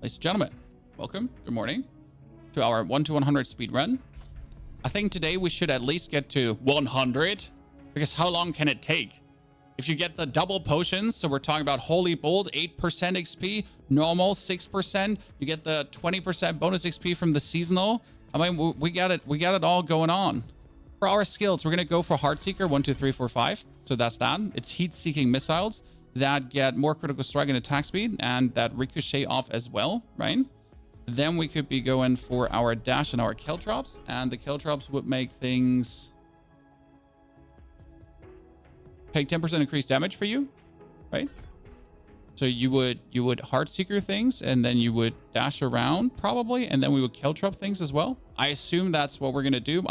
Ladies and gentlemen, welcome, good morning, to our 1 to 100 speed run. I think today we should at least get to 100, because how long can it take? If you get the double potions, so we're talking about Holy Bolt, 8% XP, normal 6%, you get the 20% bonus XP from the seasonal. I mean, we got it all going on. For our skills, we're gonna go for Heartseeker 1, 2, 3, 4, 5. So that's that. It's heat-seeking missiles that get more critical strike and attack speed, and that ricochet off as well, right? Then we could be going for our dash and our kill drops, and the kill drops would make things take 10% increased damage for you, right? So you would Heartseeker things, and then you would dash around probably, and then we would kill drop things as well. I assume that's what we're gonna do.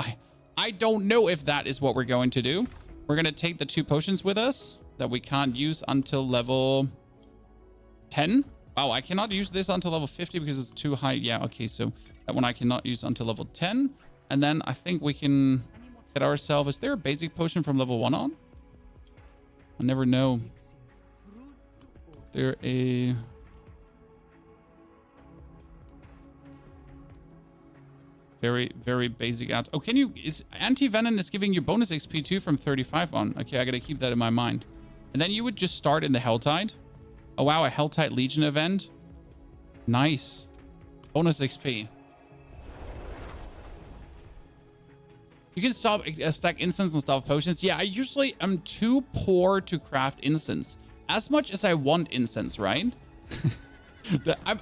I don't know if that is what we're going to do. We're gonna take the 2 potions with us that we can't use until level 10. Wow, I cannot use this until level 50 because it's too high. Yeah, okay, so that one I cannot use until level 10. And then I think we can get ourselves... Is there a basic potion from level 1 on? I never know. Is there a... Very, very basic ads. Oh, can you... Is anti-venom is giving you bonus XP too from 35 on. Okay, I gotta keep that in my mind. And then you would just start in the Helltide. Oh, wow, a Helltide Legion event. Nice. Bonus XP. You can stack incense and stuff potions. Yeah, I usually am too poor to craft incense. As much as I want incense, right?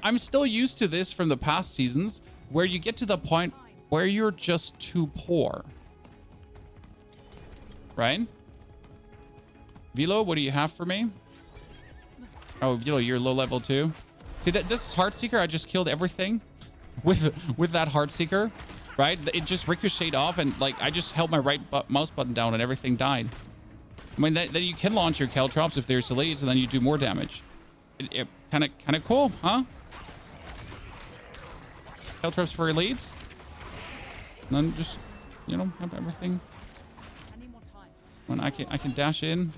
I'm still used to this from the past seasons, where you get to the point where you're just too poor. Right? Velo, what do you have for me? Oh, Velo, you're low level too. See, this is Heartseeker. I just killed everything with that Heartseeker, right? It just ricocheted off, and like I just held my right mouse button down and everything died. I mean, then you can launch your Caltrops if there's elites, and then you do more damage. It kind of cool, huh? Caltrops for elites, and then just, you know, have everything. When I can dash in.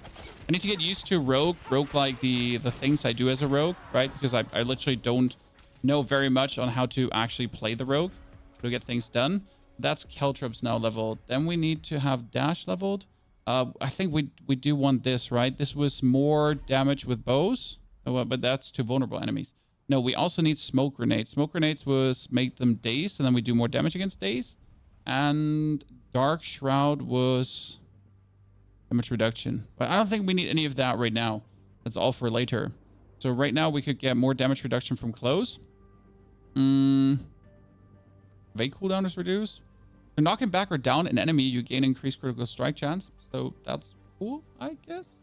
I need to get used to rogue like the things I do as a rogue, right? Because I literally don't know very much on how to actually play the rogue to get things done. That's Caltrops now leveled. Then we need to have dash leveled. I think we do want this, right? This was more damage with bows, but that's to vulnerable enemies. No, we also need smoke grenades. Smoke grenades was make them dazed, and then we do more damage against daze. And dark shroud was damage reduction. But I don't think we need any of that right now. That's all for later. So right now we could get more damage reduction from close. Evade cooldown is reduced. For knocking back or down an enemy, you gain increased critical strike chance. So that's cool, I guess.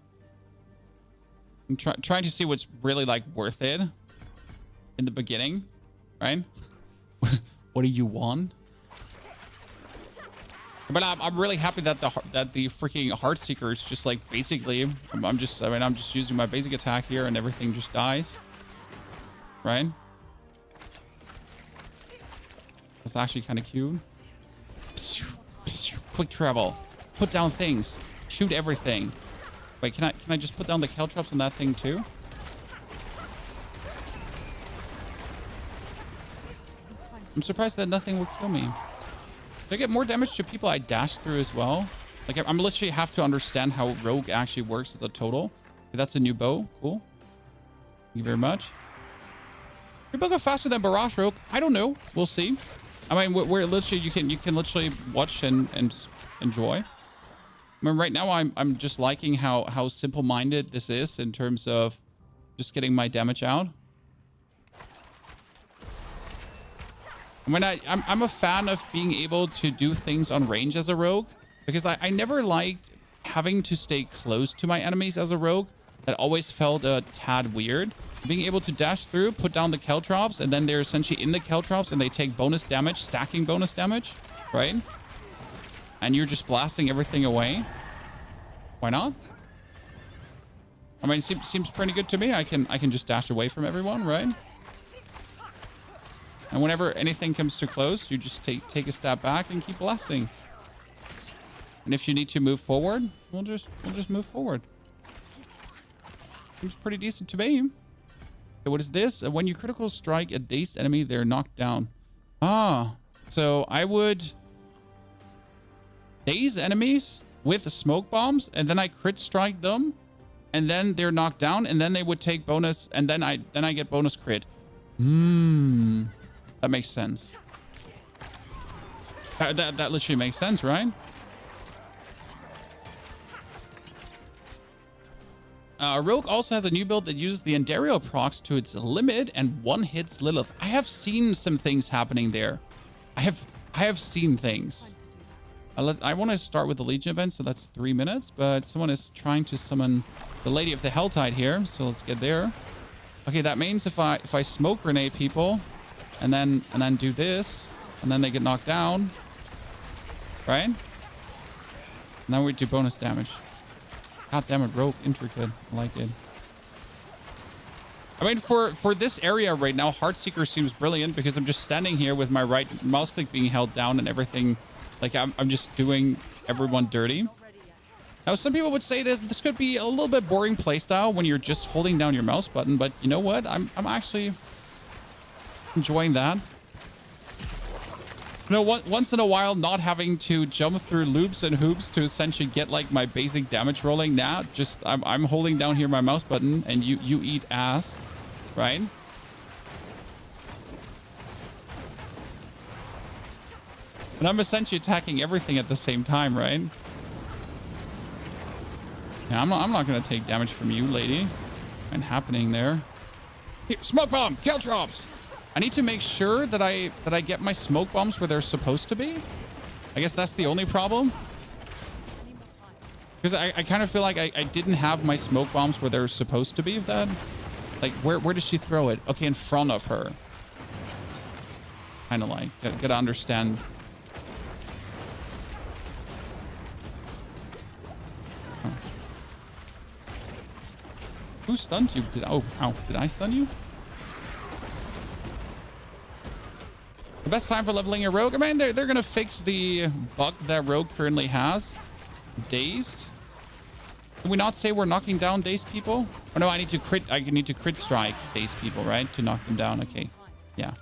I'm trying to see what's really like worth it in the beginning, right? What do you want? But I'm really happy that the freaking Heartseeker is just like basically I'm just using my basic attack here and everything just dies, right? That's actually kind of cute. Quick travel, put down things, shoot everything. Wait, can I just put down the Caltrops on that thing too? I'm surprised that nothing would kill me. Do I get more damage to people I dash through as well? Like, I'm literally have to understand how Rogue actually works as a total. Okay, that's a new bow. Cool. Thank you very much. Your bow go faster than Barrage Rogue? I don't know. We'll see. I mean, we're literally, you can literally watch and enjoy. I mean, right now I'm just liking how simple-minded this is in terms of just getting my damage out. I mean, I'm a fan of being able to do things on range as a rogue, because I never liked having to stay close to my enemies as a rogue. That always felt a tad weird. Being able to dash through, put down the Caltrops, and then they're essentially in the Caltrops and they take bonus damage, stacking bonus damage, right? And you're just blasting everything away. Why not? I mean, it seems pretty good to me. I can just dash away from everyone, right? And whenever anything comes too close, you just take a step back and keep blasting. And if you need to move forward, we'll just move forward. Seems pretty decent to me. Okay, what is this? When you critical strike a dazed enemy, they're knocked down. Ah, so I would daze enemies with smoke bombs, and then I crit strike them, and then they're knocked down, and then they would take bonus, and then I get bonus crit. That makes sense. That literally makes sense, right? Rogue also has a new build that uses the Endario procs to its limit and one hits Lilith. I have seen some things happening there. I have seen things. I want to start with the Legion event, so that's 3 minutes, but someone is trying to summon the Lady of the Helltide here, so let's get there. Okay, that means if I smoke grenade people and then do this, and then they get knocked down, right? And then we do bonus damage. God damn it, Rogue, intricate. I like it. I mean, for this area right now, Heartseeker seems brilliant because I'm just standing here with my right mouse click being held down and everything. Like, I'm just doing everyone dirty. Now, some people would say this could be a little bit boring playstyle when you're just holding down your mouse button, but you know what? I'm actually enjoying that. You know, once in a while, not having to jump through loops and hoops to essentially get like my basic damage rolling. Now, just I'm holding down here my mouse button, and you eat ass, right? And I'm essentially attacking everything at the same time, right? Yeah, I'm not gonna take damage from you, lady. And happening there. Here, smoke bomb, kill drops. I need to make sure that I get my smoke bombs where they're supposed to be. I guess that's the only problem. Because I kind of feel like I didn't have my smoke bombs where they're supposed to be. If that, like, where does she throw it? Okay, in front of her. Kind of like gotta understand. Oh. Who stunned you? Did I stun you? The best time for leveling a Rogue? I mean, they're going to fix the bug that Rogue currently has. Dazed. Can we not say we're knocking down dazed people? Oh, no, I need to crit strike dazed people, right? To knock them down. Okay. Yeah.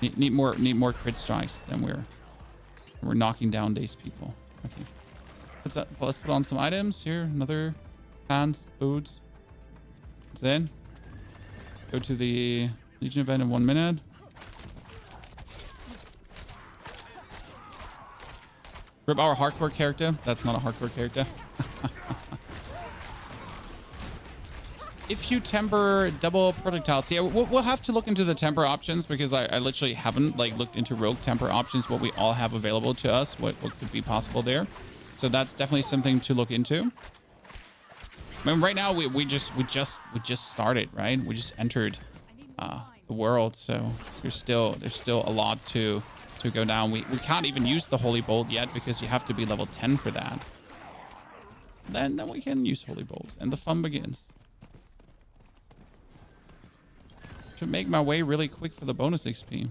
Need more crit strikes than we're knocking down dazed people. Okay. Let's put on some items here. Another pants, boots. That's it. Go to the Legion event in 1 minute. Rip our hardcore character. That's not a hardcore character. If you temper double projectiles, yeah, we'll have to look into the temper options because I literally haven't like looked into Rogue temper options, what we all have available to us, what could be possible there. So that's definitely something to look into. I mean, right now we just started, right? We just entered the world, so there's still a lot to go down. We can't even use the Holy Bolt yet because you have to be level 10 for that. Then we can use Holy Bolt and the fun begins. Should make my way really quick for the bonus XP.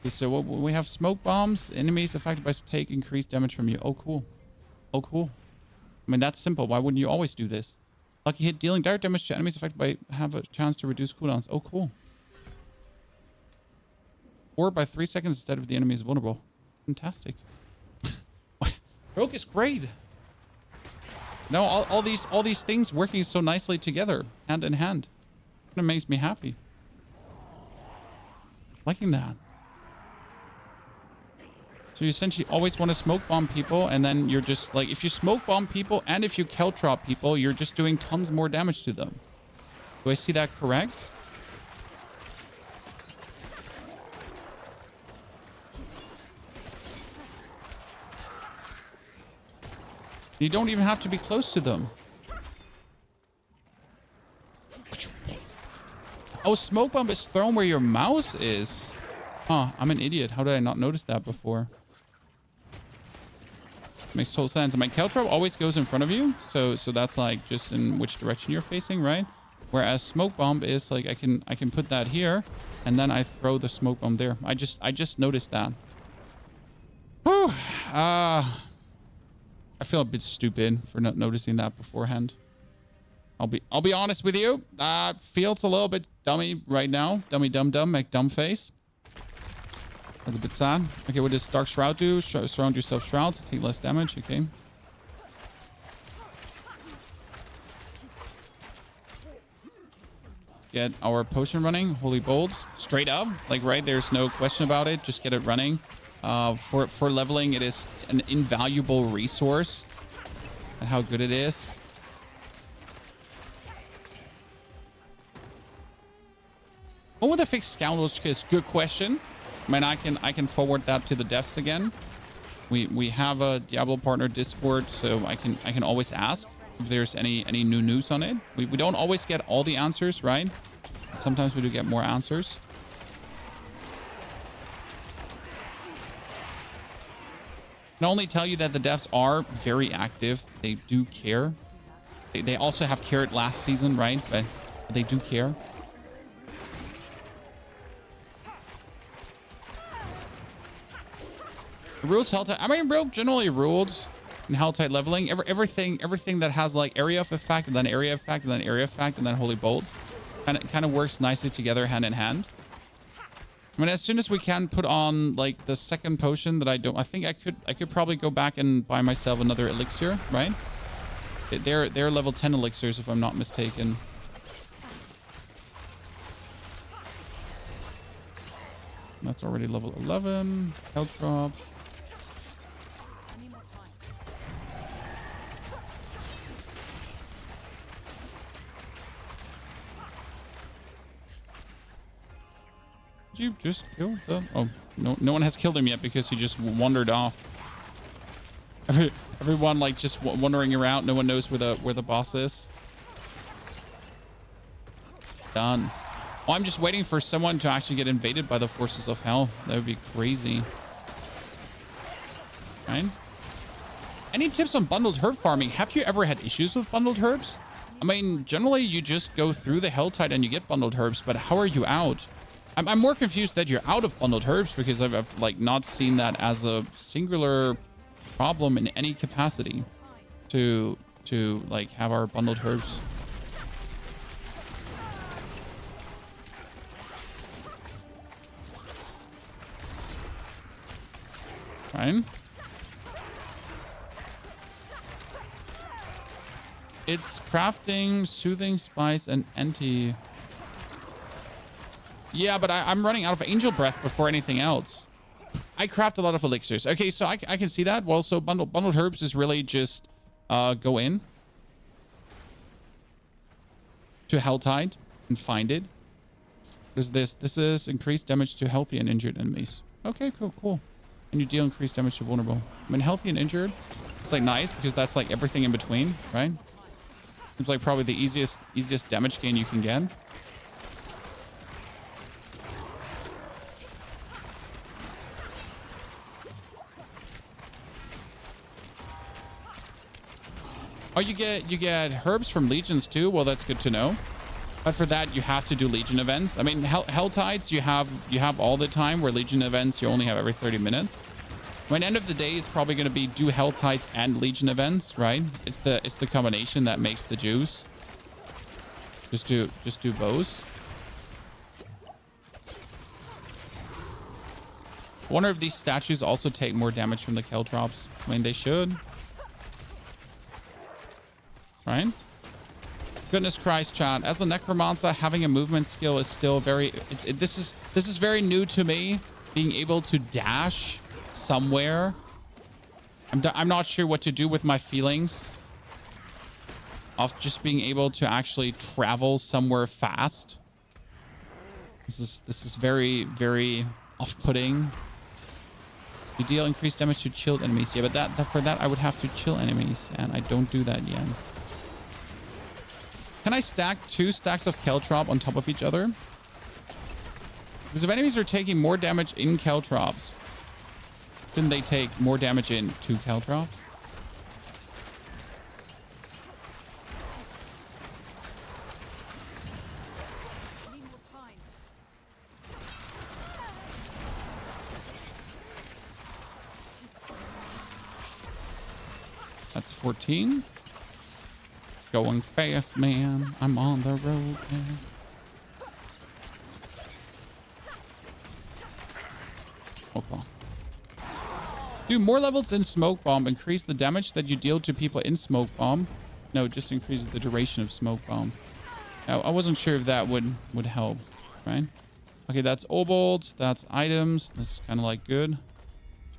Okay, so we have smoke bombs. Enemies affected by take increased damage from you. Oh, cool. Oh, cool. I mean, that's simple. Why wouldn't you always do this? Lucky hit dealing direct damage to enemies affected by have a chance to reduce cooldowns. Oh, cool. Or by 3 seconds instead of the enemy is vulnerable. Fantastic. Rogue is great. No, all these things working so nicely together, hand in hand. It makes me happy. Liking that. So you essentially always want to smoke bomb people, and then you're just like, if you smoke bomb people and if you caltrop people, you're just doing tons more damage to them. Do I see that correct? You don't even have to be close to them. Oh, smoke bomb is thrown where your mouse is. Huh, I'm an idiot. How did I not notice that before? Makes total sense. And my caltrop always goes in front of you. So that's like just in which direction you're facing, right? Whereas smoke bomb is like I can put that here and then I throw the smoke bomb there. I just noticed that. Whew. I feel a bit stupid for not noticing that beforehand. I'll be honest with you. Feels a little bit dummy right now. Dummy dum dum, make dumb face. That's a bit sad. Okay, what does Dark Shroud do? Surround yourself shrouds, take less damage. Okay. Get our potion running. Holy bolts. Straight up. Like, right, there's no question about it. Just get it running. For leveling, it is an invaluable resource. And how good it is. What would the fix Scoundrels kiss? Good question. I mean, I can forward that to the devs again. We have a Diablo partner Discord, so I can always ask if there's any new news on it. We don't always get all the answers, right? Sometimes we do get more answers. I can only tell you that the devs are very active. They do care. They also have cared last season, right? But they do care. Rules Helltide. I mean, Rogue generally rules in Helltide leveling. Everything that has like area of effect and then area effect and then area effect and then holy bolts kind of works nicely together hand in hand. I mean, as soon as we can put on like the second potion that I think I could probably go back and buy myself another elixir, right? They're level 10 elixirs if I'm not mistaken. That's already level 11. Health drop. Did you just kill the... Oh, no one has killed him yet because he just wandered off. Everyone like just wandering around. No one knows where the boss is. Done. Oh, I'm just waiting for someone to actually get invaded by the forces of hell. That would be crazy. Right? Any tips on bundled herb farming? Have you ever had issues with bundled herbs? I mean, generally you just go through the Helltide and you get bundled herbs, but how are you out? I'm more confused that you're out of bundled herbs because I've like not seen that as a singular problem in any capacity to like have our bundled herbs. Right? It's crafting, soothing, spice, and anti. Yeah, but I'm running out of angel breath before anything else. I craft a lot of elixirs. Okay, so I can see that. Well, so bundled herbs is really just go in to Helltide and find it. Because this is increased damage to healthy and injured enemies. Okay, cool. And you deal increased damage to vulnerable. I mean, healthy and injured, it's like nice because that's like everything in between, right? It's like probably the easiest damage gain you can get. Oh, you get herbs from legions too. Well, that's good to know. But for that, you have to do legion events. I mean, Helltides you have all the time, where legion events you only have every 30 minutes. I mean, end of the day, it's probably going to be do Helltides and legion events, right? It's the combination that makes the juice. Just do both. I wonder if these statues also take more damage from the Caltrops. I mean, they should. Right? Goodness Christ, chat. As a necromancer, having a movement skill is still very... This is very new to me. Being able to dash somewhere. I'm not sure what to do with my feelings of just being able to actually travel somewhere fast. This is very, very off-putting. You deal increased damage to chilled enemies. Yeah, but for that I would have to chill enemies, and I don't do that yet. Can I stack 2 stacks of Caltrop on top of each other? Because if enemies are taking more damage in Caltrops, then they take more damage in 2 Caltrops. That's 14. Going fast, man. I'm on the road, man. Smoke bomb. Do more levels in smoke bomb increase the damage that you deal to people in smoke bomb? No, it just increases the duration of smoke bomb. I wasn't sure if that would help, right? Okay, that's obold. That's items. That's kind of like good.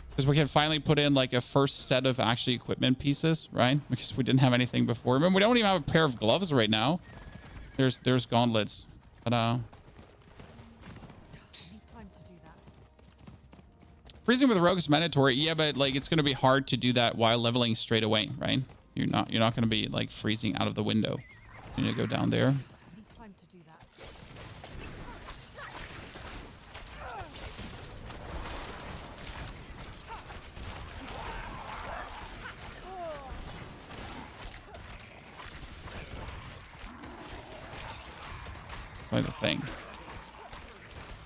Because we can finally put in like a first set of actually equipment pieces, right? Because we didn't have anything before. Remember, we don't even have a pair of gloves right now. There's gauntlets. But freezing with rogue is mandatory. Yeah, but like it's gonna be hard to do that while leveling straight away, right? You're not gonna be like freezing out of the window. You need to go down there. It's like the thing.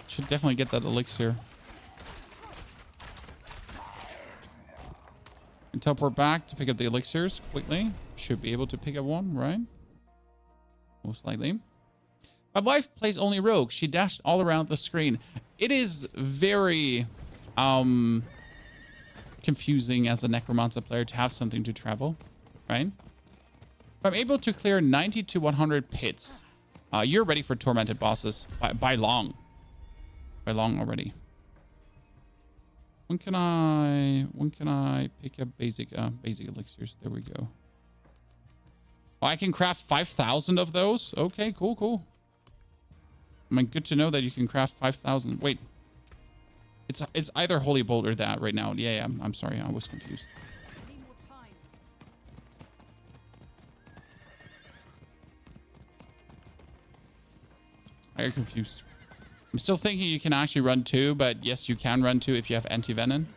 Should definitely get that elixir. And teleport back to pick up the elixirs quickly. Should be able to pick up one, right? Most likely. My wife plays only rogue. She dashed all around the screen. It is very confusing as a necromancer player to have something to travel, right? If I'm able to clear 90 to 100 pits, you're ready for tormented bosses by long. By long already. When can I pick up basic elixirs? There we go. Oh, I can craft 5,000 of those. Okay, cool. I mean, good to know that you can craft 5,000. Wait, it's either Holy Bolt or that right now. Yeah, I'm sorry, I was confused. I got confused. I'm still thinking you can actually run 2, but yes, you can run 2 if you have anti-venom.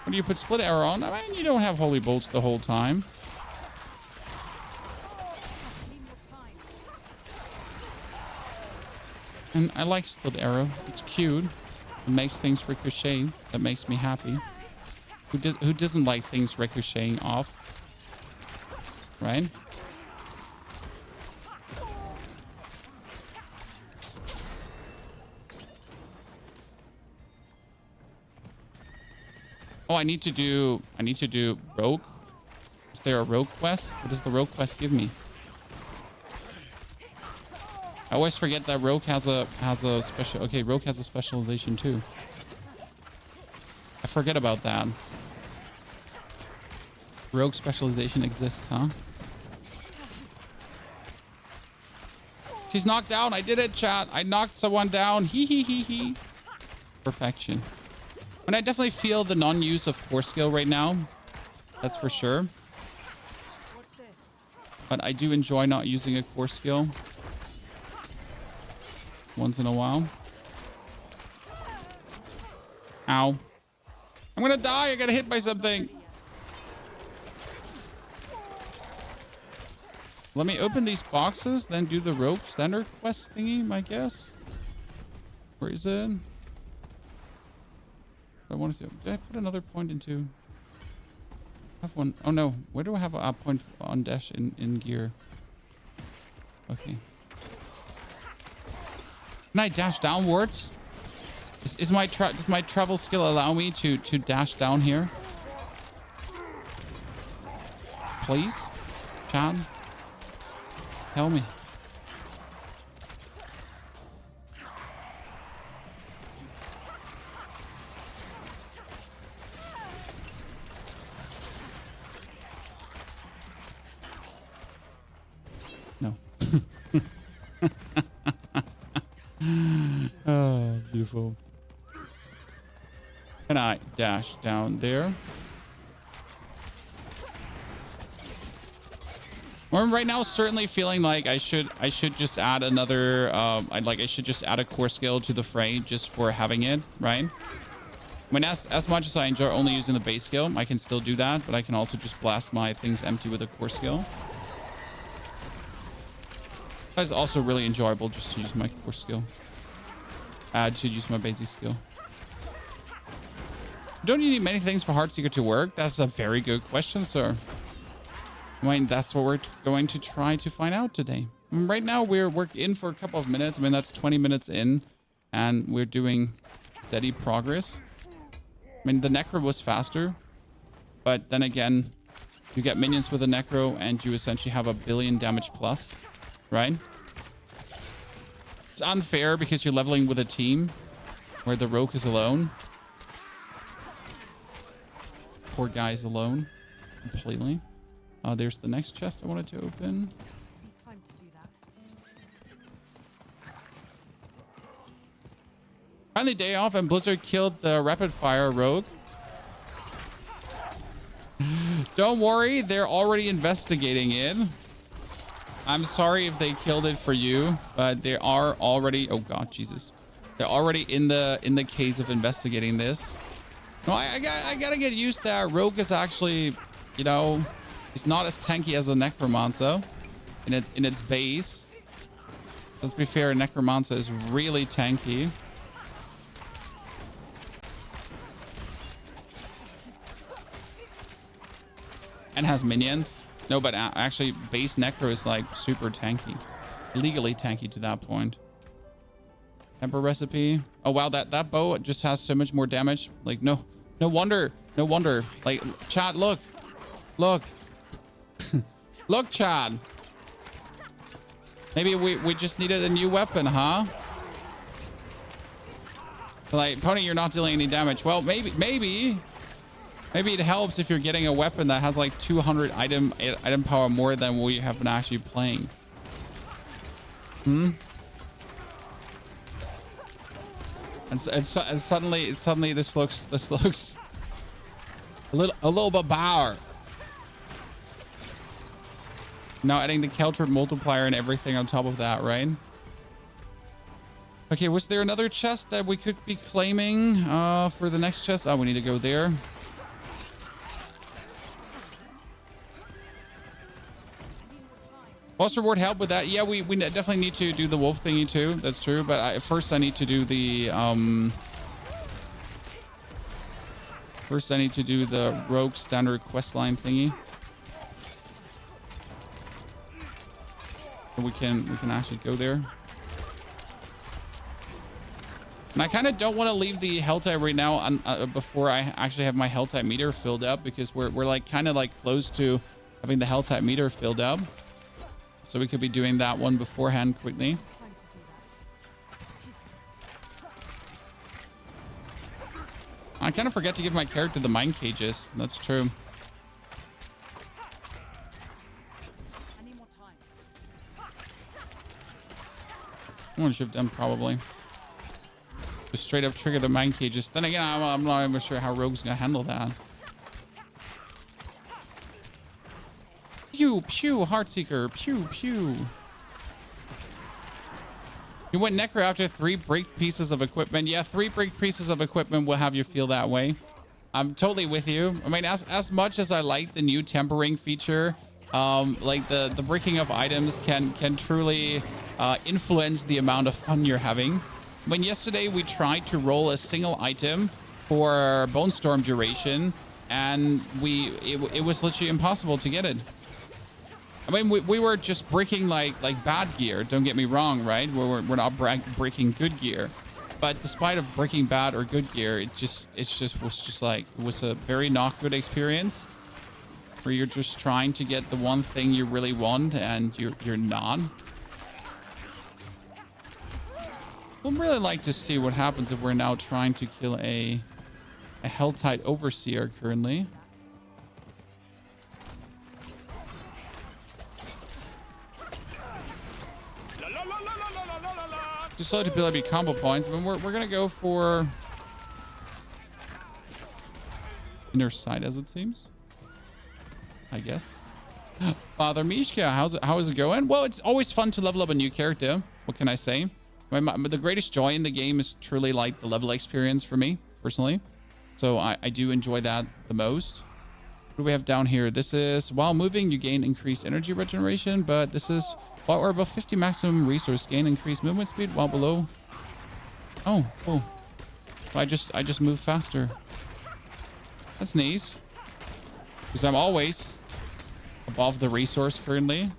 When you put split arrow on, I mean, you don't have holy bolts the whole time. And I like split arrow. It's cute. It makes things ricochet. That makes me happy. Who doesn't like things ricocheting off? Right? Oh, I need to do rogue. Is there a rogue quest? What does the rogue quest give me? I always forget that rogue has a special. Okay, rogue has a specialization too. I forget about that. Rogue specialization exists, huh? She's knocked down. I did it, chat. I knocked someone down. Hee. Perfection. And I definitely feel the non-use of core skill right now. That's for sure. But I do enjoy not using a core skill once in a while. Ow. I'm gonna die. I got hit by something. Let me open these boxes, then do the rogue standard quest thingy, I guess. Where is it? I want to. Did I put another point into? I have one. Oh no. Where do I have a point on dash in gear? Okay. Can I dash downwards? Does my travel skill allow me to dash down here? Please, Chad. Tell me. No. Oh, beautiful. Can I dash down there? I'm right now certainly feeling like I should just add another I should just add a core skill to the fray just for having it, right? I mean, as much as I enjoy only using the base skill, I can still do that, but I can also just blast my things empty with a core skill. That's also really enjoyable just to use my core skill. To use my basic skill. Don't you need many things for Heartseeker to work? That's a very good question, sir. I mean, that's what we're going to try to find out today. Right now, we're in for a couple of minutes. I mean, that's 20 minutes in, and we're doing steady progress. I mean, the Necro was faster, but then again, you get minions with a Necro, and you essentially have a billion damage plus, right? It's unfair because you're leveling with a team where the Rogue is alone. Poor guy's alone completely. There's the next chest I wanted to open. Time to do that. Finally, day off, and Blizzard killed the rapid fire Rogue. Don't worry, they're already investigating it. I'm sorry if they killed it for you, but they are already. Oh God, Jesus! They're already in the case of investigating this. No, I gotta get used to that. Rogue is actually, you know, he's not as tanky as a Necromancer in its base. Let's be fair, Necromancer is really tanky. And has minions. No, but actually base Necro is like super tanky. Legally tanky to that point. Temper recipe. Oh wow, that bow just has so much more damage. Like no wonder. Like Chad, look. Look, Chad. Maybe we just needed a new weapon, huh? Like, Pony, you're not dealing any damage. Well, maybe it helps if you're getting a weapon that has like 200 item power more than we have been actually playing. And suddenly this looks a little bit power. Now adding the Keltrip multiplier and everything on top of that, right? Okay, was there another chest that we could be claiming for the next chest? Oh, we need to go there. Boss reward help with that. Yeah, we definitely need to do the wolf thingy too. That's true. But first I need to do the rogue standard questline thingy. We can actually go there. And I kind of don't want to leave the health type right now before I actually have my health type meter filled up, because we're like kind of like close to having the health type meter filled up. So we could be doing that one beforehand quickly. I kind of forget to give my character the mine cages. That's true. I should have done probably. Just straight up trigger the mine cages. Then again, I'm not even sure how Rogue's gonna handle that. Pew, pew, Heartseeker. Pew, pew. You went Necro after 3 break pieces of equipment. Yeah, 3 break pieces of equipment will have you feel that way. I'm totally with you. I mean, as much as I like the new tempering feature, like the breaking of items can truly influence the amount of fun you're having. When yesterday we tried to roll a single item for Bone Storm duration, and it was literally impossible to get it. I mean, we were just breaking like bad gear. Don't get me wrong, right? We're not breaking good gear, but despite of breaking bad or good gear, it was a very not good experience, where you're just trying to get the one thing you really want and you're not. I'd really like to see what happens if we're now trying to kill a Helltide Overseer currently. Just slow to build up combo points. I mean, we're gonna go for inner sight, as it seems. I guess. Father Mishka, how is it going? Well, it's always fun to level up a new character. What can I say? I mean, the greatest joy in the game is truly like the level experience for me personally. So I do enjoy that the most. What do we have down here? This is while moving, you gain increased energy regeneration, but this is while we're above 50 maximum resource gain, increased movement speed while below. Oh, cool. I just move faster. That's nice. Because I'm always above the resource currently.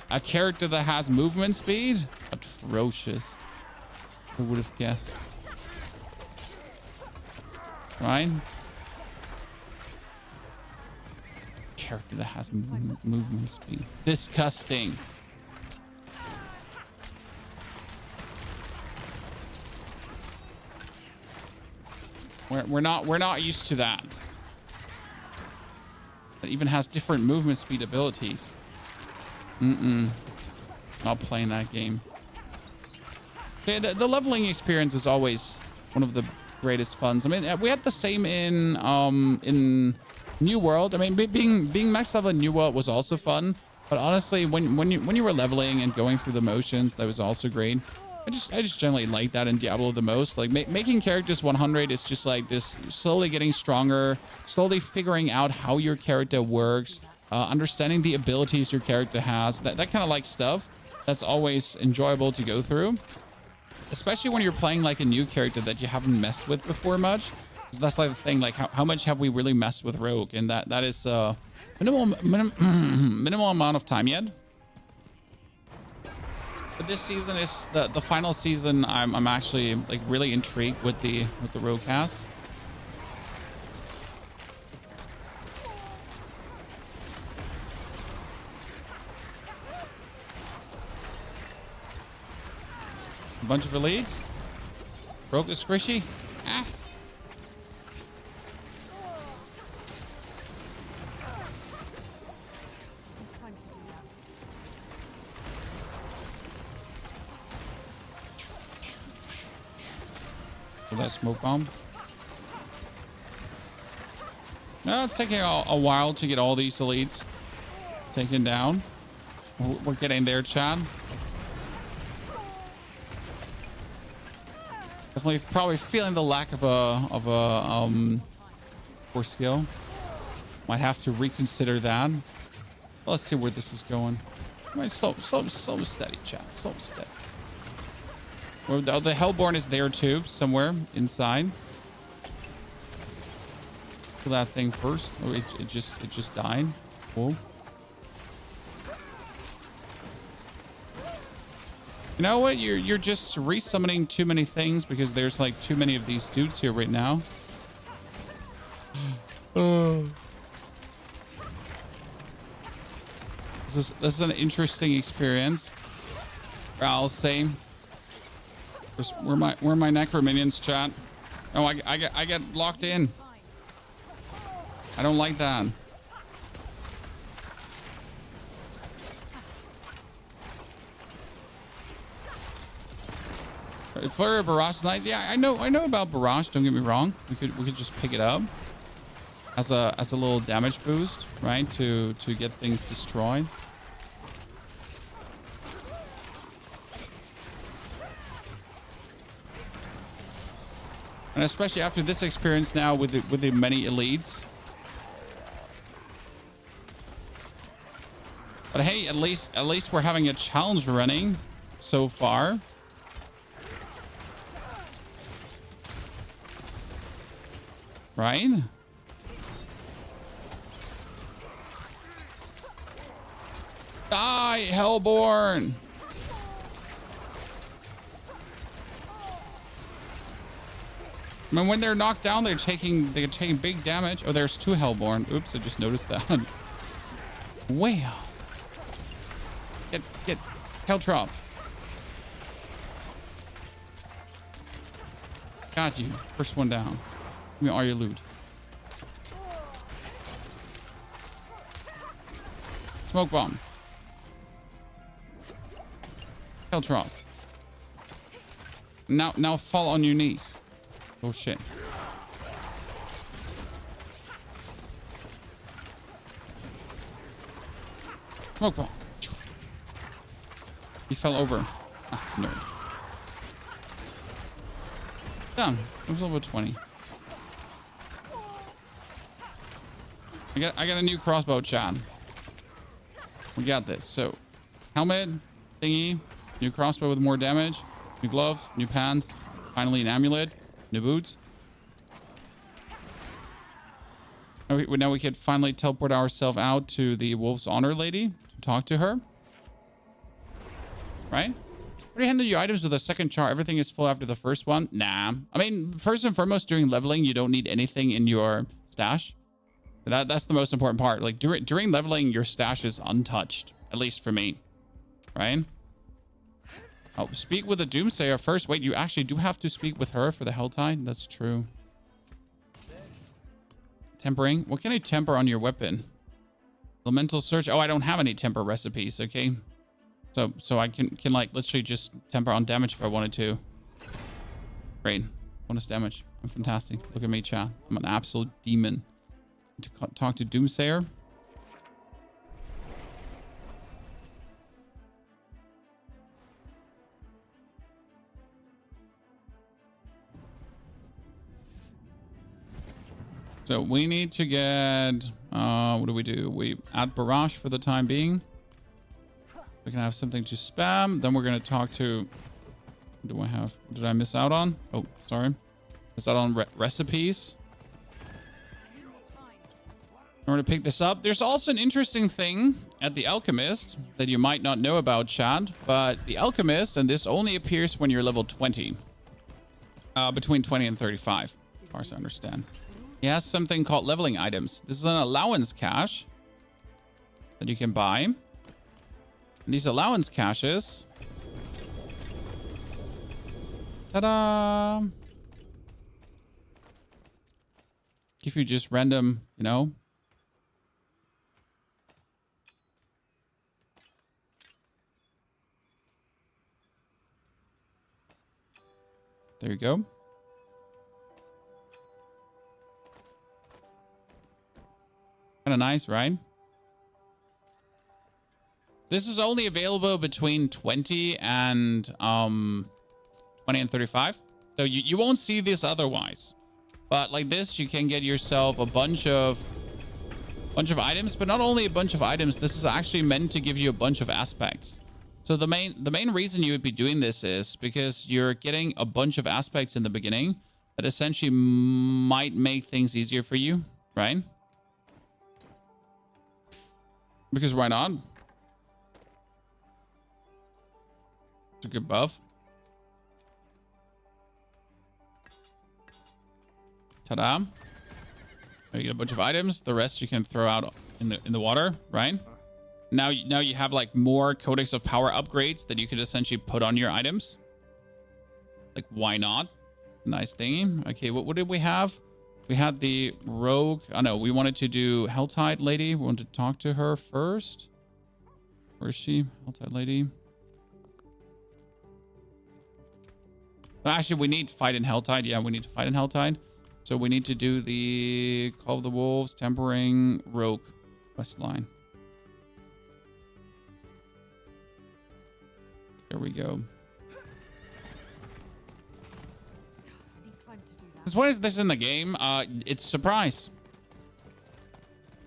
A character that has movement speed? Atrocious. Who would have guessed? Right? Character that has movement speed. Disgusting. We're not used to that. It even has different movement speed abilities. Not playing that game. Okay, the leveling experience is always one of the greatest funs. I mean, we had the same in New World. I mean, being max level in New World was also fun. But honestly, when you were leveling and going through the motions, that was also great. I just generally like that in Diablo the most. Like making characters 100 is just like this, slowly getting stronger, slowly figuring out how your character works, understanding the abilities your character has, that kind of like stuff. That's always enjoyable to go through, especially when you're playing like a new character that you haven't messed with before much. That's like the thing, like how much have we really messed with Rogue? And that is minimal amount of time yet. But this season is the final season. I'm actually like really intrigued with the Rogue cast. A bunch of elites. Rogue is squishy. Ah. That smoke bomb. No, it's taking a while to get all these elites taken down. We're getting there, Chad. Definitely, probably feeling the lack of a core skill. Might have to reconsider that. Well, let's see where this is going. Right, so steady, Chad. So steady. Well, the Hellborn is there too, somewhere inside. Kill that thing first. Oh, it just died. Cool. You know what? You're just resummoning too many things because there's like too many of these dudes here right now. This is an interesting experience. I'll say. Where my necro minions, chat? Oh, I get locked in. I don't like that. Flurry of Barrage is nice. Yeah, I know about Barrage. Don't get me wrong. We could just pick it up as a little damage boost, right? To get things destroyed. And especially after this experience now with the many elites. But hey, at least we're having a challenge running so far. Right? Die, Hellborn! I mean, when they're knocked down, they're taking big damage. Oh, there's two Hellborn. Oops, I just noticed that. Well. Get Helltrop. Got you. First one down. Give me all your loot. Smoke bomb. Helltrop. Now fall on your knees. Oh shit. Smoke bomb. He fell over. Ah, no. Done. It was level 20. I got a new crossbow, Chad. We got this. So, helmet thingy. New crossbow with more damage. New gloves. New pants. Finally an amulet. New boots. Now we could finally teleport ourselves out to the Wolf's Honor lady to talk to her. Right? Already handle your items with a second char. Everything is full after the first one. Nah. I mean, first and foremost, during leveling, you don't need anything in your stash. That's the most important part. Like during leveling, your stash is untouched. At least for me. Right? Oh, speak with the Doomsayer first. Wait, you actually do have to speak with her for the Helltide? That's true. Tempering. What can I temper on your weapon? Elemental Search. Oh, I don't have any temper recipes. Okay. So I can like literally just temper on damage if I wanted to. Great. Bonus damage. I'm fantastic. Look at me, chat. I'm an absolute demon. To talk to Doomsayer. So we need to get, what do? We add Barrage for the time being. We can have something to spam. Then we're going to talk to, what do I have? What did I miss out on? Oh, sorry. Miss out on recipes. I'm going to pick this up. There's also an interesting thing at the Alchemist that you might not know about, Chad. But the Alchemist, and this only appears when you're level 20. Between 20 and 35, as far as I understand. He has something called leveling items. This is an allowance cache that you can buy. And these allowance caches, ta-da, give you just random, you know, there you go. Kind of nice, right? This is only available between 20 and 35. So you won't see this otherwise. But like this, you can get yourself a bunch of items, but not only a bunch of items, this is actually meant to give you a bunch of aspects. So the main reason you would be doing this is because you're getting a bunch of aspects in the beginning that essentially might make things easier for you, right? Because why not? It's a good buff. Ta-da. You get a bunch of items. The rest you can throw out in the water, right? Now you have like more Codex of Power upgrades that you could essentially put on your items. Like, why not? Nice thingy. Okay, what did we have? We had the Rogue. Oh, no, we wanted to do Helltide Lady. We wanted to talk to her first. Where is she? Helltide Lady. Actually, we need to fight in Helltide. Yeah, we need to fight in Helltide. So we need to do the Call of the Wolves, Tempering, Rogue quest line. There we go. Because what is this in the game? It's surprise.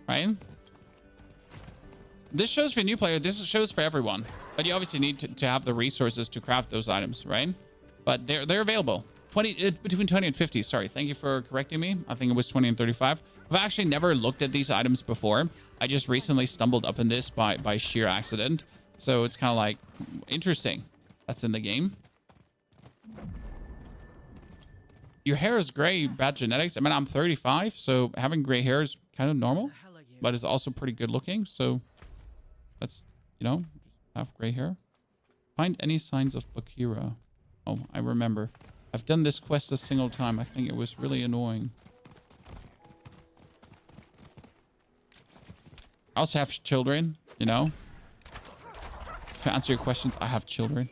Right? This shows for a new player. This shows for everyone. But you obviously need to have the resources to craft those items, right? But they're available. Between 20 and 50. Sorry, thank you for correcting me. I think it was 20 and 35. I've actually never looked at these items before. I just recently stumbled up in this by sheer accident. So it's kind of like interesting. That's in the game. Your hair is gray, bad genetics. I mean, I'm 35, so having gray hair is kind of normal, but it's also pretty good looking. So that's, you know, just have gray hair. Find any signs of Bakira. Oh, I remember. I've done this quest a single time. I think it was really annoying. I also have children, you know. To answer your questions, I have children.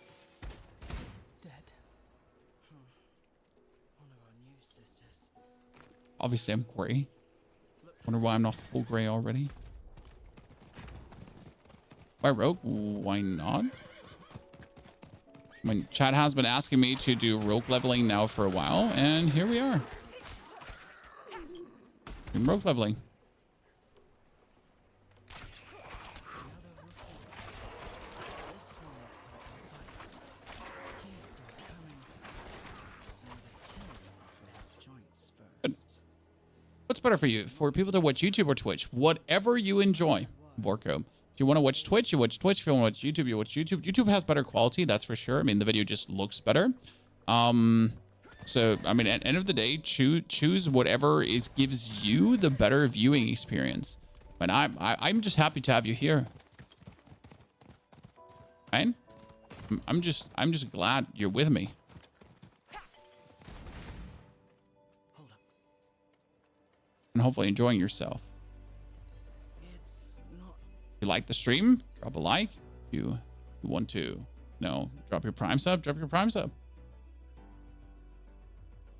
Obviously, I'm gray. Wonder why I'm not full gray already. Why Rogue? Why not? I mean, Chad has been asking me to do Rogue leveling now for a while, and here we are. In Rogue leveling. better for you? For people to watch YouTube or Twitch? Whatever you enjoy, Vorko. If you want to watch Twitch, you watch Twitch. If you want to watch YouTube, you watch YouTube. YouTube has better quality, that's for sure. I mean, the video just looks better. So, I mean, at the end of the day, choose whatever gives you the better viewing experience. And I'm just happy to have you here. Right? I'm just glad you're with me. And hopefully enjoying yourself. You like the stream? Drop a like. You want to, drop your prime sub. Drop your prime sub.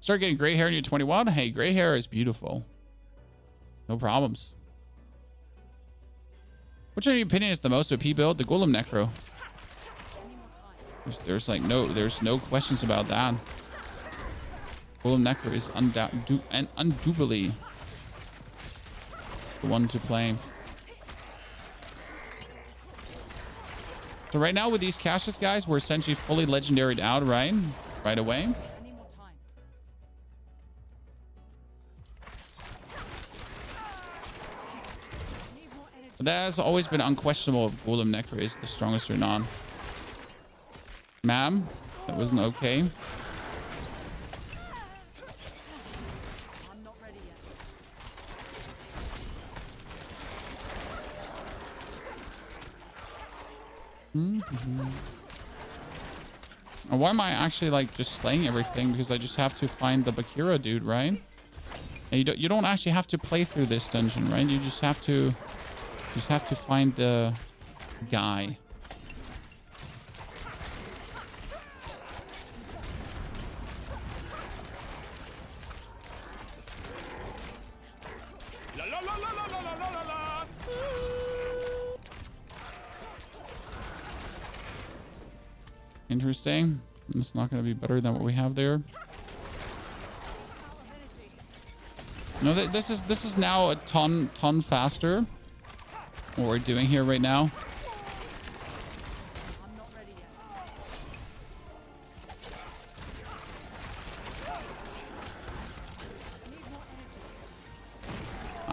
Start getting gray hair in your 21. Hey, gray hair is beautiful. No problems. Which in your opinion is the most OP build? The Golem Necro. There's no questions about that. Golem Necro is undoubtedly the one to play. So right now with these caches, guys, we're essentially fully legendaried out, right? Right away. But that has always been unquestionable if Golem Necro is the strongest or not. Ma'am, that wasn't okay. I'm not ready yet. And why am I actually like just slaying everything? Because I just have to find the Bakira dude, right? And you don't actually have to play through this dungeon, right? You just have to find the guy. Interesting. It's not going to be better than what we have there. No, this is now a ton faster. What we're doing here right now. I'm not ready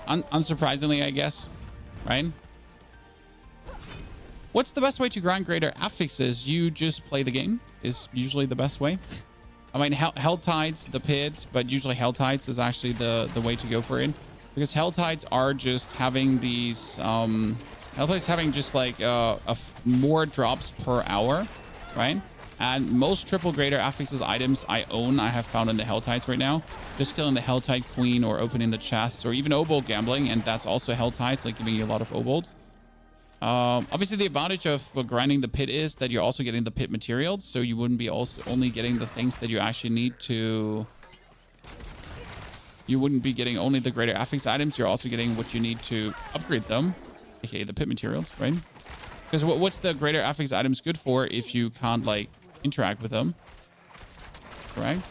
yet. Unsurprisingly, I guess, right? What's the best way to grind greater affixes? You just play the game is usually the best way. I mean, Hell Tides, the pit, but usually Hell Tides is actually the way to go for it. Because Hell Tides are just having these, Hell Tides having just like more drops per hour, right? And most triple greater affixes items I have found in the Hell Tides right now. Just killing the Hell Tide Queen or opening the chests or even Obold gambling, and that's also Hell Tides, like giving you a lot of Obolds. Obviously, the advantage of grinding the pit is that you're also getting the pit materials, so you wouldn't be only getting the things that you actually need to. You wouldn't be getting only the greater affix items. You're also getting what you need to upgrade them, aka the pit materials, right? Because what's the greater affix items good for if you can't like interact with them, right?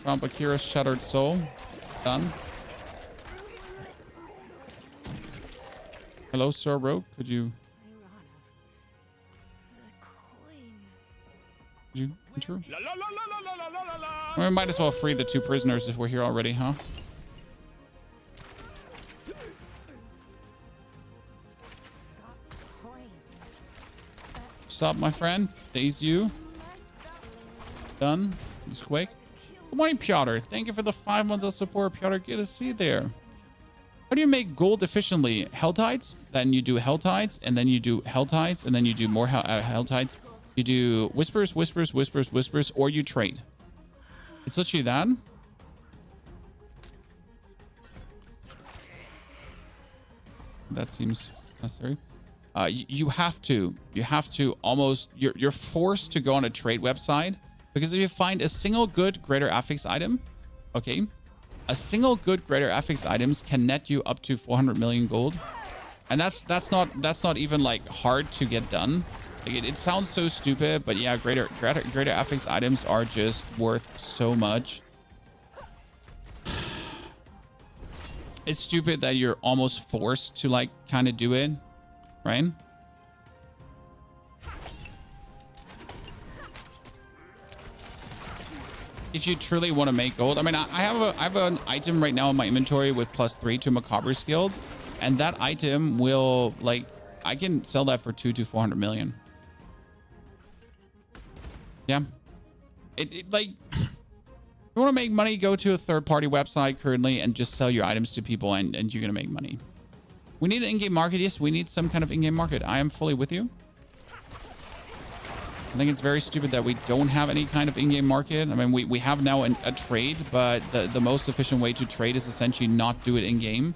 Found Bakira's Shattered Soul. Done. Hello, Sir Rogue. Could you enter? We might as well free the two prisoners if we're here already, huh? What's up, my friend? Daze you. Done. Just quick. Good morning, Piotr. Thank you for the 5 months of support, Piotr. Good to see you there. How do you make gold efficiently? Hell Tides, then you do Hell Tides, and then you do Hell Tides, and then you do more Hell Tides. You do Whispers, Whispers, Whispers, Whispers, or you trade. It's literally that. That seems necessary. You have to almost, you're forced to go on a trade website. Because if you find a single good greater affix item, okay, a single good greater affix items can net you up to 400 million gold, and that's not even like hard to get done. Like it sounds so stupid, but yeah, greater affix items are just worth so much. It's stupid that you're almost forced to like kind of do it, right? if you truly want to make gold. I mean, I have an item right now in my inventory with +3 to Macabre skills, and that item will, like, I can sell that for 200 to 400 million. Yeah. It like, you want to make money, go to a third-party website currently and just sell your items to people, and you're going to make money. We need an in-game market. Yes, we need some kind of in-game market. I am fully with you. I think it's very stupid that we don't have any kind of in-game market. I mean, we have now a trade, but the most efficient way to trade is essentially not do it in-game,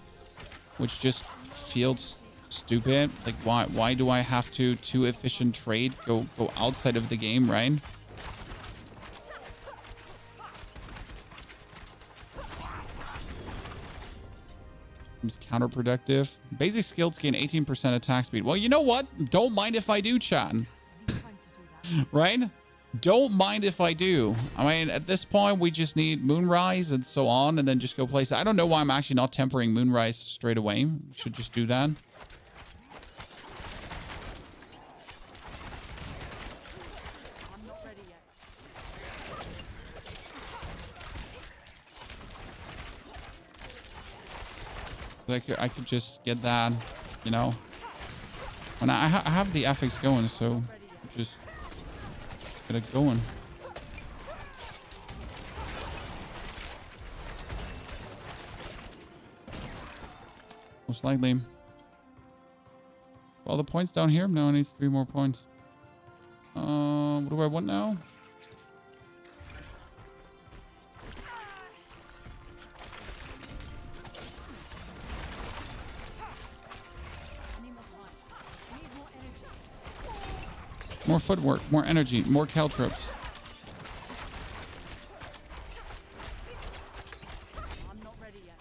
which just feels stupid. Like, why do I have to efficient trade go outside of the game, right? Seems counterproductive. Basic skills gain 18% attack speed. Well, you know what? Don't mind if I do, chat. Right? Don't mind if I do. I mean, at this point, we just need Moonrise and so on, and then just go place it. I don't know why I'm actually not tempering Moonrise straight away. Should just do that. I'm not ready yet. I could just get that, you know. And I have the ethics going, so just get it going. Most likely. All the points down here? No, I need 3 more points. What do I want now? More footwork, more energy, more caltrops. I'm not ready yet.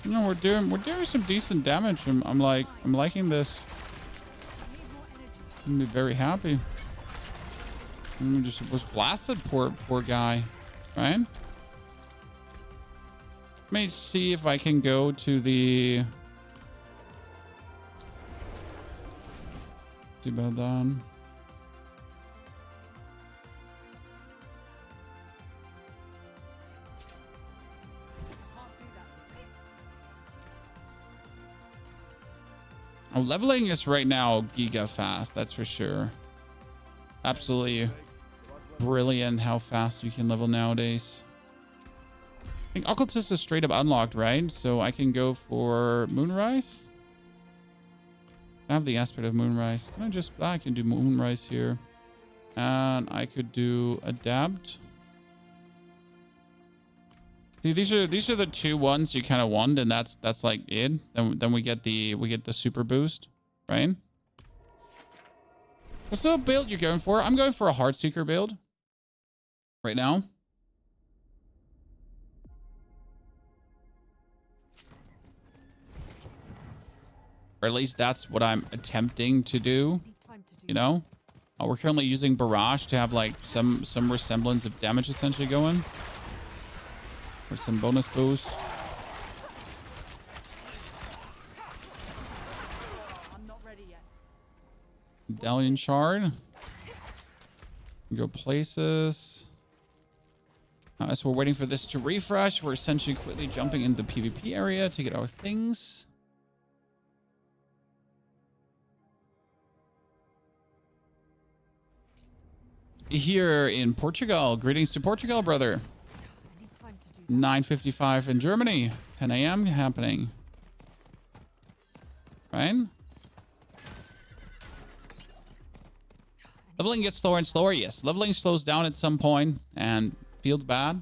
You know, we're doing some decent damage. I'm liking this. I'm gonna be very happy. Just was blasted, poor guy, right? Let me see if I can go to the. See about that. Oh, leveling is right now giga fast, that's for sure. Absolutely brilliant how fast you can level nowadays. I think Occultist is straight up unlocked, right? So I can go for Moonrise. I have the aspect of Moonrise. I can do Moonrise here. And I could do Adapt. See, these are the 2 ones you kind of want, and that's like it. Then we get the super boost, right? What's the build you're going for? I'm going for a Heartseeker build right now. Or at least that's what I'm attempting to do. You know, we're currently using Barrage to have like some resemblance of damage essentially going. For some bonus boost. I'm not ready yet. Medallion shard. Go places. So we're waiting for this to refresh. We're essentially quickly jumping into the PvP area to get our things. Here in Portugal. Greetings to Portugal, brother. 9:55 in Germany. 10 a.m. happening. Right? Leveling gets slower and slower. Yes, leveling slows down at some point and feels bad.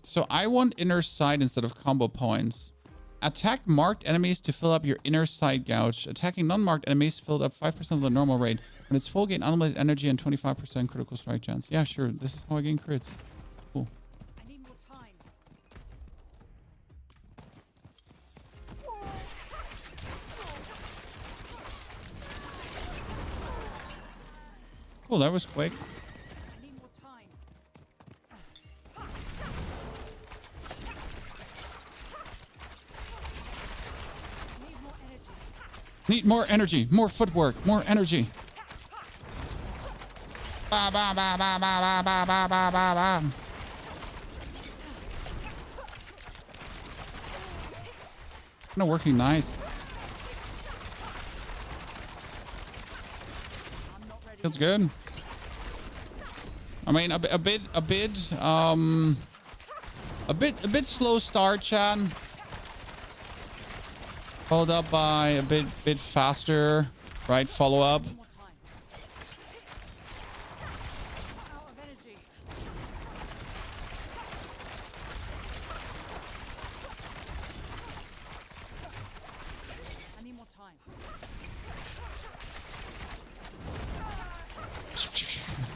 So I want inner sight instead of combo points. Attack marked enemies to fill up your inner sight gouge. Attacking non-marked enemies filled up 5% of the normal rate. When it's full, gain unlimited energy and 25% critical strike chance. Yeah, sure. This is how I gain crits. Cool. I need more time. Cool, that was quick. I need more time. Need more energy. Need more energy, more footwork, more energy. Ba ba ba ba ba ba ba ba ba ba ba. No, working nice. I'm not ready. Feels good. I mean, a bit slow start, chat. Followed up by a bit faster, right? Follow up. Need more time. Out of energy. I need more time.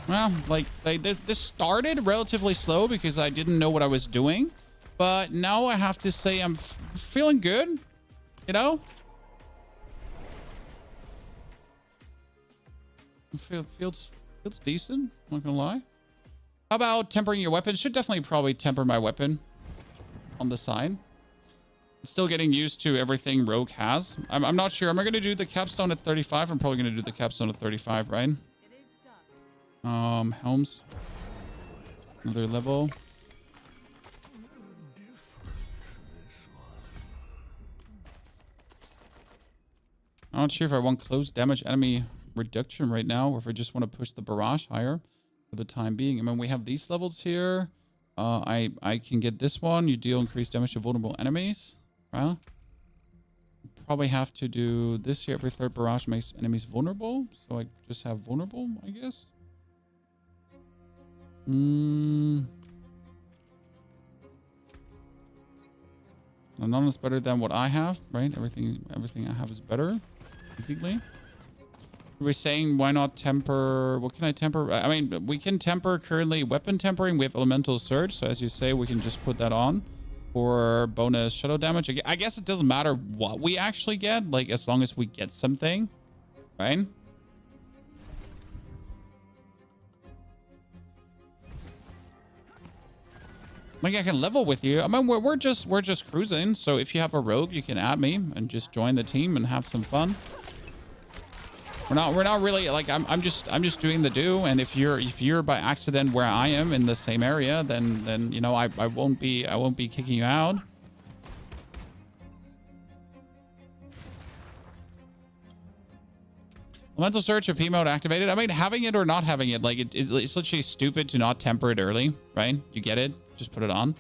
Well, like this started relatively slow because I didn't know what I was doing, but now I have to say I'm feeling good. You know, feels decent. Not gonna lie. How about tempering your weapon? Should definitely probably temper my weapon on the side. Still getting used to everything Rogue has. I'm not sure. Am I gonna do the Capstone at 35? I'm probably gonna do the Capstone at 35, right? It is done. Helms. Another level. I'm not sure if I want close damage enemy reduction right now, or if I just want to push the barrage higher for the time being. I mean, we have these levels here. I can get this one. You deal increased damage to vulnerable enemies. Right? Probably have to do this here. Every third barrage makes enemies vulnerable. So I just have vulnerable, I guess. None is better than what I have, right? Everything I have is better. Basically. We're saying why not temper? What can I temper? I mean, we can temper currently weapon tempering. We have elemental surge. So as you say, we can just put that on for bonus shadow damage. I guess it doesn't matter what we actually get, like as long as we get something, right? Like I can level with you. I mean, we're just cruising. So if you have a rogue, you can add me and just join the team and have some fun. We're not really like I'm just doing the do. And if you're by accident where I am in the same area, then you know I won't be kicking you out. Elemental Search OP mode activated. I mean, having it or not having it, like it's literally stupid to not temper it early, right? You get it? Just put it on.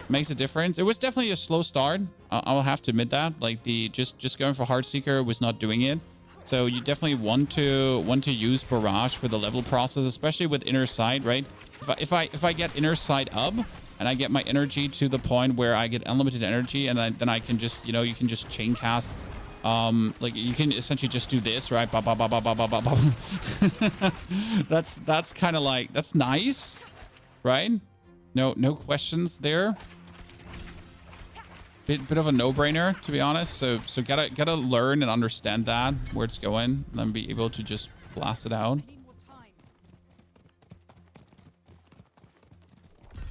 Makes a difference. It was definitely a slow start. I'll have to admit that. Like the just going for Heartseeker was not doing it. So you definitely want to use Barrage for the level process, especially with Inner Sight, right? If I get Inner Sight up and I get my energy to the point where I get unlimited energy, and then I can just, you know, you can just chain cast. Like you can essentially just do this, right? Ba, ba, ba, ba, ba, ba, ba, ba. That's kind of like, that's nice, right? No questions there. Bit of a no-brainer, to be honest. So gotta learn and understand that where it's going, and then be able to just blast it out.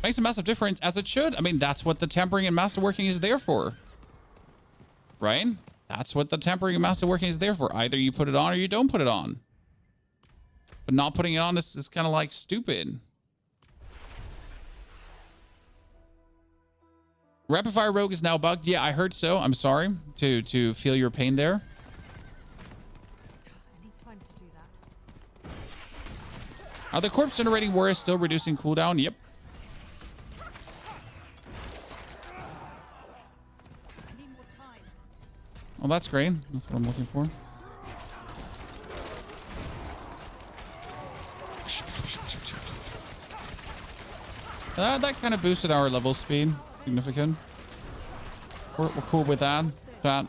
Makes a massive difference, as it should. I mean, that's what the tempering and masterworking is there for, right? That's what the tempering and masterworking is there for. Either you put it on or you don't put it on. But not putting it on is kind of like stupid. Rapid Fire Rogue is now bugged. Yeah, I heard so. I'm sorry to feel your pain there. I need time to do that. Are the corpse generating warriors still reducing cooldown? Yep. I need more time. Well, that's great. That's what I'm looking for. That kind of boosted our level speed. Significant. We're cool with that. Chat.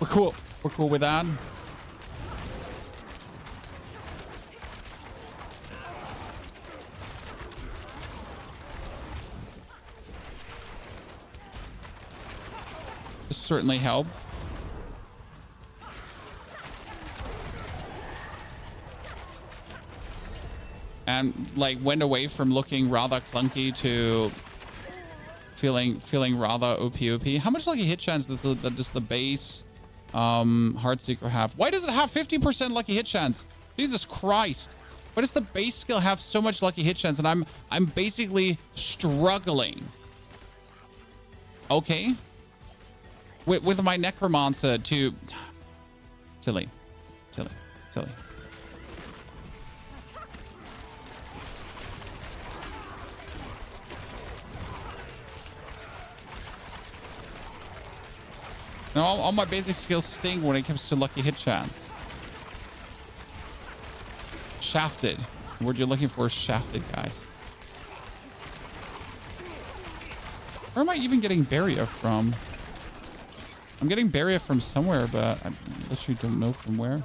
We're cool. We're cool with that. This certainly helped. and like went away from looking rather clunky to feeling rather OP. How much lucky hit chance does the base Heartseeker have? Why does it have 50% lucky hit chance? Jesus Christ. Why does the base skill have so much lucky hit chance? And I'm basically struggling. Okay. With my Necromancer to... Silly. No, all my basic skills sting when it comes to lucky hit chance. Shafted. The word you're looking for is shafted, guys. Where am I even getting barrier from? I'm getting barrier from somewhere, but I literally don't know from where.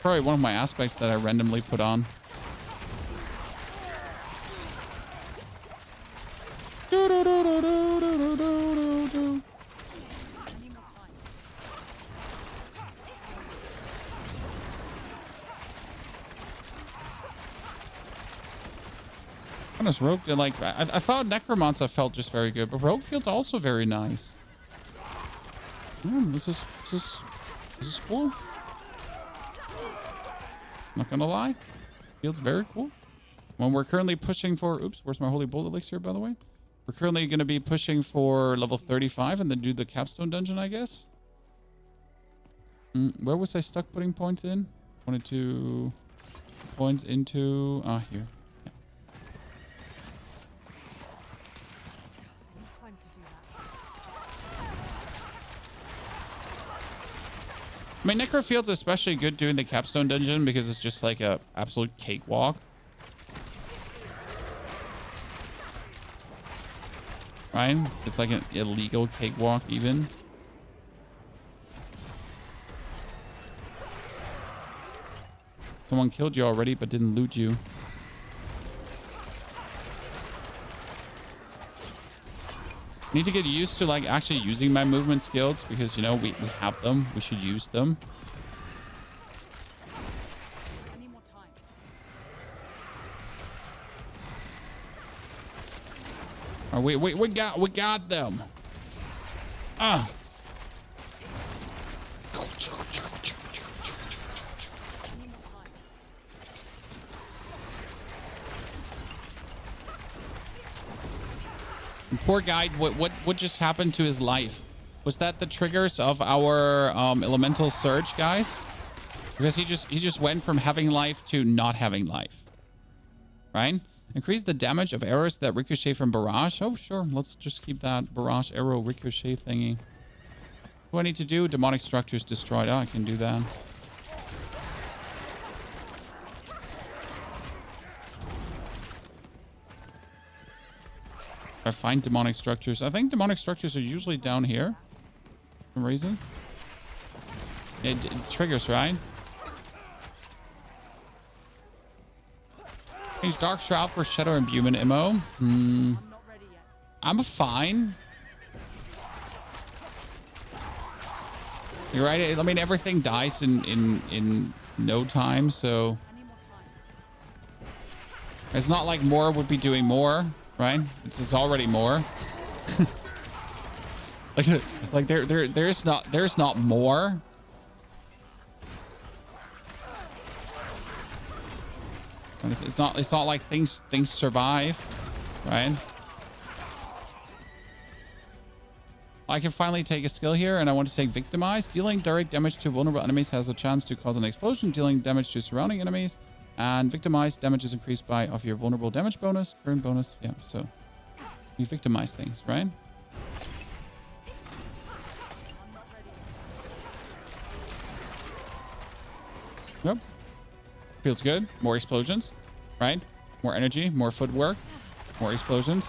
Probably one of my aspects that I randomly put on. Honest, Rogue, like, I thought Necromancer felt just very good, but Rogue feels also very nice. This is cool. Not gonna lie, feels very cool. When we're currently pushing for, oops, where's my holy bolt elixir, by the way? We're currently going to be pushing for level 35 and then do the Capstone dungeon, I guess. Where was I stuck putting points in? 22 points into, here. Yeah. Time to do that. I mean, Necro feels especially good doing the Capstone dungeon because it's just like a absolute cakewalk. Right? It's like an illegal cakewalk even. Someone killed you already but didn't loot you. Need to get used to like actually using my movement skills because, you know, we have them. We should use them. I need more time. Oh, we got them. Ah. Poor guy, what just happened to his life? Was that the triggers of our elemental surge, guys? Because he just went from having life to not having life. Right? Increase the damage of arrows that ricochet from barrage. Oh, sure. Let's just keep that barrage arrow ricochet thingy. What do I need to do? Demonic structures destroyed. Oh, I can do that. I find demonic structures. I think demonic structures are usually down here. For some reason. It triggers, right? Change Dark Shroud for Shadow Imbuement ammo. I'm not ready yet. I'm fine. You're right. I mean, everything dies in no time, so I need more time. it's not like more would be doing more, right? It's already more. like there's not more. It's not like things survive, right? I can finally take a skill here, and I want to take victimize. Dealing direct damage to vulnerable enemies has a chance to cause an explosion. Dealing damage to surrounding enemies, and victimize damage is increased by off your vulnerable damage bonus, current bonus. Yeah, so you victimize things, right? Yep. Feels good. More explosions, right? More energy, more footwork, more explosions.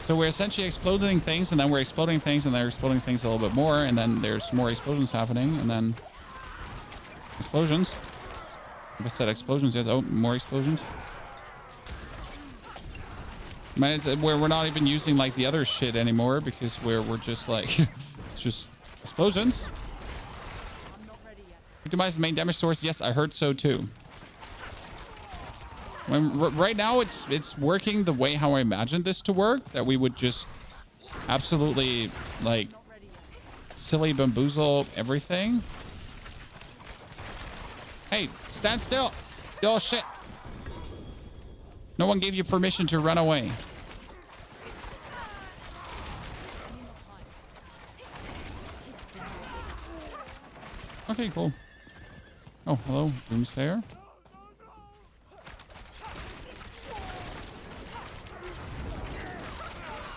So we're essentially exploding things, and then we're exploding things, and then we're exploding things a little bit more, and then there's more explosions happening, and then explosions. Like I said, explosions. Yes. Oh, more explosions. Man, it's where we're not even using like the other shit anymore because we're just like it's just explosions. I'm not ready yet. Victimize main damage source. Yes, I heard so too. Right now, it's working the way how I imagined this to work. That we would just absolutely like silly bamboozle everything. Hey, stand still. Oh shit. No one gave you permission to run away. Okay, cool. Oh, hello, Doomsayer.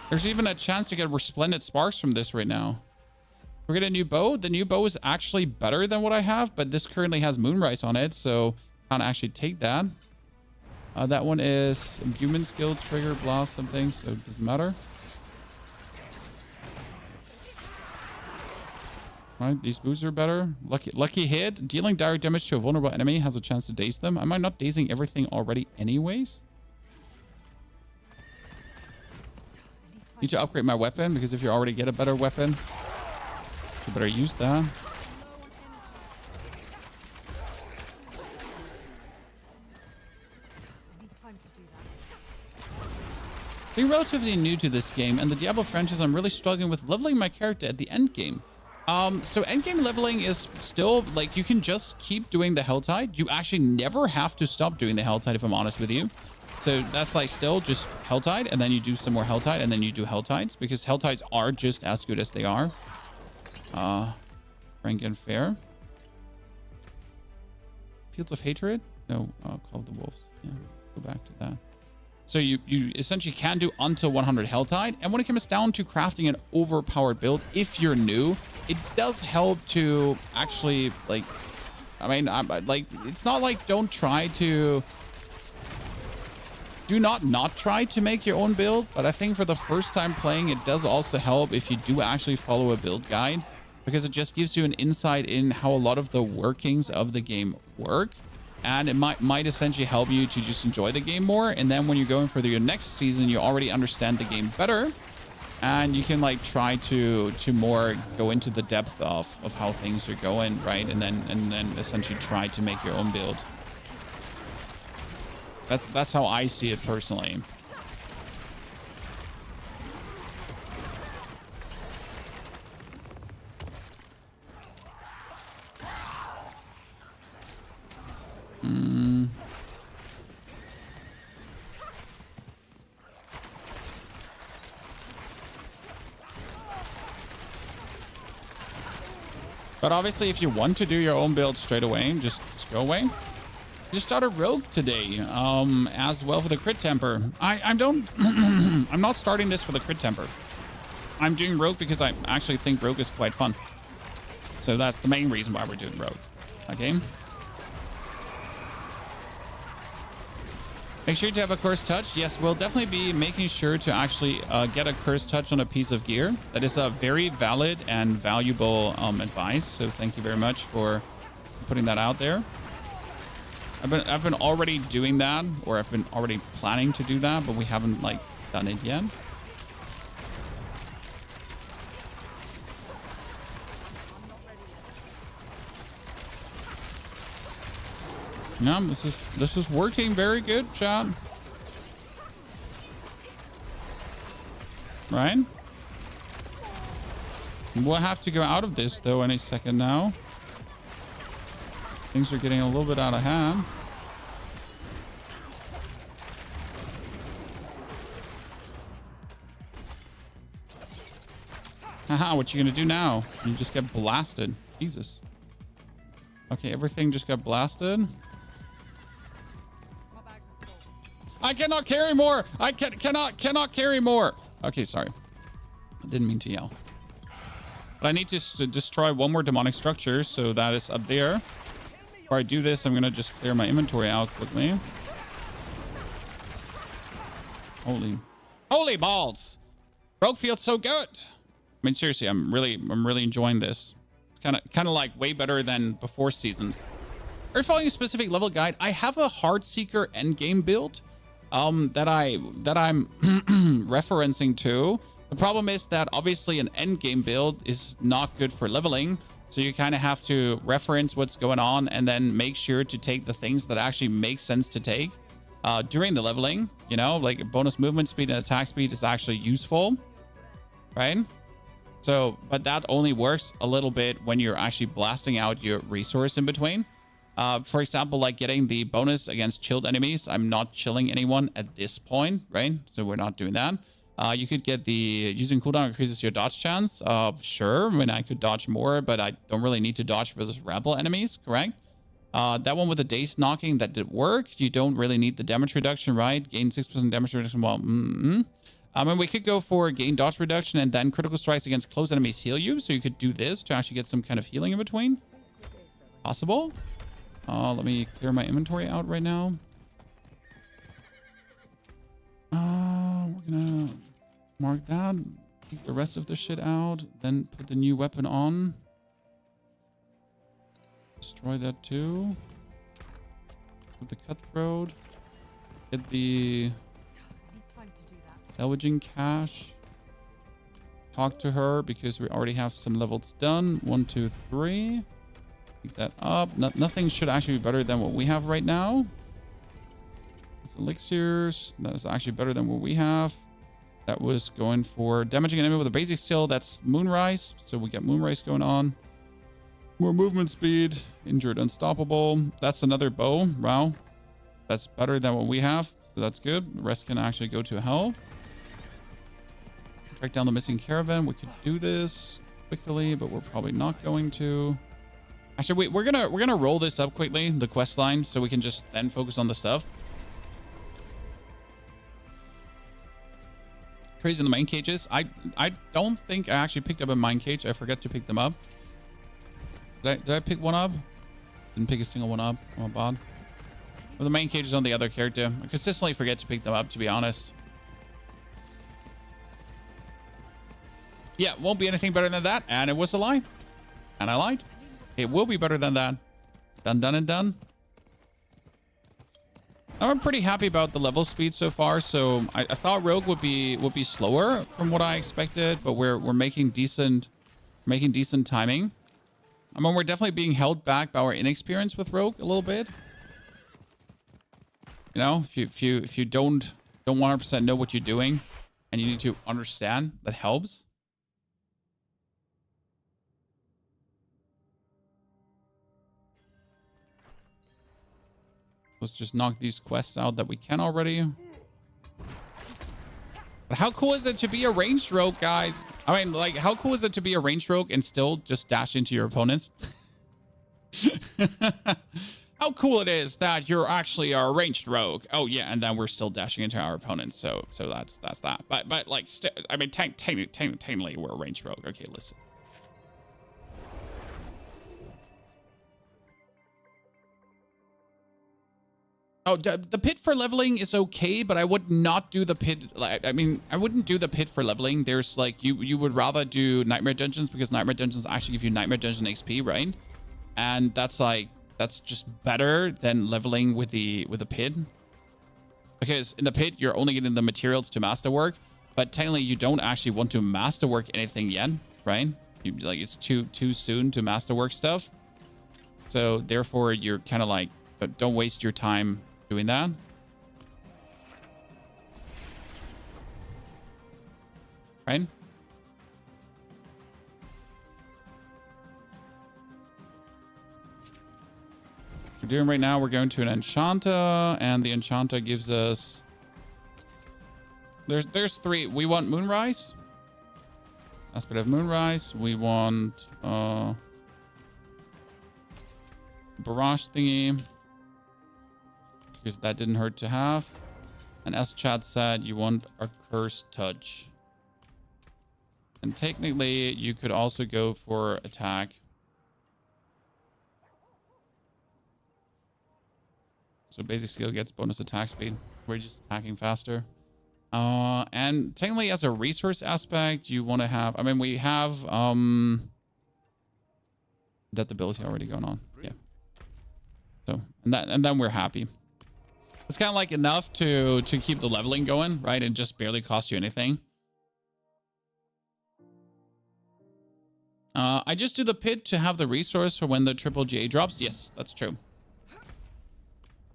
There's even a chance to get resplendent sparks from this right now. We get a new bow. The new bow is actually better than what I have, but this currently has Moonrise on it, so can't actually take that. That one is human skill, trigger, blast, something, so it doesn't matter. All right, these boots are better. Lucky hit. Dealing direct damage to a vulnerable enemy has a chance to daze them. Am I not dazing everything already anyways? Need to upgrade my weapon, because if you already get a better weapon, you better use that. Being relatively new to this game and the Diablo franchise, I'm really struggling with leveling my character at the end game. So endgame leveling is still like you can just keep doing the Helltide. You actually never have to stop doing the Helltide, if I'm honest with you. So that's like still just Helltide, and then you do some more Helltide, and then you do Helltides, because Helltides are just as good as they are. Frank and Fair. Fields of Hatred? No, Call of the Wolves. Yeah, go back to that. So you essentially can do until 100 Helltide. And when it comes down to crafting an overpowered build, if you're new, it does help to actually, like, I mean, like, it's not like do not try to make your own build. But I think for the first time playing, it does also help if you do actually follow a build guide, because it just gives you an insight in how a lot of the workings of the game work. And it might essentially help you to just enjoy the game more. And then when you're going for your next season, you already understand the game better. And you can like try to more go into the depth of how things are going, right? And then essentially try to make your own build. That's how I see it personally. But obviously, if you want to do your own build straight away, just go away. Just started Rogue today, as well for the crit temper. I'm not starting this for the crit temper. I'm doing Rogue because I actually think Rogue is quite fun. So that's the main reason why we're doing Rogue. Okay. Make sure to have a cursed touch. Yes, we'll definitely be making sure to actually get a cursed touch on a piece of gear. That is a very valid and valuable advice. So thank you very much for putting that out there. I've been already doing that, or I've been already planning to do that, but we haven't like done it yet. Yeah, this is working very good, chat. Right? We'll have to go out of this though any second now. Things are getting a little bit out of hand. Haha, what you gonna do now? You just get blasted. Jesus. Okay, everything just got blasted. I cannot carry more. I cannot carry more. Okay, sorry. I didn't mean to yell. But I need to destroy one more demonic structure, so that is up there. Before I do this, I'm going to just clear my inventory out quickly. Holy balls. Rogue feels so good. I mean, seriously, I'm really enjoying this. It's kind of like way better than before seasons. Are you following a specific level guide? I have a Heartseeker endgame build that I'm referencing to. The problem is that obviously an endgame build is not good for leveling. So you kind of have to reference what's going on and then make sure to take the things that actually make sense to take. during the leveling, you know, like bonus movement speed and attack speed is actually useful, right? So, but that only works a little bit when you're actually blasting out your resource in between. For example, like getting the bonus against chilled enemies. I'm not chilling anyone at this point, right? So we're not doing that. You could get the using cooldown increases your dodge chance. Sure, I mean, I could dodge more, but I don't really need to dodge versus rebel enemies, correct? That one with the daze knocking, that did work. You don't really need the damage reduction, right? Gain 6% damage reduction. Well, I mean, we could go for gain dodge reduction and then critical strikes against close enemies heal you. So you could do this to actually get some kind of healing in between. Possible. Let me clear my inventory out right now. We're gonna mark that. Take the rest of the shit out. Then put the new weapon on. Destroy that too. Put the cutthroat. Get the salvaging cache. Talk to her because we already have some levels done. 1, 2, 3. Pick that up. Nothing should actually be better than what we have right now. It's elixirs. That is actually better than what we have. That was going for damaging an enemy with a basic skill. That's Moonrise. So we get Moonrise going on. More movement speed. Injured Unstoppable. That's another bow. Wow. That's better than what we have. So that's good. The rest can actually go to hell. Track down the missing caravan. We could do this quickly, but we're probably not going to. Actually, we're gonna roll this up quickly, the quest line, so we can just then focus on the stuff. Crazy in the mine cages. I don't think I actually picked up a mine cage. I forgot to pick them up. Did I pick one up? Didn't pick a single one up. Oh, bad. Well, the main cage is on the other character. I consistently forget to pick them up, to be honest. Yeah, won't be anything better than that. And it was a lie. And I lied. It will be better than that. Done, done, and done. I'm pretty happy about the level speed so far. So I thought Rogue would be slower from what I expected, but we're making decent timing. I mean, we're definitely being held back by our inexperience with Rogue a little bit. You know, if you don't 100% know what you're doing, and you need to understand, that helps. Let's just knock these quests out that we can already. But how cool is it to be a ranged rogue, guys? I mean, like, how cool is it to be a ranged rogue and still just dash into your opponents? How cool it is that you're actually a ranged rogue. Oh yeah, and then we're still dashing into our opponents. So that's that. But like, I mean, technically we're a ranged rogue. Okay, listen. Oh, the pit for leveling is okay, but I would not do the pit. I mean, I wouldn't do the pit for leveling. There's like, you would rather do nightmare dungeons because nightmare dungeons actually give you nightmare dungeon XP, right? And that's just better than leveling with the pit. Because in the pit, you're only getting the materials to masterwork, but technically you don't actually want to masterwork anything yet, right? Like, it's too soon to masterwork stuff. So therefore, you're kind of like, but don't waste your time doing that. Right? We're doing right now, we're going to an Enchanta, and the Enchanta gives us... There's 3. We want Moonrise. Aspect of Moonrise. We want Barrage thingy, because that didn't hurt to have. And as Chad said, you want a Cursed Touch. And technically, you could also go for attack. So basic skill gets bonus attack speed. We're just attacking faster. And technically, as a resource aspect, you want to have... I mean, we have that ability already going on. Yeah. So, and then we're happy. It's kind of like enough to keep the leveling going, right? And just barely cost you anything. I just do the pit to have the resource for when the triple GA drops. Yes, that's true.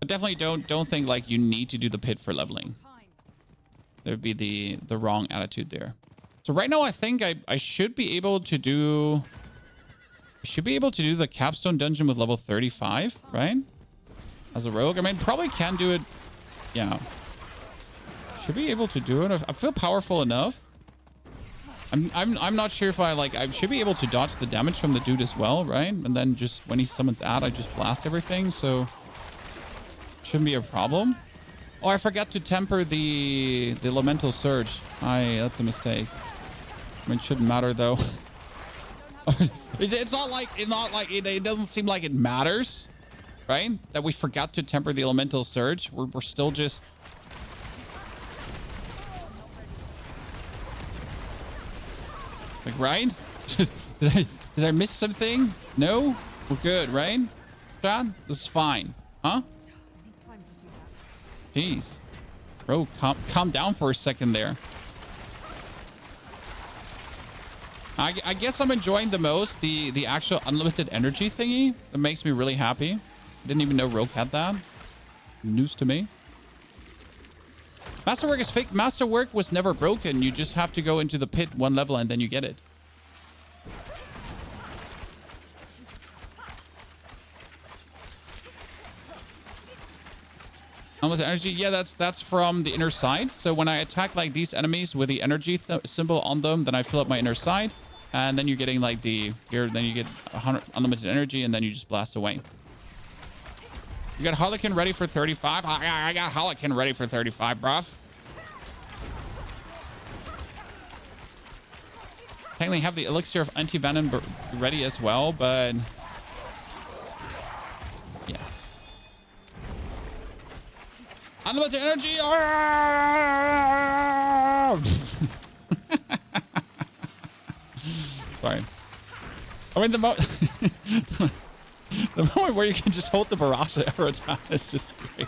But definitely don't think like you need to do the pit for leveling. Time. There would be the wrong attitude there. So right now I think I should be able to do the Capstone dungeon with level 35, right? As a rogue. I mean, probably can do it. Yeah. Should be able to do it. I feel powerful enough. I'm not sure if I should be able to dodge the damage from the dude as well, right? And then just when he summons out, I just blast everything, so shouldn't be a problem. Oh, I forgot to temper the elemental surge. That's a mistake. I mean, it shouldn't matter though. It's not like it doesn't seem like it matters, right? That we forgot to temper the elemental surge. We're still just. Like, right? did I miss something? No? We're good, right? Chad? This is fine. Huh? Need time to do that. Jeez. Bro, calm down for a second there. I guess I'm enjoying the most the actual unlimited energy thingy. That makes me really happy. Didn't even know Rogue had that. News to me. Masterwork is fake. Masterwork was never broken. You just have to go into the pit one level and then you get it. With energy, yeah, that's from the inner side. So when I attack like these enemies with the energy symbol on them, then I fill up my inner side, and then you're getting like then you get 100 unlimited energy, and then you just blast away. You got Harlequin ready for 35. I got Harlequin ready for 35, bruv. Technically have the elixir of anti-venom ready as well, but yeah. Unlimited energy! Sorry. I mean, the moment where you can just hold the barrage arrow down is just great.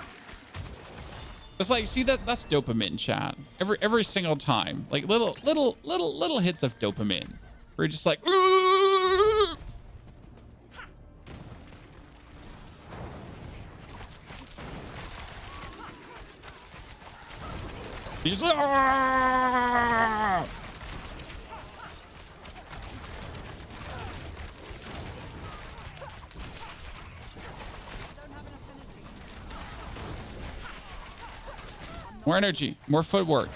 It's like, see, that's dopamine, chat. Every single time, like little hits of dopamine. Where you're just like, ooh! He's like, ah! More energy, more footwork.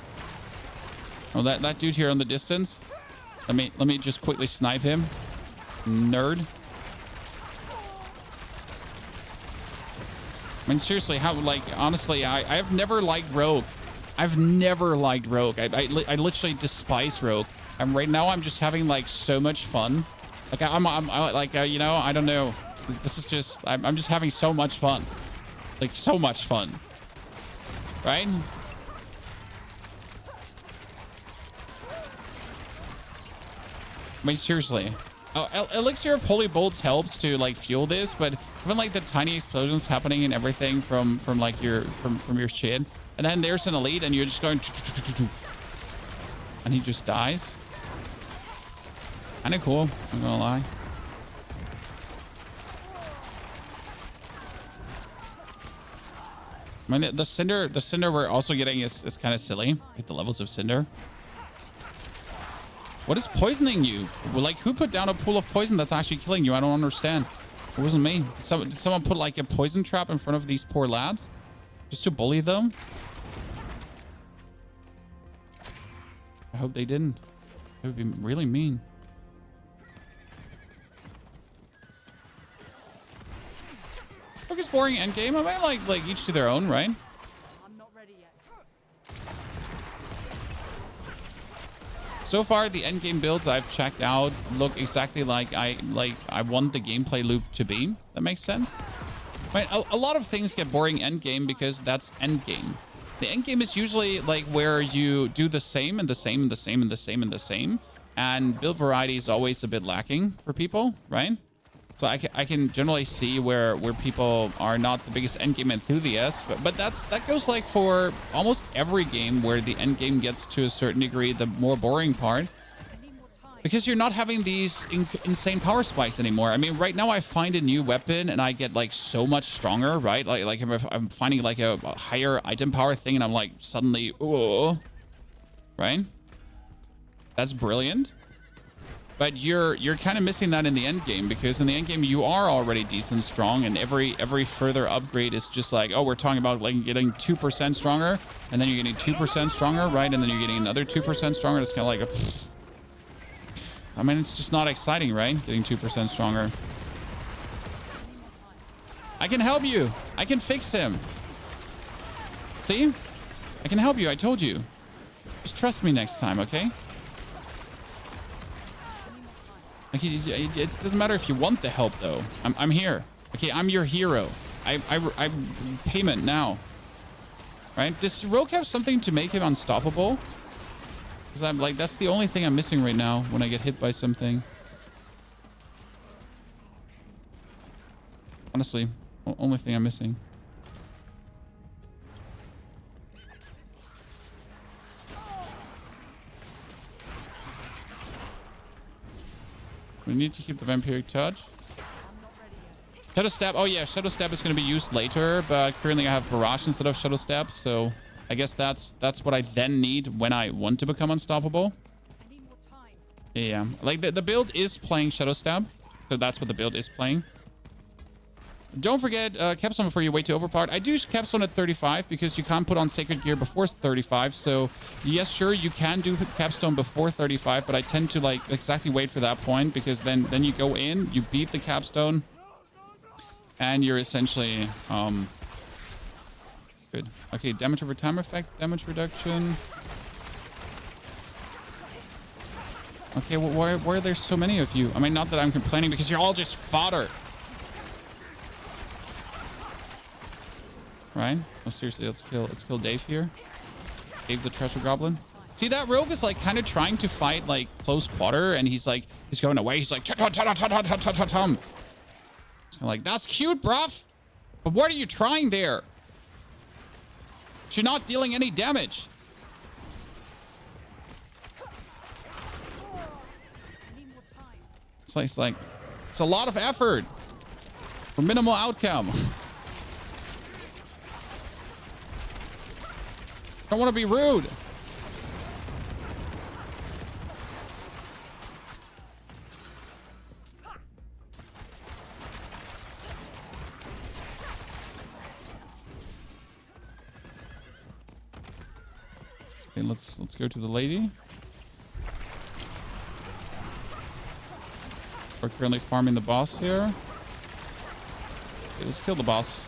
Oh, that dude here on the distance. Let me just quickly snipe him. Nerd. I mean, seriously, how, like, honestly, I've never liked Rogue. I've never liked Rogue. I literally despise Rogue. And right now I'm just having like so much fun. Like I'm like, you know, I don't know. This is just, I'm just having so much fun. Like so much fun. Right? I mean, seriously. Elixir of Holy Bolts helps to like fuel this, but even like the tiny explosions happening and everything from like your shit. And then there's an elite and you're just going and he just dies. Kinda cool, I'm gonna lie. I mean, the cinder we're also getting is kind of silly. Like the levels of cinder. What is poisoning you? Well, like, who put down a pool of poison that's actually killing you? I don't understand. It wasn't me. Did someone put like a poison trap in front of these poor lads? Just to bully them? I hope they didn't. It would be really mean. Look, it's boring endgame. I might like each to their own, right? I'm not ready yet. So far, the endgame builds I've checked out look exactly like I want the gameplay loop to be. That makes sense. Right? A lot of things get boring endgame because that's endgame. The endgame is usually like where you do the same and the same and the same and the same and the same, and build variety is always a bit lacking for people, right? So I can generally see where people are not the biggest endgame enthusiasts, but that goes like for almost every game where the endgame gets to a certain degree the more boring part, Because you're not having these insane power spikes anymore. I mean, right now I find a new weapon and I get like so much stronger, right? Like I'm finding like a higher item power thing and I'm like suddenly, oh, right? That's brilliant. But you're kind of missing that in the end game, because in the end game you are already decent strong, and every further upgrade is just like, oh, we're talking about like getting 2% stronger, and then you're getting 2% stronger, right? And then you're getting another 2% stronger. It's kind of like a, I mean, it's just not exciting, right? Getting 2% stronger. I can help you. I can fix him. See? I can help you. I told you. Just trust me next time, okay? Like, it doesn't matter if you want the help, though. I'm here. Okay, I'm your hero. I payment now. Right? Does Rogue have something to make him unstoppable? Because I'm like, that's the only thing I'm missing right now when I get hit by something. Honestly, only thing I'm missing. We need to keep the vampiric touch. Shadow stab. Oh yeah, shadow stab is going to be used later, but currently I have barrage instead of shadow stab, so I guess that's what I then need when I want to become unstoppable. Yeah, like the build is playing shadow stab, so that's what the build is playing. Don't forget Capstone before you wait to overpowered. I do Capstone at 35 because you can't put on sacred gear before 35. So yes, sure, you can do the Capstone before 35, but I tend to like exactly wait for that point, because then you go in, you beat the Capstone, and you're essentially good. Okay, damage over time effect, damage reduction. Okay, well, why are there so many of you? I mean, not that I'm complaining, because you're all just fodder. Right? Oh, seriously, let's kill Dave here. Dave the treasure goblin. See, that rogue is like kind of trying to fight like close quarter, and he's going away. He's like, tum. Like, that's cute, bruv. But what are you trying there? You're not dealing any damage. It's like, it's a lot of effort for minimal outcome. Don't want to be rude. Okay, let's go to the lady. We're currently farming the boss here. Okay, let's kill the boss.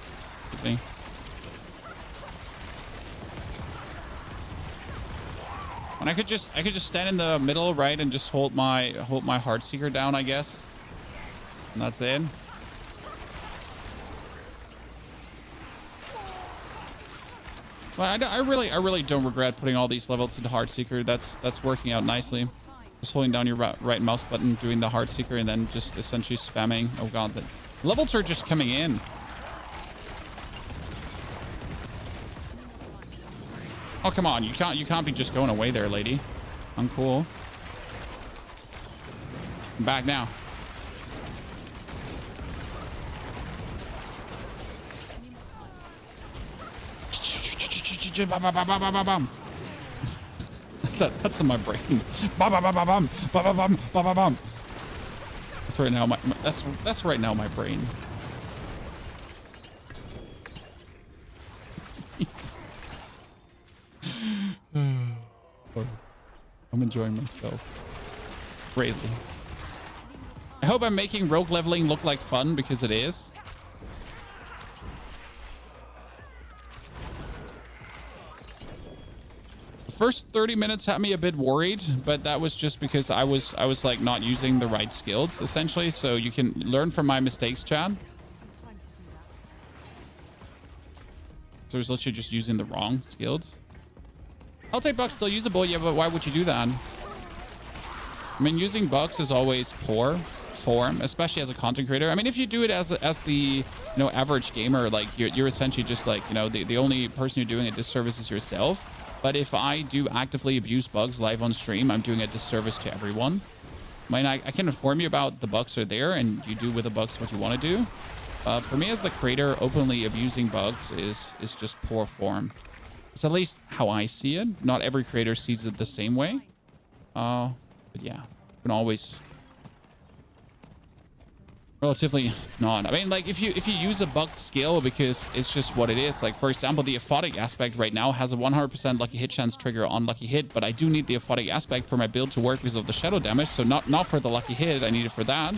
Good thing. And I could just stand in the middle, right, and just hold my Heartseeker down, I guess. And that's it. So I really don't regret putting all these levels into Heartseeker. That's working out nicely. Just holding down your right mouse button, doing the Heartseeker, and then just essentially spamming. Oh god, the levels are just coming in. Oh, come on. You can't be just going away there, lady. I'm cool. I'm back now. That's in my brain. That's right now that's right now my brain. I'm enjoying myself greatly. I hope I'm making rogue leveling look like fun, because it is. The first 30 minutes had me a bit worried, but that was just because I was like not using the right skills essentially. So you can learn from my mistakes, Chad. So I was literally just using the wrong skills. I'll-type bugs still usable, yeah, but why would you do that? I mean, using bugs is always poor form, especially as a content creator. I mean, if you do it as the average gamer, like you're essentially just like the only person you're doing a disservice is yourself. But if I do actively abuse bugs live on stream, I'm doing a disservice to everyone. I mean, I can inform you about the bugs are there, and you do with the bugs what you want to do. For me as the creator, openly abusing bugs is just poor form. It's at least how I see it. Not every creator sees it the same way. But yeah, you can always... Relatively not. I mean, like, if you use a bugged skill because it's just what it is. Like, for example, the aphotic aspect right now has a 100% lucky hit chance trigger on lucky hit, but I do need the aphotic aspect for my build to work because of the shadow damage. So not for the lucky hit. I need it for that.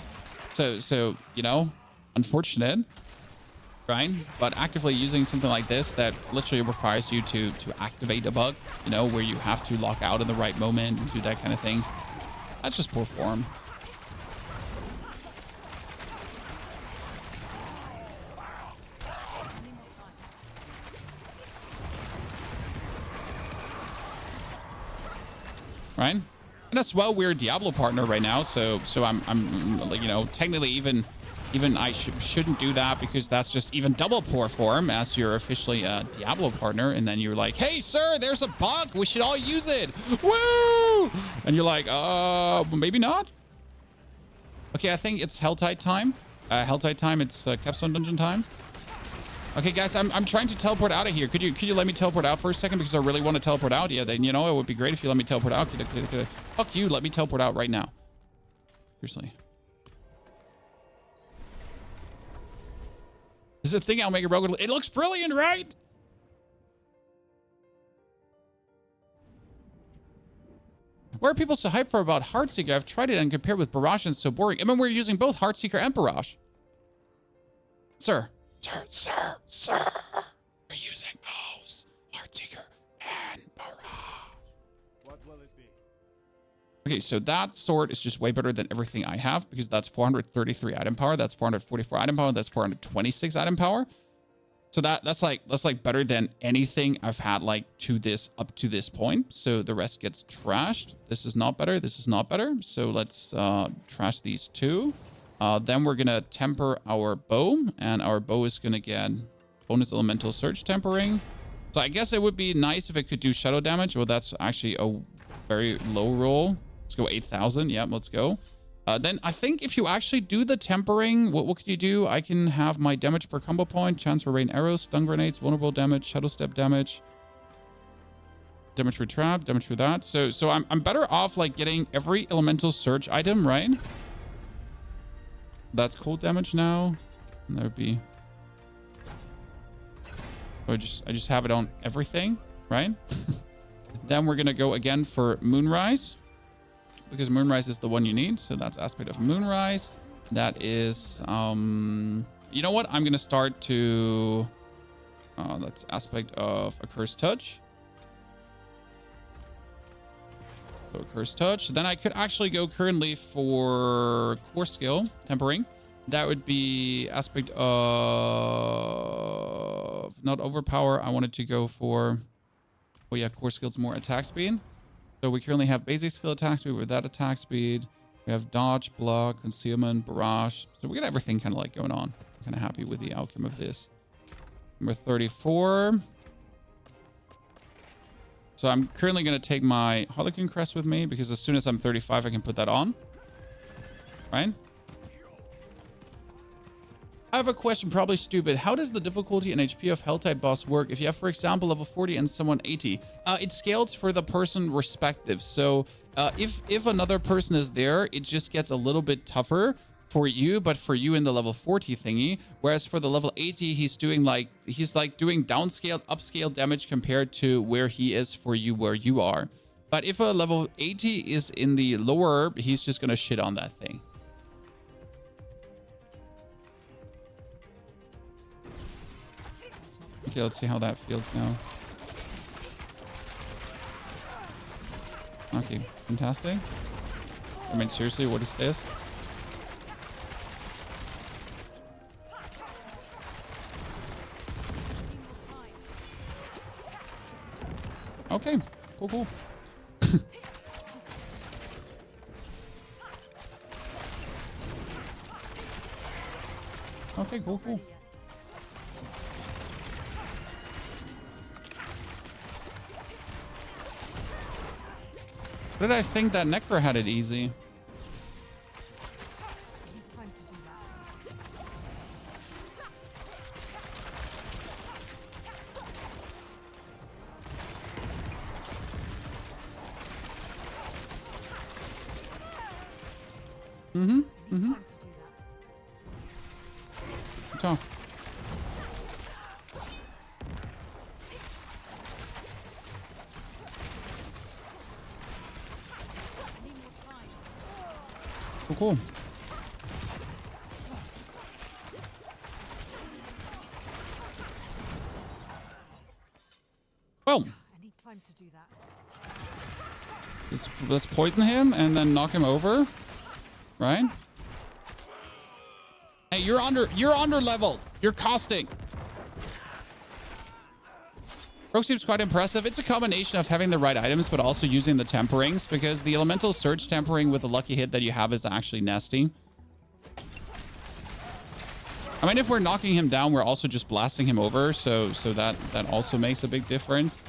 So you know, unfortunate, right? But actively using something like this that literally requires you to activate a bug, you know, where you have to lock out in the right moment and do that kind of things. That's just poor form. Right? And as well, we're a Diablo partner right now, so I'm you know, technically even I shouldn't do that because that's just even double poor form as you're officially a Diablo partner, and then you're like, hey sir, there's a bug, we should all use it, woo! And you're like, maybe not. Okay, I think it's Helltide time. It's Capstone dungeon time. Okay, guys, I'm trying to teleport out of here. Could you let me teleport out for a second because I really want to teleport out? Yeah, then, you know, it would be great if you let me teleport out. Fuck you, let me teleport out right now. Seriously. This is a thing I'll make a Rogue. It looks brilliant, right? Why are people so hyped for about Heartseeker? I've tried it and compared with Barrage and it's so boring. I mean, we're using both Heartseeker and Barrage. Sir, we're using both Heartseeker and Barrage. What will it be? Okay, so that sword is just way better than everything I have because that's 433 item power, that's 444 item power, that's 426 item power. So that's like better than anything I've had like up to this point. So the rest gets trashed. This is not better. This is not better. So let's trash these two. Then we're gonna temper our bow, and our bow is gonna get bonus elemental surge tempering. So I guess it would be nice if it could do shadow damage. Well, that's actually a very low roll. Let's go 8,000. Yep, let's go. Then I think if you actually do the tempering, what could you do? I can have my damage per combo point, chance for rain arrows, stun grenades, vulnerable damage, shadow step damage, damage for trap, damage for that. So I'm better off like getting every elemental surge item, right? That's cold damage now. And that would be... So I just have it on everything, right? Then we're gonna go again for Moonrise, because Moonrise is the one you need. So that's aspect of Moonrise. That is, you know what? I'm gonna start to... that's aspect of Accursed Touch. So Accursed Touch. Then I could actually go currently for Core Skill Tempering. That would be aspect of not Overpower. I wanted to go for, oh yeah, Core Skill's more attack speed. So we currently have basic skill attack speed with that attack speed. We have dodge, block, concealment, barrage. So we got everything kind of like going on. Kind of happy with the outcome of this. Number 34. So I'm currently going to take my Harlequin Crest with me because as soon as I'm 35, I can put that on. Right? I have a question, probably stupid. How does the difficulty and HP of Hell-type boss work if you have, for example, level 40 and someone 80? It scales for the person respective. So if another person is there, it just gets a little bit tougher for you, but for you in the level 40 thingy. Whereas for the level 80, he's doing doing downscaled, upscale damage compared to where he is for you where you are. But if a level 80 is in the lower, he's just gonna shit on that thing. Okay, let's see how that feels now. Okay, fantastic. I mean, seriously, what is this? Okay, cool. Okay, cool. What did I think that Necro had it easy? Mm-hmm. I need Mm-hmm. time to do that. Good job. I need more time. Cool, cool. Well, I need time to do that. let's poison him and then knock him over. Right? Hey, you're under level. You're costing. Rogue seems quite impressive. It's a combination of having the right items, but also using the temperings, because the elemental surge tempering with the lucky hit that you have is actually nasty. I mean, if we're knocking him down, we're also just blasting him over, so that also makes a big difference.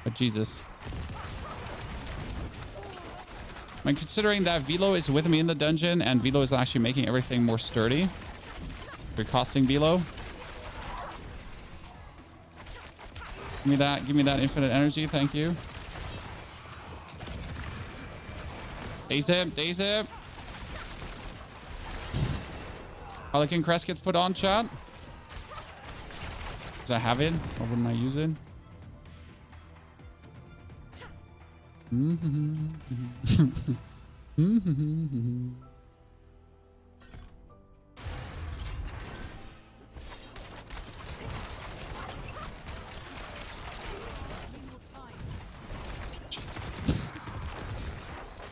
But Jesus. I mean, considering that Velo is with me in the dungeon, and Velo is actually making everything more sturdy. You're costing Velo. Give me that infinite energy, thank you. Daze him, daze him. Harlequin Crest gets put on, chat. Does I have it? Or wouldn't I use it?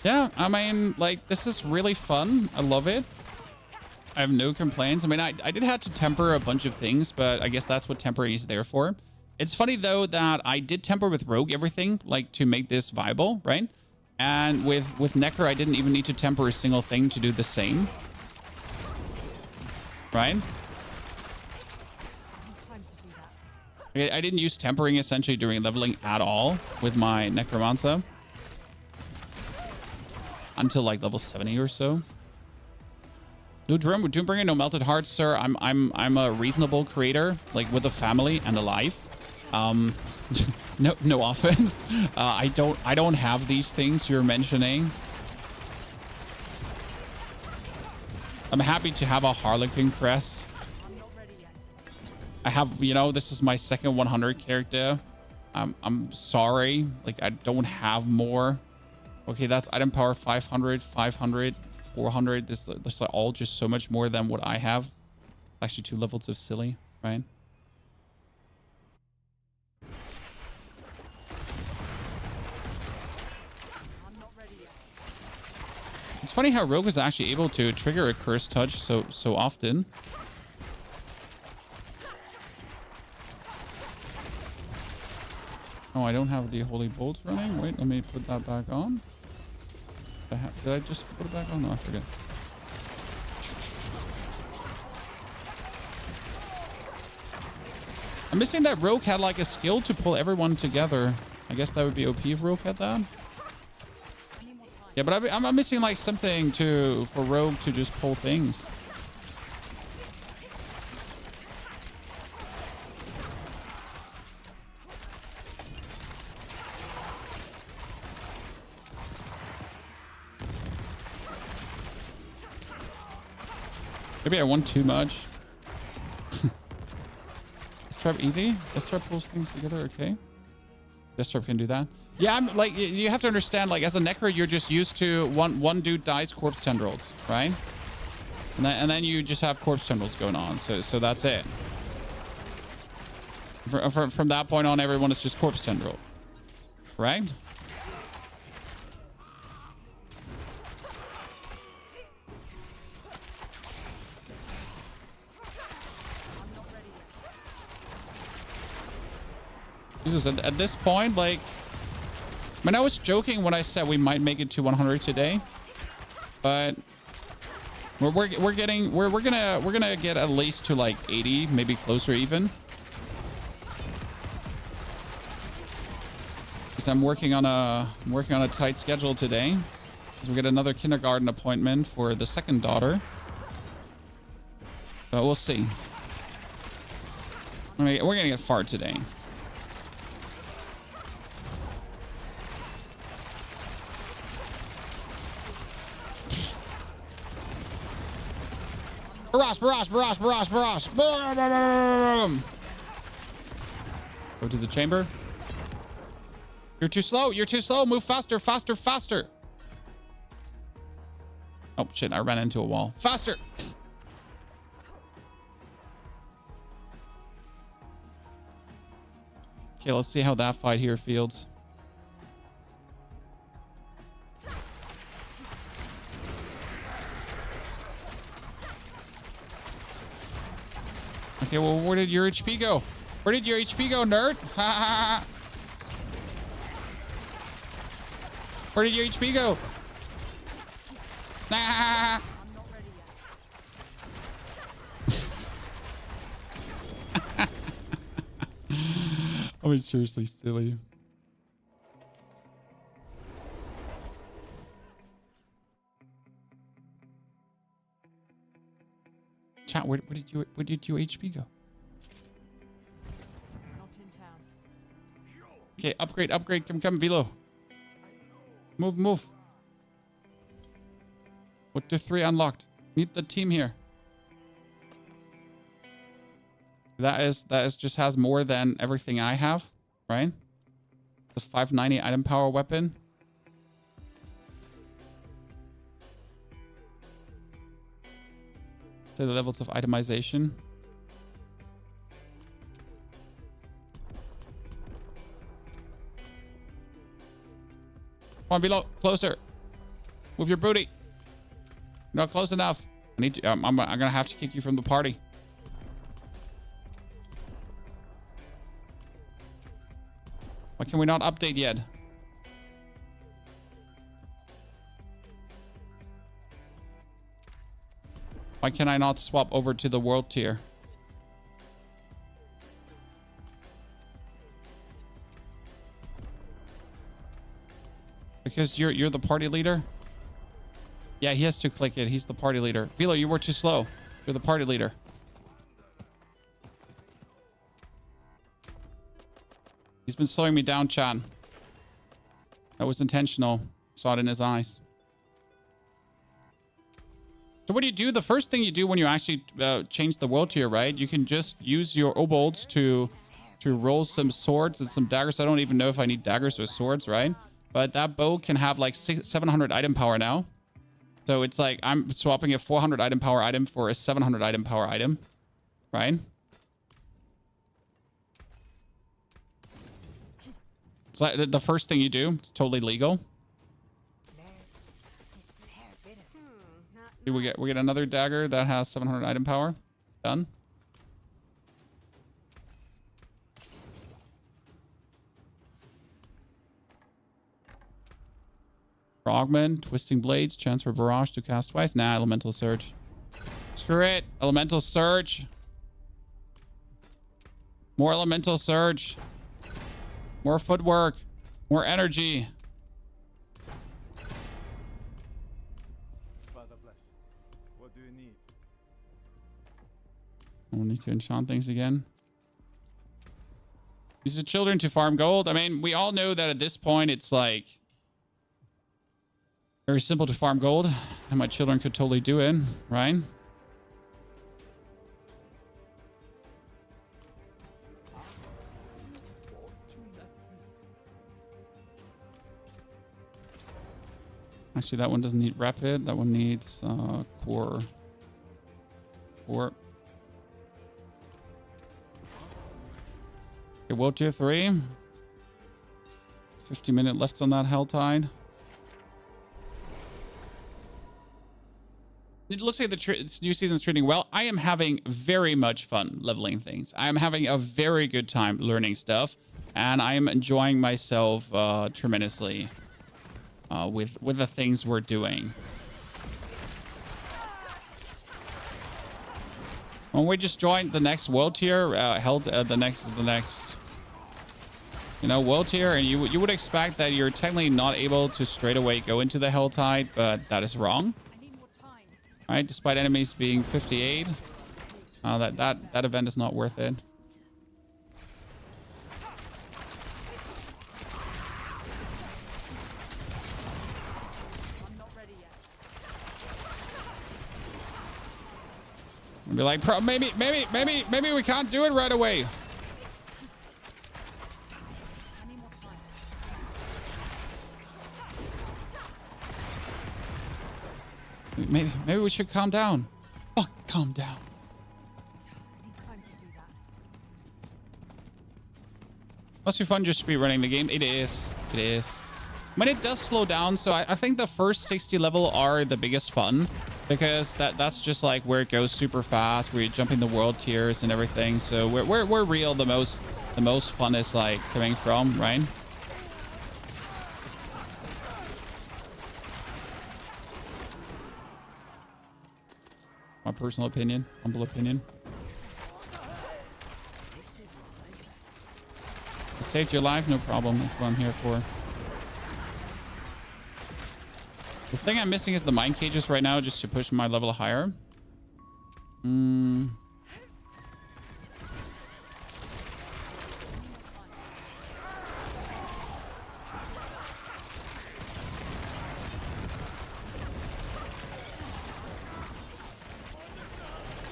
Yeah, I mean, like, this is really fun. I love it. I have no complaints. I mean, I did have to temper a bunch of things, but I guess that's what tempering is there for. It's funny, though, that I did temper with Rogue everything, like, to make this viable, right? And with Necker, I didn't even need to temper a single thing to do the same. Right? Time to do that. I didn't use tempering, essentially, during leveling at all with my Necromancer. Until, like, level 70 or so. Do bring in no melted hearts, sir. I'm a reasonable creator, like with a family and a life. No offense. I don't have these things you're mentioning. I'm happy to have a Harlequin Crest. I'm not ready yet. I have, you know, this is my second 100 character. I'm sorry, like I don't have more. Okay, that's item power 500, 500. 400. This is all just so much more than what I have. Actually, 2 levels of silly, right? I'm not ready yet. It's funny how Rogue is actually able to trigger a curse touch so often. Oh, I don't have the holy bolt running. Wait, let me put that back on. Did I just put it back on? No, I forget. I'm missing that Rogue had like a skill to pull everyone together. I guess that would be OP if Rogue had that. Yeah, but I'm missing like something for Rogue to just pull things. Maybe I want too much. Destrap Eevee? Destrap pulls things together, okay. Destrap can do that. Yeah, I'm like, you have to understand, like, as a Necro, you're just used to one dude dies corpse tendrils, right? And then you just have corpse tendrils going on, so that's it. From that point on, everyone is just corpse tendril, right? Jesus, at this point, like, I mean, I was joking when I said we might make it to 100 today, but we're gonna get at least to like 80, maybe closer even. Because I'm working on a tight schedule today, because we get another kindergarten appointment for the second daughter. But we'll see. I mean, we're gonna get far today. Barrage, barrage, barrage, barrage, barrage. Boom. Go to the chamber. You're too slow. You're too slow. Move faster, faster, faster. Oh, shit. I ran into a wall. Faster. Okay, let's see how that fight here feels. Okay, well, where did your HP go? Where did your HP go, nerd? Ha ha ha. Where did your HP go? Nah. I'm not ready yet. I was seriously silly. Chat, where did your HP go? Not in town. Okay, upgrade, upgrade. Come, Velo. Move. What to 3 unlocked? Need the team here. That is just has more than everything I have, right? The 590 item power weapon. To the levels of itemization. Come on, below, closer. Move your booty. You're not close enough. I need to. I'm gonna have to kick you from the party. Why can we not update yet? Why can I not swap over to the world tier? Because you're the party leader? Yeah, he has to click it. He's the party leader. Velo, you were too slow. You're the party leader. He's been slowing me down, Chan. That was intentional. Saw it in his eyes. So what do you do? The first thing you do when you actually change the world tier, right? You can just use your obolds to roll some swords and some daggers. I don't even know if I need daggers or swords, right? But that bow can have like 700 item power now. So it's like I'm swapping a 400 item power item for a 700 item power item, right? It's like the first thing you do. It's totally legal. We get another dagger that has 700 item power. Done. Frogman, Twisting Blades, chance for Barrage to cast twice. Nah, Elemental Surge. Screw it. Elemental Surge. More Elemental Surge. More footwork. More energy. Father bless. What do you need? We'll need to enchant things again. Use the children to farm gold. I mean, we all know that at this point, it's like very simple to farm gold. And my children could totally do it, right? Actually, that one doesn't need rapid. That one needs core. Okay, world tier 3. 50-minute left on that Helltide. It looks like the new season's treating well. I am having very much fun leveling things. I am having a very good time learning stuff, and I am enjoying myself tremendously with the things we're doing. When we just joined the next world tier, the next world tier, and you would expect that you're technically not able to straight away go into the Helltide, but that is wrong. Right, despite enemies being 58, that event is not worth it. I'm not ready yet. I'll be like, maybe we can't do it right away. Any more time? Maybe we should calm down. Fuck, calm down. I need time to do that. Must be fun just speedrunning the game. It is. It is. I mean, it does slow down, so I think the first 60 level are the biggest fun, because that's just like where it goes super fast, where you're jumping the world tiers and everything. So we're real. The most fun is like coming from, right? My personal opinion, humble opinion. It saved your life, no problem. That's what I'm here for. The thing I'm missing is the mine cages right now, just to push my level higher.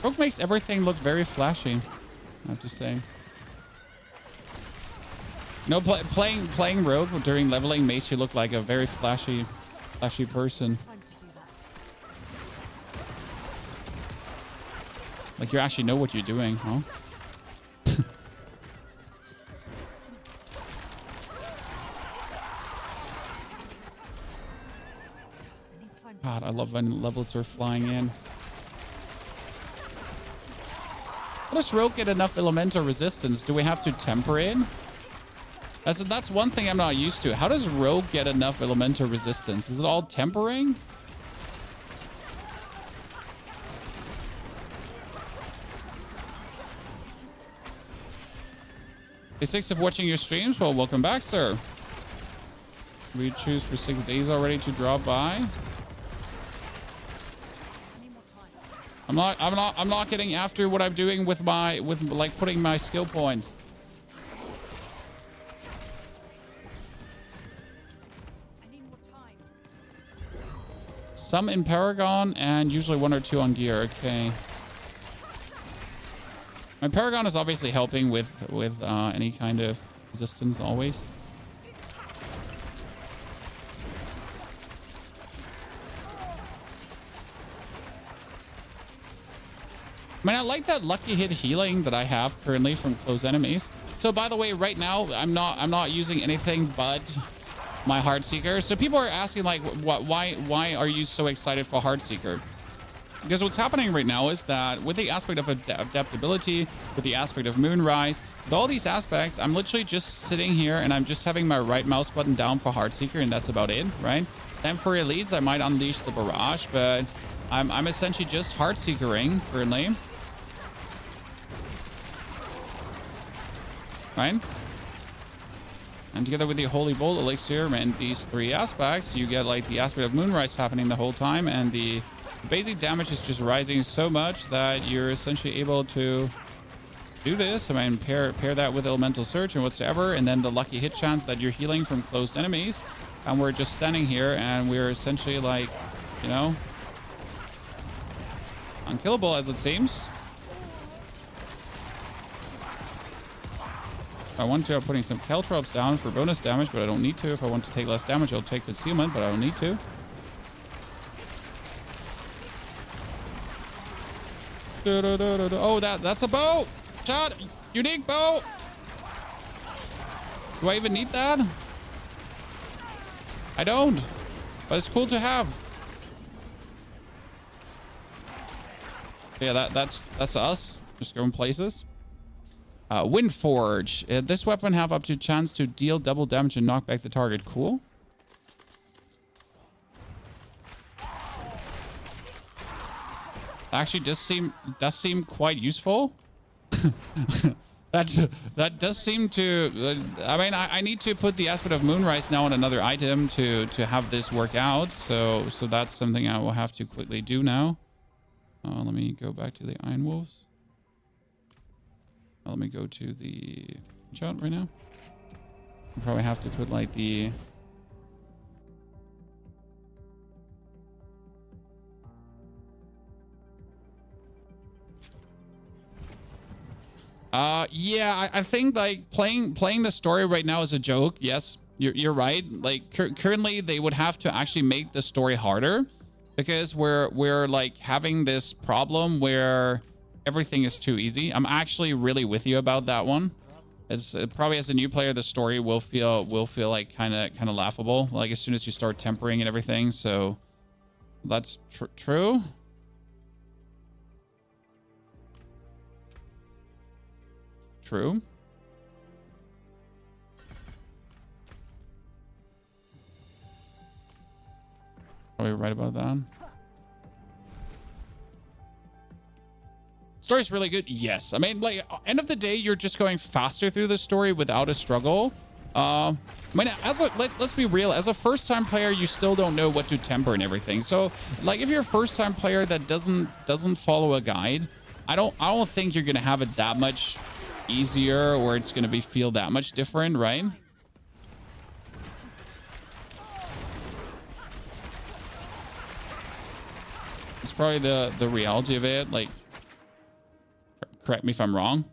Rogue makes everything look very flashy, I have to say. No, playing Rogue during leveling makes you look like a very flashy person. Time to do that. Like you actually know what you're doing, huh? I need time to God, I love when levels are flying in. How does Rogue get enough elemental resistance? Do we have to temper it? That's one thing I'm not used to. How does Rogue get enough elemental resistance? Is it all tempering? Basics of watching your streams? Well, welcome back, sir. We choose for 6 days already to drop by. any more time. I'm not getting after what I'm doing with like putting my skill points. I need more time. Some in Paragon and usually 1 or 2 on gear. Okay. My Paragon is obviously helping with any kind of resistance always. I mean, I like that lucky hit healing that I have currently from close enemies. So by the way, right now I'm not using anything but my Heartseeker. So people are asking like, why are you so excited for Heartseeker? Because what's happening right now is that with the aspect of adaptability, with the aspect of Moonrise, with all these aspects, I'm literally just sitting here and I'm just having my right mouse button down for Heartseeker, and that's about it, right? Then for elites, I might unleash the barrage, but I'm essentially just Heartseekering currently. Right? And together with the Holy Bolt Elixir and these 3 aspects, you get like the aspect of Moonrise happening the whole time, and the basic damage is just rising so much that you're essentially able to do this. I mean, pair that with Elemental Surge and whatsoever, and then the lucky hit chance that you're healing from closed enemies. And we're just standing here and we're essentially like, you know, unkillable as it seems. If I want to, I'm putting some caltrops down for bonus damage, but I don't need to. If I want to take less damage, I'll take concealment, but I don't need to. Oh, that's a bow! Shot! Unique bow! Do I even need that? I don't, but it's cool to have. Yeah, that's us. Just going places. Windforge. This weapon have up to chance to deal double damage and knock back the target. Cool. Actually does seem quite useful. that does seem to I mean, I need to put the aspect of Moonrise now on another item to have this work out, so that's something I will have to quickly do now. Let me go back to the Iron Wolves. Let me go to the shot right now. I'll probably have to put like the Yeah, I think like playing the story right now is a joke. Yes, you're right. Like currently they would have to actually make the story harder because we're like having this problem where everything is too easy. I'm actually really with you about that one. It's probably as a new player, the story will feel like kind of laughable. Like as soon as you start tempering and everything. So that's true. True. Are we right about that? Story's really good. Yes. I mean, like, end of the day, you're just going faster through the story without a struggle. I mean, let's be real. As a first-time player, you still don't know what to temper and everything. So, like, if you're a first-time player that doesn't follow a guide, I don't think you're gonna have it that much easier, or it's gonna feel that much different, right? It's probably the reality of it. Like, correct me if I'm wrong.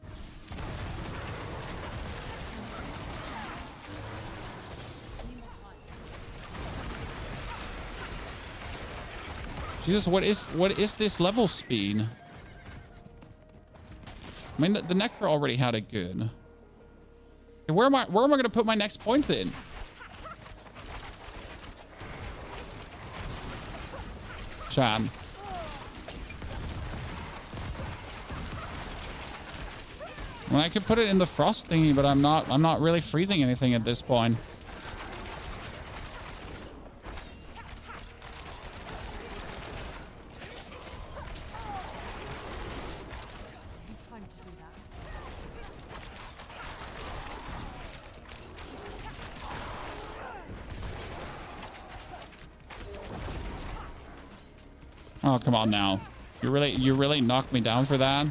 Jesus, what is this level speed? I mean, the Necro already had it good. Okay, where am I going to put my next points in? Chad. Well, I could put it in the frost thingy, but I'm not really freezing anything at this point. Oh, come on now. You really knocked me down for that?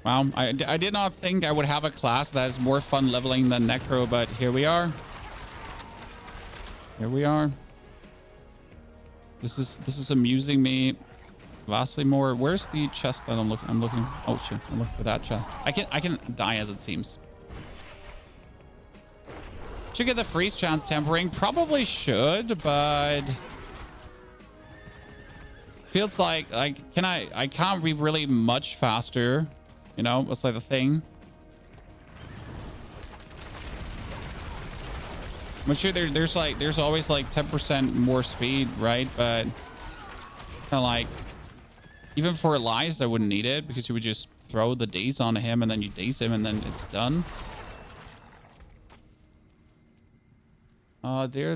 Wow, I did not think I would have a class that is more fun leveling than Necro, but here we are. Here we are. This is amusing me vastly more. Where's the chest that I'm looking? Oh shit, I'm looking for that chest. I can die as it seems. Should get the freeze chance tempering. Probably should, but feels like I can't be really much faster. You know, what's like the thing? I'm sure there's always like 10% more speed, right? But kind of like, even for Elias, I wouldn't need it because you would just throw the daze onto him and then you daze him and then it's done. There.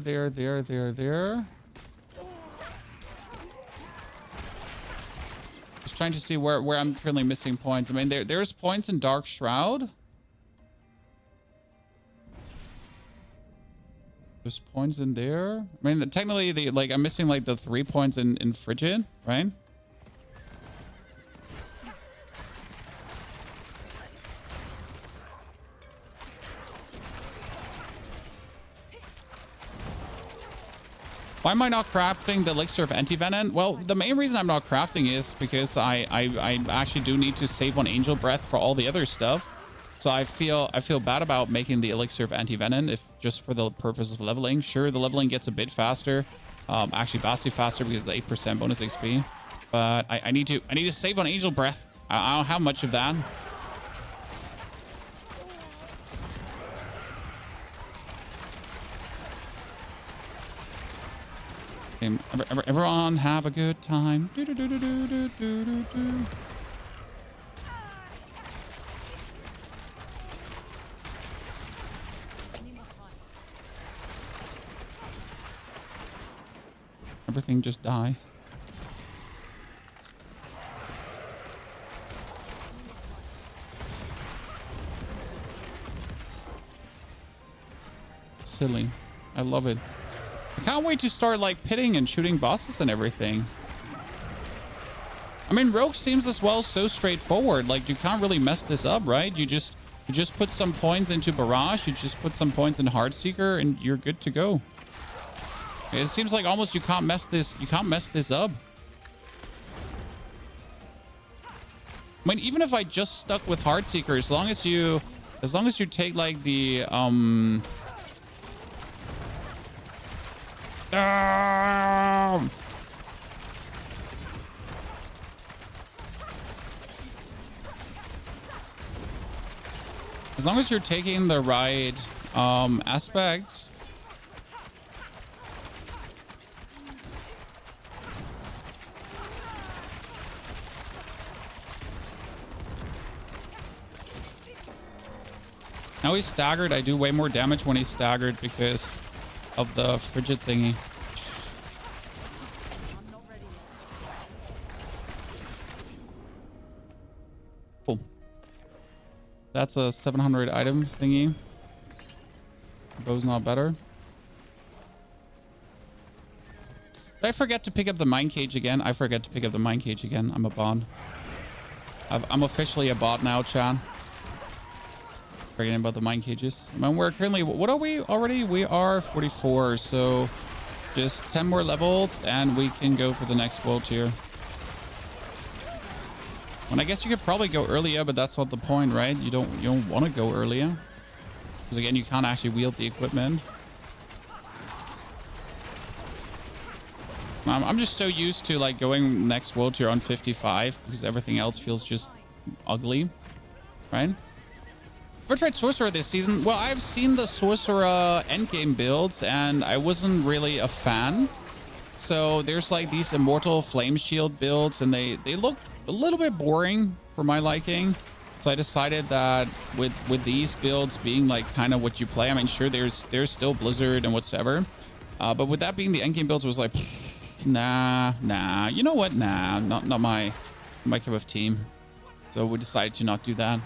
Just trying to see where I'm currently missing points. I mean, there's points in Dark Shroud. There's points in there. I mean, technically, I'm missing like the 3 points in Frigid, right? Why am I not crafting the elixir of anti-venom? Well, the main reason I'm not crafting is because I actually do need to save on angel breath for all the other stuff. So I feel bad about making the elixir of anti-venom if just for the purpose of leveling. Sure, the leveling gets a bit faster, actually vastly faster because it's 8% bonus XP. But I need to save on angel breath. I don't have much of that. Everyone have a good time. Everything just dies. Silly. I love it. I can't wait to start like pitting and shooting bosses and everything. I mean, Rogue seems as well so straightforward. Like, you can't really mess this up, right? You just You just put some points into Barrage. You just put some points in Heartseeker, and you're good to go. It seems like almost you can't mess this. You can't mess this up. I mean, even if I just stuck with Heartseeker, as long as you take like the as long as you're taking the right aspects. Now he's staggered. I do way more damage when he's staggered because of the frigid thingy. I'm not ready yet. Cool. That's a 700 item thingy. Bow's not better. Did I forget to pick up the mine cage again? I forget to pick up the mine cage again. I'm a bot. I'm officially a bot now, Chan. Forgetting about the mine cages. I mean, we're currently, what are we already? We are 44, so just 10 more levels and we can go for the next world tier. And I guess you could probably go earlier, but that's not the point, right? You don't want to go earlier because again, you can't actually wield the equipment. I'm just so used to like going next world tier on 55 because everything else feels just ugly, right? Ever tried Sorcerer this season? Well, I've seen the Sorcerer endgame builds and I wasn't really a fan. So there's like these Immortal Flame Shield builds and they look a little bit boring for my liking. So I decided that with these builds being like kind of what you play, I mean, sure, there's still Blizzard and whatsoever. But with that being the endgame builds, it was like, nah, you know what? Nah, not my cup of tea. So we decided to not do that.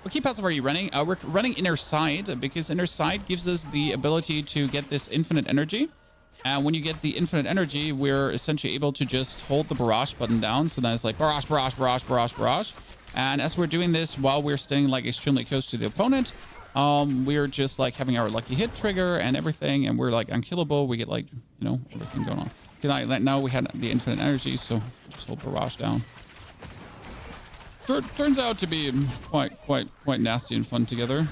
What key passive are you running? We're running Inner Sight because Inner Sight gives us the ability to get this infinite energy. And when you get the infinite energy, we're essentially able to just hold the barrage button down. So then it's like barrage, barrage, barrage, barrage, barrage. And as we're doing this while we're staying like extremely close to the opponent, we're just like having our lucky hit trigger and everything. And we're like unkillable. We get like, you know, everything going on. Now we had the infinite energy, so just hold barrage down. Turns out to be quite nasty and fun together.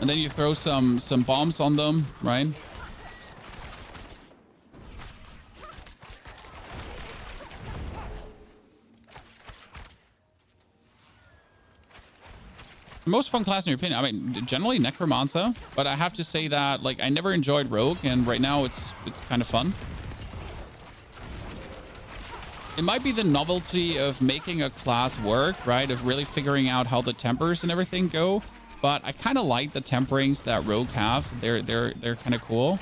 And then you throw some bombs on them, right? The most fun class in your opinion? I mean, generally Necromancer, but I have to say that like I never enjoyed Rogue, and right now it's kind of fun. It might be the novelty of making a class work, right? Of really figuring out how the tempers and everything go. But I kind of like the temperings that Rogue have. They're kind of cool.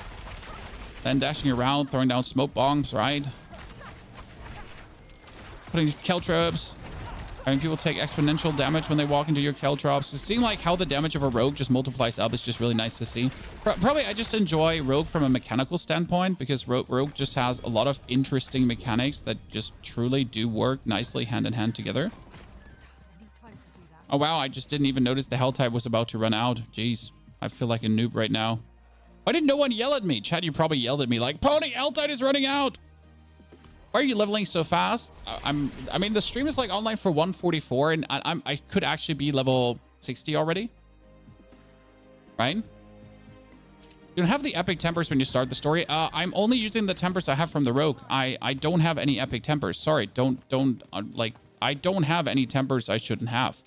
Then dashing around, throwing down smoke bombs, right? Putting caltrops. Having people take exponential damage when they walk into your caltrops. It seems like how the damage of a Rogue just multiplies up is just really nice to see. Probably I just enjoy Rogue from a mechanical standpoint because Rogue just has a lot of interesting mechanics that just truly do work nicely hand in hand together. Oh wow, I just didn't even notice the hell type was about to run out. Jeez, I feel like a noob right now. Why didn't no one yell at me? Chad, you probably yelled at me like, Pony, L-Tide is running out. Why are you leveling so fast? I mean, the stream is like online for 144 and I could actually be level 60 already. Right? You don't have the epic tempers when you start the story. I'm only using the tempers I have from the Rogue. I don't have any epic tempers. Sorry, I don't have any tempers I shouldn't have.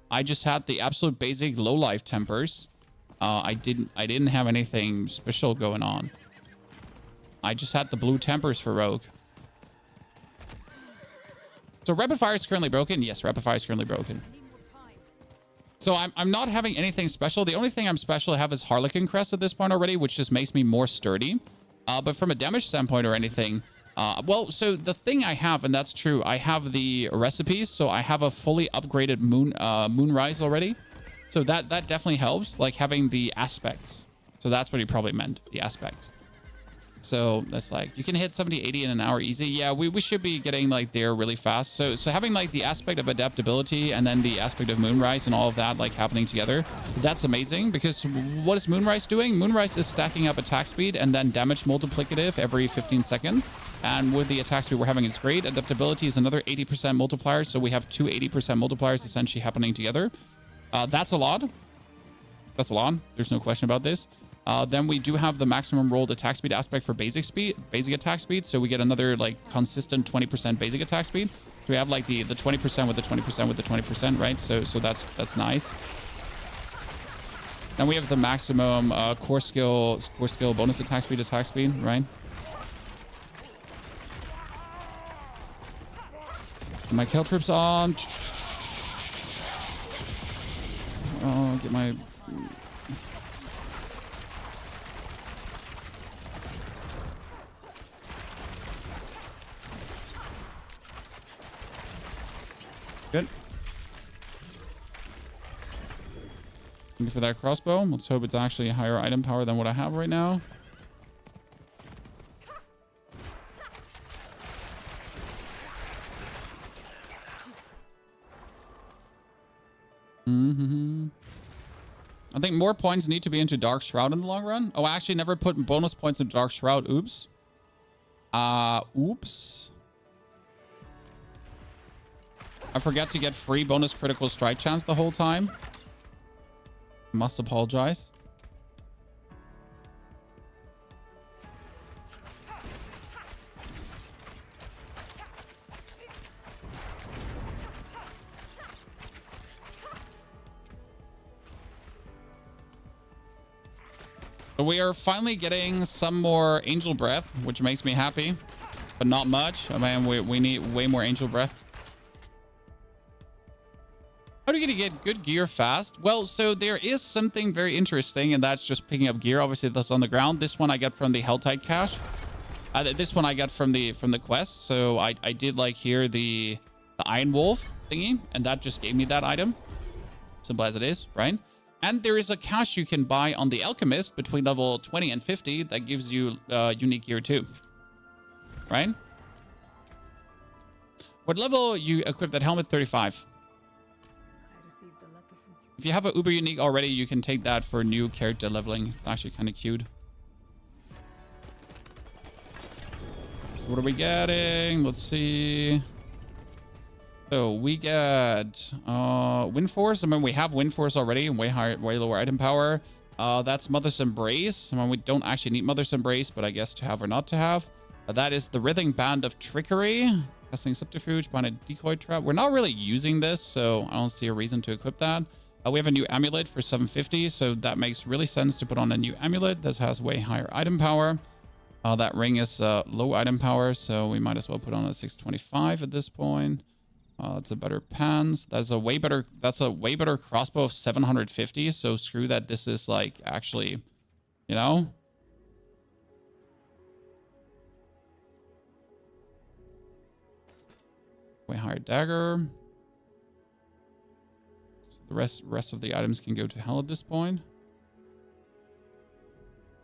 I just had the absolute basic low life tempers. I didn't have anything special going on. I just had the blue tempers for Rogue. So rapid fire is currently broken. Yes, rapid fire is currently broken. So I'm not having anything special. The only thing I'm special have is Harlequin Crest at this point already, which just makes me more sturdy. But from a damage standpoint or anything, well, so the thing I have, and that's true, I have the recipes. So I have a fully upgraded Moonrise already. So that definitely helps, like having the aspects. So that's what he probably meant, the aspects. So that's like, you can hit 70, 80 in an hour easy. Yeah, we should be getting like there really fast. So having like the aspect of adaptability and then the aspect of Moonrise and all of that like happening together, that's amazing. Because what is Moonrise doing? Moonrise is stacking up attack speed and then damage multiplicative every 15 seconds. And with the attack speed we're having, it's great. Adaptability is another 80% multiplier. So we have two 80% multipliers essentially happening together. That's a lot. That's a lot. There's no question about this. Then we do have the maximum rolled attack speed aspect for basic attack speed. So we get another like consistent 20% basic attack speed. So we have like the 20% with the 20% with the 20%, right? So that's nice. Then we have the maximum core skill bonus attack speed, right? My kill trips on. Oh, get my. Good. Thank you for that crossbow. Let's hope it's actually a higher item power than what I have right now. I think more points need to be into Dark Shroud in the long run. Oh, I actually never put bonus points into Dark Shroud. Oops. Oops. I forget to get free bonus critical strike chance the whole time. Must apologize. So we are finally getting some more Angel Breath, which makes me happy, but not much. I mean, we need way more Angel Breath. How do you get good gear fast? Well, so there is something very interesting, and that's just picking up gear. Obviously, that's on the ground. This one I got from the Helltide cache. This one I got from the quest. So I did like here the Iron Wolf thingy, and that just gave me that item. Simple as it is, right? And there is a cache you can buy on the Alchemist between level 20 and 50 that gives you unique gear too, right? What level you equip that helmet? 35. If you have a uber unique already, you can take that for new character leveling. It's actually kind of cute. So what are we getting? Let's see. So we get Wind Force. I mean, we have Wind Force already, way higher, way lower item power. That's Mother's Embrace. I mean, we don't actually need Mother's Embrace, but I guess to have or not to have. That is the Writhing Band of Trickery. Casting Subterfuge, behind a decoy trap. We're not really using this, so I don't see a reason to equip that. We have a new amulet for 750, so that makes really sense to put on a new amulet. This has way higher item power. That ring is low item power, so we might as well put on a 625 at this point. That's a better pants. That's a way better crossbow of 750. So screw that. This is like actually, you know. Way higher dagger. The rest of the items can go to hell at this point.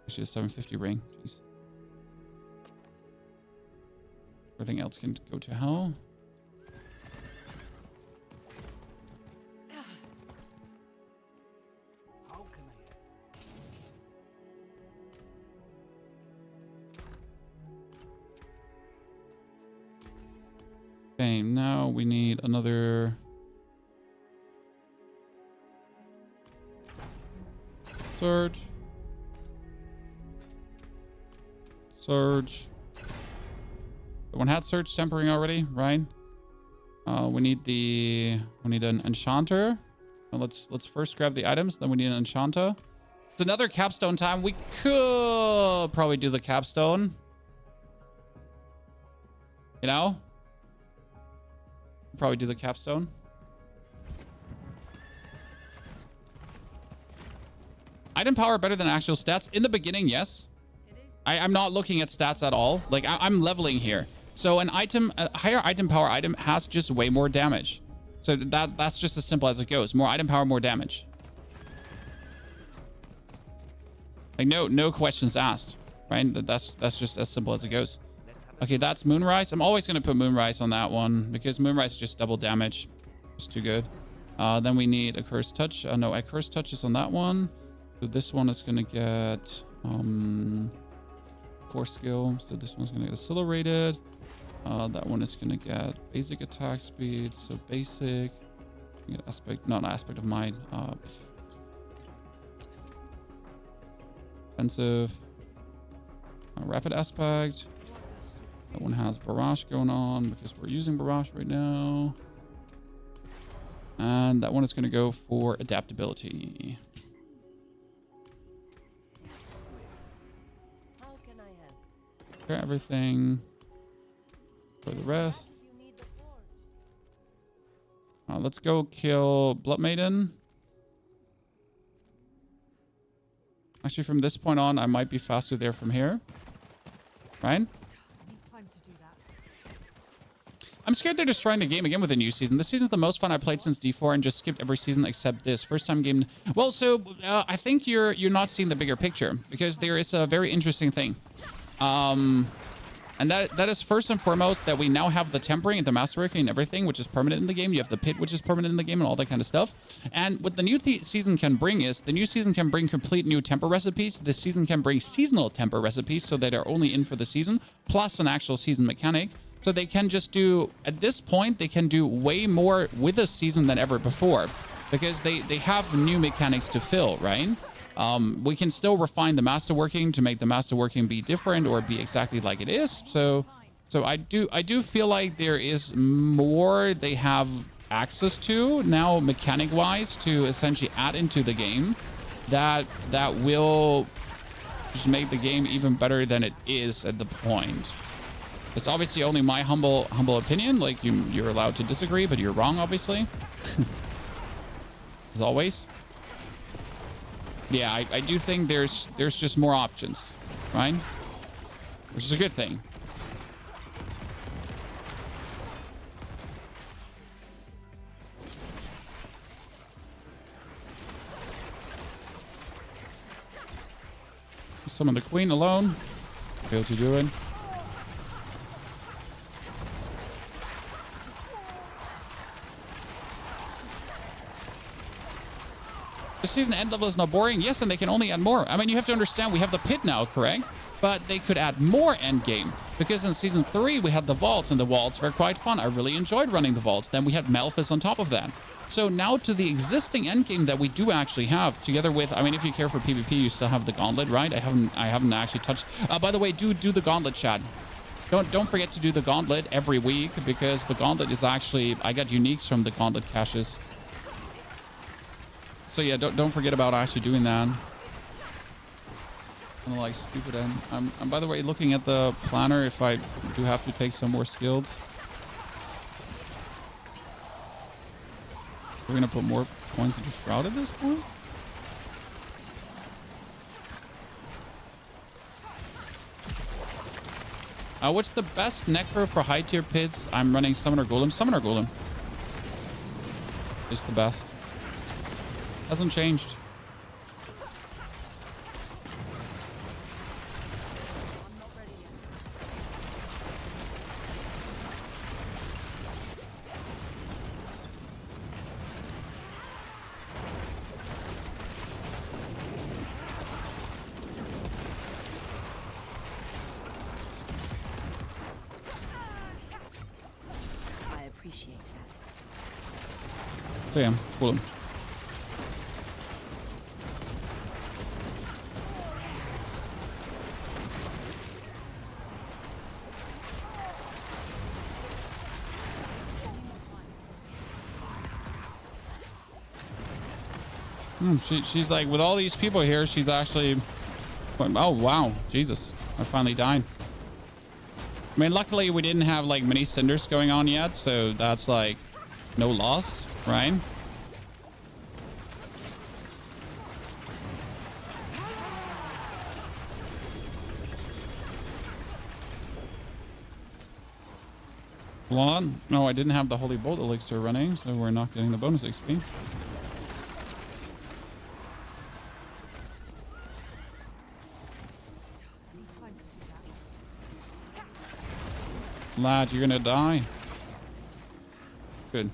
Actually, a 750 ring. Jeez. Everything else can go to hell. Okay, now we need another surge. The one had surge tempering already, right? We need an enchanter. Now let's first grab the items, then we need an enchanter. It's another capstone time. We could probably do the capstone. You know? Probably do the capstone. Item power better than actual stats in the beginning, yes. I'm not looking at stats at all. Like I'm leveling here. So a higher item power item has just way more damage. So that's just as simple as it goes. More item power, more damage. Like no questions asked. right? That's just as simple as it goes. Okay, that's Moonrise. I'm always going to put Moonrise on that one because Moonrise is just double damage. It's too good. Then we need a Curse Touch. No, a Curse Touch is on that one. So this one is going to get 4 skill. So this one's going to get Accelerated. That one is going to get basic attack speed. So basic. You get aspect, not aspect of mind. Offensive. Rapid aspect. That one has Barrage going on because we're using Barrage right now. And that one is going to go for adaptability. How can I help? Clear everything for the rest. You need the forge. Let's go kill Blood Maiden. Actually, from this point on, I might be faster there from here. Right? I need time to do that. I'm scared they're destroying the game again with the new season. This season's the most fun I played since D4 and just skipped every season except this. First time game. Well, so I think you're not seeing the bigger picture because there is a very interesting thing. And that is first and foremost that we now have the tempering and the masterworking and everything, which is permanent in the game. You have the pit, which is permanent in the game and all that kind of stuff. And what the new season can bring is the new season can bring complete new temper recipes. This season can bring seasonal temper recipes so that are only in for the season, plus an actual season mechanic. So they can just do, at this point, they can do way more with the season than ever before because they have new mechanics to fill, right? We can still refine the masterworking to make the masterworking be different or be exactly like it is. So I do feel like there is more they have access to now mechanic wise to essentially add into the game that will just make the game even better than it is at the point. It's obviously only my humble opinion. Like you're allowed to disagree, but you're wrong, obviously. As always. Yeah, I do think there's just more options, right? Which is a good thing. Summon the queen alone. Okay, what you doing? The season end level is not boring. Yes, and they can only add more. I mean, you have to understand we have the pit now, correct? But they could add more end game because in season 3 we had the vaults and the vaults were quite fun. I really enjoyed running the vaults. Then we had Malphus on top of that. So now to the existing end game that we do actually have together with, I mean, if you care for PvP, you still have the gauntlet, right? I haven't actually touched. By the way, do the gauntlet, chat. Don't forget to do the gauntlet every week because the gauntlet is actually, I got uniques from the gauntlet caches. So yeah, don't forget about actually doing that. I'm like stupid. I'm by the way looking at the planner if I do have to take some more skills. We're gonna put more points into Shroud at this point. What's the best necro for high tier pits? I'm running Summoner Golem. Summoner Golem is the best. Hasn't changed. I appreciate that. Damn, cool. She's like, with all these people here, she's actually... Oh, wow. Jesus. I finally died. I mean, luckily we didn't have, like, many cinders going on yet, so that's, like, no loss, right? Hold on. No, I didn't have the Holy Bolt Elixir running, so we're not getting the bonus XP. Lad, you're gonna die. Good.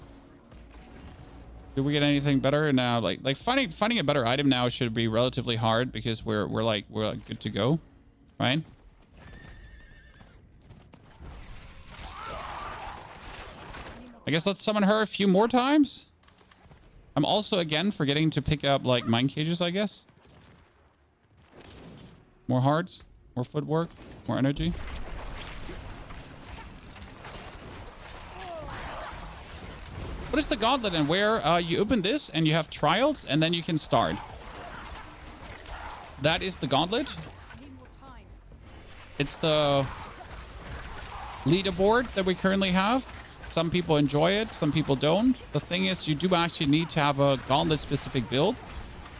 Did we get anything better now? Like finding a better item now should be relatively hard because we're like good to go, right? I guess let's summon her a few more times. I'm also again forgetting to pick up like mine cages, I guess. More hearts, more footwork, more energy. What is the gauntlet and where you open this and you have trials and then you can start? That is the gauntlet. It's the leaderboard that we currently have. Some people enjoy it, some people don't. The thing is, you do actually need to have a gauntlet specific build.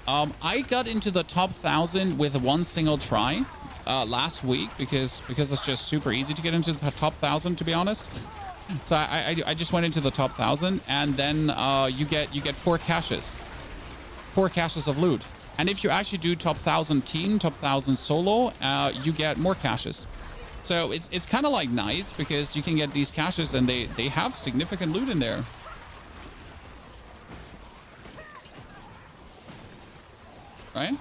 I got into the top 1,000 with one single try last week because it's just super easy to get into the top 1,000, to be honest. So I just went into the top 1,000, and then you get 4 caches of loot. And if you actually do top 1,000 team, top 1,000 solo, you get more caches. So it's kind of like nice because you can get these caches and they have significant loot in there. Right?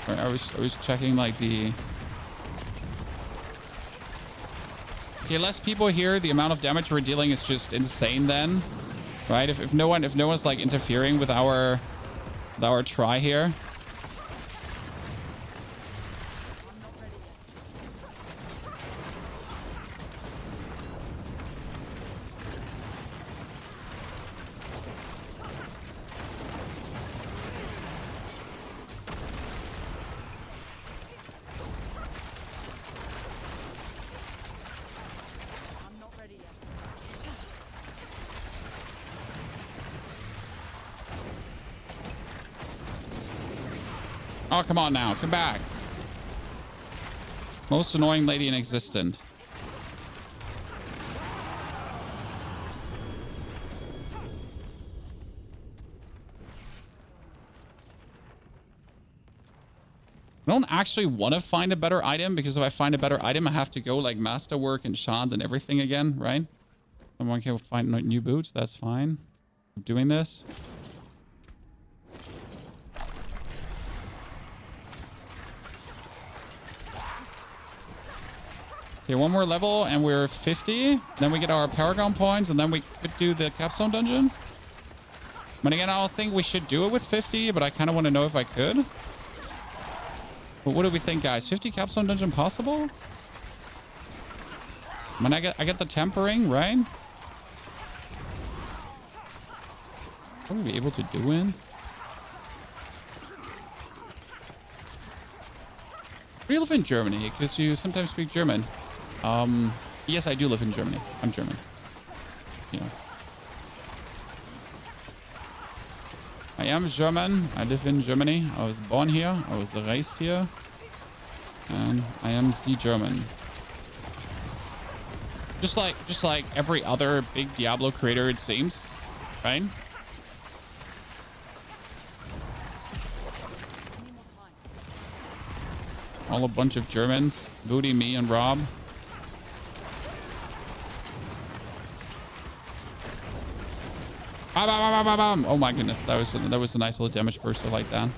I was checking like the... Okay, less people here. The amount of damage we're dealing is just insane then. Right? If no one's like interfering with our try here. Oh, come on now. Come back. Most annoying lady in existence. I don't actually want to find a better item because if I find a better item, I have to go like masterwork and enchant and everything again, right? Someone can find new boots. That's fine. I'm doing this. Okay, one more level and we're 50. Then we get our Paragon points and then we could do the Capstone dungeon. But again, I don't think we should do it with 50, but I kind of want to know if I could. But what do we think, guys? 50 Capstone dungeon possible? I mean, I get the tempering, right? What would we be able to do in? Do you live in Germany? Because you sometimes speak German. Yes, I do live in Germany. I'm German. Yeah. I am German. I live in Germany. I was born here. I was raised here. And I am the German. Just like every other big Diablo creator, it seems. Right? All a bunch of Germans. Booty, me, and Rob. Oh my goodness, that was a nice little damage burst. I like that.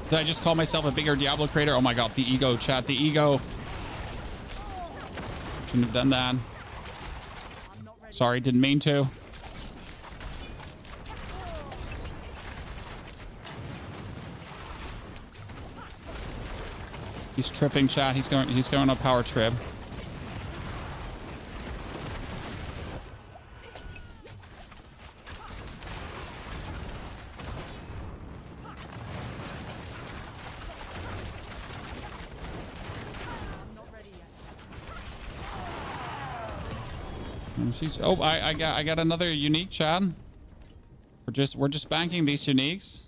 Did I just call myself a bigger Diablo creator? Oh my god, the ego, chat, the ego. Shouldn't have done that. Sorry, didn't mean to. He's tripping, chat. He's going on a power trip. Oh, I got another unique, chat. We're just banking these uniques.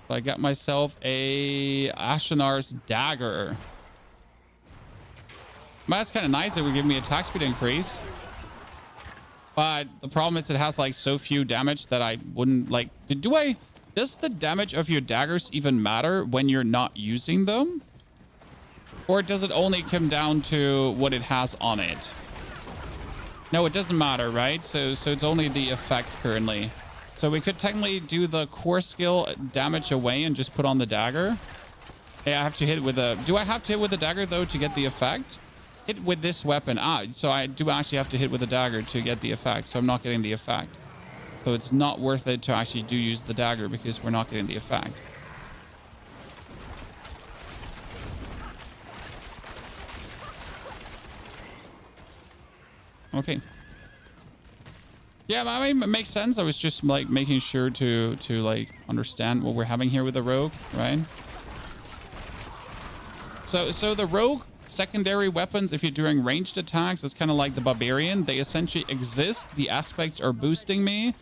So I got myself a Ashenar's dagger. That's kind of nice. It would give me attack speed increase. But the problem is it has like so few damage that I wouldn't like. Does the damage of your daggers even matter when you're not using them? Or does it only come down to what it has on it? No, it doesn't matter, right? So it's only the effect currently. So we could technically do the core skill damage away and just put on the dagger. Hey, I have to hit with a... Do I have to hit with the dagger, though, to get the effect? Hit with this weapon. So I do actually have to hit with the dagger to get the effect. So I'm not getting the effect. So it's not worth it to actually use the dagger because we're not getting the effect. Okay. Yeah, I mean, it makes sense. I was just like making sure to like understand what we're having here with the rogue, right? So the rogue secondary weapons, if you're doing ranged attacks, it's kind of like the barbarian. They essentially exist. The aspects are boosting me,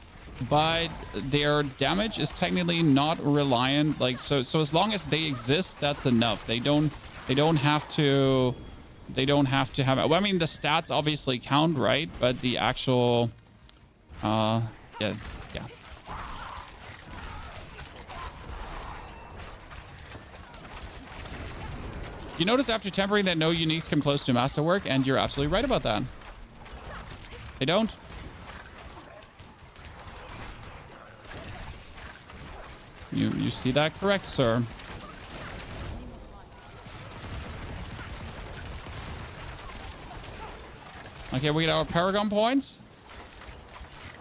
but their damage is technically not reliant. Like so as long as they exist, that's enough. They don't have to have it. Well, I mean, the stats obviously count, right? But the actual yeah. You notice after tempering that no uniques come close to masterwork, and you're absolutely right about that. They don't. You see that correct, sir. Okay, we get our Paragon points.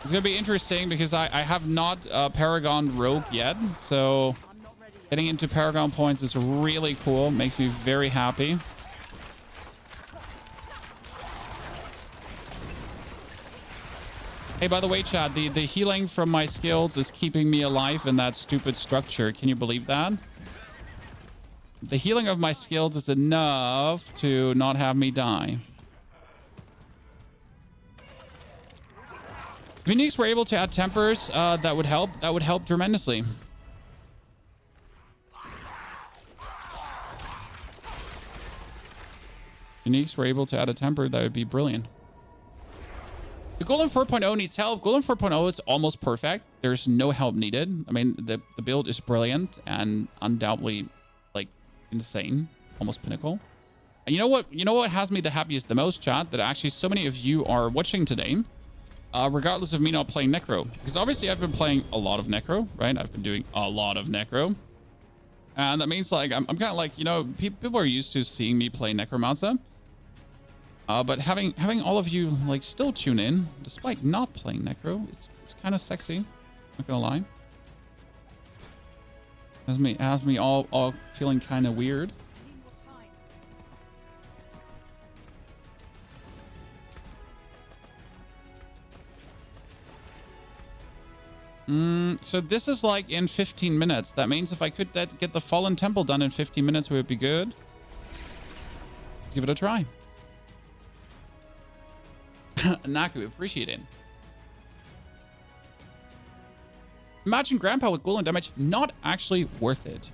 It's going to be interesting because I have not Paragon Rogue yet. So getting into Paragon points is really cool. Makes me very happy. Hey, by the way, chat, the healing from my skills is keeping me alive in that stupid structure. Can you believe that? The healing of my skills is enough to not have me die. If uniques were able to add tempers, that would help. That would help tremendously. Uniques were able to add a temper, that would be brilliant. The Golem 4.0 needs help. Golem 4.0 is almost perfect. There's no help needed. I mean, the build is brilliant and undoubtedly like insane, almost pinnacle. And you know what? You know what has me the happiest the most, chat? That actually so many of you are watching today. Regardless of me not playing Necro. Because obviously I've been playing a lot of Necro, right? I've been doing a lot of Necro. And that means like, I'm kind of like, you know, people are used to seeing me play Necromancer. But having all of you like still tune in, despite not playing Necro, it's kind of sexy. Not gonna lie. Has me all feeling kind of weird. So this is like in 15 minutes. That means if I could get the Fallen Temple done in 15 minutes, it would be good. Give it a try. Naku, appreciate it. Imagine Grandpa with Golem damage, not actually worth it.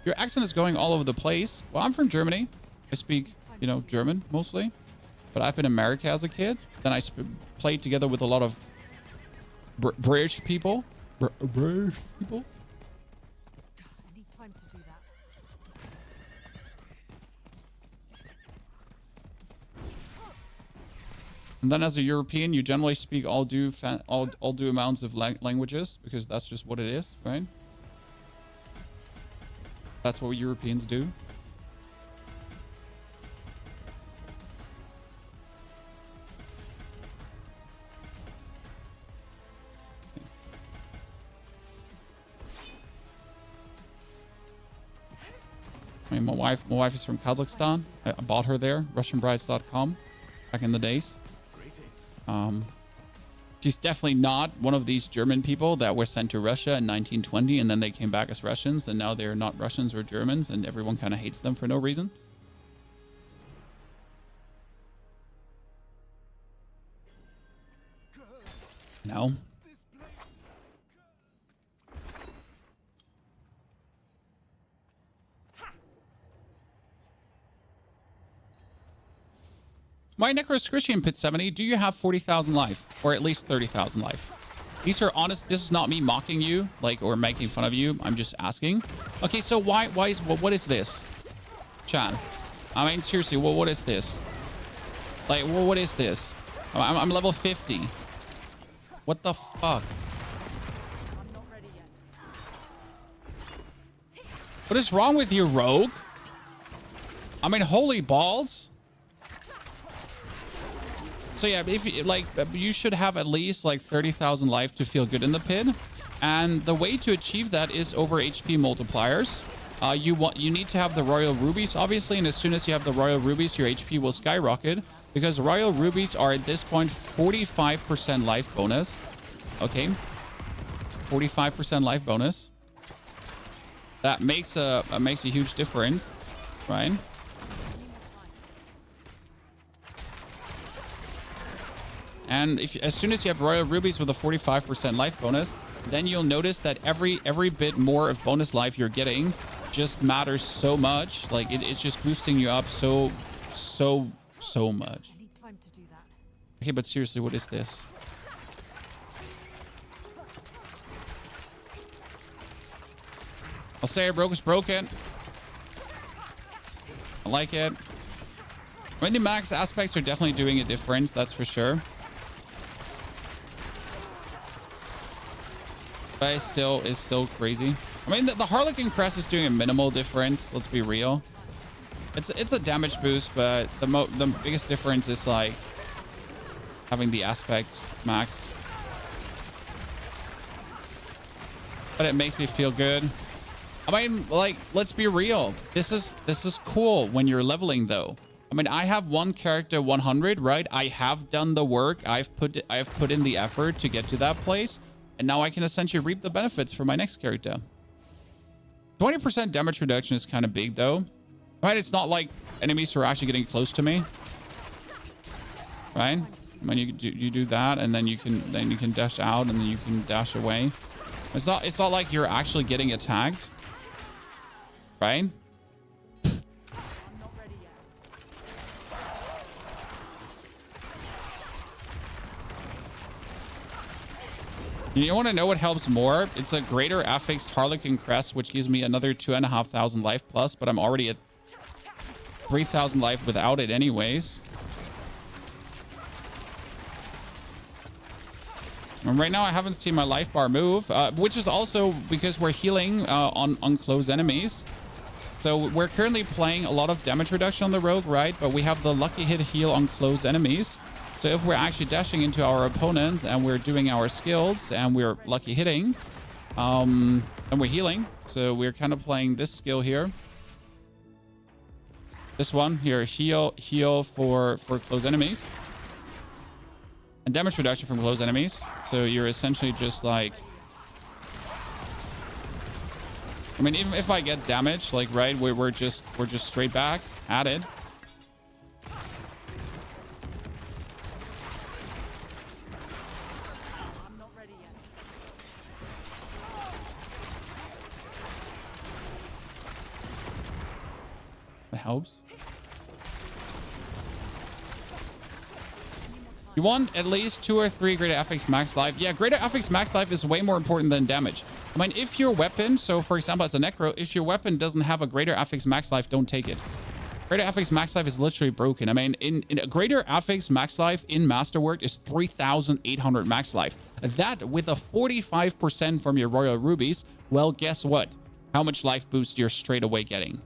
Your accent is going all over the place. Well, I'm from Germany. I speak, you know, German mostly. But I've been in America as a kid. Then I played together with a lot of British people. British people. I need time to do that. And then as a European, you generally speak all due amounts of languages because that's just what it is, right? That's what Europeans do. I mean, my wife is from Kazakhstan. I bought her there, RussianBrides.com, back in the days. She's definitely not one of these German people that were sent to Russia in 1920 and then they came back as Russians and now they're not Russians or Germans and everyone kind of hates them for no reason. No. My Necroscritian Pit 70, do you have 40,000 life? Or at least 30,000 life? These are honest. This is not me mocking you, like, or making fun of you. I'm just asking. Okay, so why is, what is this? Chan. I mean, seriously, what is this? Like, what is this? I'm level 50. What the fuck? What is wrong with you, Rogue? I mean, holy balls. So yeah, if you, like, you should have at least like 30,000 life to feel good in the pit, and the way to achieve that is over HP multipliers. You need to have the royal rubies, obviously, and as soon as you have the royal rubies, your HP will skyrocket, because royal rubies are at this point 45% life bonus. Okay, 45% life bonus. That makes a huge difference, right? And as soon as you have royal rubies with a 45% life bonus, then you'll notice that every bit more of bonus life you're getting just matters so much. Like it's just boosting you up so much. I need time to do that. Okay, but seriously, what is this? I'll say Rogue is broken. I like it. I mean, the max aspects are definitely doing a difference, that's for sure. But it's still crazy. I mean, the Harlequin Crest is doing a minimal difference. Let's be real. It's a damage boost, but the biggest difference is like having the aspects maxed. But it makes me feel good. I mean, like, let's be real. This is cool when you're leveling, though. I mean, I have one character 100, right? I have done the work. I've put in the effort to get to that place. And now I can essentially reap the benefits for my next character. 20% damage reduction is kind of big, though. Right? It's not like enemies are actually getting close to me. Right? I mean, you do that, and then you can dash out, and then you can dash away. It's not like you're actually getting attacked. Right? You want to know what helps more? It's a greater affixed Harlequin Crest, which gives me another 2,500 life plus, but I'm already at 3,000 life without it anyways. And right now I haven't seen my life bar move, which is also because we're healing on close enemies. So we're currently playing a lot of damage reduction on the Rogue, right? But we have the lucky hit heal on close enemies. So if we're actually dashing into our opponents and we're doing our skills and we're lucky hitting, and we're healing. So we're kind of playing this skill here. This one here, heal for close enemies. And damage reduction from close enemies. So you're essentially just like... I mean, even if I get damage, like, right, we're just straight back at it. That helps. You want at least 2 or 3 greater FX max life. Yeah, greater FX max life is way more important than damage. I mean, if your weapon, so for example, as a Necro, if your weapon doesn't have a greater FX max life, don't take it. Greater FX max life is literally broken. I mean, in a greater FX max life in Masterwork is 3,800 max life. That with a 45% from your Royal Rubies, well, guess what? How much life boost you're straight away getting?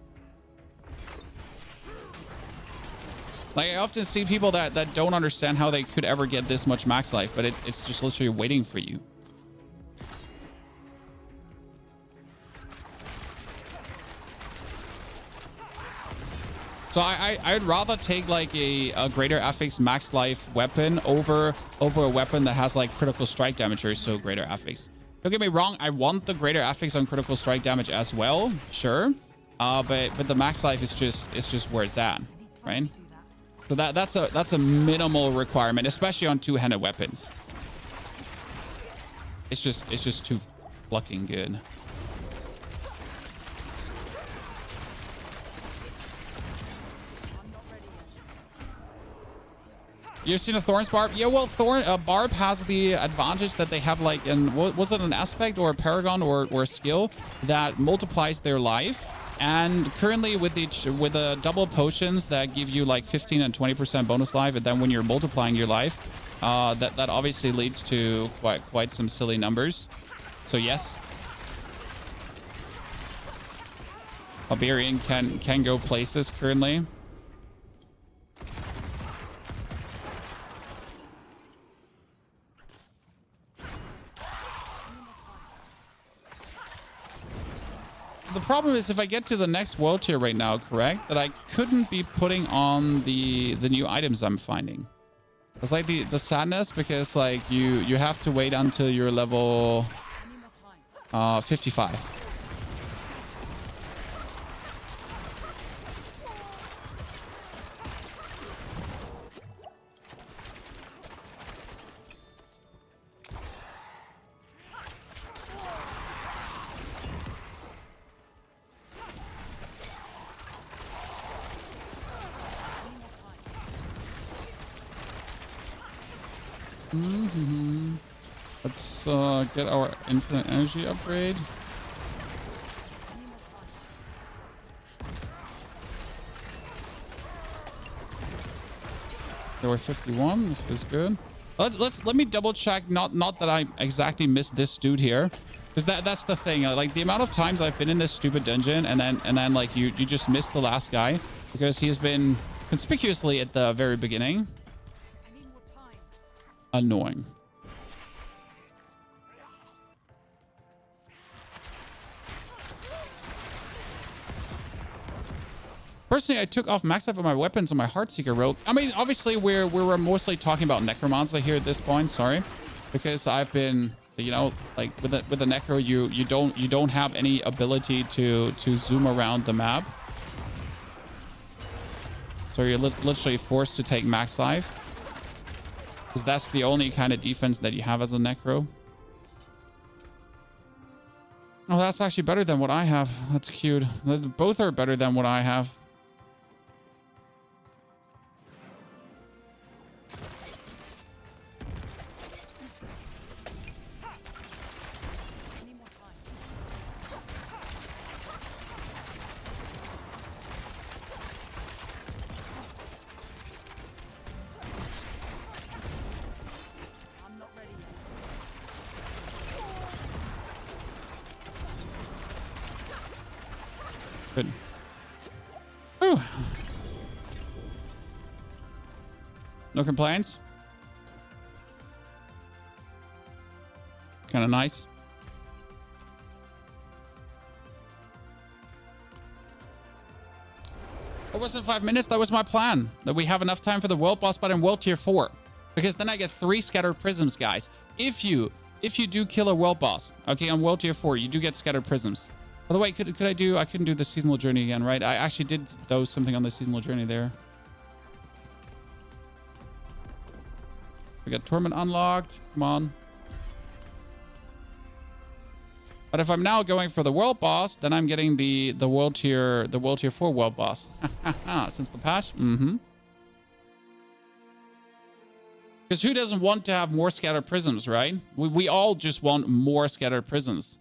Like, I often see people that don't understand how they could ever get this much max life, but it's just literally waiting for you. So I'd rather take like a greater affix max life weapon over a weapon that has like critical strike damage or so greater affix. Don't get me wrong, I want the greater affix on critical strike damage as well, sure. But the max life is just where it's at, right? So that's a minimal requirement, especially on two-handed weapons. It's just too fucking good. You've seen a Thorn's Barb? Yeah, well, Barb has the advantage that they have like was it an aspect or a paragon or a skill that multiplies their life. And currently with the double potions that give you like 15 and 20% bonus life, and then when you're multiplying your life, that obviously leads to quite some silly numbers. So yes, Barbarian can go places currently. The problem is if I get to the next world tier right now, correct, that I couldn't be putting on the new items I'm finding. It's like the sadness because like you have to wait until you're level 55. Let's get our infinite energy upgrade. So we're 51. This is good. Let me double check. Not that I exactly missed this dude here, because that's the thing. Like the amount of times I've been in this stupid dungeon and then like you just missed the last guy because he has been conspicuously at the very beginning. Annoying. Personally, I took off max life of my weapons on my Heartseeker Rogue. I mean, obviously, we're mostly talking about Necromancer here at this point. Sorry, because I've been, you know, like with the Necro, you don't have any ability to zoom around the map, so you're literally forced to take max life, because that's the only kind of defense that you have as a Necro. Oh, that's actually better than what I have. That's cute. Both are better than what I have. Good. Whew. No complaints. Kind of nice. It wasn't 5 minutes. That was my plan. That we have enough time for the world boss, but in world tier 4, because then I get 3 scattered prisms, guys. If you do kill a world boss, okay, on world tier 4, you do get scattered prisms. By the way, could I couldn't do the seasonal journey again, right? I actually did though something on the seasonal journey there. We got Torment unlocked. Come on. But if I'm now going for the world boss, then I'm getting the world tier 4 world boss. Since the patch. Because who doesn't want to have more scattered prisms, right? We all just want more scattered prisms.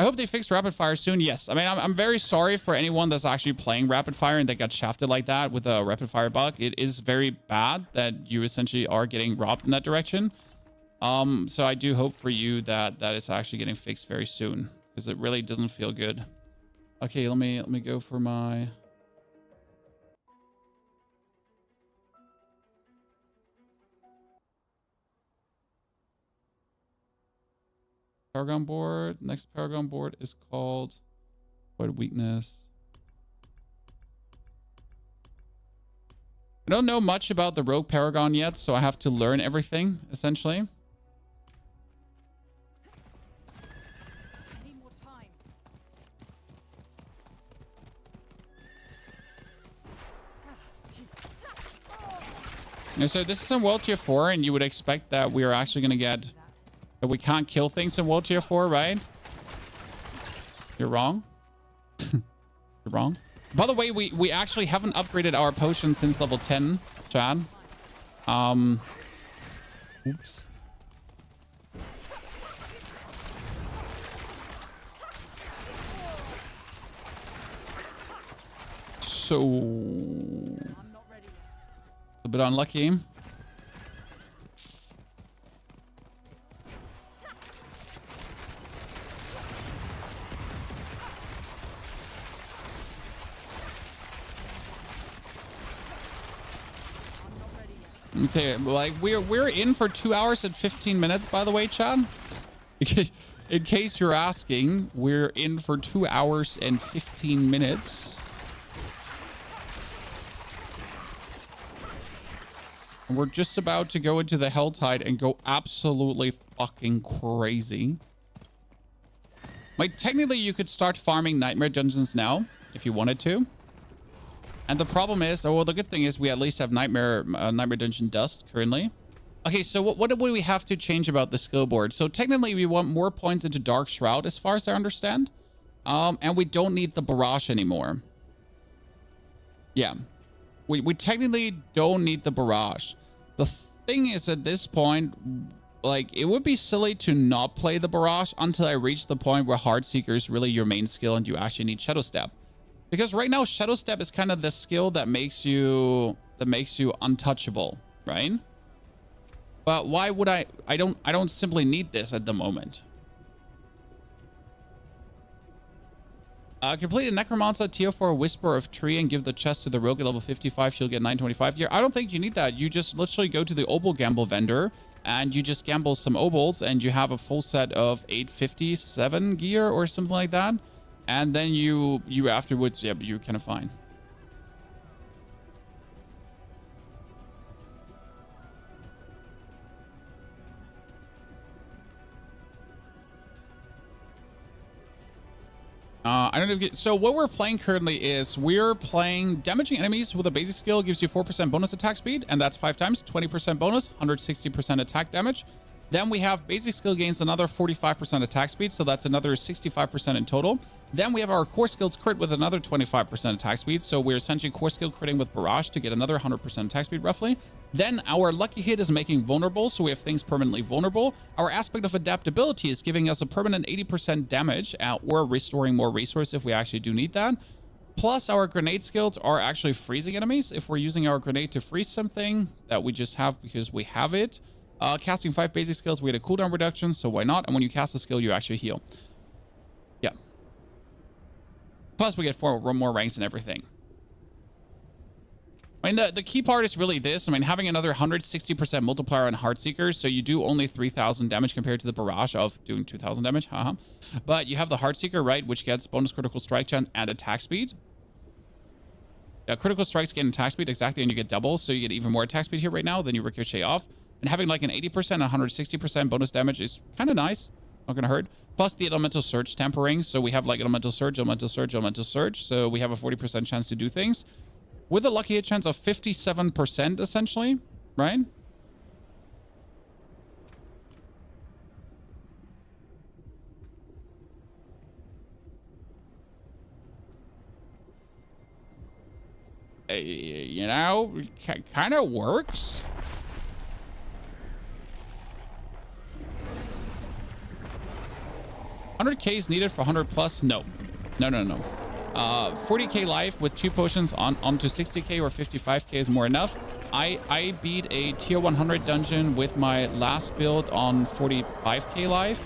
I hope they fix rapid fire soon. Yes. I mean, I'm very sorry for anyone that's actually playing rapid fire and that got shafted like that with a rapid fire bug. It is very bad that you essentially are getting robbed in that direction. So I do hope for you that it's actually getting fixed very soon, because it really doesn't feel good. Okay, let me go for my Paragon board. Next Paragon board is called Void Weakness. I don't know much about the Rogue Paragon yet, so I have to learn everything, essentially. I need more time. And so this is in World Tier 4, and you would expect that we are actually going to get... that we can't kill things in World Tier 4, right? You're wrong. You're wrong. By the way, we actually haven't upgraded our potion since level 10, Chad. Oops. So a bit unlucky. Okay, like we're in for 2 hours and 15 minutes, by the way, Chad. In case you're asking, we're in for 2 hours and 15 minutes. And we're just about to go into the Helltide and go absolutely fucking crazy. Like, technically, you could start farming Nightmare Dungeons now, if you wanted to. And the problem is, well, the good thing is we at least have Nightmare Dungeon Dust currently. Okay, so what do we have to change about the skill board? So technically, we want more points into Dark Shroud, as far as I understand. And we don't need the Barrage anymore. Yeah. We technically don't need the Barrage. The thing is, at this point, like, it would be silly to not play the Barrage until I reach the point where Heartseeker is really your main skill and you actually need Shadow Step. Because right now, Shadow Step is kind of the skill that makes you untouchable, right? But why would I don't simply need this at the moment. Complete a Necromancer Tier 4 Whisper of Tree and give the chest to the Rogue at level 55. She'll get 925 gear. I don't think you need that. You just literally go to the Obol Gamble vendor and you just gamble some Obols and you have a full set of 857 gear or something like that. And then you afterwards, yeah, you're kind of fine. I don't know if so what we're playing currently is we're playing damaging enemies with a basic skill gives you 4% bonus attack speed, and that's 5 times, 20% bonus, 160% attack damage. Then we have basic skill gains another 45% attack speed, so that's another 65% in total. Then we have our core skills crit with another 25% attack speed, so we're essentially core skill critting with Barrage to get another 100% attack speed roughly. Then our lucky hit is making vulnerable, so we have things permanently vulnerable. Our aspect of adaptability is giving us a permanent 80% damage or restoring more resource if we actually do need that. Plus our grenade skills are actually freezing enemies if we're using our grenade to freeze something that we just have because we have it. Casting 5 basic skills, we had a cooldown reduction, so why not? And when you cast a skill, you actually heal. Yeah. Plus, we get 4 more ranks and everything. I mean, the key part is really this. I mean, having another 160% multiplier on Heartseeker, so you do only 3,000 damage compared to the Barrage of doing 2,000 damage. But you have the Heartseeker, right, which gets bonus critical strike chance and attack speed. Yeah, critical strikes gain attack speed, exactly, and you get double, so you get even more attack speed here right now, then you ricochet off. And having like an 80% and 160% bonus damage is kind of nice. Not going to hurt. Plus the Elemental Surge tempering. So we have like Elemental Surge, Elemental Surge, Elemental Surge. So we have a 40% chance to do things. With a lucky hit chance of 57% essentially, right? You know, kind of works. 100k is needed for 100 plus? No. 40k life with 2 potions onto 60k or 55k is more enough. I beat a tier 100 dungeon with my last build on 45k life,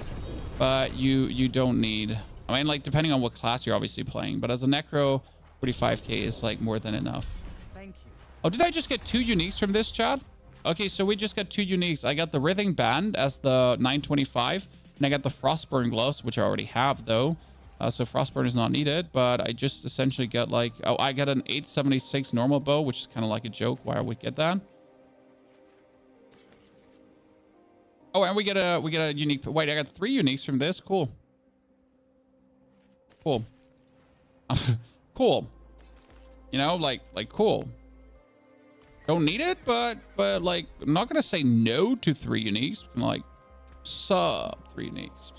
but you don't need, I mean, like, depending on what class you're obviously playing, but as a Necro, 45k is like more than enough. Thank you. Oh, did I just get 2 uniques from this, Chad? Okay, so we just got 2 uniques. I got the Writhing Band as the 925. And I got the Frostburn gloves, which I already have, though. So Frostburn is not needed, but I just essentially get like... Oh, I got an 876 normal bow, which is kind of like a joke why I would get that. Oh, and we get a unique... Wait, I got 3 uniques from this. Cool. Cool. Cool. You know, like cool. Don't need it, but like, I'm not going to say no to 3 uniques. I'm like... Sub 3 uniques.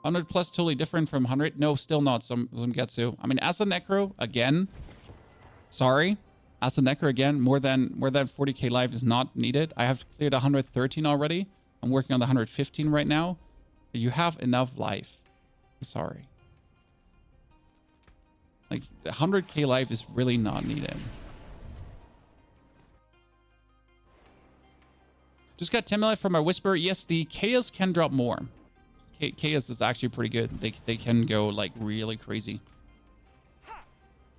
100 plus totally different from 100. No, still not some Getsu. I mean, as a Necro, again, sorry. As a Necro, again, more than 40k life is not needed. I have cleared 113 already. I'm working on the 115 right now. You have enough life. I'm sorry. Like, 100k life is really not needed. Just got 10 million from my Whisper. Yes, the Chaos can drop more. Chaos is actually pretty good. They can go like really crazy.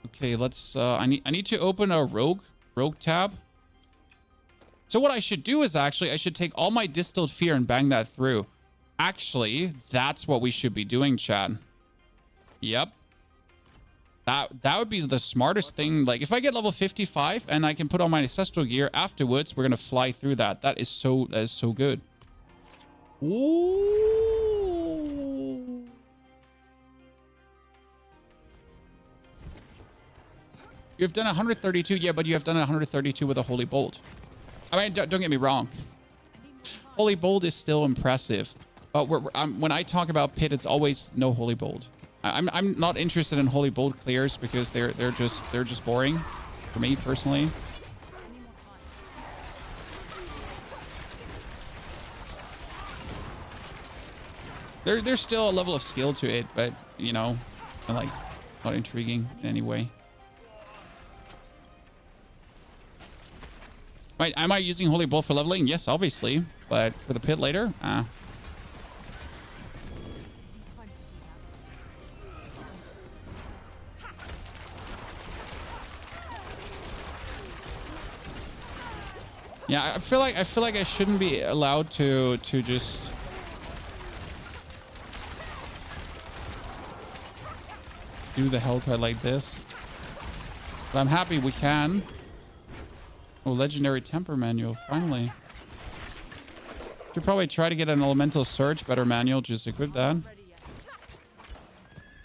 Okay, let's I need to open a rogue tab. So what I should do is actually I should take all my distilled fear and bang that through. Actually, that's what we should be doing, Chad. Yep. That would be the smartest thing. Like if I get level 55 and I can put on my ancestral gear afterwards, we're gonna fly through that. That is so good. Ooh. You've done 132, yeah, but you have done 132 with a Holy Bolt. I mean, don't get me wrong. Holy Bolt is still impressive, but when I talk about Pit, it's always no Holy Bolt. I'm not interested in Holy Bolt clears because they're just boring for me personally. There's still a level of skill to it, but you know, like not intriguing in any way. Right, am I using Holy Bolt for leveling? Yes, obviously, but for the Pit later, yeah, I feel like I shouldn't be allowed to just do the Helltide like this. But I'm happy we can. Oh, legendary temper manual, finally. Should probably try to get an elemental surge better manual, just equip that.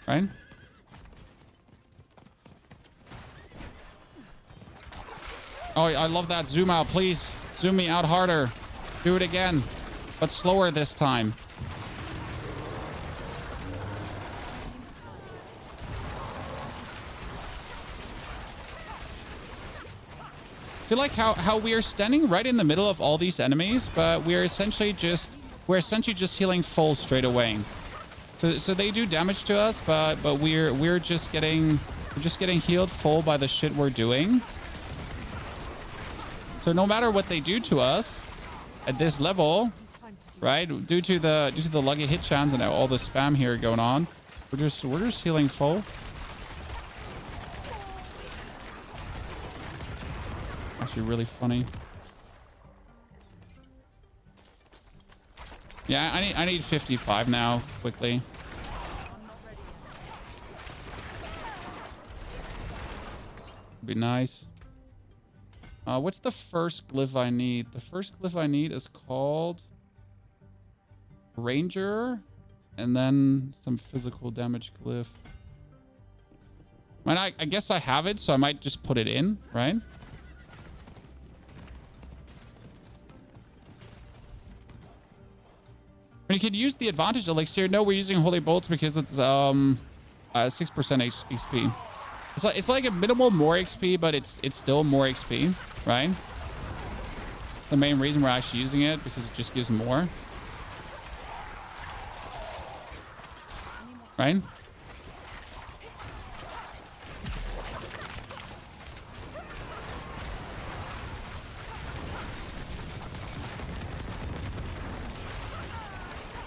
Right? Oh, I love that zoom out. Please zoom me out harder. Do it again, but slower this time. Do you like how we are standing right in the middle of all these enemies, but we're essentially just healing full straight away. So they do damage to us, but we're just getting healed full by the shit we're doing. So no matter what they do to us at this level, right? Due to the lucky hit chance and all the spam here going on, we're just healing full. Actually, really funny. Yeah, I need 55 now quickly. Be nice. What's the first glyph I need? The first glyph I need is called Ranger, and then some physical damage glyph. I guess I have it, so I might just put it in, right? You could use the advantage elixir. No, we're using Holy Bolts because it's 6% XP. It's like a minimal more XP, but it's still more XP, right? It's the main reason we're actually using it, because it just gives more. Right?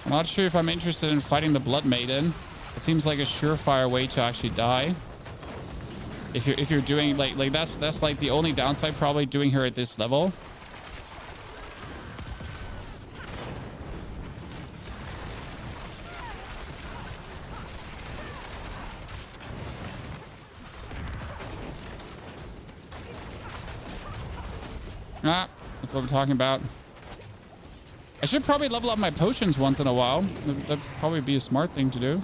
I'm not sure if I'm interested in fighting the Blood Maiden. It seems like a surefire way to actually die. If you're doing like that's like the only downside probably doing her at this level. That's what I'm talking about. I should probably level up my potions once in a while. That'd probably be a smart thing to do.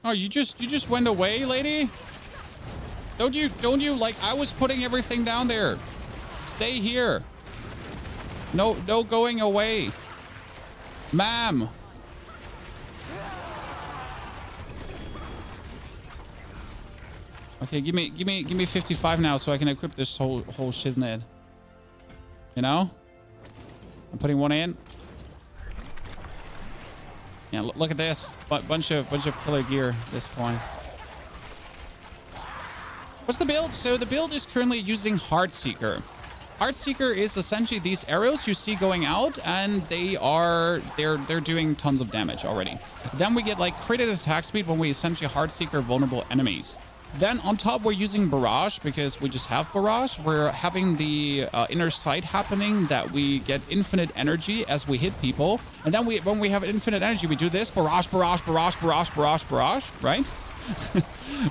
Oh, you just went away, lady? Don't you like I was putting everything down there. stay here. No going away. Ma'am. Okay, give me 55 now so I can equip this whole shiznit. You know? I'm putting one in. Yeah, look at this. Bunch of killer gear at this point. What's the build? So the build is currently using Heartseeker. Heartseeker is essentially these arrows you see going out, and they're doing tons of damage already. Then we get like critted attack speed when we essentially Heartseeker vulnerable enemies. Then on top, we're using Barrage because we just have Barrage. We're having the inner sight happening that we get infinite energy as we hit people. And then when we have infinite energy, we do this. Barrage, barrage, barrage, barrage, barrage, barrage, right?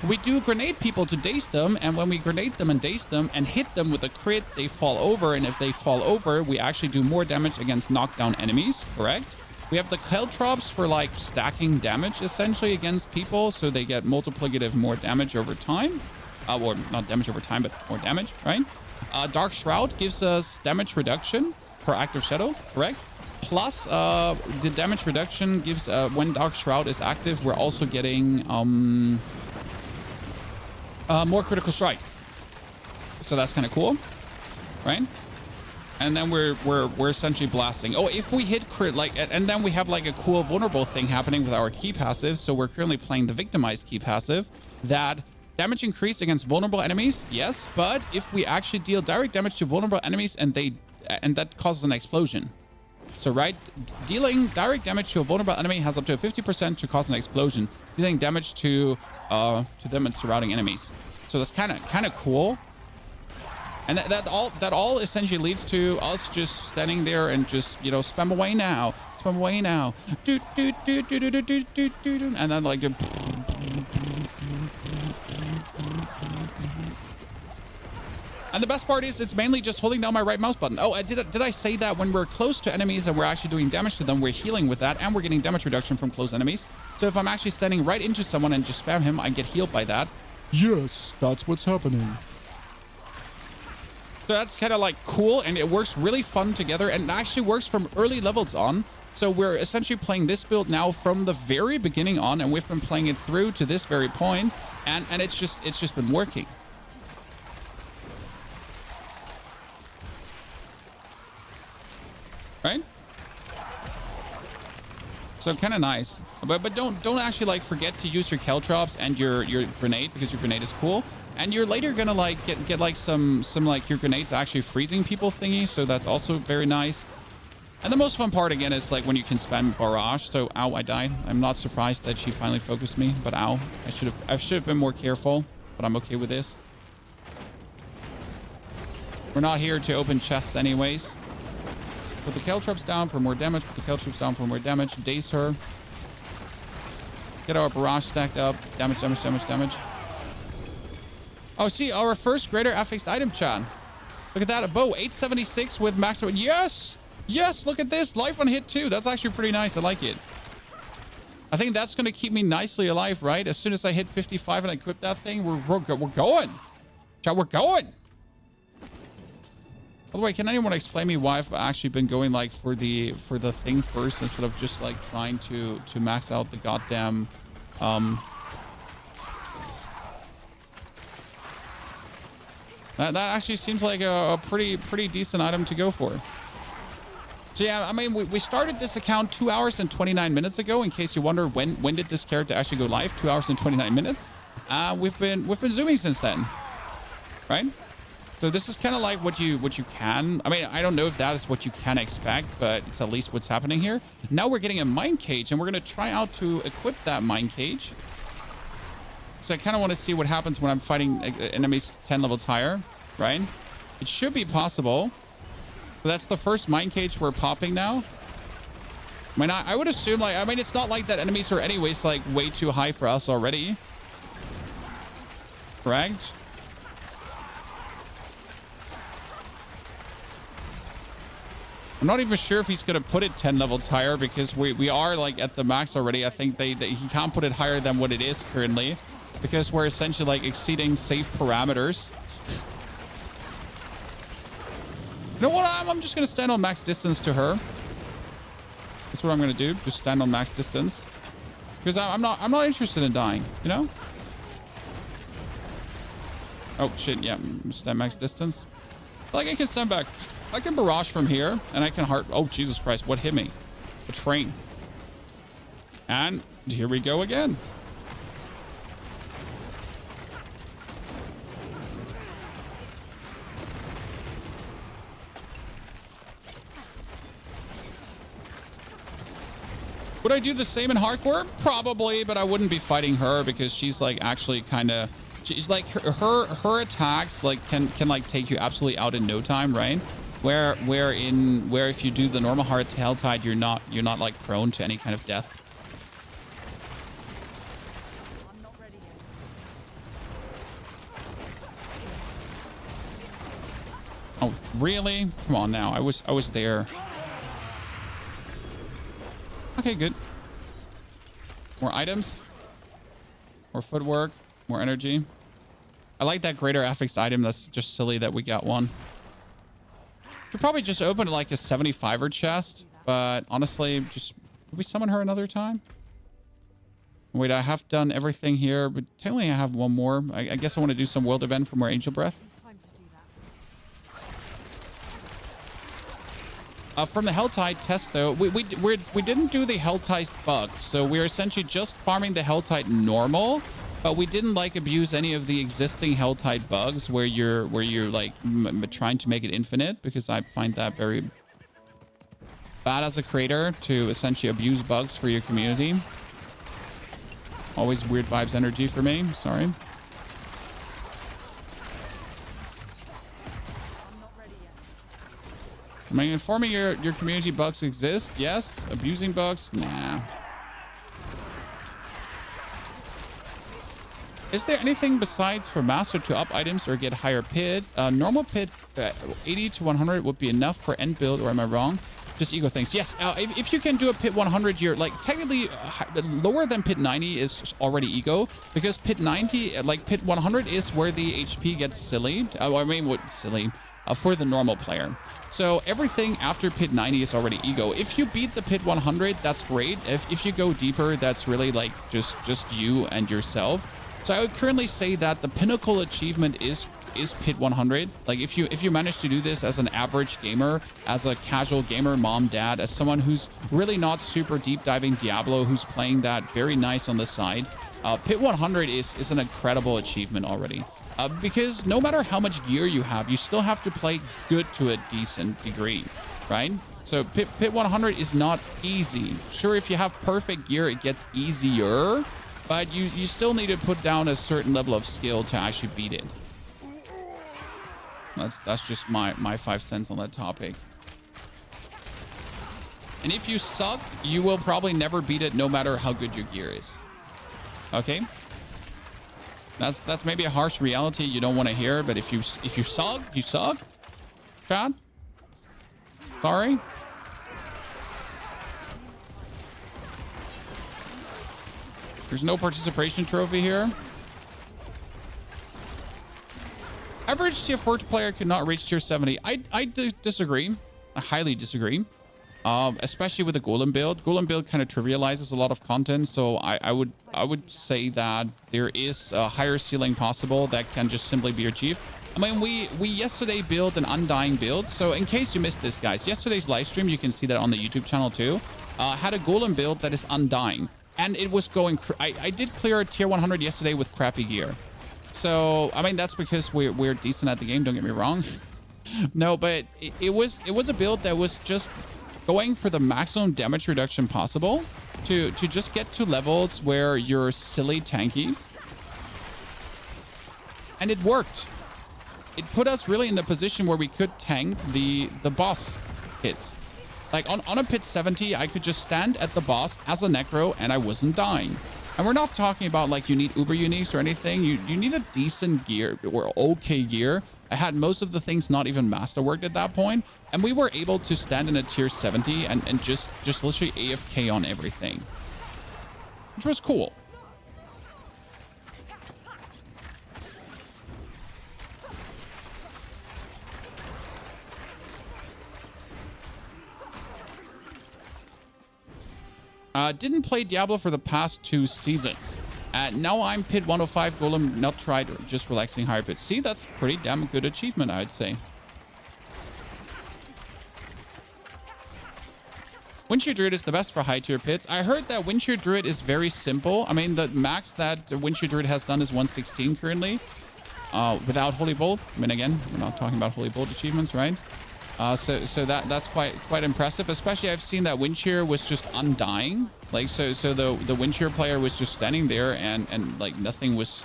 We do grenade people to daze them. And when we grenade them and daze them and hit them with a crit, they fall over. And if they fall over, we actually do more damage against knockdown enemies, correct? We have the Caltrops for like stacking damage essentially against people, so they get multiplicative more damage over time. Or not damage over time, but more damage, right? Dark Shroud gives us damage reduction per active shadow, correct? Plus, the damage reduction gives, when Dark Shroud is active, we're also getting more critical strike. So that's kind of cool, right? And then we're essentially blasting. Oh, if we hit crit, like, and then we have like a cool vulnerable thing happening with our key passive. So we're currently playing the victimize key passive. That damage increase against vulnerable enemies, yes. But if we actually deal direct damage to vulnerable enemies and that causes an explosion. So right, dealing direct damage to a vulnerable enemy has up to a 50% to cause an explosion. Dealing damage to them and surrounding enemies. So that's kind of cool. And that all essentially leads to us just standing there and just, you know, spam away now. Spam away now. And then like... And the best part is it's mainly just holding down my right mouse button. Oh, did I say that when we're close to enemies and we're actually doing damage to them, we're healing with that and we're getting damage reduction from close enemies. So if I'm actually standing right into someone and just spam him, I get healed by that. Yes, that's what's happening. So that's kind of like cool, and it works really fun together, and it actually works from early levels on. So we're essentially playing this build now from the very beginning on, and we've been playing it through to this very point, and it's just been working. Right? So kind of nice, but don't actually like forget to use your Caltrops and your grenade, because your grenade is cool. And you're later gonna like get like some like your grenades actually freezing people thingy, so that's also very nice. And the most fun part again is like when you can spam barrage. So ow, I died. I'm not surprised that she finally focused me, but ow, I should have been more careful, but I'm okay with this. We're not here to open chests anyways. Put the Caltrops down for more damage. Put the Caltrops down for more damage. Daze her. Get our barrage stacked up. Damage, damage, damage, damage. Oh, see, our first greater affixed item, Chan. Look at that, a bow, 876 with maximum. Yes! Yes, look at this. Life on hit too. That's actually pretty nice. I like it. I think that's going to keep me nicely alive, right? As soon as I hit 55 and I equip that thing, we're going. Chan, we're going. By the way, can anyone explain me why I've actually been going like for the thing first instead of just like trying to max out the goddamn That actually seems like a pretty decent item to go for. So yeah, I mean, we started this account 2 hours and 29 minutes ago. In case you wonder when did this character actually go live? 2 hours and 29 minutes. We've been zooming since then, right? So this is kind of like what you can. I mean, I don't know if that is what you can expect, but it's at least what's happening here. Now we're getting a mine cage, and we're gonna try out to equip that mine cage. So I kind of want to see what happens when I'm fighting enemies 10 levels higher, right? It should be possible. But that's the first mine cage we're popping now. I mean, I would assume, like, I mean, it's not like that enemies are anyways, like, way too high for us already. Correct? I'm not even sure if he's going to put it 10 levels higher, because we are, like, at the max already. I think he can't put it higher than what it is currently, because we're essentially, like, exceeding safe parameters. I'm just going to stand on max distance to her. That's what I'm going to do. Just stand on max distance. Because I'm not interested in dying, you know? Oh, shit. Yeah, stand max distance. Like, I can stand back. I can barrage from here, and I can heart... Oh, Jesus Christ. What hit me? A train. And here we go again. Would I do the same in hardcore? Probably, but I wouldn't be fighting her because she's like actually kind of... She's like her attacks like can like take you absolutely out in no time, right? Where if you do the normal hard Helltide, you're not like prone to any kind of death. I'm not ready yet. Oh, really? Come on now. I was there. Okay, good. More items. More footwork. More energy. I like that greater affixed item. That's just silly that we got one. Should probably just open like a 75er chest. But honestly, just... Did we summon her another time? Wait, I have done everything here. But technically I have one more. I guess I want to do some world event for more Angel Breath. Time to do that. From the Helltide test, though, we didn't do the Helltide bug, so we're essentially just farming the Helltide normal, but we didn't like abuse any of the existing Helltide bugs where you're like trying to make it infinite, because I find that very bad as a creator to essentially abuse bugs for your community. Always weird vibes energy for me. Sorry. Am I informing your community bugs exist? Yes. Abusing bugs? Nah. Is there anything besides for master to up items or get higher pit? Normal pit 80 to 100 would be enough for end build, or am I wrong? Just ego things. Yes. If you can do a pit 100, you're like technically lower than pit 90 is already ego, because pit 90, like pit 100 is where the HP gets silly. I mean, what silly? For the normal player. So everything after pit 90 is already ego. If you beat the pit 100, that's great. If you go deeper, that's really like just you and yourself. So I would currently say that the pinnacle achievement is pit 100. Like if you manage to do this as an average gamer, as a casual gamer, mom, dad, as someone who's really not super deep diving Diablo, who's playing that very nice on the side, pit 100 is an incredible achievement already. Because no matter how much gear you have, you still have to play good to a decent degree, right? So pit 100 is not easy. Sure, if you have perfect gear, it gets easier, but you still need to put down a certain level of skill to actually beat it. That's just my 5 cents on that topic. And if you suck, you will probably never beat it, no matter how good your gear is. Okay? That's maybe a harsh reality you don't want to hear, but if you suck, you suck. Chad? Sorry. There's no participation trophy here. Average tier 4 player could not reach tier 70. I disagree. I highly disagree. Especially with the Golem build. Golem build kind of trivializes a lot of content, so I would say that there is a higher ceiling possible that can just simply be achieved. I mean, we yesterday built an Undying build, so in case you missed this, guys, yesterday's live stream, you can see that on the YouTube channel too, had a Golem build that is Undying, and it was going... I did clear a tier 100 yesterday with crappy gear. So, I mean, that's because we're decent at the game, don't get me wrong. No, but it was a build that was just going for the maximum damage reduction possible to just get to levels where you're silly tanky. And it worked. It put us really in the position where we could tank the boss hits. Like on a pit 70, I could just stand at the boss as a necro and I wasn't dying. And we're not talking about like you need uber uniques or anything. You need a decent gear or okay gear. I had most of the things not even masterworked at that point, and we were able to stand in a tier 70 and just literally AFK on everything, which was cool. Didn't play Diablo for the past 2 seasons. Now I'm Pit 105 Golem, not tried, just relaxing higher pit. See, that's pretty damn good achievement, I'd say. Windshear Druid is the best for high tier pits. I heard that Windshear Druid is very simple. I mean, the max that Windshear Druid has done is 116 currently, without Holy Bolt. I mean, again, we're not talking about Holy Bolt achievements, right? So that's quite impressive. Especially I've seen that Windshear was just undying. Like so the Windshear player was just standing there and like nothing was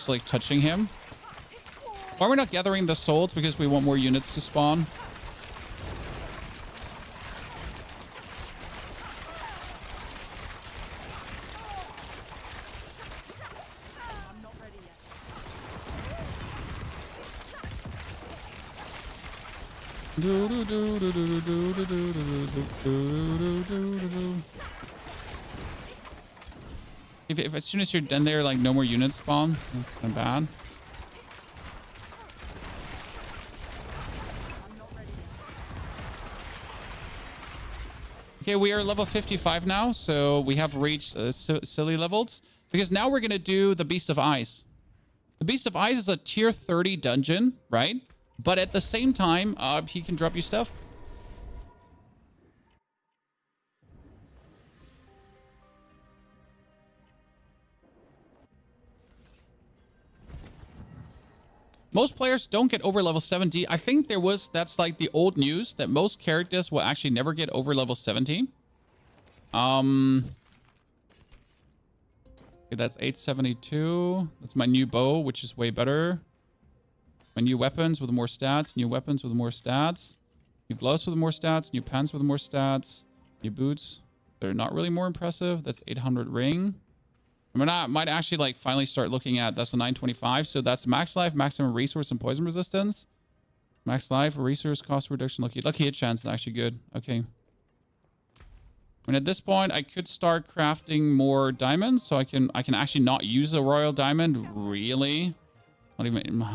like touching him. Why are we not gathering the souls? Because we want more units to spawn. If as soon as you're done there, like no more units spawn, that's kind of bad. Okay, we are level 55 now, so we have reached silly levels because now we're gonna do the Beast of Ice. The Beast of Ice is a tier 30 dungeon, right? But at the same time, he can drop you stuff. Most players don't get over level 70. I think that's like the old news that most characters will actually never get over level 70. Okay, that's 872. That's my new bow, which is way better. My new weapons with more stats, new weapons with more stats, new gloves with more stats, new pants with more stats, new boots. They're not really more impressive. That's 800 ring. I mean, I might actually like finally start looking at, that's a 925. So that's max life, maximum resource, and poison resistance. Max life, resource cost reduction, lucky hit chance is actually good. Okay. I mean, at this point, I could start crafting more diamonds, so I can actually not use a royal diamond. Really? Not even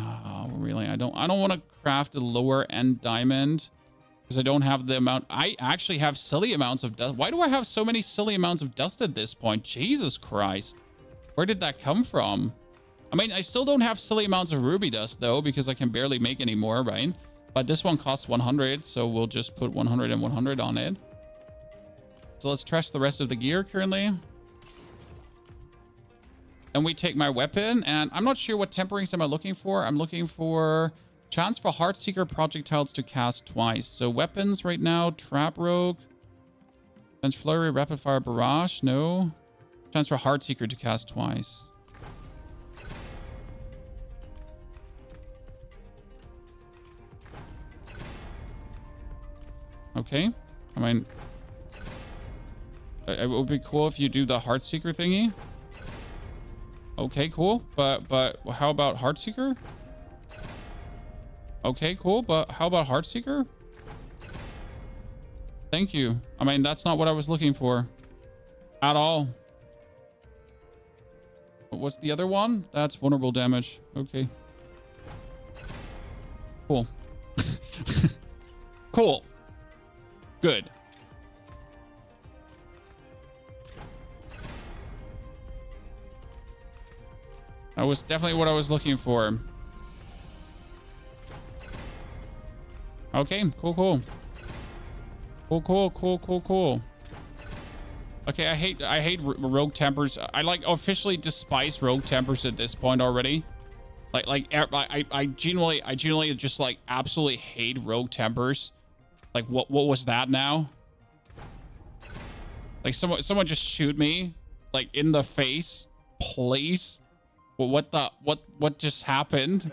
really. I don't want to craft a lower end diamond because I don't have the amount. I actually have silly amounts of dust. Why do I have so many silly amounts of dust at this point? Jesus Christ. Where did that come from? I mean, I still don't have silly amounts of ruby dust though, because I can barely make any more, right? But this one costs 100, so we'll just put 100 and 100 on it. So let's trash the rest of the gear currently. And we take my weapon, and I'm not sure what temperings am I looking for. I'm looking for chance for Heartseeker projectiles to cast twice. So weapons right now, Trap Rogue. Chance Flurry, Rapid Fire Barrage, no. Chance for Heartseeker to cast twice. Okay. I mean, it would be cool if you do the Heartseeker thingy. Okay, cool. But how about Heartseeker? Okay, cool. But how about Heartseeker? Thank you. I mean, that's not what I was looking for at all. What's the other one? That's vulnerable damage. Okay. Cool. Cool. Good. That was definitely what I was looking for. Okay, cool. Cool. Okay, I hate rogue tempers. I like officially despise rogue tempers at this point already. I genuinely just like absolutely hate rogue tempers. Like what was that now? Like someone just shoot me like in the face, please. What just happened?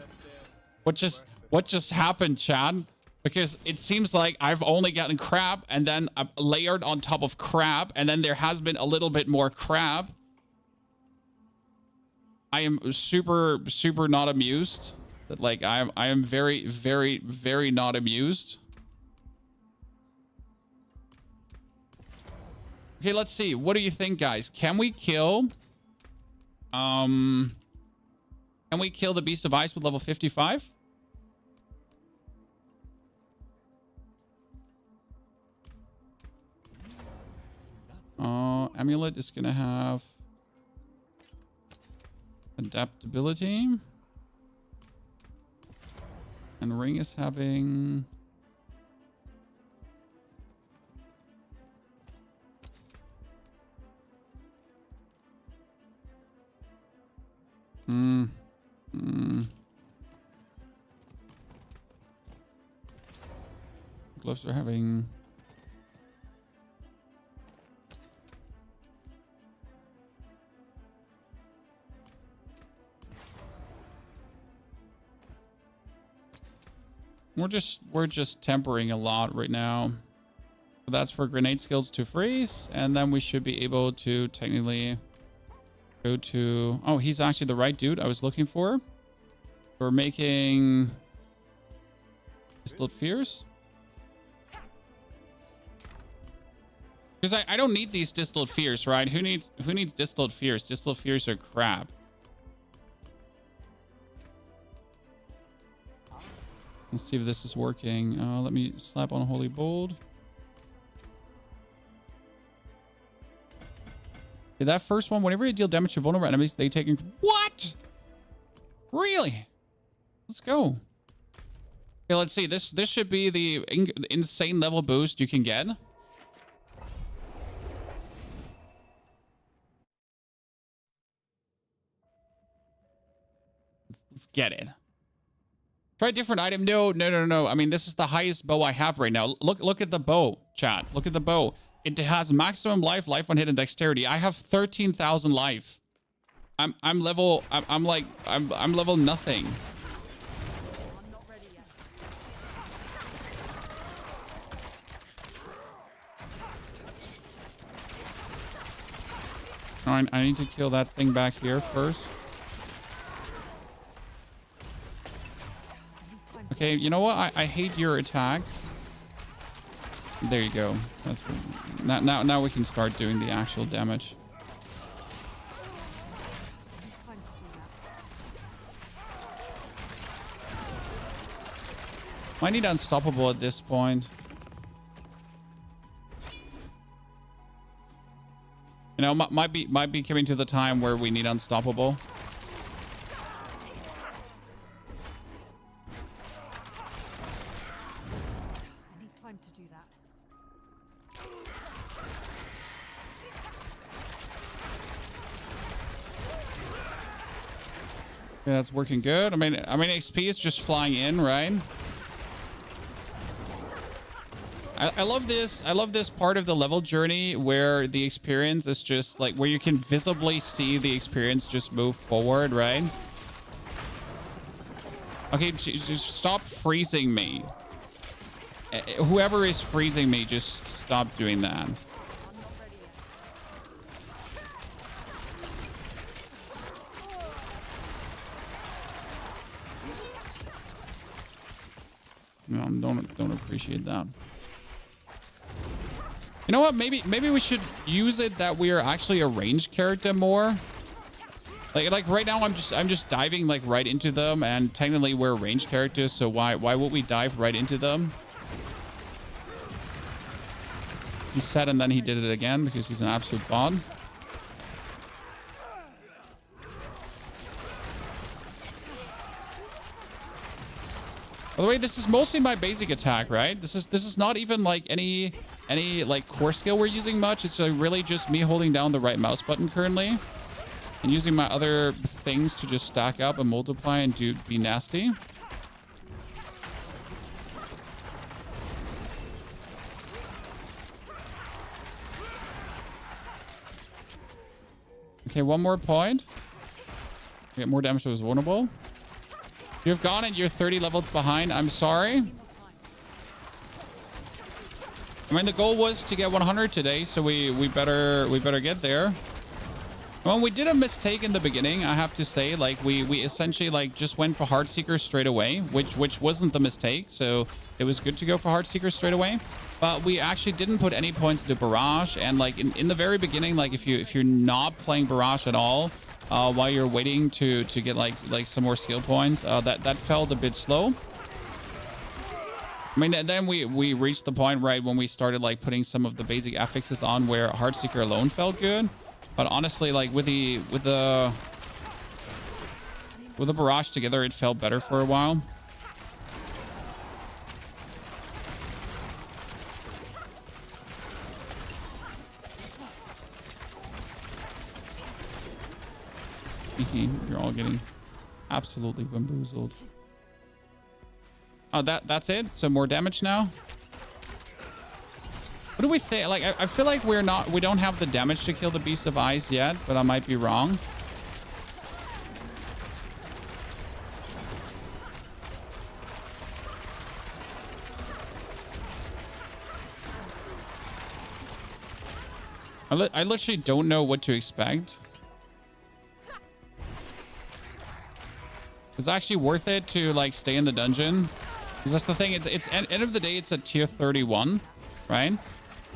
What just happened, Chad? Because it seems like I've only gotten crap and then layered on top of crap, and then there has been a little bit more crap. I am super not amused. That like I am very not amused. Okay, let's see. What do you think, guys? Can we kill the Beast of Ice with level 55? Amulet is gonna have adaptability. And ring is having... Gloves are having... We're just tempering a lot right now. So that's for grenade skills to freeze, and then we should be able to technically go to... Oh, he's actually the right dude I was looking for. We're making distilled fears. Because I don't need these distilled fears, right? Who needs distilled fears? Distilled fears are crap. Let's see if this is working. Let me slap on Holy Bold. Okay, that first one, whenever you deal damage to vulnerable enemies, they take... What? Really? Let's go. Okay, let's see. This should be the insane level boost you can get. Let's get it. Try a different item. No. I mean, this is the highest bow I have right now. Look at the bow, chat. Look at the bow. It has maximum life on hit, and dexterity. I have 13,000 life. I'm level nothing. I'm not ready yet. I need to kill that thing back here first. Okay, you know what? I hate your attacks. There you go. That's now we can start doing the actual damage. Time to do that. Might need unstoppable at this point. You know, might be coming to the time where we need unstoppable. I need time to do that. Yeah, that's working good. I mean, XP is just flying in, right? I love this. I love this part of the level journey where the experience is just like where you can visibly see the experience just move forward, right? Okay, just stop freezing me. Whoever is freezing me, just stop doing that. I'm not ready yet. No, don't appreciate that. You know what? Maybe we should use it that we are actually a ranged character more. Like right now, I'm just diving like right into them, and technically we're ranged characters, so why would we dive right into them? He said, and then he did it again because he's an absolute bot. By the way, this is mostly my basic attack, right? This is not even like any like core skill we're using much. It's really just me holding down the right mouse button currently and using my other things to just stack up and multiply and be nasty. Okay, one more point. Get more damage to his vulnerable. You've gone and you're 30 levels behind. I'm sorry. I mean, the goal was to get 100 today, so we better get there. Well, we did a mistake in the beginning, I have to say. Like we essentially like just went for Heartseeker straight away, which wasn't the mistake. So it was good to go for Heartseeker straight away. But we actually didn't put any points to Barrage. And like in the very beginning, like if you're not playing Barrage at all, while you're waiting to get like some more skill points, that felt a bit slow. I mean, then we reached the point, right, when we started like putting some of the basic affixes on where Heartseeker alone felt good. But honestly, like with the barrage together, it felt better for a while. You're all getting absolutely bamboozled. Oh, that's it. So more damage now. What do we think? Like, I feel like we don't have the damage to kill the Beast of Ice yet, but I might be wrong. I literally don't know what to expect. It's actually worth it to like stay in the dungeon. Because that's the thing. It's at end of the day, it's a tier 31, right?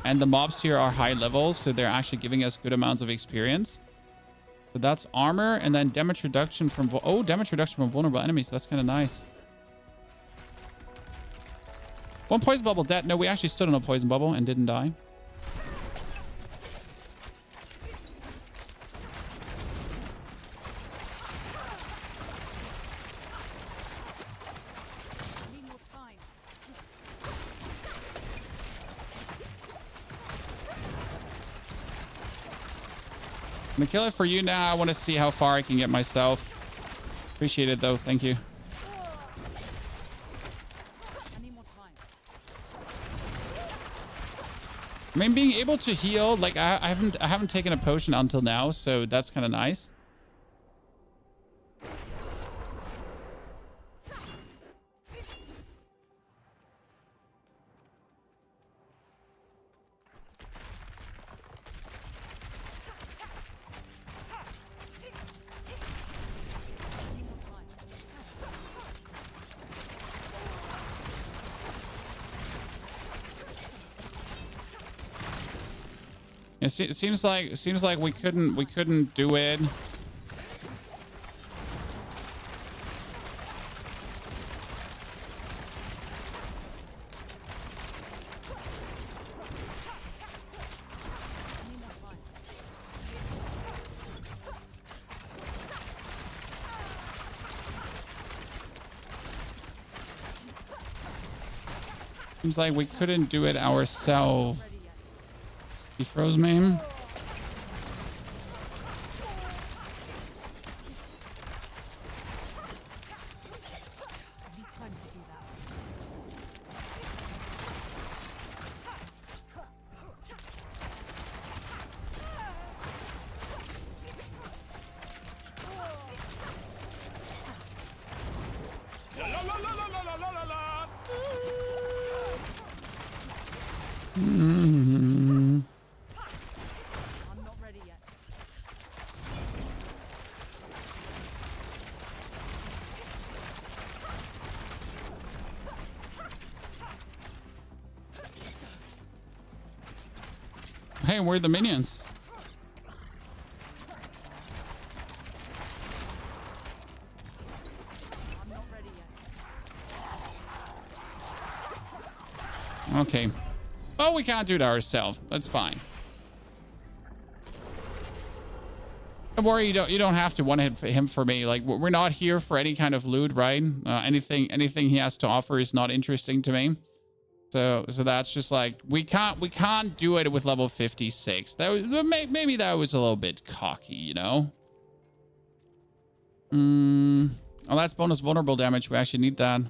And the mobs here are high levels, so they're actually giving us good amounts of experience. So that's armor, and then damage reduction from damage reduction from vulnerable enemies. That's kind of nice. One poison bubble dead. No, we actually stood on a poison bubble and didn't die. I'm gonna kill it for you now. I want to see how far I can get myself. Appreciate it though. Thank you. I mean, being able to heal, like I haven't taken a potion until now, so that's kind of nice. It seems like we couldn't do it. Seems like we couldn't do it ourselves. He froze me. Hey, where are the minions? Okay. Oh, we can't do it ourselves. That's fine. Don't worry, you don't have to one-hit him for me. Like, we're not here for any kind of loot, right? Anything he has to offer is not interesting to me. So that's just like we can't do it with level 56. That was, maybe that was a little bit cocky, you know. Oh, that's bonus vulnerable damage. We actually need that.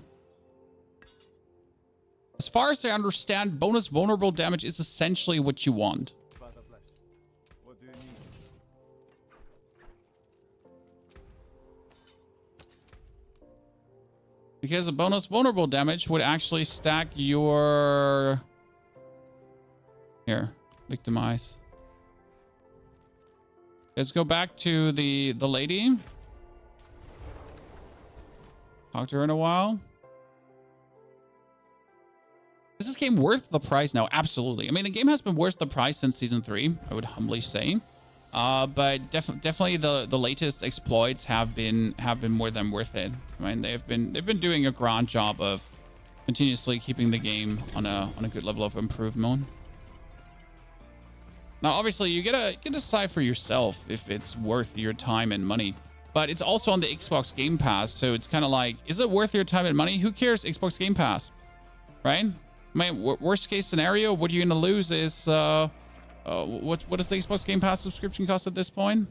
As far as I understand, bonus vulnerable damage is essentially what you want. What do you need? Because a bonus vulnerable damage would actually stack your... Here, victimize. Let's go back to the lady. Talk to her in a while. Is this game worth the price? No, absolutely. I mean, the game has been worth the price since season 3, I would humbly say. But definitely the latest exploits have been more than worth it. I mean, they've been doing a grand job of continuously keeping the game on a good level of improvement. Now, obviously, you gotta decide for yourself if it's worth your time and money. But it's also on the Xbox Game Pass, so it's kind of like, is it worth your time and money? Who cares? Xbox Game Pass, right? I mean, worst case scenario, what you're gonna lose is what does the Xbox Game Pass subscription cost at this point?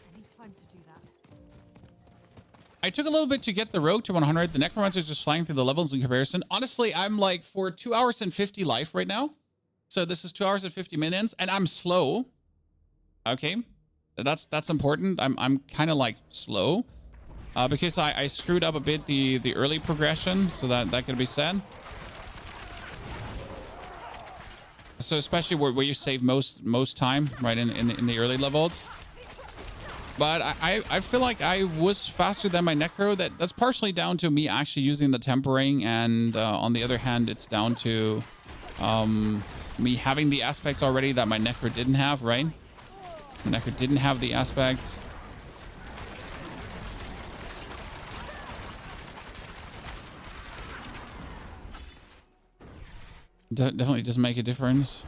I need time to do that. I took a little bit to get the Rogue to 100. The Necromancer is just flying through the levels in comparison. Honestly, I'm like for 2 hours and 50 life right now. So this is 2 hours and 50 minutes, and I'm slow. Okay, that's important. I'm kind of like slow because I screwed up a bit the early progression, so that could be said. So especially where you save most time, right, in the early levels. But I feel like I was faster than my Necro. That's partially down to me actually using the tempering, and on the other hand, it's down to me having the aspects already that my Necro didn't have, right? My Necro didn't have the aspects. Definitely does make a difference.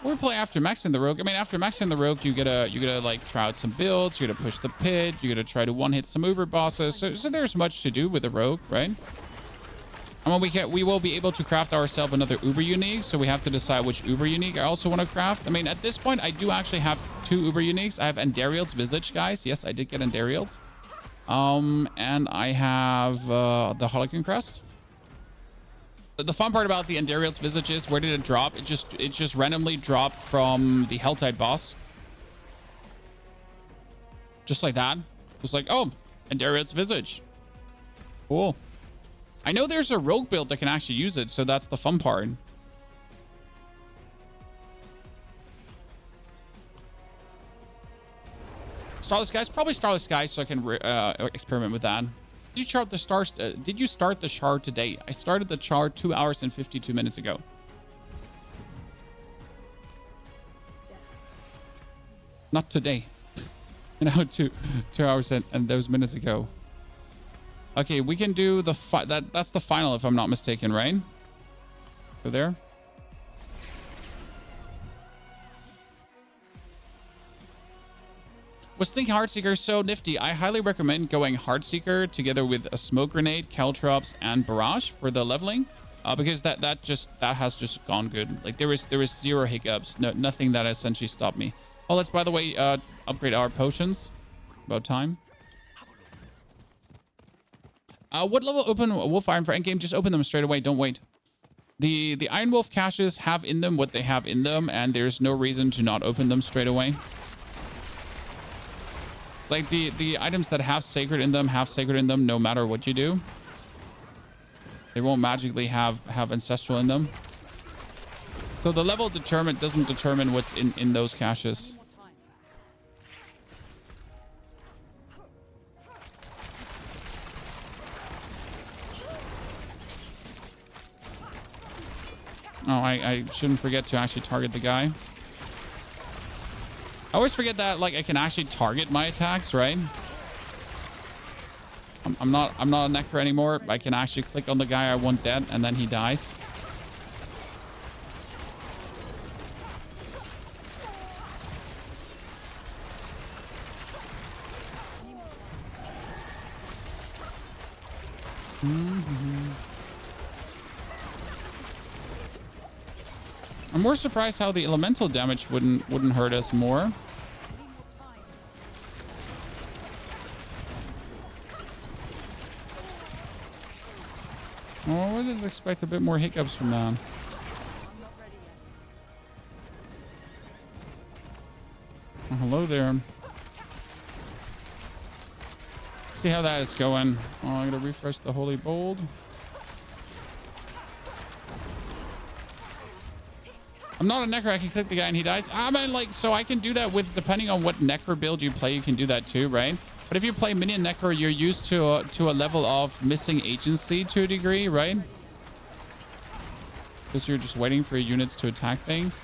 Or play after maxing the Rogue. I mean, after maxing the Rogue, you gotta like try out some builds. You gotta push the pit. You gotta try to one-hit some Uber bosses. So there's much to do with the Rogue, right? And when we will be able to craft ourselves another Uber unique. So we have to decide which Uber unique I also want to craft. I mean, at this point, I do actually have 2 Uber uniques. I have Endariel's Visage, guys. Yes, I did get Endariel's. And I have the Harlequin Crest. The fun part about the Endariel's Visage is, where did it drop? It just randomly dropped from the Helltide boss. Just like that. It was like, oh, Endariel's Visage. Cool. I know there's a rogue build that can actually use it, so that's the fun part. Starless Skies? Probably Starless Skies, so I can experiment with that. Did you start the stars? Did you start the shard today? I started the shard 2 hours and 52 minutes ago. Not today. You know, 2 hours and those minutes ago. Okay, we can do the that's the final, if I'm not mistaken, right? So there. Was thinking Heartseeker so nifty. I highly recommend going Heartseeker together with a smoke grenade, caltrops, and barrage for the leveling, because that has just gone good. Like there was 0 hiccups, nothing that essentially stopped me. Oh, let's, by the way, upgrade our potions. About time. What level open Wolf Iron for endgame? Just open them straight away. Don't wait. The Iron Wolf caches have in them what they have in them, and there's no reason to not open them straight away. Like the items that have sacred in them have sacred in them no matter what you do. They won't magically have ancestral in them. So the level doesn't determine what's in those caches. Oh, I shouldn't forget to actually target the guy. I always forget that, like, I can actually target my attacks, right? I'm not a Necro anymore. I can actually click on the guy I want dead, and then he dies. I'm more surprised how the elemental damage wouldn't hurt us more. Oh, I would expect a bit more hiccups from that. Oh, hello there. See how that is going. Oh, I'm gonna refresh the Holy Bold. I'm not a Necro. I can click the guy and he dies. I mean, like, so I can do that with, depending on what Necro build you play, you can do that too, right? But if you play minion Necro, you're used to a level of missing agency to a degree, right? Because you're just waiting for your units to attack things.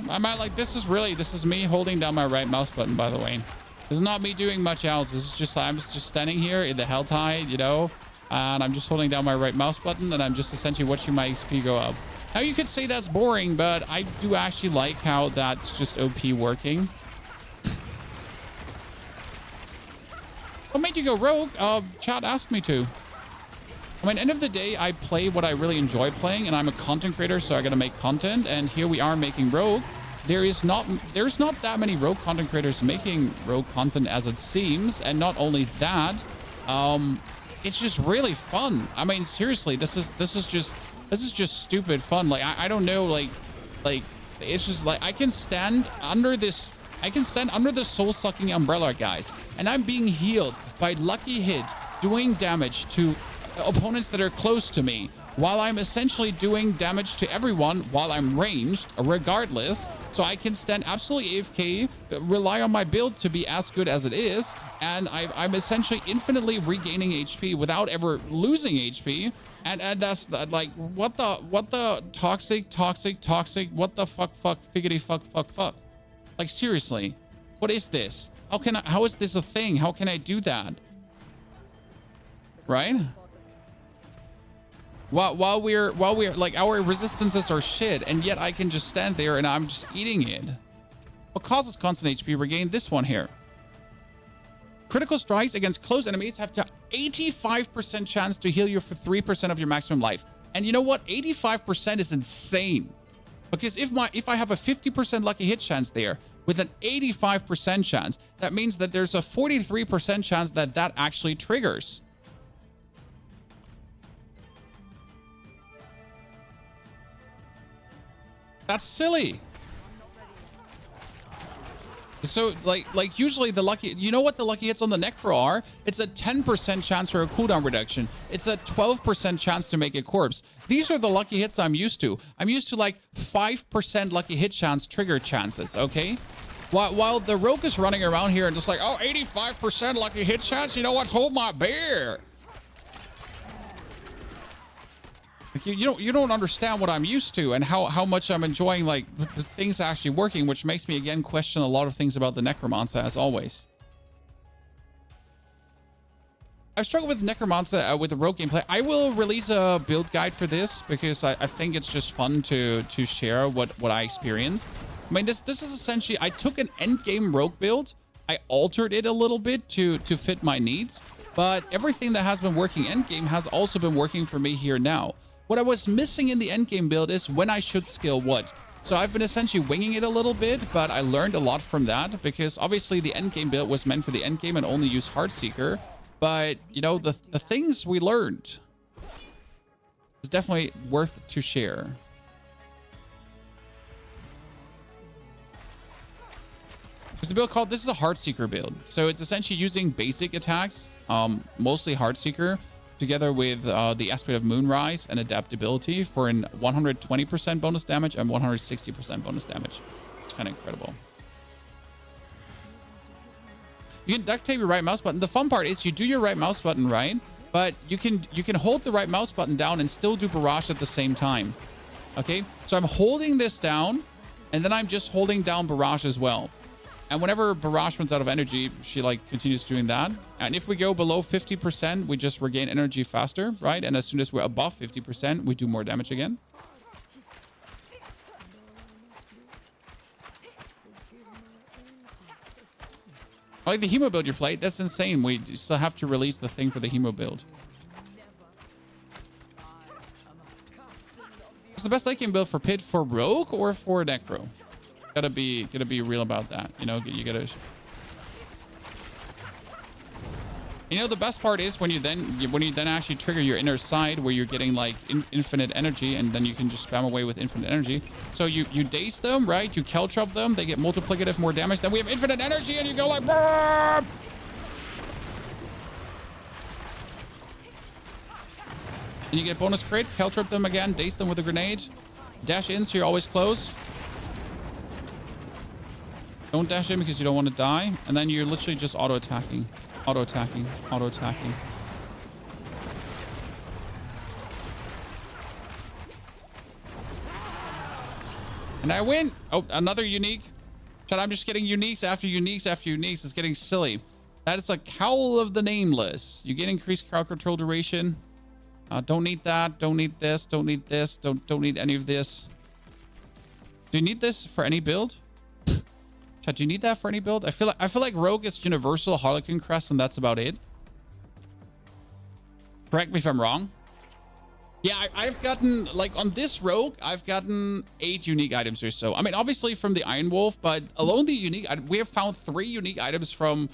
I'm at like, this is me holding down my right mouse button, by the way. This is not me doing much else. This is just, I'm just standing here in the hell tide, you know, and I'm just holding down my right mouse button and I'm just essentially watching my XP go up. Now you could say that's boring, but I do actually like how that's just OP working. What made you go rogue? Chat asked me to. I mean, end of the day, I play what I really enjoy playing, and I'm a content creator, so I gotta make content. And here we are making Rogue. There's not that many Rogue content creators making Rogue content as it seems, and not only that, it's just really fun. I mean, seriously, this is just stupid fun. Like I don't know, like it's just like I can stand under the soul-sucking umbrella, guys, and I'm being healed by lucky hit, doing damage to opponents that are close to me, while I'm essentially doing damage to everyone while I'm ranged, regardless. So I can stand absolutely AFK, rely on my build to be as good as it is, and I'm essentially infinitely regaining HP without ever losing HP. And that's like, what the toxic, what the fuck, figgity fuck. Like, seriously, what is this? How is this a thing? How can I do that? Right? While we're like, our resistances are shit, and yet I can just stand there and I'm just eating it. What causes constant HP regain? This one here. Critical strikes against close enemies have to 85% chance to heal you for 3% of your maximum life. And you know what? 85% is insane. Because if I have a 50% lucky hit chance there with an 85% chance, that means that there's a 43% chance that that actually triggers. That's silly. So like usually the lucky, you know what the lucky hits on the Necro are? It's a 10% chance for a cooldown reduction. It's a 12% chance to make a corpse. These are the lucky hits I'm used to. I'm used to like 5% lucky hit chance trigger chances, okay? While the Rogue is running around here and just like, oh, 85% lucky hit chance, you know what? Hold my beer. Like you don't understand what I'm used to and how much I'm enjoying like the things actually working, which makes me again question a lot of things about the Necromancer as always. I've struggled with Necromancer with the Rogue gameplay. I will release a build guide for this because I think it's just fun to share what I experienced. I mean, this is essentially, I took an endgame Rogue build, I altered it a little bit to fit my needs, but everything that has been working endgame has also been working for me here now. What I was missing in the endgame build is when I should skill what. So I've been essentially winging it a little bit, but I learned a lot from that because obviously the endgame build was meant for the endgame and only use Heartseeker. But, you know, the things we learned is definitely worth to share. There's a build called, this is a Heartseeker build. So it's essentially using basic attacks, mostly Heartseeker, together with the aspect of Moonrise and adaptability for an 120% bonus damage and 160% bonus damage. It's kind of incredible. You can duct tape your right mouse button. The fun part is you do your right mouse button right, but you can hold the right mouse button down and still do barrage at the same time. Okay, so I'm holding this down, and then I'm just holding down barrage as well. And whenever barrage runs out of energy, she like continues doing that. And if we go below 50%, we just regain energy faster, right? And as soon as we're above 50%, we do more damage again. I like the Hemo build you played. That's insane. We still have to release the thing for the Hemo build. What's the best late game build for Pit, for Rogue or for Necro? Gotta be real about that. You know, you gotta. You know, the best part is when you then actually trigger your inner side where you're getting like infinite energy, and then you can just spam away with infinite energy. So you daze them, right? You caltrop them, they get multiplicative more damage. Then we have infinite energy, and you go like, "Burp!" And you get bonus crit, caltrop them again, daze them with a grenade, dash in so you're always close. Don't dash in because you don't want to die, and then you're literally just auto-attacking. Auto-attacking, auto-attacking. And I win. Oh, another unique. Chat, I'm just getting uniques after uniques after uniques. It's getting silly. That is a Cowl of the Nameless. You get increased crowd control duration. Don't need that. Don't need this. Don't need this. Don't need any of this. Do you need this for any build? Chat, do you need that for any build? I feel like Rogue is universal Harlequin Crest, and that's about it. Correct me if I'm wrong. Yeah, I've gotten, like, on this Rogue, I've gotten 8 unique items or so. I mean, obviously from the Iron Wolf, but alone the unique, we have found 3 unique items from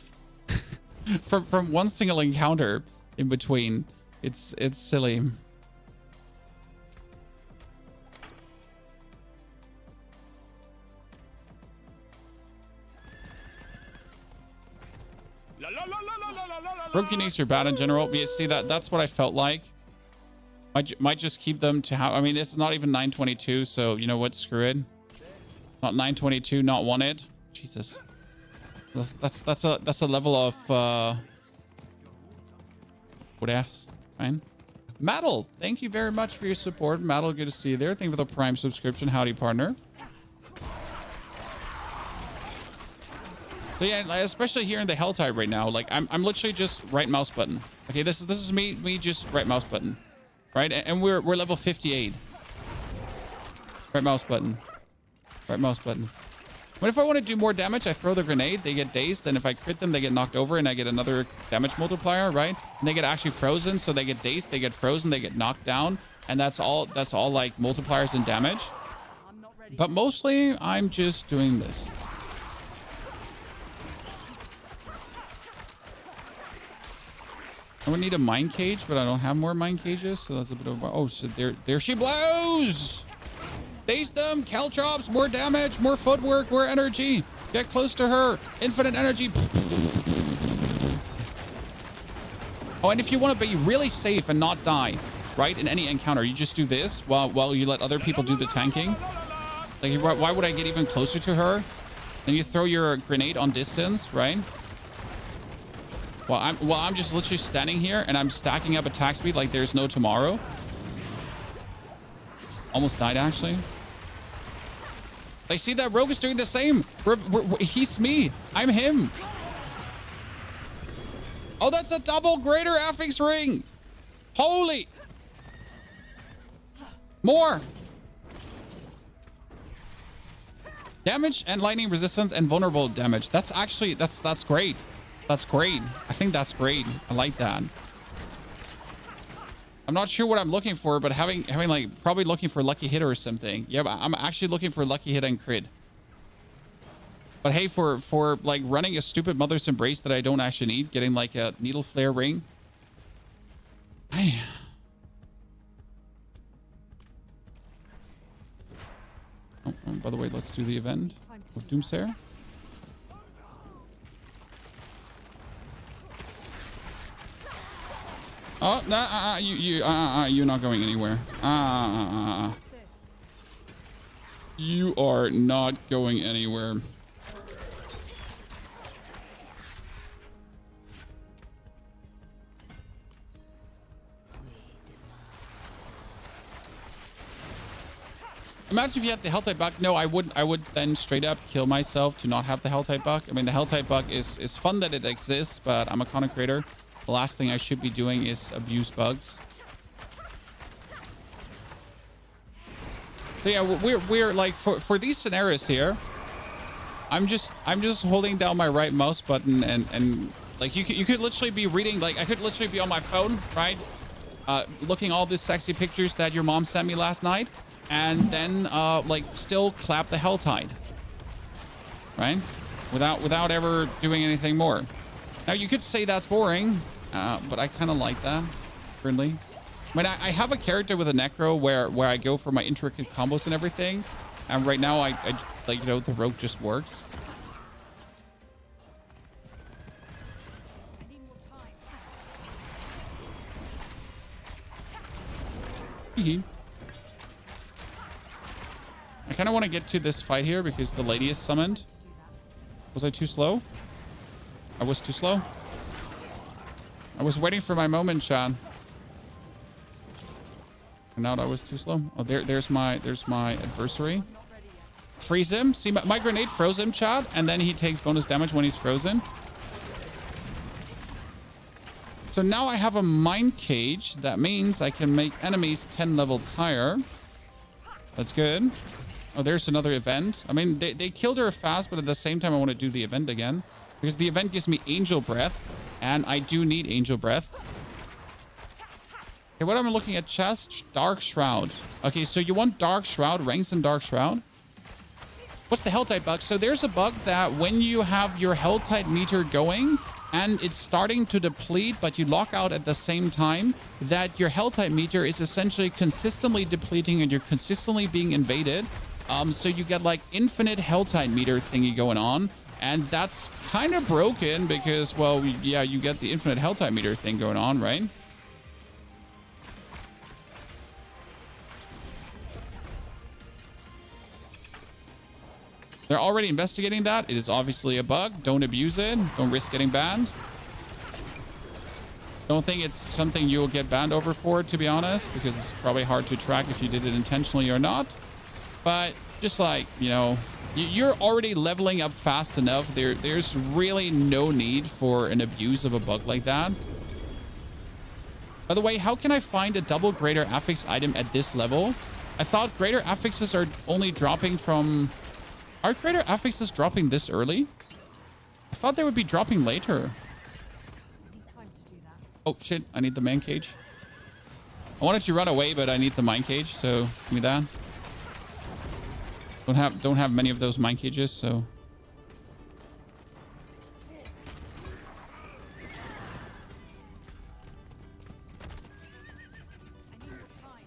from one single encounter in between. It's silly. Rogue uniques are bad in general. But you see that's what I felt like. Might just keep them to how. I mean, it's not even 922, so you know what? Screw it. Not 922, not wanted. Jesus, that's a level of what ifs. Fine. Maddle, thank you very much for your support. Maddle, good to see you there. Thank you for the Prime subscription. Howdy, partner. So yeah, especially here in the Hell Tide right now, like I'm literally just right mouse button. Okay, this is me just right mouse button, right? And we're level 58. Right mouse button. Right mouse button. But if I want to do more damage, I throw the grenade. They get dazed, and if I crit them, they get knocked over, and I get another damage multiplier, right? And they get actually frozen, so they get dazed, they get frozen, they get knocked down, and that's all like multipliers in damage. But mostly, I'm just doing this. I would need a mine cage, but I don't have more mine cages, so that's a bit of a... Oh, so there she blows! Daze them, caltrops, more damage, more footwork, more energy. Get close to her. Infinite energy. Oh, and if you want to be really safe and not die, right, in any encounter, you just do this while you let other people do the tanking. Like, why would I get even closer to her? Then you throw your grenade on distance, right? Well, I'm just literally standing here and I'm stacking up attack speed like there's no tomorrow. Almost died, actually. I see that Rogue is doing the same. He's me. I'm him. Oh, that's a double greater affix ring. Holy. More. Damage and lightning resistance and vulnerable damage. That's actually, that's great. That's great. I think that's great. I like that. I'm not sure what I'm looking for, but having like probably looking for lucky hit or something. Yeah, but I'm actually looking for lucky hit and crit. But hey, for like running a stupid mother's embrace that I don't actually need, getting like a needle flare ring. Hey. Oh, by the way, let's do the event of Doomsayer. Oh, no, you're not going anywhere. You are not going anywhere. Imagine if you have the hell type buck. No, I would then straight up kill myself to not have the hell type buck. I mean, the hell type buck is fun that it exists, but I'm a content creator. The last thing I should be doing is abuse bugs. So yeah, we're like for these scenarios here, I'm just holding down my right mouse button and like you could literally be reading, like I could literally be on my phone, right? Looking all these sexy pictures that your mom sent me last night, and then like still clap the hell tide, right? Without ever doing anything more. Now you could say that's boring. But I kind of like that, currently. I mean, I have a character with a Necro where I go for my intricate combos and everything. And right now, I like, you know, the Rogue just works. I need more time. Hee. I kind of want to get to this fight here because the lady is summoned. Was I too slow? I was too slow. I was waiting for my moment, Sean. And now I was too slow. Oh, there's my adversary. Freeze him. See, my grenade froze him, Chad, and then he takes bonus damage when he's frozen. So now I have a mind cage. That means I can make enemies 10 levels higher. That's good. Oh, there's another event. I mean, they killed her fast, but at the same time, I want to do the event again. Because the event gives me Angel Breath, and I do need Angel Breath. Okay, what am I looking at? Chest? Dark Shroud. Okay, so you want Dark Shroud, ranks in Dark Shroud. What's the Helltide bug? So there's a bug that when you have your Helltide meter going, and it's starting to deplete, but you lock out at the same time, that your Helltide meter is essentially consistently depleting and you're consistently being invaded. So you get like infinite Helltide meter thingy going on. And that's kind of broken because, well, yeah, you get the infinite Helltide meter thing going on, right? They're already investigating that. It is obviously a bug. Don't abuse it. Don't risk getting banned. Don't think it's something you'll get banned over for, to be honest, because it's probably hard to track if you did it intentionally or not. But just like, you know, you're already leveling up fast enough. There's really no need for an abuse of a bug like that. By the way, how can I find a double greater affix item at this level? I thought greater affixes are only dropping from... Are greater affixes dropping this early? I thought they would be dropping later. I need time to do that. Oh, shit. I need the man cage. I wanted to run away, but I need the mine cage, so give me that. Don't have many of those mine cages, so... I need more time.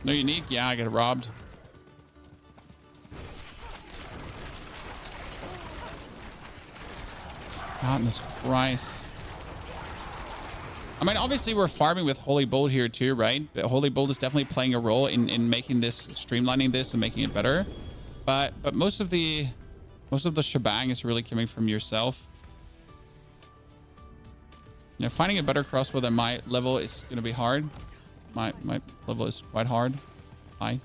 No unique? Yeah, I got robbed. Goodness Christ. I mean, obviously we're farming with Holy Bolt here too, right? But Holy Bolt is definitely playing a role in making this, streamlining this and making it better. But most of the shebang is really coming from yourself. Yeah, finding a better crossbow than my level is going to be hard. My level is quite hard. High.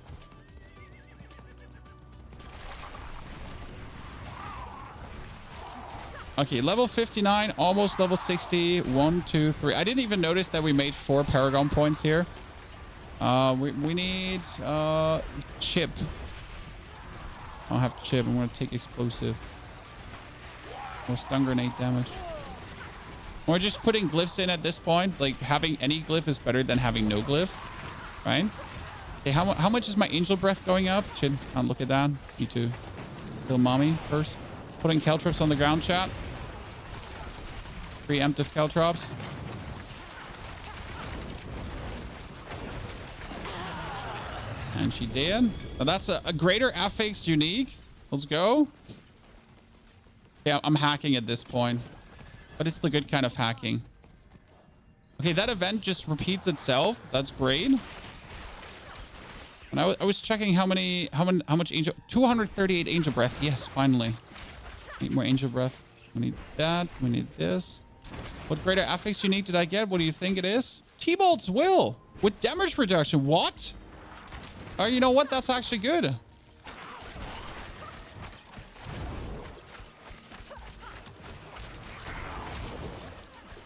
Okay, level 59, almost level 60. 1, 2, 3. I didn't even notice that we made 4 Paragon points here. We need chip. I don't have chip. I'm going to take explosive. More stun grenade damage. We're just putting glyphs in at this point. Like, having any glyph is better than having no glyph. Right? Okay, how much is my angel breath going up? Should I look at that? Need to kill mommy first. Putting caltrops on the ground, chat. Preemptive caltrops. And she did. Now that's a greater affix unique. Let's go. Yeah, I'm hacking at this point. But it's the good kind of hacking. Okay, that event just repeats itself. That's great. And I was checking how much angel... 238 angel breath. Yes, finally. Need more angel breath. We need that. We need this. What greater affix unique did I get? What do you think it is? T-Bolt's Will with damage reduction. What? Oh, you know what? That's actually good.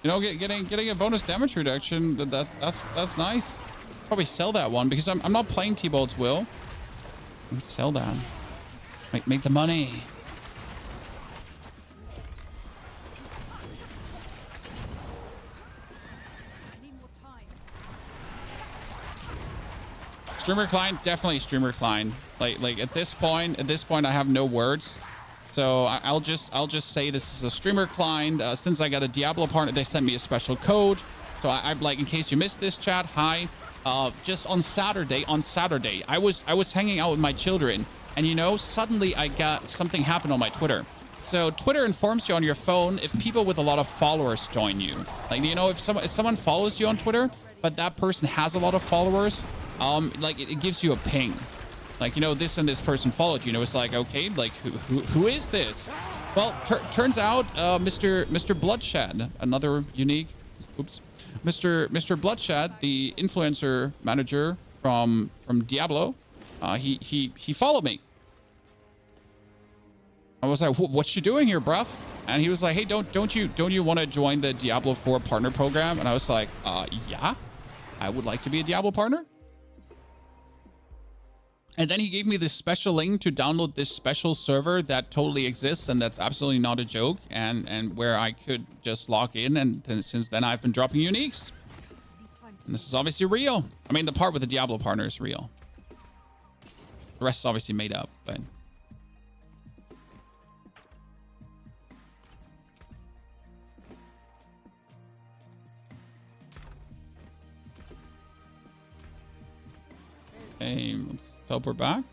You know, getting a bonus damage reduction. That's nice. Probably sell that one because I'm not playing T-Bolt's Will. Sell that. Make the money. Streamer client, definitely streamer client. Like at this point I have no words. So I'll just say this is a streamer client. Since I got a Diablo partner, they sent me a special code. So I'm like, in case you missed this, chat, hi. Just on Saturday, I was hanging out with my children, and you know, suddenly I got something happen on my Twitter. So Twitter informs you on your phone if people with a lot of followers join you. Like, you know, if someone follows you on Twitter, but that person has a lot of followers, like it gives you a ping. Like, you know, this and this person followed you. You know, it's like, okay, like who is this? Well, turns out, Mr. Bloodshed, another unique, oops, Mr. Bloodshed, the influencer manager from Diablo, he followed me. I was like, what you doing here, bruv? And he was like, hey, don't you want to join the Diablo 4 partner program? And I was like, yeah, I would like to be a Diablo partner. And then he gave me this special link to download this special server that totally exists, and that's absolutely not a joke, and where I could just log in, and since then I've been dropping uniques. And this is obviously real. I mean, the part with the Diablo partner is real. The rest is obviously made up, but... Okay, let's teleport back.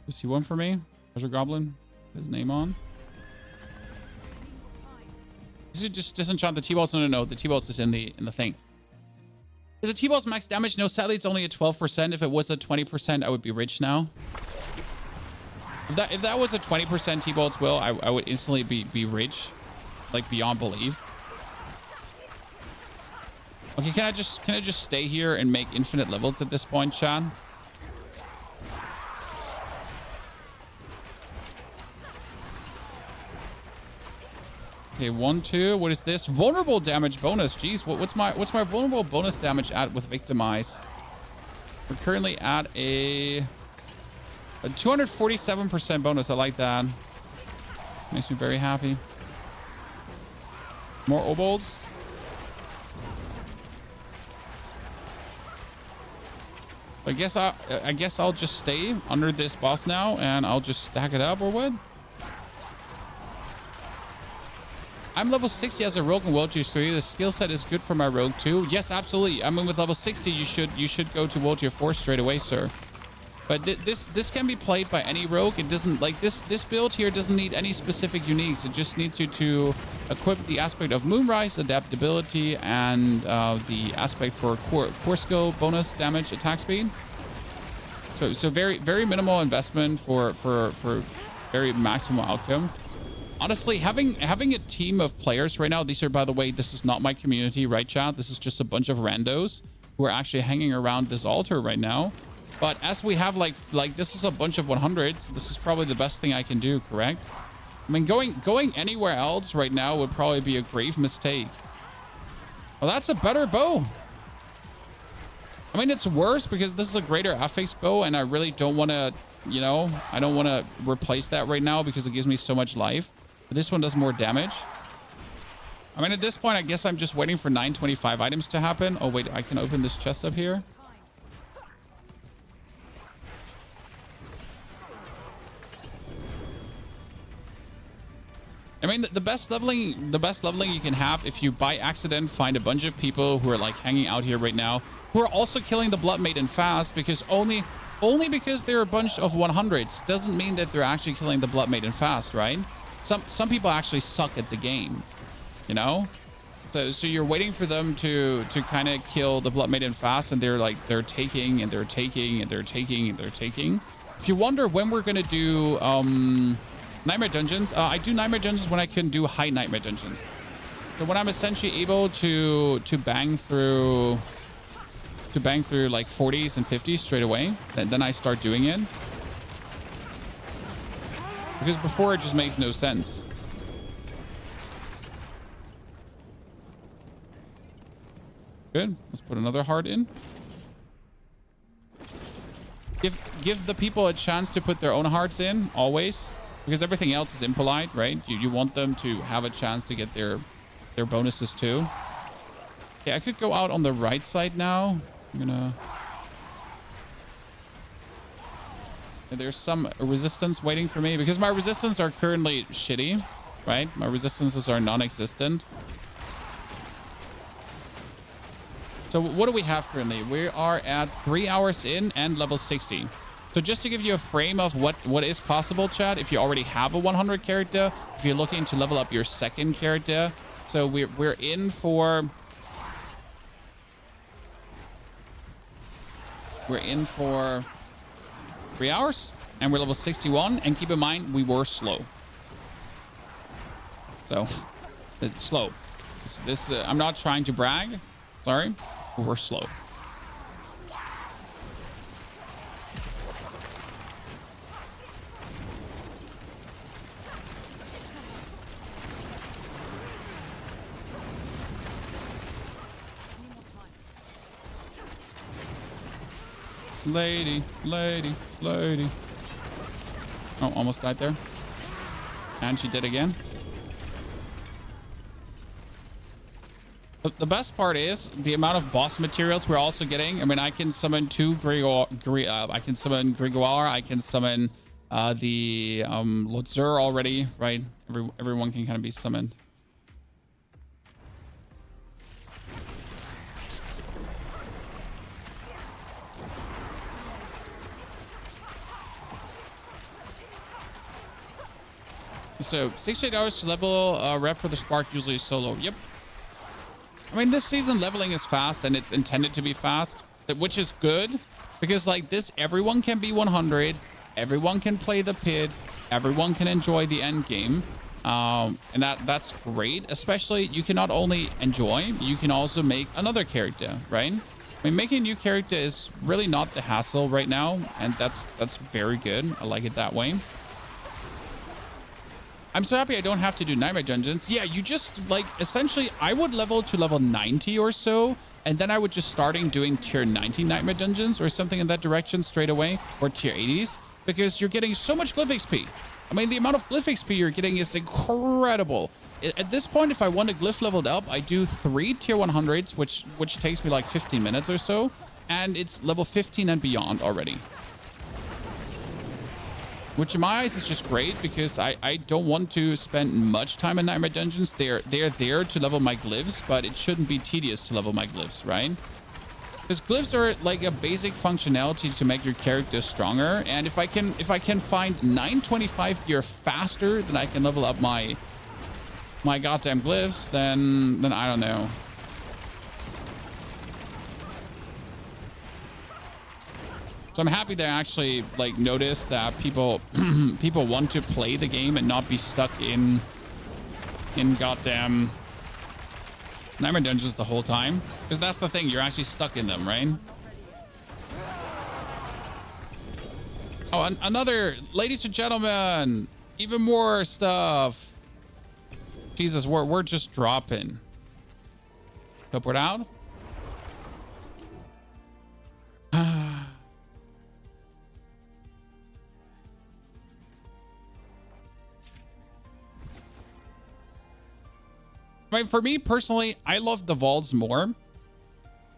Is he one for me? Treasure Goblin. His name on. This is just disenchant the T-Balls. No. The T-Balls is in the thing. Is the T-Balls max damage? No, sadly it's only a 12%. If it was a 20%, I would be rich now. If that was a 20% T-Balls, Will, I would instantly be rich. Like beyond belief. Okay, can I just stay here and make infinite levels at this point, Chan? Okay, 1, 2. What is this? Vulnerable damage bonus. Jeez, what's my vulnerable bonus damage at with victimize? We're currently at a 247% bonus. I like that. Makes me very happy. More obols. I guess I'll just stay under this boss now, and I'll just stack it up, or what? I'm level 60 as a rogue in World Tier 3. The skill set is good for my rogue too. Yes, absolutely. I mean, with level 60, you should go to World Tier 4 straight away, sir. But this can be played by any rogue. It doesn't, like, this build here doesn't need any specific uniques. It just needs you to equip the aspect of Moonrise, adaptability, and the aspect for core skill bonus damage attack speed. So very minimal investment for very maximum outcome. Honestly, having a team of players right now. These are, by the way, this is not my community, right, chat? This is just a bunch of randos who are actually hanging around this altar right now. But as we have like this is a bunch of 100s. This is probably the best thing I can do, correct? I mean, going anywhere else right now would probably be a grave mistake. Well, that's a better bow. I mean, it's worse because this is a greater affix bow, and I really don't want to, you know, I don't want to replace that right now because it gives me so much life. But this one does more damage. I mean, at this point, I guess I'm just waiting for 925 items to happen. Oh, wait, I can open this chest up here. I mean, the best leveling you can have, if you by accident find a bunch of people who are like hanging out here right now, who are also killing the Blood Maiden fast, because only because they're a bunch of 100s doesn't mean that they're actually killing the Blood Maiden fast, right? Some people actually suck at the game, you know. So you're waiting for them to kind of kill the Blood Maiden fast, and they're taking and they're taking and they're taking and they're taking. If you wonder when we're gonna do Nightmare Dungeons, I do Nightmare Dungeons when I can do high Nightmare Dungeons. So when I'm essentially able to bang through like 40s and 50s straight away, then I start doing it. Because before it just makes no sense. Good. Let's put another heart in. Give the people a chance to put their own hearts in, always. Because everything else is impolite, right? You want them to have a chance to get their bonuses too. Okay, I could go out on the right side now. I'm gonna... There's some resistance waiting for me because my resistance are currently shitty, right? My resistances are non-existent. So what do we have currently? We are at 3 hours in and level 60. So just to give you a frame of what is possible, chat, if you already have a 100 character, if you're looking to level up your second character. So we're in for 3 hours and we're level 61. And keep in mind, we were slow. So it's slow. This I'm not trying to brag. Sorry, but we're slow. Lady. Oh, almost died there. And she did again. The best part is the amount of boss materials we're also getting. I mean, I can summon two I can summon Grégoire. I can summon the Lotzer already, right? Everyone can kind of be summoned. So 68 hours to level rep for the Spark, usually solo. Yep. I mean, this season leveling is fast and it's intended to be fast, which is good because like this, everyone can be 100. Everyone can play the pit. Everyone can enjoy the end game. And that's great. Especially you can not only enjoy, you can also make another character, right? I mean, making a new character is really not the hassle right now. And that's very good. I like it that way. I'm so happy I don't have to do nightmare dungeons. Yeah, you just like essentially I would level to level 90 or so, and then I would just starting doing tier 90 nightmare dungeons or something in that direction straight away, or tier 80s, because you're getting so much glyph XP. I mean, the amount of glyph XP you're getting is incredible. At this point, if I want a glyph leveled up, I do 3 tier 100s, which takes me like 15 minutes or so, and it's level 15 and beyond already. Which in my eyes is just great because I don't want to spend much time in nightmare dungeons. They're there to level my glyphs, but it shouldn't be tedious to level my glyphs, right? Because glyphs are like a basic functionality to make your character stronger. And if I can find 925 gear faster than I can level up my goddamn glyphs, then I don't know. So I'm happy they actually like noticed that people want to play the game and not be stuck in goddamn nightmare dungeons the whole time. Because that's the thing, you're actually stuck in them, right? Oh, another, ladies and gentlemen, even more stuff. Jesus, we're just dropping. Teleport out. I mean, for me personally, I love the vaults more.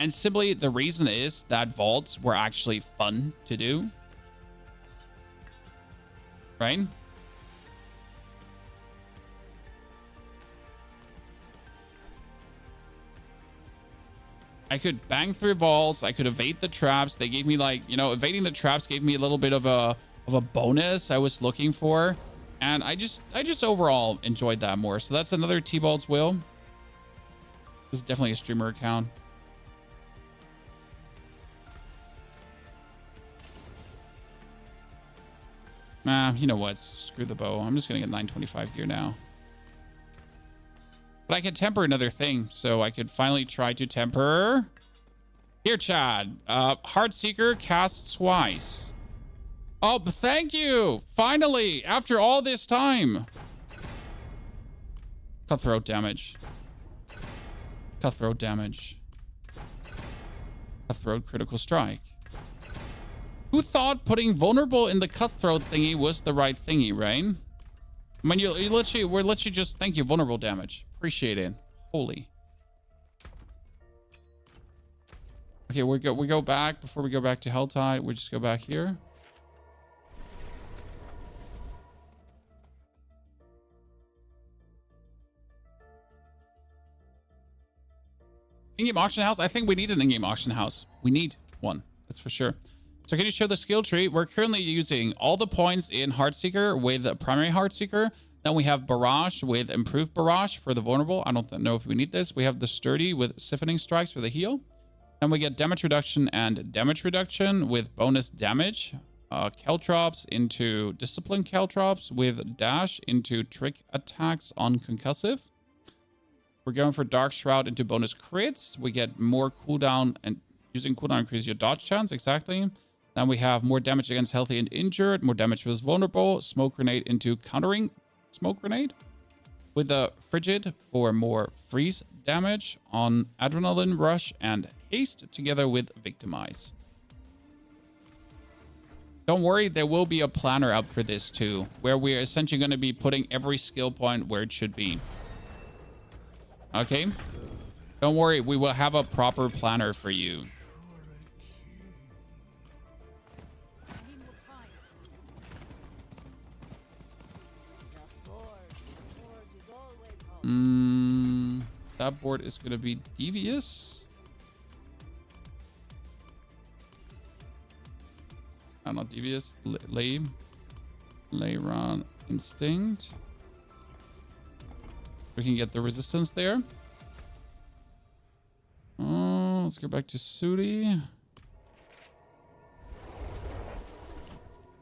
And simply the reason is that vaults were actually fun to do. Right? I could bang through vaults. I could evade the traps. They gave me like, you know, evading the traps gave me a little bit of a bonus I was looking for. And I just overall enjoyed that more. So that's another T-Balt's Will. This is definitely a streamer account. Nah, you know what? Screw the bow. I'm just going to get 925 gear now. But I can temper another thing. So I could finally try to temper. Here, Chad. Heartseeker casts twice. Oh, thank you. Finally, after all this time. Cutthroat damage. Cutthroat damage. Cutthroat critical strike. Who thought putting vulnerable in the cutthroat thingy was the right thingy, right? I mean, we're literally just, thank you, vulnerable damage. Appreciate it. Holy. Okay, we go back. Before we go back to Helltide, we just go back here. In-game auction house. I think we need an in-game auction house. We need one. That's for sure. So can you show the skill tree? We're currently using all the points in Heartseeker with a primary Heartseeker. Then we have Barrage with improved Barrage for the vulnerable. I don't know if we need this. We have the Sturdy with Siphoning Strikes for the heal. Then we get damage reduction and damage reduction with bonus damage. Caltrops into Discipline Caltrops with dash into trick attacks on concussive. We're going for Dark Shroud into bonus crits. We get more cooldown and using cooldown increase your dodge chance. Exactly. Then we have more damage against healthy and injured, more damage for vulnerable, smoke grenade into countering smoke grenade. With the frigid for more freeze damage on adrenaline rush and haste together with victimize. Don't worry, there will be a planner up for this too, where we're essentially going to be putting every skill point where it should be. Okay? Don't worry, we will have a proper planner for you. That board is going to be devious. Oh, not devious. Lay run instinct. We can get the resistance there. Oh, let's go back to Sudi.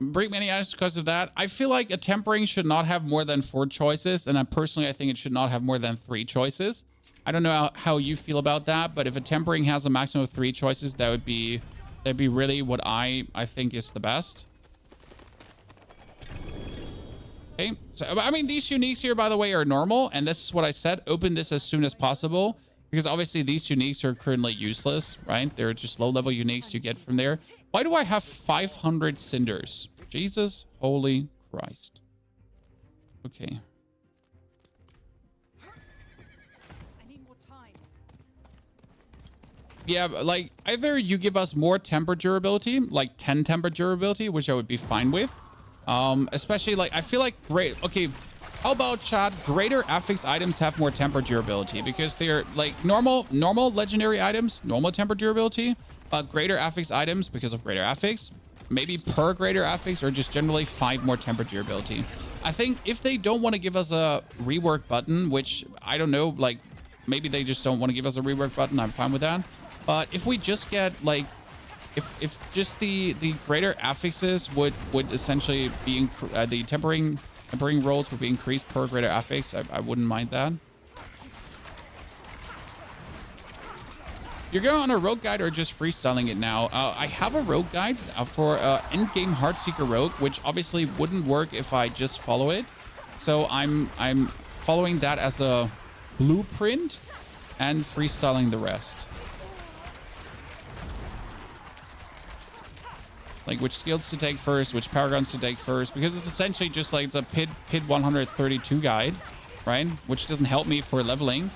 Break many items because of that. I feel like a tempering should not have more than 4 choices, and I think it should not have more than 3 choices. I don't know how you feel about that, but if a tempering has a maximum of 3 choices, that'd be really what I think is the best. Okay, so I mean, these uniques here, by the way, are normal, and this is what I said. Open this as soon as possible, because obviously these uniques are currently useless, right? They're just low-level uniques you get from there. Why do I have 500 cinders? Jesus, holy Christ. Okay. I need more time. Yeah, like either you give us more temper durability, like 10 temper durability, which I would be fine with. Especially like, I feel like great. Okay. How about chat? Greater affix items have more temper durability because they're like normal legendary items, normal temper durability, but greater affix items because of greater affix, maybe per greater affix or just generally 5 more temper durability. I think if they don't want to give us a rework button, which I don't know, like maybe they just don't want to give us a rework button, I'm fine with that. But if we just get like, if just the greater affixes would essentially be the tempering rolls would be increased per greater affix, I wouldn't mind that. You're going on a rogue guide or just freestyling it now? I have a rogue guide for endgame Heartseeker Rogue, which obviously wouldn't work if I just follow it. So I'm following that as a blueprint and freestyling the rest. Like which skills to take first, which power guns to take first, because it's essentially just like it's a PID 132 guide, right? Which doesn't help me for leveling.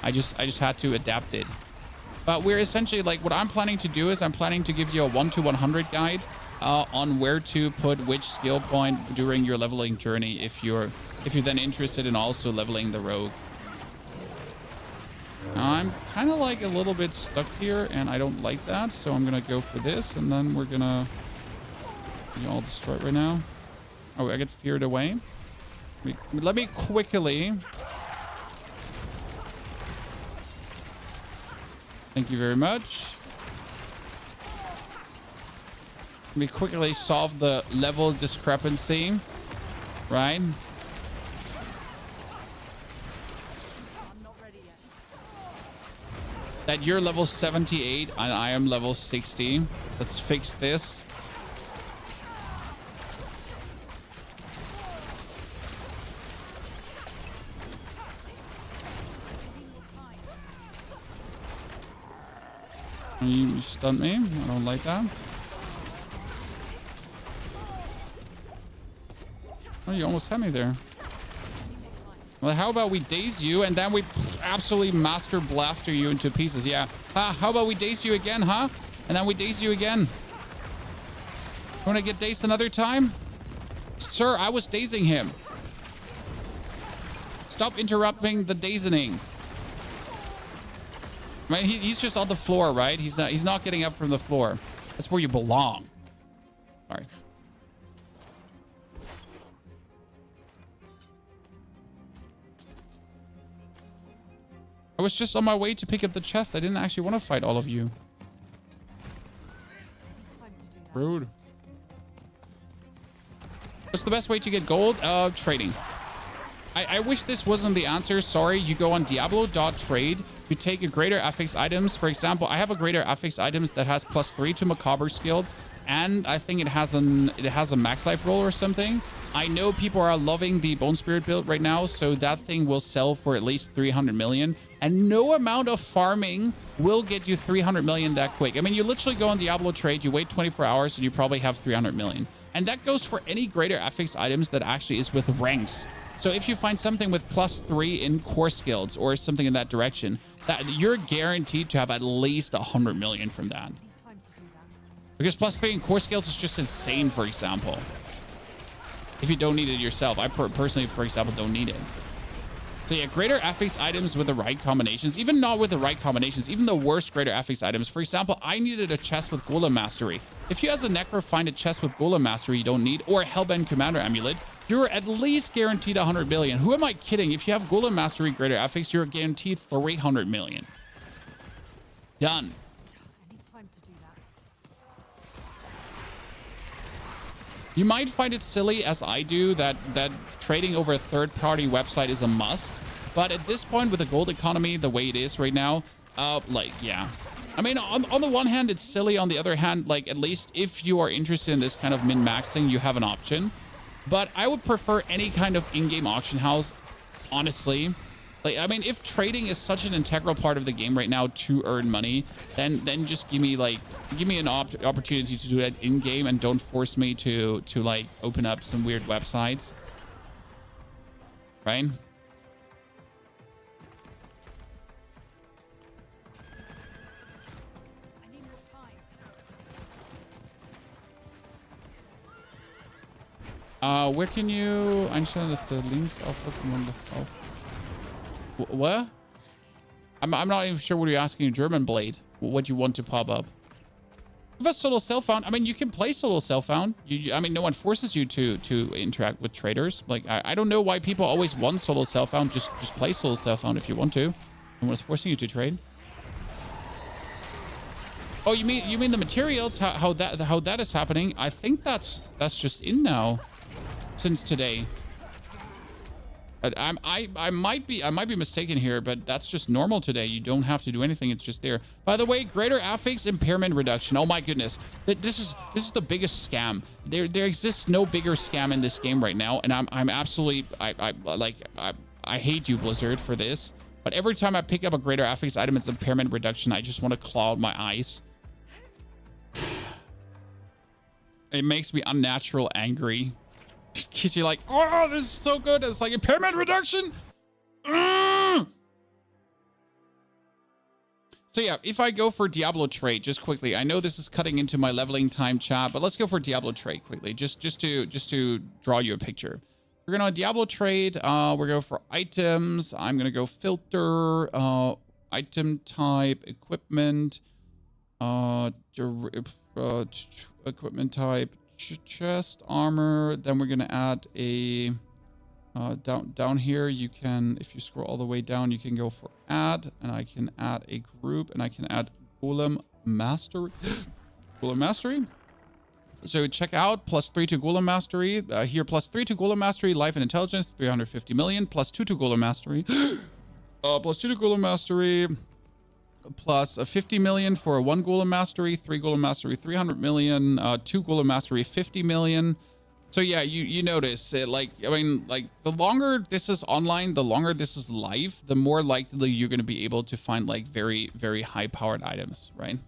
I just had to adapt it. But we're essentially like what I'm planning to do is I'm planning to give you a 1 to 100 guide on where to put which skill point during your leveling journey if you're then interested in also leveling the rogue. I'm kind of like a little bit stuck here and I don't like that, so I'm gonna go for this and then we're gonna be all destroyed right now. Oh, I get feared away. Let me quickly. Thank you very much. Let me quickly solve the level discrepancy, right? I'm not ready yet. That you're level 78 and I am level 60. Let's fix this. You stunned me. I don't like that. Oh, you almost had me there. Well, how about we daze you and then we absolutely master blaster you into pieces? Yeah. How about we daze you again, huh? And then we daze you again. You want to get dazed another time? Sir, I was dazing him. Stop interrupting the dazing. I mean, he's just on the floor, right? He's not getting up from the floor. That's where you belong. All right. I was just on my way to pick up the chest. I didn't actually want to fight all of you. Rude. What's the best way to get gold? Trading. I wish this wasn't the answer. Sorry. You go on Diablo.trade. You take a greater affix items. For example, I have a greater affix items that has +3 to macabre skills, and I think it has a max life roll or something. I know people are loving the Bone Spirit build right now, so that thing will sell for at least 300 million, and no amount of farming will get you 300 million that quick. I mean, you literally go on Diablo trade, you wait 24 hours, and you probably have 300 million. And that goes for any greater affix items that actually is with ranks. So if you find something with +3 in core skills or something in that direction, that you're guaranteed to have at least 100 million from that. Because +3 in core skills is just insane, for example. If you don't need it yourself. I personally, for example, don't need it. So yeah, greater affix items with the right combinations, even not with the right combinations, even the worst greater affix items. For example, I needed a chest with Golem Mastery. If you as a Necro find a chest with Golem Mastery you don't need, or a Hellbent Commander Amulet, you're at least guaranteed 100 million. Who am I kidding? If you have Golem Mastery greater affix, you're guaranteed 300 million. Done. You might find it silly, as I do, that trading over a third-party website is a must. But at this point, with the gold economy the way it is right now, yeah. I mean, on the one hand, it's silly. On the other hand, like, at least if you are interested in this kind of min-maxing, you have an option. But I would prefer any kind of in-game auction house, honestly. Like, I mean, if trading is such an integral part of the game right now to earn money, then just give me an opportunity to do that in game, and don't force me to like open up some weird websites, right? I need more time. Where can you einstellen, dass der links aufhört und man das drauf? What? I'm not even sure what you're asking in German, Blade. What you want to pop up? If a solo self-found, I mean, you can play solo self-found. I mean, no one forces you to interact with traders. Like, I don't know why people always want solo self-found. Just play solo self-found if you want to. No one is forcing you to trade. Oh, you mean the materials? How that is happening? I think that's just in now, since today. I might be mistaken here, but that's just normal today. You don't have to do anything. It's just there. By the way, greater affix impairment reduction. Oh my goodness. This is the biggest scam. There exists no bigger scam in this game right now, and I'm absolutely I hate you, Blizzard, for this. But every time I pick up a greater affix item, it's impairment reduction. I just want to claw out my eyes. It makes me unnatural angry. Because you're like, oh, this is so good. It's like impairment reduction. So yeah, if I go for Diablo trade, just quickly, I know this is cutting into my leveling time, chat, but let's go for Diablo trade quickly, just to draw you a picture. We're gonna Diablo trade. We're going for items. I'm gonna go filter, item type, equipment, equipment type. Chest armor. Then we're gonna add a down here. You can, if you scroll all the way down, you can go for add, and I can add a group, and I can add Golem Mastery. Golem Mastery. So check out +3 to Golem Mastery. Here +3 to Golem Mastery, life and intelligence, 350 million. +2 to Golem Mastery. +2 to Golem Mastery. Plus 50 million for 1 Golem Mastery, 3 Golem Mastery, 300 million, 2 Golem Mastery, 50 million. So yeah, you notice it. Like, I mean, like, the longer this is online, the longer this is live, the more likely you're going to be able to find like very, very high powered items, right?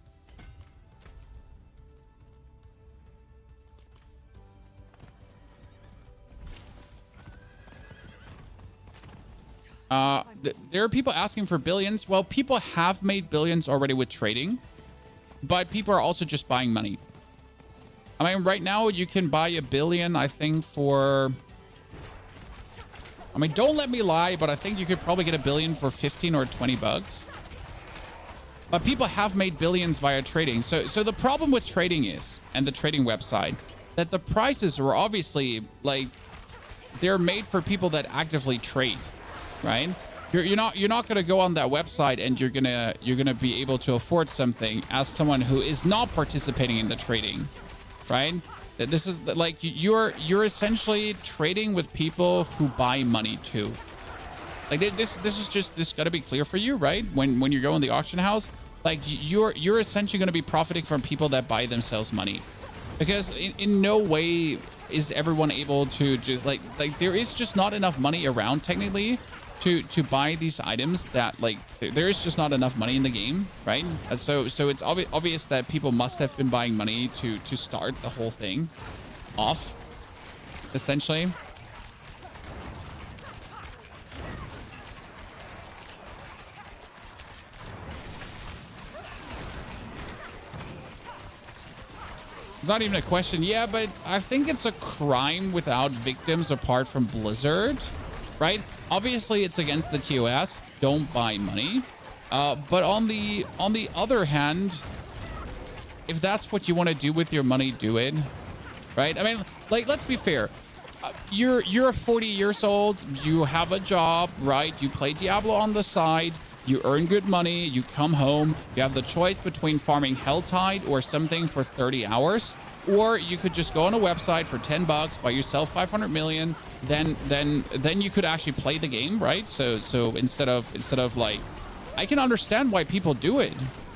There are people asking for billions. Well, people have made billions already with trading, but people are also just buying money. I mean, right now you can buy a billion, I think, for... I mean, don't let me lie, but I think you could probably get a billion for 15 or 20 bucks. But people have made billions via trading. So the problem with trading is, and the trading website, that the prices are obviously like, they're made for people that actively trade, right? You're not going to go on that website and you're gonna be able to afford something as someone who is not participating in the trading, right? This is like, you're essentially trading with people who buy money too. Like this is just, this got to be clear for you, right? When you go in the auction house, like you're essentially going to be profiting from people that buy themselves money, because in no way is everyone able to just like there is just not enough money around technically to buy these items that like there is just not enough money in the game, right? And so it's obvious that people must have been buying money to start the whole thing off, essentially. It's not even a question. Yeah, but I think it's a crime without victims apart from Blizzard, right? Obviously, it's against the TOS. Don't buy money. But on the other hand, if that's what you want to do with your money, do it, right? I mean, like, let's be fair. You're 40 years old. You have a job, right? You play Diablo on the side. You earn good money, you come home, you have the choice between farming Helltide or something for 30 hours, or you could just go on a website for 10 bucks, buy yourself 500 million, then you could actually play the game, right? So instead of like, I can understand why people do it.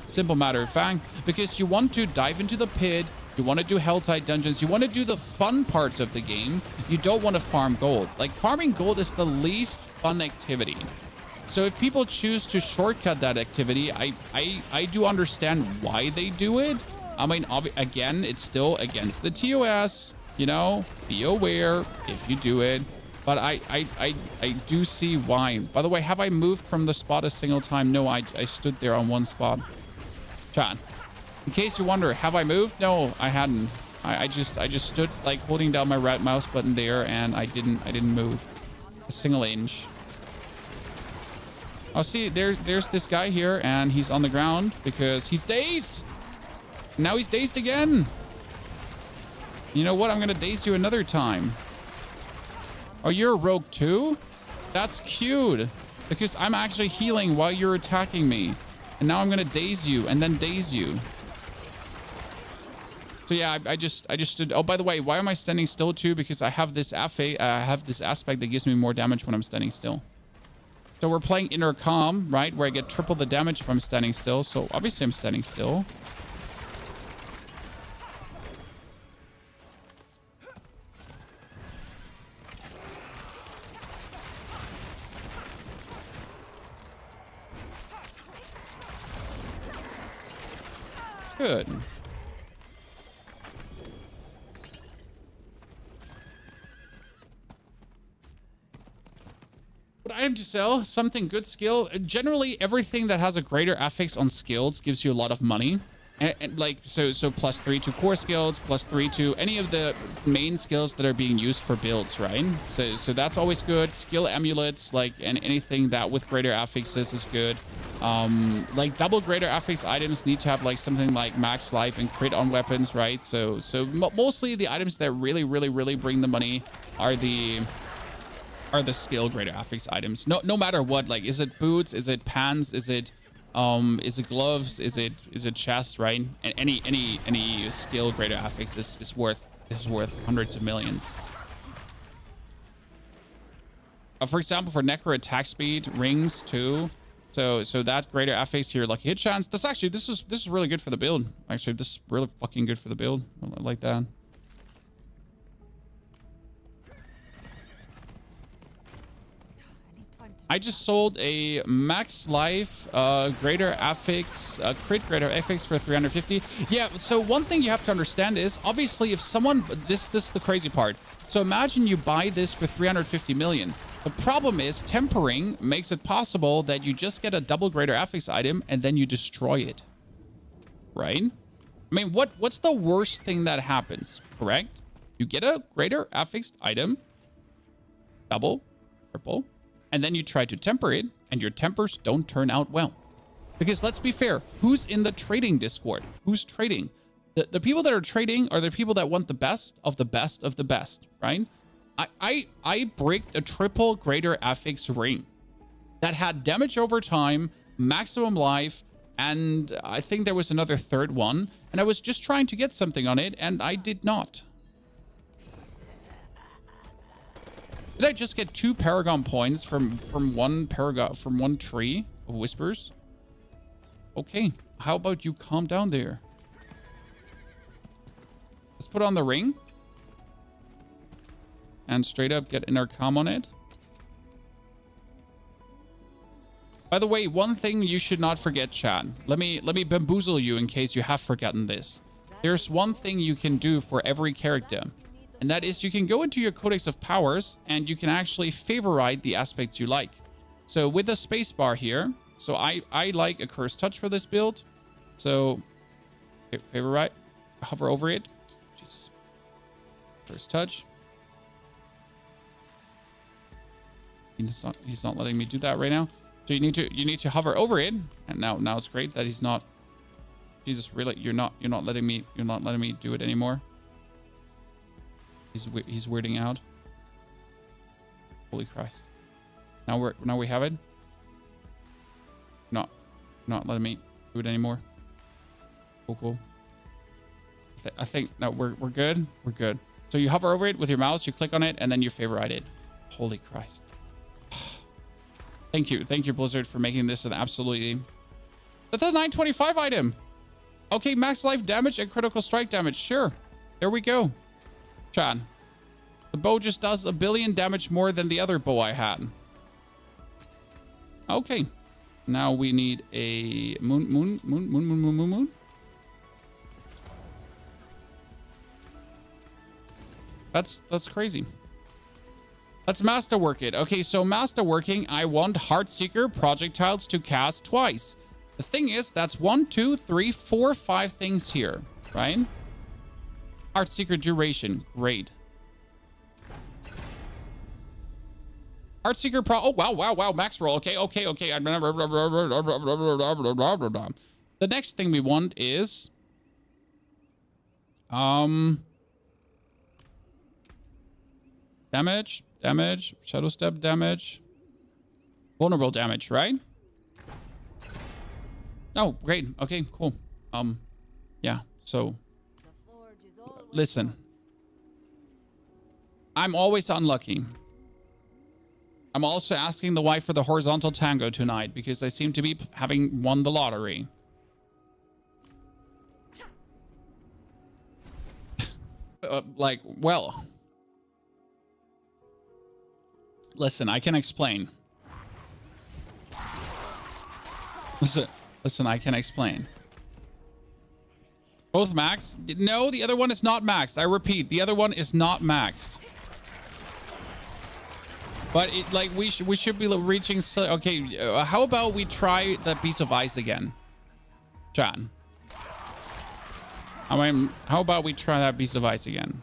Simple matter of fact, because you want to dive into the pit, you want to do Helltide dungeons, you want to do the fun parts of the game, you don't want to farm gold. Like, farming gold is the least fun activity. So if people choose to shortcut that activity, I do understand why they do it. I mean, again, it's still against the TOS, you know, be aware if you do it. But I do see why. By the way, have I moved from the spot a single time? No, I stood there on one spot. Chat. In case you wonder, have I moved? No, I hadn't. I just stood like holding down my right mouse button there, and I didn't move a single inch. Oh, see, there's this guy here, and he's on the ground because he's dazed. Now he's dazed again. You know what? I'm gonna daze you another time. Oh, you're a rogue too? That's cute, because I'm actually healing while you're attacking me, and now I'm gonna daze you and then daze you. So yeah, I just stood. Oh, by the way, why am I standing still too? Because I have this aspect that gives me more damage when I'm standing still. So we're playing Inner Calm, right? Where I get triple the damage if I'm standing still. So obviously I'm standing still. Good. What item to sell? Something good skill. Generally, everything that has a greater affix on skills gives you a lot of money. And like, so +3 to core skills, +3 to any of the main skills that are being used for builds, right? So that's always good. Skill amulets, like, and anything that with greater affixes is good. Like double greater affix items need to have like something like max life and crit on weapons, right? So mostly the items that really bring the money are the skill greater affix items. No matter what, like, is it boots, is it pants, is it gloves, is it chest, right? And any skill greater affix is worth hundreds of millions. For example, for necro attack speed, rings too. So that greater affix here, lucky hit chance. This is really good for the build. Actually, this is really fucking good for the build. I like that. I just sold a max life greater affix, crit greater affix for 350. Yeah, so one thing you have to understand is, obviously, if someone, this is the crazy part. So imagine you buy this for 350 million. The problem is tempering makes it possible that you just get a double greater affix item and then you destroy it, right? I mean, what's the worst thing that happens, correct? You get a greater affixed item, double, triple, and then you try to temper it, and your tempers don't turn out well. Because let's be fair, who's in the trading Discord? Who's trading? The people that are trading are the people that want the best of the best of the best, right? I bricked a triple greater affix ring that had damage over time, maximum life, and I think there was another third one. And I was just trying to get something on it, and I did not. Did I just get 2 Paragon points from one tree of whispers? Okay, how about you calm down there? Let's put on the ring. And straight up get intercom on it. By the way, one thing you should not forget, chat. Let me bamboozle you in case you have forgotten this. There's one thing you can do for every character. And that is you can go into your Codex of Powers and you can actually favorite the aspects you like. So with the spacebar here, so I like a Cursed Touch for this build. So favorite, hover over it. Jesus. Cursed Touch. He's not letting me do that right now. So you need to hover over it. And now it's great that he's not. Jesus, really, you're not letting me do it anymore. He's weirding out. Holy Christ. Now we have it. Not letting me do it anymore. Cool. I think no, we're good. We're good. So you hover over it with your mouse, you click on it, and then you favorite it. Holy Christ. Thank you, Blizzard, for making this an absolutely... That's a 925 item. Okay, max life damage and critical strike damage. Sure. There we go. Chan. The bow just does 1 billion damage more than the other bow I had. Okay. Now we need a moon. That's crazy. Let's masterwork it. Okay, so masterworking, I want Heartseeker projectiles to cast twice. The thing is, that's 1, 2, 3, 4, 5 things here, right? Heartseeker duration, great. Heartseeker oh, wow, max roll. Okay. The next thing we want is... Damage, shadow step damage, vulnerable damage, right? Oh, great. Okay, cool. Yeah, so listen. I'm always unlucky. I'm also asking the wife for the horizontal tango tonight because I seem to be having won the lottery. Well... Listen, I can explain. Listen, I can explain. Both maxed? No, the other one is not maxed. I repeat, the other one is not maxed. But we should be reaching. Okay, how about we try that piece of ice again, John? How about we try that piece of ice again?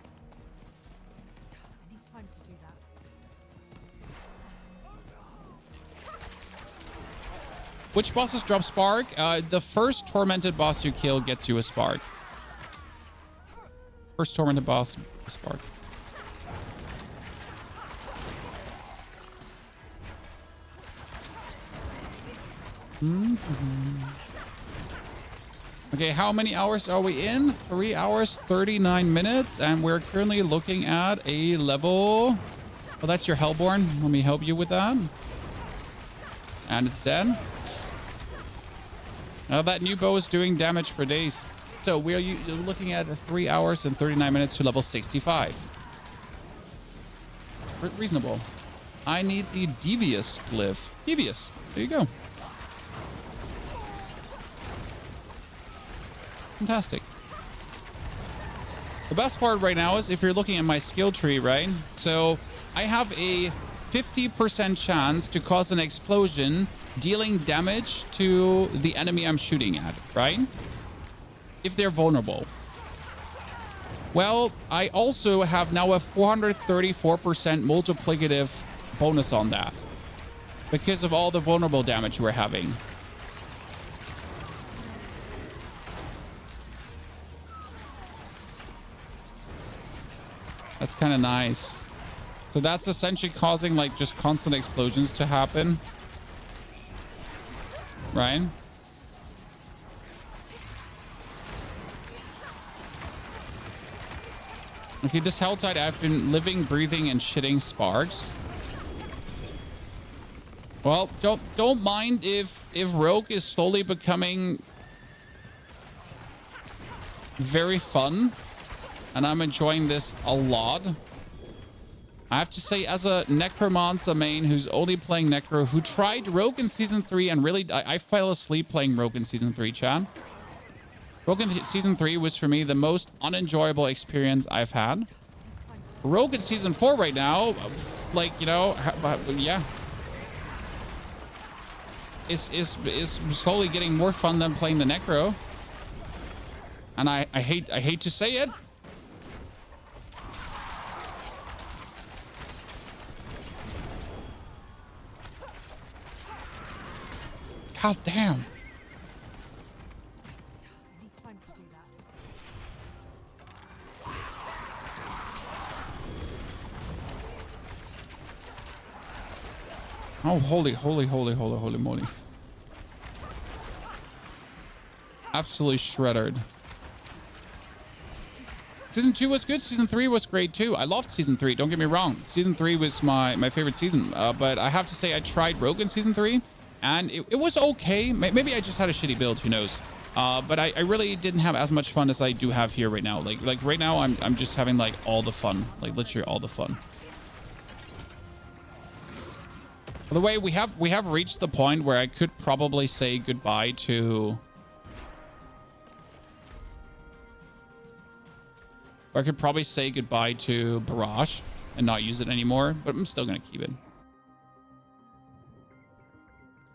Which bosses drop spark? The first tormented boss you kill gets you a spark. First tormented boss, a spark. Okay, how many hours are we in? 3 hours, 39 minutes, and we're currently looking at a level... Oh, that's your Hellborn. Let me help you with that. And it's dead. Now that new bow is doing damage for days. So we're looking at 3 hours and 39 minutes to level 65. Reasonable. I need the Devious glyph. Devious. There you go. Fantastic. The best part right now is if you're looking at my skill tree, right? So I have a 50% chance to cause an explosion dealing damage to the enemy I'm shooting at, right? If they're vulnerable. Well, I also have now a 434% multiplicative bonus on that because of all the vulnerable damage we're having. That's kind of nice. So that's essentially causing like just constant explosions to happen. Right? Okay, this Helltide, I've been living, breathing, and shitting sparks. Well, don't mind if Rogue is slowly becoming very fun, and I'm enjoying this a lot. I have to say, as a Necromancer main who's only playing Necro, who tried Rogue in Season 3 and really... I fell asleep playing Rogue in Season 3, Chad. Rogue in Season 3 was, for me, the most unenjoyable experience I've had. Rogue in Season 4 right now, like, you know, yeah. Is slowly getting more fun than playing the Necro. And I hate to say it. God damn. Need time to do that. Oh, holy moly. Absolutely shredded. Season 2 was good. Season 3 was great too. I loved Season 3. Don't get me wrong. Season 3 was my favorite season. But I have to say I tried Rogue in Season 3 and it was okay. Maybe I just had a shitty build. Who knows? But I really didn't have as much fun as I do have here right now. Like right now I'm just having like all the fun. Like literally all the fun. By the way, we have reached the point where I could probably say goodbye to... I could probably say goodbye to Barrage and not use it anymore, but I'm still going to keep it.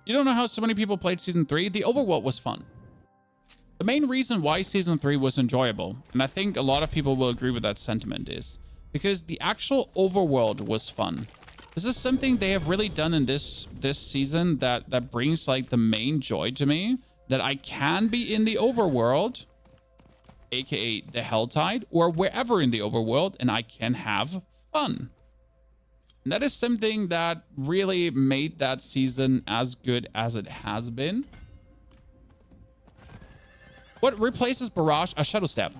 You don't know how so many people played Season 3? The overworld was fun. The main reason why Season 3 was enjoyable, and I think a lot of people will agree with that sentiment, is because the actual overworld was fun. This is something they have really done in this season that brings like the main joy to me, that I can be in the overworld, aka the Helltide, or wherever in the overworld, and I can have fun. And that is something that really made that season as good as it has been. What replaces Barrage? A Shadow Step.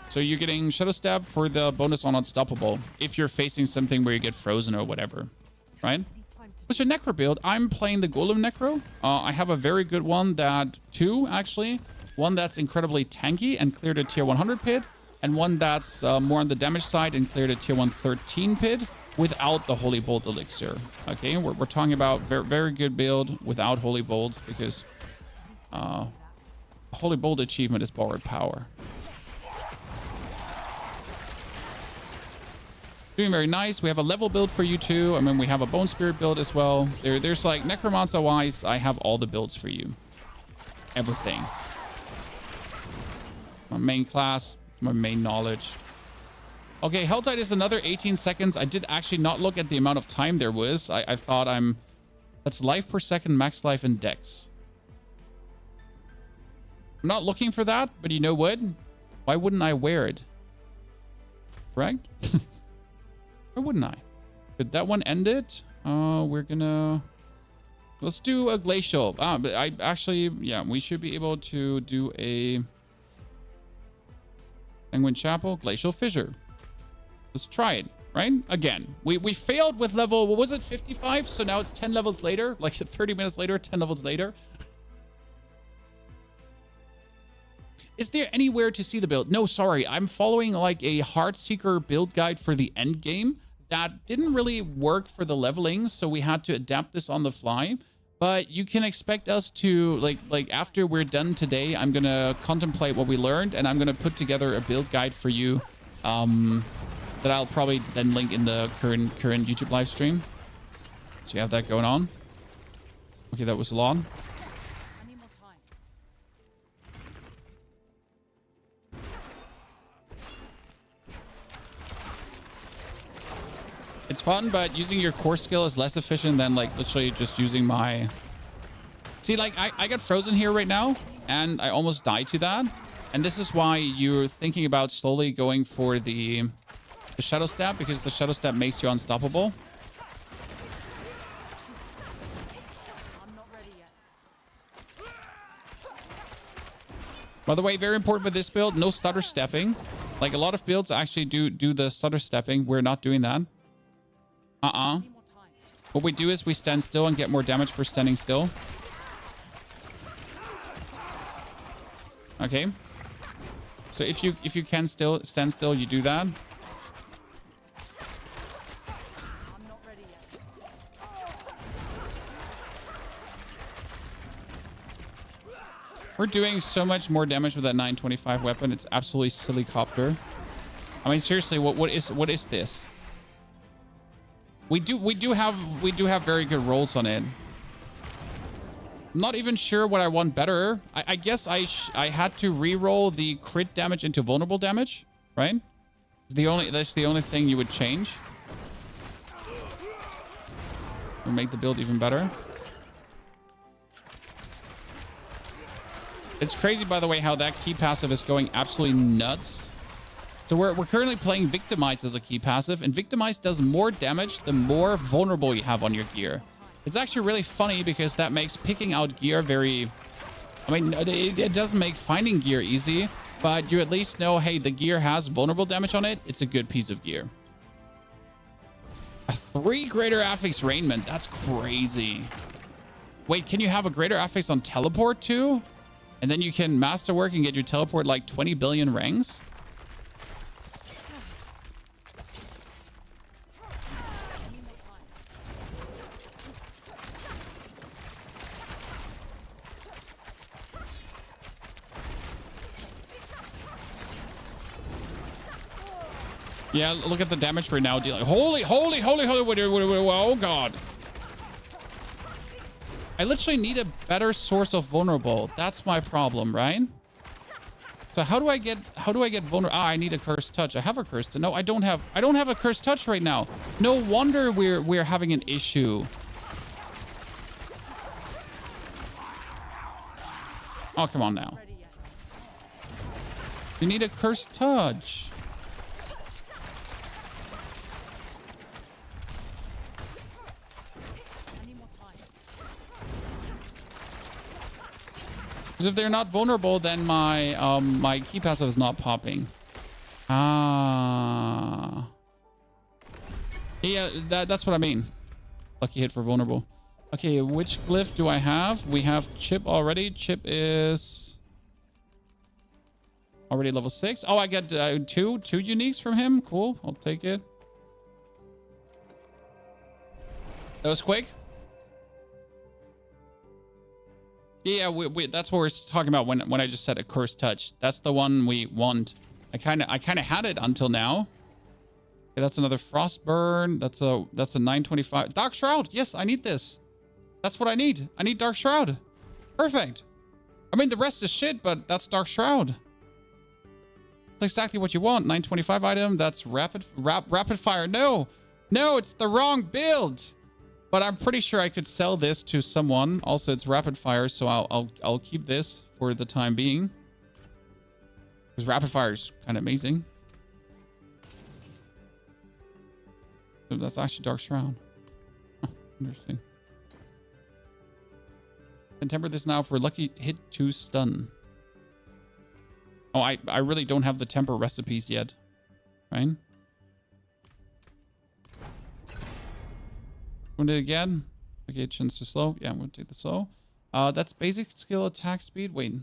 So you're getting Shadow Step for the bonus on Unstoppable if you're facing something where you get frozen or whatever, right? What's your Necro build? I'm playing the Golem Necro. I have a very good one two actually. One that's incredibly tanky and cleared a tier 100 pit, and one that's more on the damage side and cleared a tier 113 pit without the Holy Bolt elixir. Okay, we're talking about very good build without Holy Bolt, because Holy Bolt achievement is borrowed power. Doing very nice. We have a level build for you too. I mean, we have a Bone Spirit build as well. There's like Necromancer wise, I have all the builds for you. Everything. My main class, my main knowledge. Okay, Helltide is another 18 seconds. I did actually not look at the amount of time there was. I thought that's life per second, max life, and dex. I'm not looking for that, but you know what? Why wouldn't I wear it? Correct? Why wouldn't I? Did that one end it? Let's do a glacial. But I actually, yeah, we should be able to do a Penguin Chapel glacial fissure. Let's try it, right? Again, we failed with level, what was it, 55? So now it's 10 levels later, like 30 minutes later, 10 levels later. Is there anywhere to see the build? No, sorry. I'm following like a Heartseeker build guide for the end game that didn't really work for the leveling, so we had to adapt this on the fly. But you can expect us to, like after we're done today, I'm going to contemplate what we learned, and I'm going to put together a build guide for you that I'll probably then link in the current YouTube live stream. So you have that going on. Okay, that was a lot. It's fun, but using your core skill is less efficient than like literally just using my... See, like I got frozen here right now and I almost died to that. And this is why you're thinking about slowly going for the Shadow Step, because the Shadow Step makes you unstoppable. I'm not ready yet. By the way, very important with this build, no stutter stepping. Like a lot of builds actually do the stutter stepping. We're not doing that. Need more time. What we do is we stand still and get more damage for standing still. Okay. So if you can still stand still, you do that. I'm not ready yet. We're doing so much more damage with that 925 weapon. It's absolutely silly copter. I mean, seriously, what is this? We do have very good rolls on it. I'm not even sure what I want better. I guess I had to re-roll the crit damage into vulnerable damage, right? That's the only thing you would change. It'll make the build even better. It's crazy, by the way, how that key passive is going absolutely nuts. So we're currently playing Victimize as a key passive, and Victimize does more damage the more vulnerable you have on your gear. It's actually really funny because that makes picking out gear very... I mean, it doesn't make finding gear easy, but you at least know, hey, the gear has vulnerable damage on it. It's a good piece of gear. A 3 greater affix raiment. That's crazy. Wait, can you have a greater affix on teleport too? And then you can masterwork and get your teleport like 20 billion rings? Yeah, look at the damage we're now dealing. Holy, oh god. I literally need a better source of vulnerable. That's my problem, right? So how do I get vulnerable? Ah, I need a cursed touch. I have a cursed. No, I don't have a cursed touch right now. No wonder we're having an issue. Oh, come on now. You need a cursed touch. Because if they're not vulnerable, then my my key passive is not popping. Ah. Yeah, that's what I mean. Lucky hit for vulnerable. Okay, which glyph do I have? We have Chip already. Chip is already level 6. Oh, I get two uniques from him. Cool. I'll take it. That was quick. Yeah, that's what we're talking about when I just said a cursed touch. That's the one we want. I kind of had it until now. Okay, that's another Frostburn. That's a 925. Dark Shroud. Yes, I need this. That's what I need. I need Dark Shroud. Perfect. I mean, the rest is shit, but that's Dark Shroud. That's exactly what you want. 925 item. That's rapid fire. No, it's the wrong build. But I'm pretty sure I could sell this to someone. Also, it's rapid fire, so I'll keep this for the time being. Because rapid fire is kind of amazing. So that's actually Dark Shroud. Huh, interesting. Can temper this now for lucky hit to stun. Oh, I really don't have the temper recipes yet. Right? Want it again? Okay, chance to slow. Yeah, I'm going to take the slow. That's basic skill attack speed. Wait.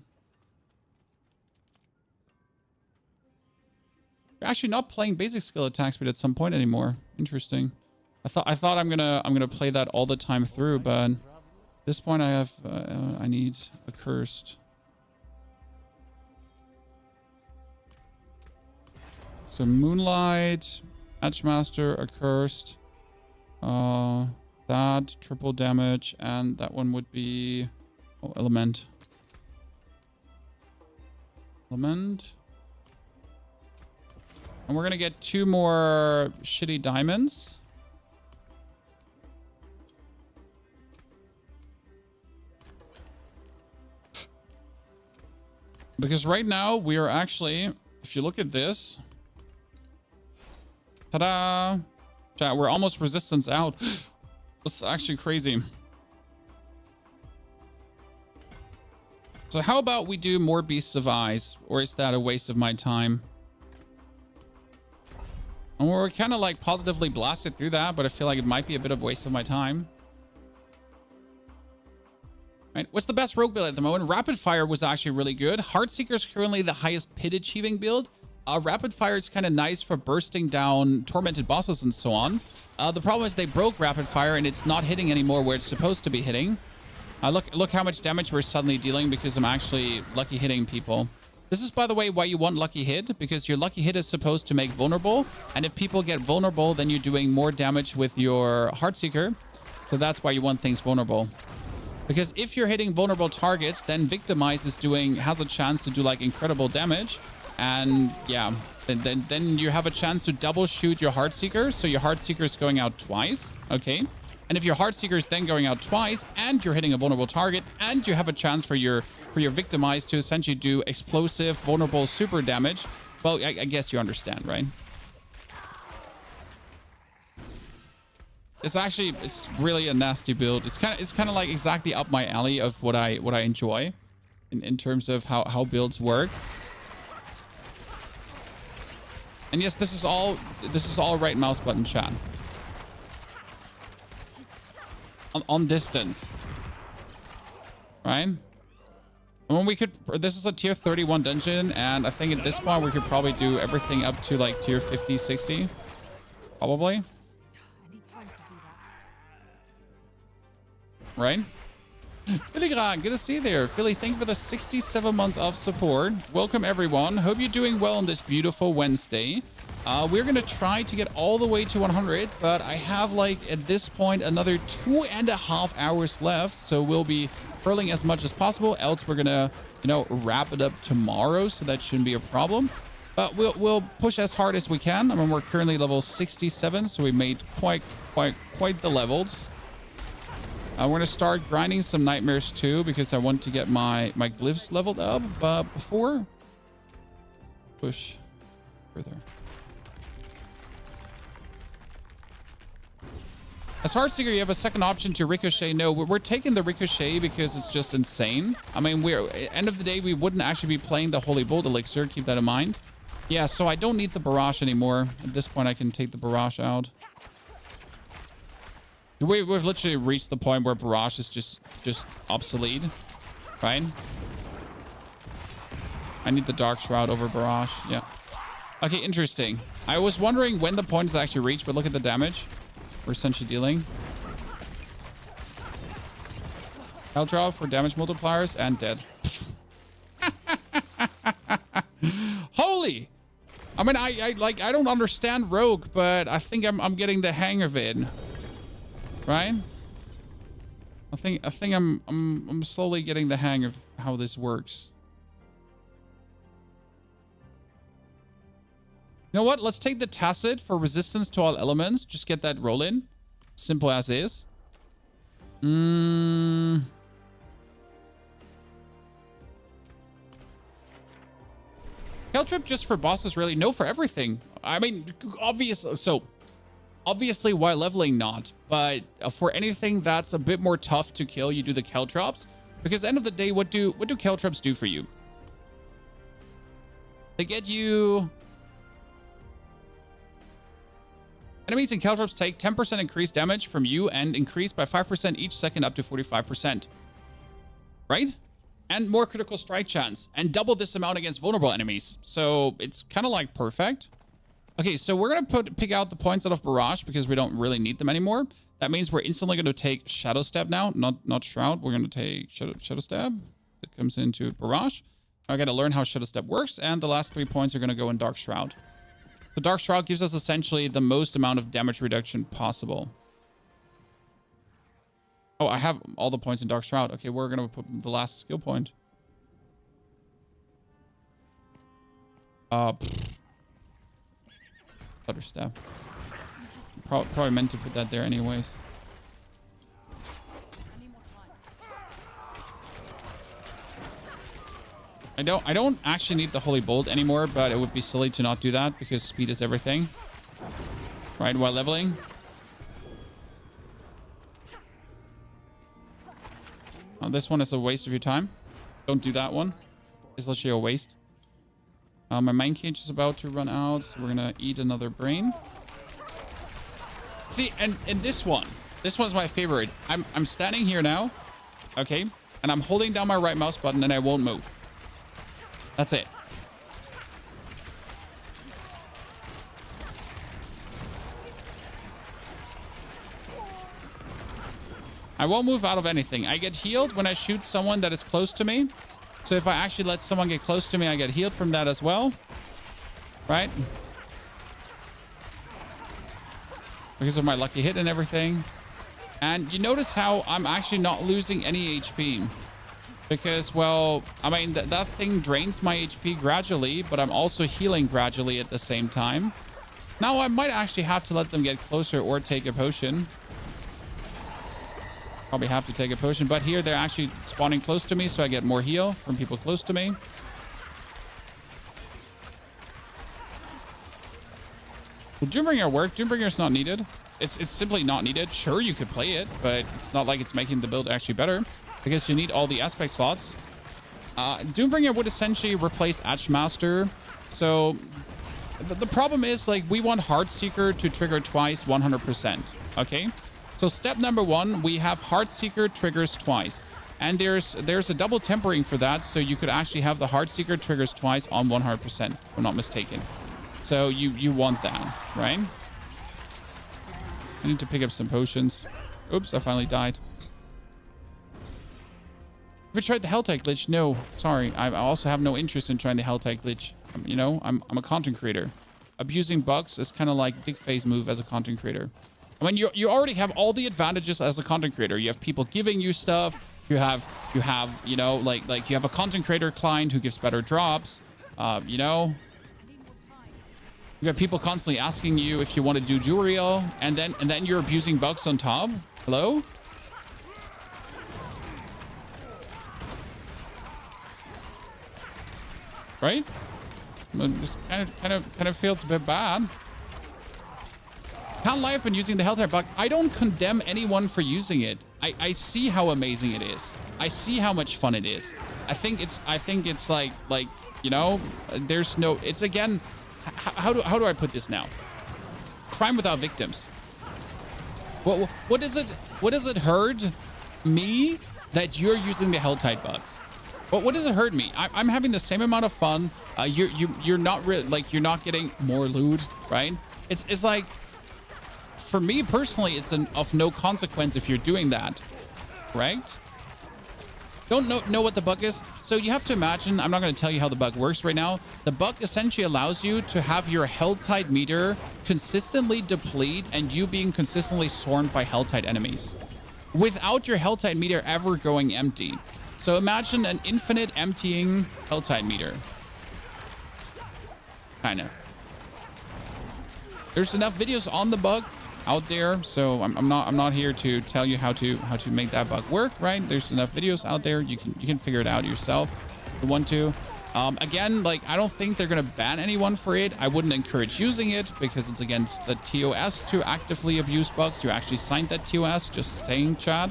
We're actually not playing basic skill attack speed at some point anymore. Interesting. I thought I'm gonna play that all the time through, but at this point I have I need a cursed. So Moonlight, Matchmaster, accursed. That triple damage, and that one would be Element. And we're gonna get 2 more shitty diamonds. Because right now we are actually, if you look at this, ta-da, chat, we're almost resistance out. That's actually crazy. So how about we do more Beasts of Eyes, or is that a waste of my time? And we're kind of like positively blasted through that, but I feel like it might be a bit of a waste of my time. Right, what's the best rogue build at the moment? Rapid Fire was actually really good. Heartseeker is currently the highest pit achieving build. Rapid Fire is kind of nice for bursting down tormented bosses and so on. The problem is they broke Rapid Fire and it's not hitting anymore where it's supposed to be hitting. Look how much damage we're suddenly dealing because I'm actually lucky hitting people. This is, by the way, why you want Lucky Hit, because your Lucky Hit is supposed to make vulnerable. And if people get vulnerable, then you're doing more damage with your Heartseeker. So that's why you want things vulnerable. Because if you're hitting vulnerable targets, then Victimize has a chance to do like incredible damage. And yeah, then you have a chance to double shoot your Heartseeker. So your Heartseeker is going out twice. Okay. And if your Heartseeker is then going out twice and you're hitting a vulnerable target and you have a chance for your Victimize to essentially do explosive, vulnerable, super damage, well, I guess you understand, right? It's really a nasty build. It's kind of like exactly up my alley of what I enjoy in terms of how builds work. And yes, this is all right mouse button chat. On distance. Right? I mean, this is a tier 31 dungeon, and I think at this point we could probably do everything up to like tier 50, 60. Probably. I need time to do that. Right? Filigrane, good to see you there. Philly, thank you for the 67 months of support. Welcome, everyone. Hope you're doing well on this beautiful Wednesday. We're going to try to get all the way to 100, but I have, like, at this point, another 2.5 hours left, so we'll be hurling as much as possible, else we're going to, wrap it up tomorrow, so that shouldn't be a problem. But we'll push as hard as we can. I mean, we're currently level 67, so we made quite the levels. We're going to start grinding some nightmares too, because I want to get my glyphs leveled up before push further. As Heartseeker, you have a second option to Ricochet. No, we're taking the Ricochet because it's just insane. I mean, end of the day, we wouldn't actually be playing the Holy Bolt Elixir. Keep that in mind. Yeah, so I don't need the Barrage anymore. At this point, I can take the Barrage out. We've literally reached the point where Barrage is just obsolete, right? I need the Dark Shroud over Barrage. Yeah. Okay, interesting. I was wondering when the point is actually reached, but look at the damage we're essentially dealing. Hell draw for damage multipliers and dead. Holy! I mean, I don't understand Rogue, but I think I'm getting the hang of it. Right? I think I'm slowly getting the hang of how this works. You know what? Let's take the Tacit for resistance to all elements. Just get that roll in. Simple as is. Caltrip just for bosses, really? No, for everything. I mean, obviously, while leveling, not. But for anything that's a bit more tough to kill, you do the Caltrops. Because at the end of the day, what do Caltrops do for you? They get you... Enemies in Caltrops take 10% increased damage from you and increase by 5% each second up to 45%. Right? And more critical strike chance. And double this amount against vulnerable enemies. So it's kind of like perfect. Okay, so we're going to pick out the points out of Barrage because we don't really need them anymore. That means we're instantly going to take Shadow Step now, not Shroud. We're going to take Shadow Step. It comes into Barrage. I got to learn how Shadow Step works, and the last 3 points are going to go in Dark Shroud. The Dark Shroud gives us essentially the most amount of damage reduction possible. Oh, I have all the points in Dark Shroud. Okay, we're going to put the last skill point. Stutter Step. Probably meant to put that there anyways. I don't actually need the Holy Bolt anymore, but it would be silly to not do that because speed is everything. Right, while leveling. Oh, this one is a waste of your time. Don't do that one. It's literally a waste. My main cage is about to run out, so we're gonna eat another brain. See, and this one's my favorite. I'm standing here now, okay, and I'm holding down my right mouse button and I won't move. That's it. I won't move out of anything. I get healed when I shoot someone that is close to me. So if I actually let someone get close to me, I get healed from that as well. Right? Because of my lucky hit and everything. And you notice how I'm actually not losing any HP. Because, well, I mean, that thing drains my HP gradually, but I'm also healing gradually at the same time. Now, I might actually have to let them get closer or take a potion. Probably have to take a potion, but here they're actually spawning close to me, so I get more heal from people close to me. Will Doombringer work? Doombringer's not needed. It's simply not needed. Sure, you could play it, but it's not like it's making the build actually better because you need all the aspect slots. Doombringer would essentially replace Edgemaster. So the problem is, like, we want Heartseeker to trigger twice 100%. Okay? So step number one, we have Heartseeker triggers twice. And there's a double tempering for that, so you could actually have the Heartseeker triggers twice on 100%, if I'm not mistaken. So you want that, right? I need to pick up some potions. Oops, I finally died. Have you tried the Helltide glitch? No, sorry. I also have no interest in trying the Helltide glitch. You know, I'm a content creator. Abusing bugs is kind of like dick phase move as a content creator. I mean, you already have all the advantages as a content creator. You have people giving you stuff. You have you know, like you have a content creator client who gives better drops. You know, you have people constantly asking you if you want to do Duriel, and then you're abusing bugs on top. Hello? Right? Just kind of feels a bit bad. Can't lie, I've been using the Helltide bug. I don't condemn anyone for using it. I see how amazing it is. I see how much fun it is. I think it's like you know, there's no. It's again. How do I put this now? Crime without victims. What does it hurt me that you're using the Helltide bug? What does it hurt me? I'm having the same amount of fun. You're not like you're not getting more loot, right? It's like. For me personally, it's of no consequence if you're doing that, right? Don't know what the bug is. So you have to imagine, I'm not going to tell you how the bug works right now. The bug essentially allows you to have your Helltide meter consistently deplete and you being consistently swarmed by Helltide enemies without your Helltide meter ever going empty. So imagine an infinite emptying Helltide meter. Kind of. There's enough videos on the bug out there, so I'm not here to tell you how to make that bug work, right? There's enough videos out there. You can figure it out yourself if you want to. Again, like, I don't think they're gonna ban anyone for it. I wouldn't encourage using it because it's against the TOS to actively abuse bugs. You actually signed that TOS, just saying, chat.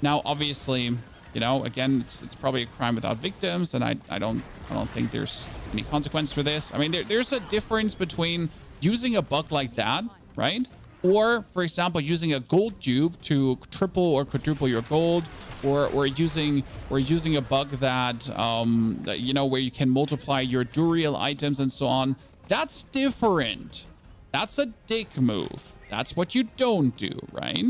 Now, obviously, you know, again, it's probably a crime without victims, and I don't think there's any consequence for this. I mean, there's a difference between using a bug like that, right? Or, for example, using a gold dupe to triple or quadruple your gold, or using a bug that you know, where you can multiply your Duriel items and so on. That's different. That's a dick move. That's what you don't do, right?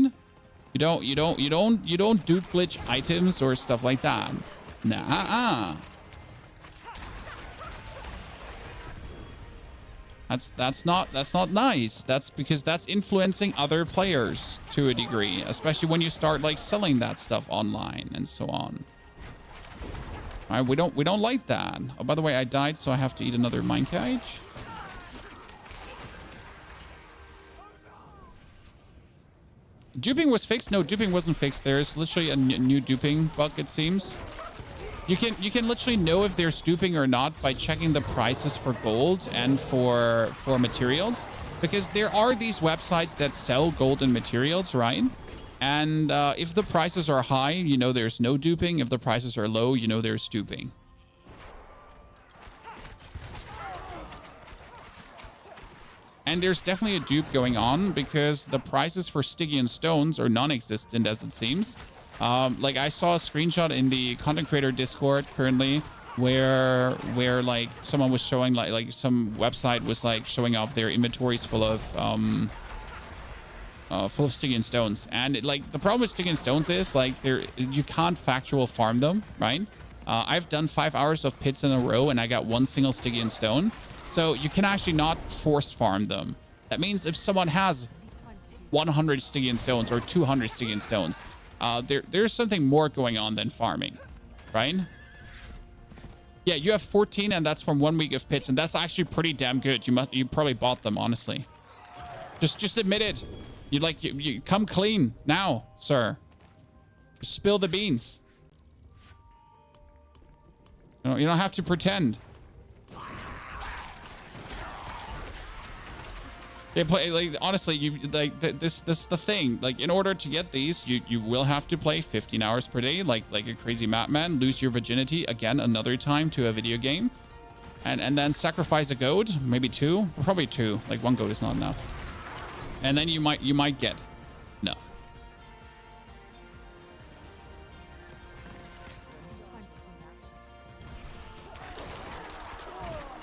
You don't dupe glitch items or stuff like that. Nah. That's not nice. That's because that's influencing other players to a degree, especially when you start like selling that stuff online and so on. All right, we don't like that. Oh, by the way, I died, so I have to eat another mine cage. Duping was fixed? No, duping wasn't fixed. There's literally a new duping bug, it seems. You can literally know if they're stooping or not by checking the prices for gold and for materials, because there are these websites that sell gold and materials, right? And if the prices are high, you know there's no duping. If the prices are low, you know there's stooping. And there's definitely a dupe going on because the prices for Stygian stones are non-existent, as it seems. Like I saw a screenshot in the content creator Discord currently where like someone was showing like some website was like showing off their inventories full of Stygian stones. And like the problem with Stygian stones is like you can't factual farm them, right? I've done 5 hours of pits in a row and I got one single Stygian stone. So you can actually not force farm them. That means if someone has 100 Stygian stones or 200 Stygian stones, there's something more going on than farming, right? Yeah, you have 14 and that's from 1 week of pits, and that's actually pretty damn good. You probably bought them, honestly. Just admit it. You come clean now, sir. Just spill the beans. You don't have to pretend. They play like honestly, you like this is the thing. Like in order to get these, you will have to play 15 hours per day, like a crazy madman. Lose your virginity again another time to a video game, and then sacrifice a goat, maybe 2, probably 2. Like 1 goat is not enough, and then you might get enough.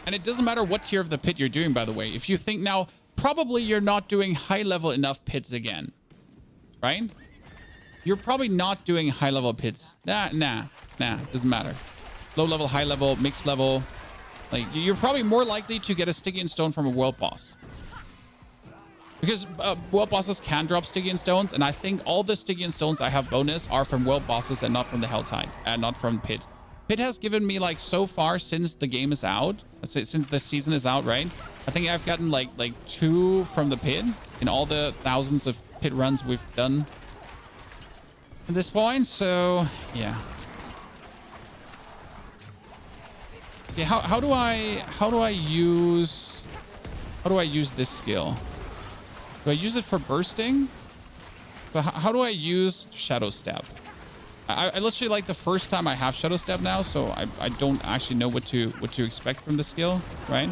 And it doesn't matter what tier of the pit you're doing, by the way. If you think now, probably you're not doing high level enough pits again, right? You're probably not doing high level pits. Nah, doesn't matter. Low level, high level, mixed level. Like you're probably more likely to get a Stygian stone from a world boss. Because world bosses can drop Stygian stones, and I think all the Stygian stones I have bonus are from world bosses and not from the Helltide, and not from pit. Pit has given me like so far since the game is out, since the season is out, right? I think I've gotten like 2 from the pit in all the thousands of pit runs we've done at this point. So yeah. See, how do I use this skill? Do I use it for bursting? But how do I use Shadow Step? I literally like the first time I have Shadow Step now, so I don't actually know what to expect from the skill, right?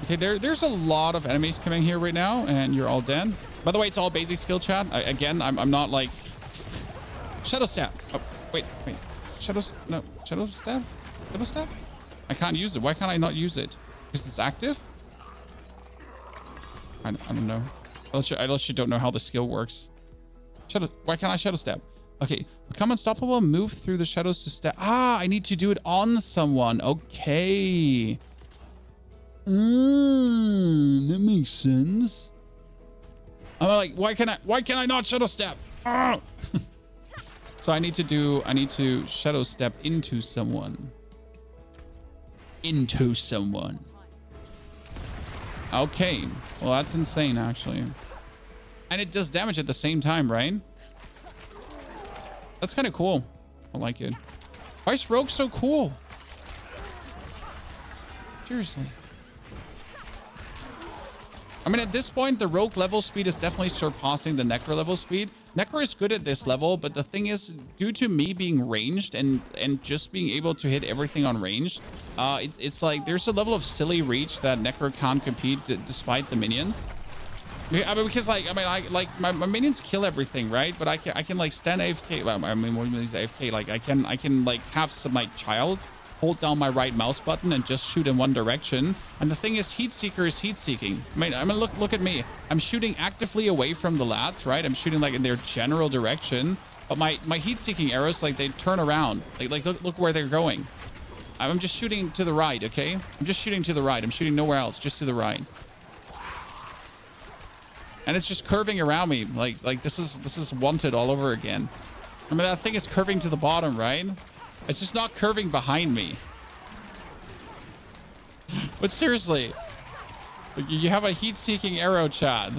Okay, there's a lot of enemies coming here right now, and you're all dead. By the way, it's all basic skill, chat. Again, I'm not like Shadow Step. Oh, wait. Shadow Step? Shadow Step? I can't use it. Why can't I not use it? Because it's active? I don't know. I literally don't know how the skill works. Why can't I Shadow Step? Okay. Become unstoppable. Move through the shadows to step. I need to do it on someone. Okay. That makes sense. I'm like, why can I not Shadow Step? So I need to Shadow Step into someone. Okay. Well, that's insane, actually. And it does damage at the same time, right? That's kind of cool. I like it. Why is Rogue so cool? Seriously. I mean, at this point, the Rogue level speed is definitely surpassing the Necro level speed. Necro is good at this level, but the thing is, due to me being ranged and just being able to hit everything on range, it's like there's a level of silly reach that Necro can't compete despite the minions. I mean, because my minions kill everything, right? But I can like stand AFK. Well, I mean, more than AFK. Like I can like have some like child hold down my right mouse button and just shoot in one direction. And the thing is, Heartseeker is heat seeking. I mean, look at me. I'm shooting actively away from the lads, right? I'm shooting like in their general direction. But my heat seeking arrows, like they turn around. Like look where they're going. I'm just shooting to the right, okay? I'm just shooting to the right. I'm shooting nowhere else, just to the right. And it's just curving around me. Like this is wanted all over again. I mean, that thing is curving to the bottom, right? It's just not curving behind me. But seriously, You have a heat-seeking arrow, Chad.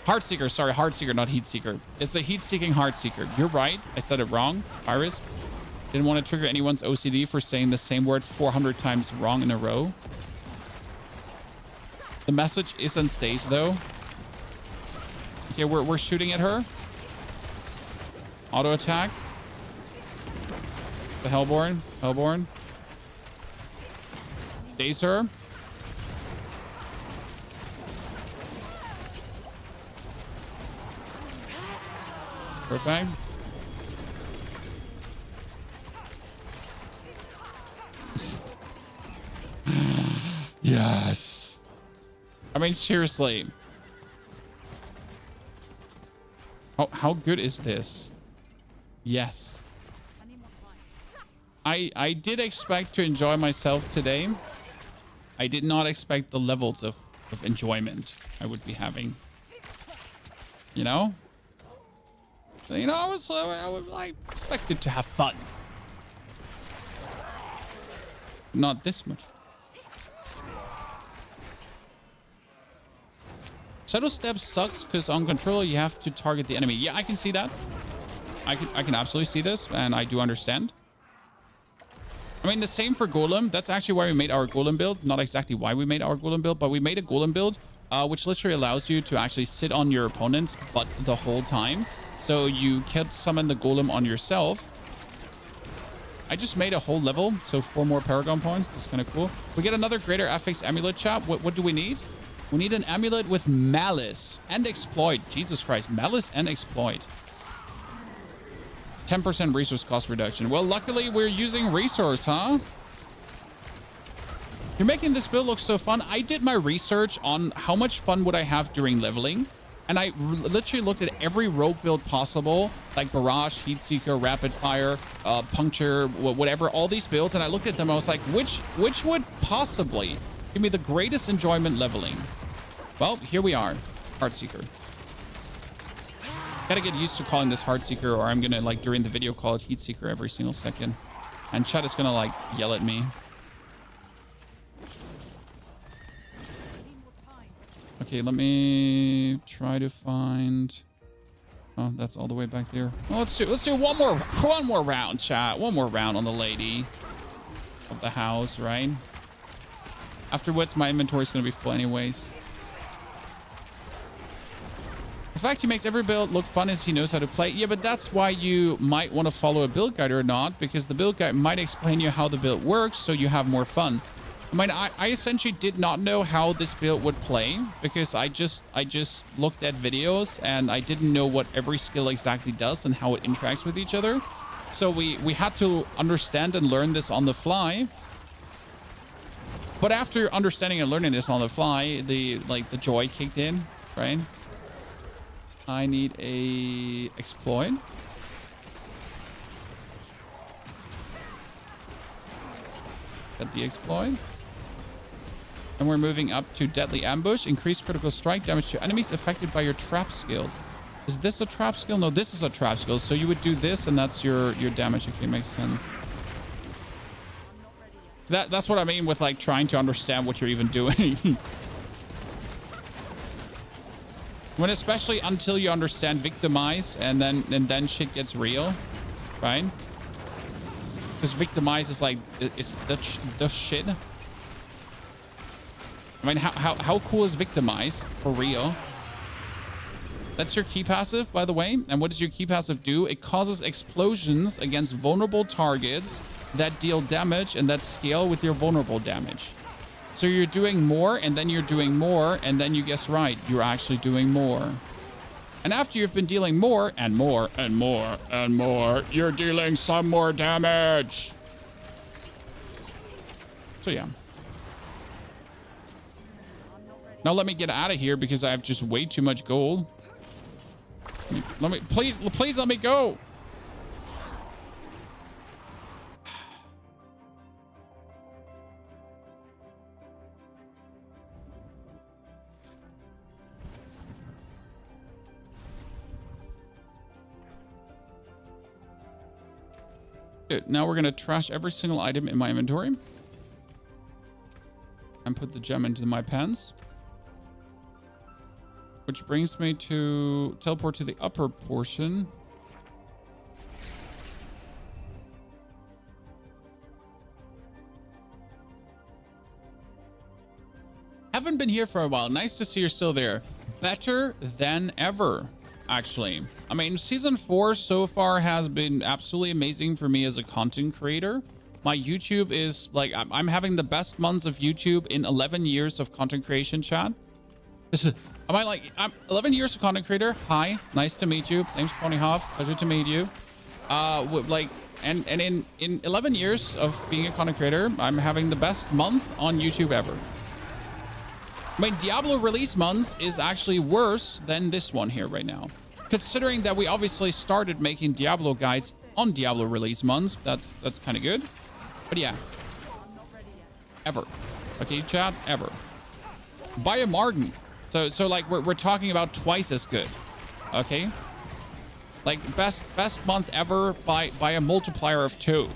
Heartseeker, sorry, Heartseeker, not Heatseeker. It's a heat-seeking Heartseeker. You're right. I said it wrong. Iris. Didn't want to trigger anyone's OCD for saying the same word 400 times wrong in a row. The message is on stage, though. Okay, we're shooting at her. Auto attack. The Hellborn. Hellborn. Daze her. Perfect. Yes. I mean, seriously. How good is this? Yes. I did expect to enjoy myself today. I did not expect the levels of enjoyment I would be having. You know? So, you know, I would like expected to have fun. Not this much. Shadow Step sucks because on controller you have to target the enemy. Yeah, I can see that. I can absolutely see this, and I do understand. I mean, the same for Golem. That's actually why we made our Golem build. Not exactly why we made our Golem build, but we made a Golem build, which literally allows you to actually sit on your opponent's butt the whole time. So you can't summon the Golem on yourself. I just made a whole level, so 4 more Paragon points. That's kind of cool. We get another Greater Affix Amulet, chat. What do we need? We need an amulet with Malice and Exploit. Jesus Christ, Malice and Exploit. 10% resource cost reduction. Well, luckily we're using resource, huh? You're making this build look so fun. I did my research on how much fun would I have during leveling. And I literally looked at every rogue build possible, like Barrage, Heatseeker, Rapid Fire, Puncture, whatever, all these builds. And I looked at them. I was like, which would possibly give me the greatest enjoyment leveling? Well, here we are. Heartseeker. Gotta get used to calling this Heartseeker, or I'm gonna, like, during the video call it Heatseeker every single second. And chat is gonna, like, yell at me. Okay, let me try to find... Oh, that's all the way back there. Well, let's do one more round, chat. One more round on the lady of the house, right? Afterwards, my inventory is gonna be full anyways. The fact he makes every build look fun is he knows how to play. Yeah, but that's why you might want to follow a build guide or not, because the build guide might explain you how the build works so you have more fun. I mean, I essentially did not know how this build would play because I just looked at videos and I didn't know what every skill exactly does and how it interacts with each other. So we had to understand and learn this on the fly. But after understanding and learning this on the fly, the joy kicked in, right? I need a exploit. Get the exploit. And we're moving up to Deadly Ambush. Increase critical strike damage to enemies affected by your trap skills. Is this a trap skill? No, this is a trap skill. So you would do this and that's your damage. Okay, makes sense. That's what I mean with like trying to understand what you're even doing. When especially until you understand victimize and then shit gets real, right? Because victimize is like it's the shit. I mean, how cool is victimize for real? That's your key passive, by the way. And what does your key passive do? It causes explosions against vulnerable targets that deal damage and that scale with your vulnerable damage. So you're doing more, and then you're doing more, and then you guess right, you're actually doing more. And after you've been dealing more, and more, and more, and more, you're dealing some more damage. So yeah. Now let me get out of here because I have just way too much gold. Let me please let me go. Good. Now we're going to trash every single item in my inventory. and put the gem into my pants. Which brings me to teleport to the upper portion. Haven't been here for a while. Nice to see you're still there. Better than ever, actually. I mean, season 4 so far has been absolutely amazing for me as a content creator. My YouTube is like, I'm having the best months of YouTube in 11 years of content creation, chat. I'm 11 years of content creator. Hi, nice to meet you. Name's Ponyhoff. Pleasure to meet you. And in 11 years of being a content creator, I'm having the best month on YouTube ever. I mean, Diablo release months is actually worse than this one here right now. Considering that we obviously started making Diablo guides on Diablo release months, that's kind of good. But yeah, ever. Okay, chat, ever. By a margin. So like we're talking about twice as good. Okay, like best month ever by a multiplier of 2.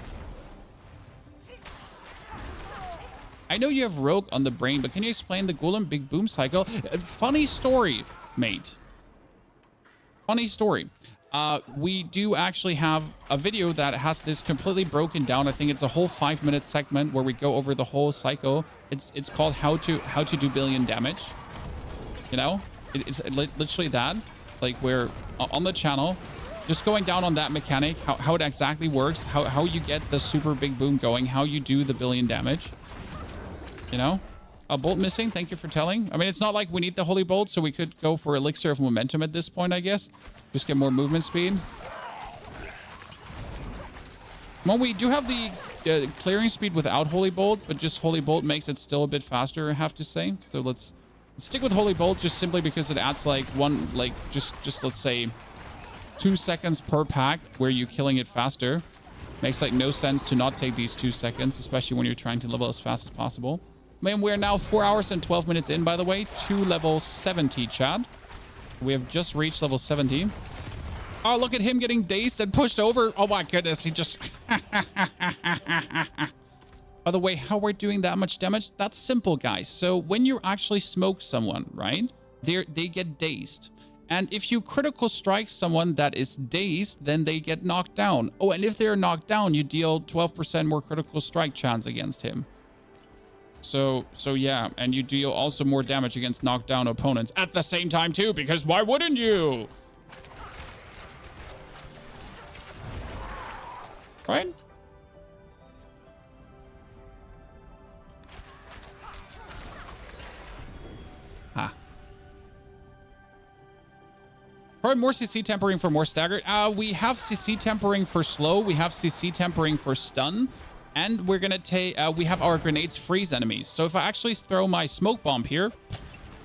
I know you have Rogue on the brain, but can you explain the Golem Big Boom cycle? Funny story, mate. Funny story. We do actually have a video that has this completely broken down. I think it's a whole 5-minute segment where we go over the whole cycle. It's called how to do billion damage. You know, it's literally that. Like we're on the channel, just going down on that mechanic, how it exactly works, how you get the super big boom going, how you do the billion damage. You know, a bolt missing. Thank you for telling. I mean, it's not like we need the holy bolt, so we could go for elixir of momentum at this point, I guess. Just get more movement speed. Well, we do have the clearing speed without holy bolt, but just holy bolt makes it still a bit faster, I have to say. So let's stick with holy bolt just simply because it adds like just let's say 2 seconds per pack where you're killing it faster. Makes like no sense to not take these 2 seconds, especially when you're trying to level as fast as possible. Man, we're now 4 hours and 12 minutes in, by the way, to level 70, Chad. We have just reached level 70. Oh, look at him getting dazed and pushed over. Oh my goodness, he just... By the way, how we're doing that much damage? That's simple, guys. So when you actually smoke someone, right? They get dazed. And if you critical strike someone that is dazed, then they get knocked down. Oh, and if they're knocked down, you deal 12% more critical strike chance against him. So yeah, and you deal also more damage against knocked down opponents at the same time too, because why wouldn't you? Right? Probably more CC tempering for more staggered. We have CC tempering for slow. We have CC tempering for stun. And we're going to take... we have our grenades freeze enemies. So if I actually throw my smoke bomb here,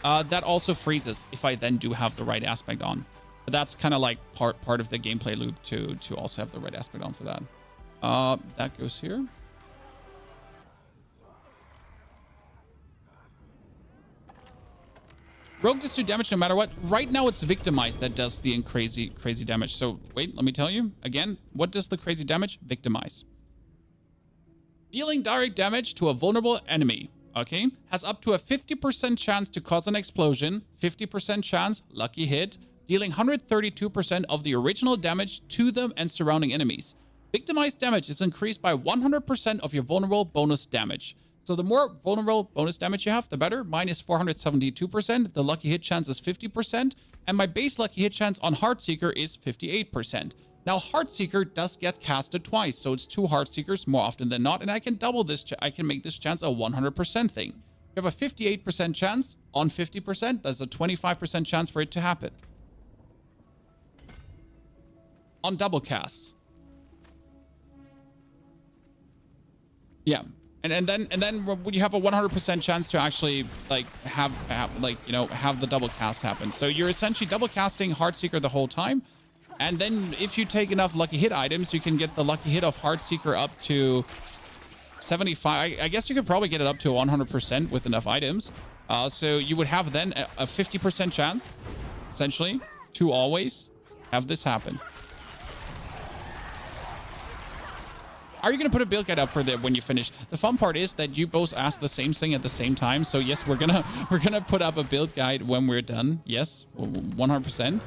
that also freezes if I then do have the right aspect on. But that's kind of like part of the gameplay loop to also have the right aspect on for that. That goes here. Rogue does do damage no matter what. Right now, it's victimize that does the crazy damage. So wait, let me tell you again. What does the crazy damage? Victimize. Dealing direct damage to a vulnerable enemy, okay, has up to a 50% chance to cause an explosion. 50% chance, lucky hit. Dealing 132% of the original damage to them and surrounding enemies. Victimized damage is increased by 100% of your vulnerable bonus damage. So the more vulnerable bonus damage you have, the better. Mine is 472%. The lucky hit chance is 50%. And my base lucky hit chance on Heartseeker is 58%. Now, Heartseeker does get casted twice. So it's 2 Heartseekers more often than not. And I can double this. I can make this chance a 100% thing. You have a 58% chance on 50%. That's a 25% chance for it to happen. On double casts. Yeah. And then when you have a 100% chance to actually like have the double cast happen. So you're essentially double casting Heartseeker the whole time. And then if you take enough lucky hit items, you can get the lucky hit of Heartseeker up to 75. I guess you could probably get it up to 100% with enough items. So you would have then a 50% chance, essentially, to always have this happen. are you going to put a build guide up for when you finish? The fun part is that you both ask the same thing at the same time. So yes, we're gonna put up a build guide when we're done. Yes, 100%.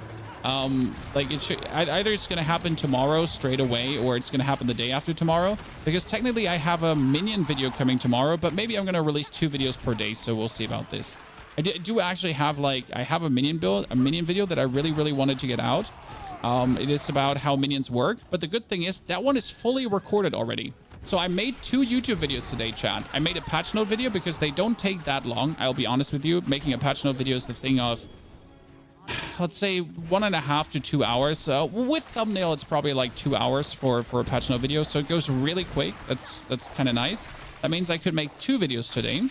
Like it should either it's gonna happen tomorrow straight away, or it's gonna happen the day after tomorrow, because technically I have a minion video coming tomorrow, but maybe I'm gonna release 2 videos per day, so we'll see about this. I do actually have I have a minion video that I really wanted to get out. It is about how minions work, but the good thing is that one is fully recorded already. So I made 2 YouTube videos today, chat. I made a patch note video because they don't take that long. I'll be honest with you, making a patch note video is the thing of, let's say 1.5 to 2 hours. With thumbnail, it's probably like 2 hours for a patch note video. So it goes really quick. That's kind of nice. That means I could make 2 videos today.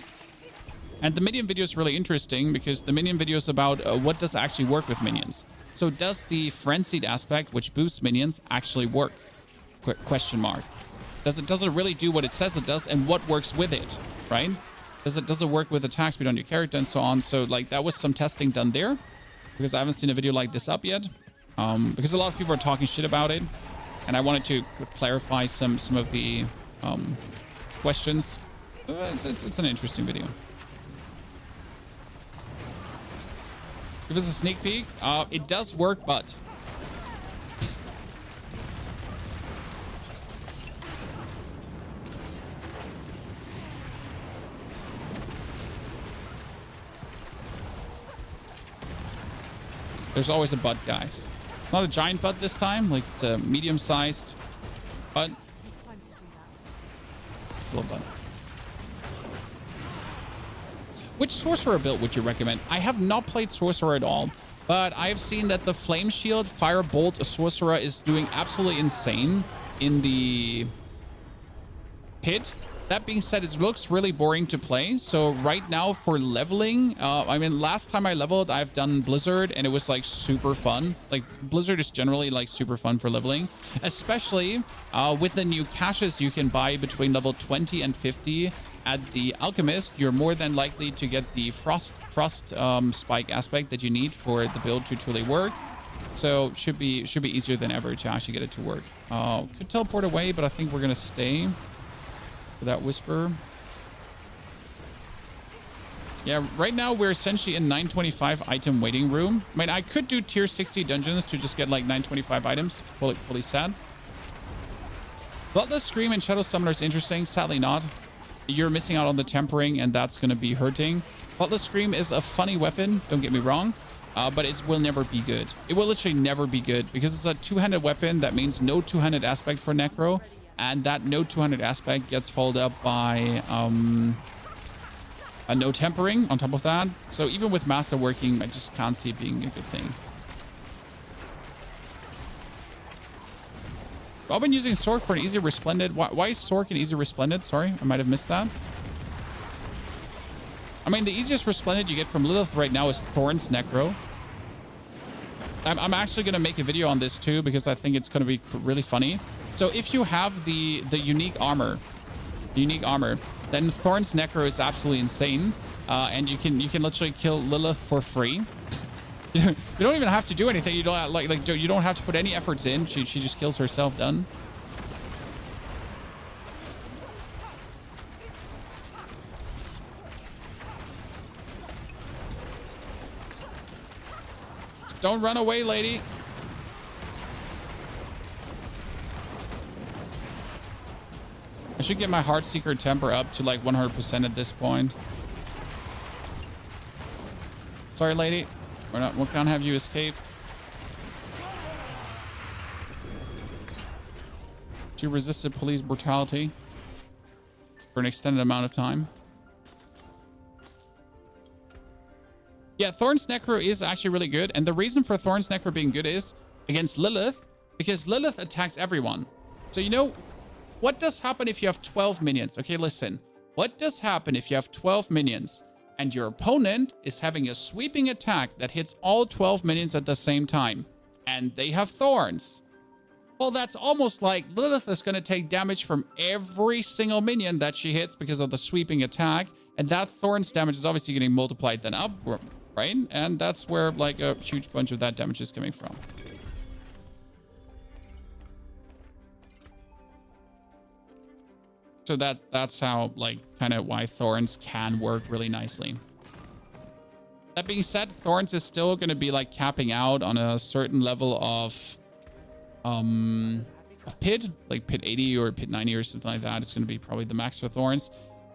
And the minion video is really interesting because the minion video is about what does actually work with minions. So does the frenzied aspect, which boosts minions, actually work? Question mark. Does it really do what it says it does, and what works with it, right? Does it work with attack speed on your character and so on? So like that was some testing done there, because I haven't seen a video like this up yet. Because a lot of people are talking shit about it, and I wanted to clarify some of the questions. It's an interesting video. Give us a sneak peek. It does work, but there's always a but, guys. It's not a giant but this time. Like, it's a medium-sized but. Time to do that. Little but. Which sorcerer build would you recommend? I have not played sorcerer at all, but I have seen that the flame shield firebolt sorcerer is doing absolutely insane in the pit. That being said, it looks really boring to play. So right now for leveling, I mean, last time I leveled, I've done Blizzard, and it was like super fun. Like Blizzard is generally like super fun for leveling, especially with the new caches you can buy between level 20 and 50. At the Alchemist, you're more than likely to get the frost spike aspect that you need for the build to truly work. So should be easier than ever to actually get it to work. Could teleport away, but I think we're gonna stay for that whisper. Yeah, right now we're essentially in 925 item waiting room. I mean, I could do tier 60 dungeons to just get like 925 items fully sad. Bloodless Scream and Shadow Summoner is interesting. Sadly not. You're missing out on the tempering, and that's going to be hurting. Bloodless Scream is a funny weapon, don't get me wrong, but it will never be good. It will literally never be good because it's a two-handed weapon. That means no two-handed aspect for Necro, and that no two-handed aspect gets followed up by a no tempering on top of that. So even with Master working, I just can't see it being a good thing. I've been using Sork for an easy resplended. Why is Sork an easy resplended? Sorry, I might have missed that. I mean, the easiest resplended you get from Lilith right now is Thorn's Necro. I'm actually going to make a video on this too, because I think it's going to be really funny. So if you have the unique armor, then Thorn's Necro is absolutely insane. And you can literally kill Lilith for free. You don't even have to do anything. You don't you don't have to put any efforts in. She just kills herself. Done. Don't run away, lady. I should get my Heartseeker temper up to like 100% at this point. Sorry, lady. We can't have you escape. She resisted police brutality for an extended amount of time. Yeah, Thorn's Necro is actually really good. And the reason for Thorn's Necro being good is against Lilith, because Lilith attacks everyone. So, you know, what does happen if you have 12 minions? Okay, listen. What does happen if you have 12 minions and your opponent is having a sweeping attack that hits all 12 minions at the same time, and they have thorns? Well, that's almost like Lilith is going to take damage from every single minion that she hits because of the sweeping attack, and that thorns damage is obviously getting multiplied then up, right? And that's where like a huge bunch of that damage is coming from. So that's how, like, kind of why Thorns can work really nicely. That being said, Thorns is still going to be like capping out on a certain level of pit, like pit 80 or pit 90 or something like that. It's going to be probably the max for Thorns.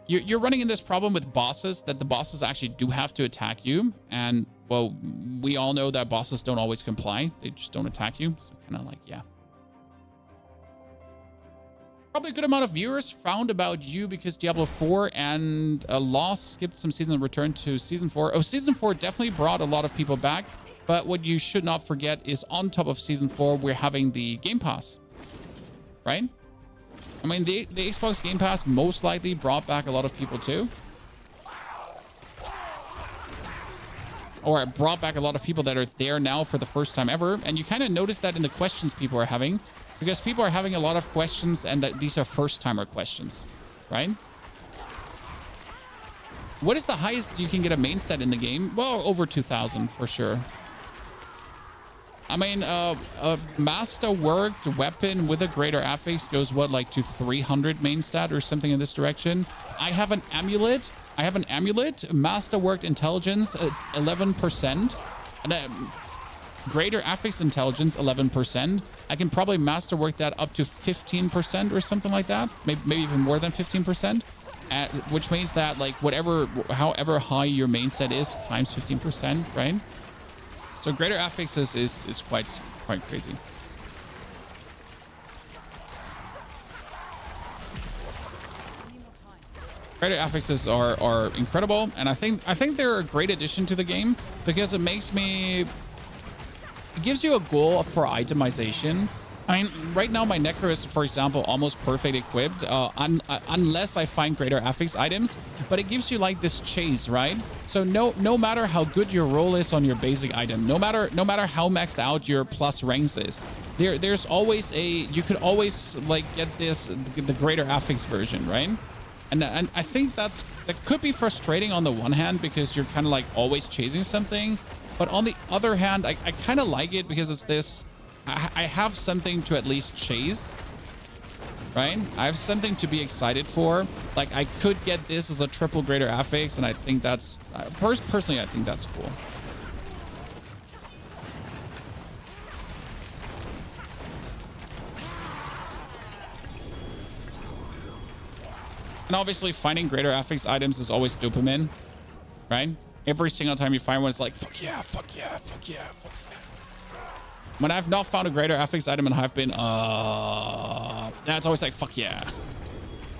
You're running in this problem with bosses, that the bosses actually do have to attack you. And, well, we all know that bosses don't always comply. They just don't attack you. So kind of like, yeah. Probably a good amount of viewers found about you because Diablo 4 and Lost skipped some season and returned to Season 4. Oh, Season 4 definitely brought a lot of people back. But what you should not forget is on top of Season 4, we're having the Game Pass. Right? I mean, the Xbox Game Pass most likely brought back a lot of people too. Or it brought back a lot of people that are there now for the first time ever. And you kind of notice that in the questions people are having. Because people are having a lot of questions and that these are first-timer questions. Right? What is the highest you can get a main stat in the game? Well, over 2,000 for sure. I mean, a masterworked weapon with a greater affix goes, what, like to 300 main stat or something in this direction. I have an amulet. Masterworked intelligence, 11%. And greater affix intelligence, 11%. I can probably masterwork that up to 15% or something like that. Maybe even more than 15%. Which means that, like, however high your main stat is, times 15%, right? So greater affix is quite crazy. Greater affixes are incredible, and I think they're a great addition to the game because it gives you a goal for itemization. I mean, right now my Necro is, for example, almost perfect equipped, unless I find greater affix items. But it gives you like this chase, right? So no matter how good your roll is on your basic item, no matter how maxed out your plus ranks is, there's always you could always like get the greater affix version, right? And I think that could be frustrating on the one hand because you're kind of like always chasing something, but on the other hand, I kind of like it because it's this. I have something to at least chase, right? I have something to be excited for. Like, I could get this as a triple greater affix, and I think that's... personally, I think that's cool. And obviously, finding greater affix items is always dopamine, right? Every single time you find one, it's like, fuck yeah, fuck yeah, fuck yeah, fuck yeah. When I've not found a greater affix item and I've been, it's always like, fuck yeah.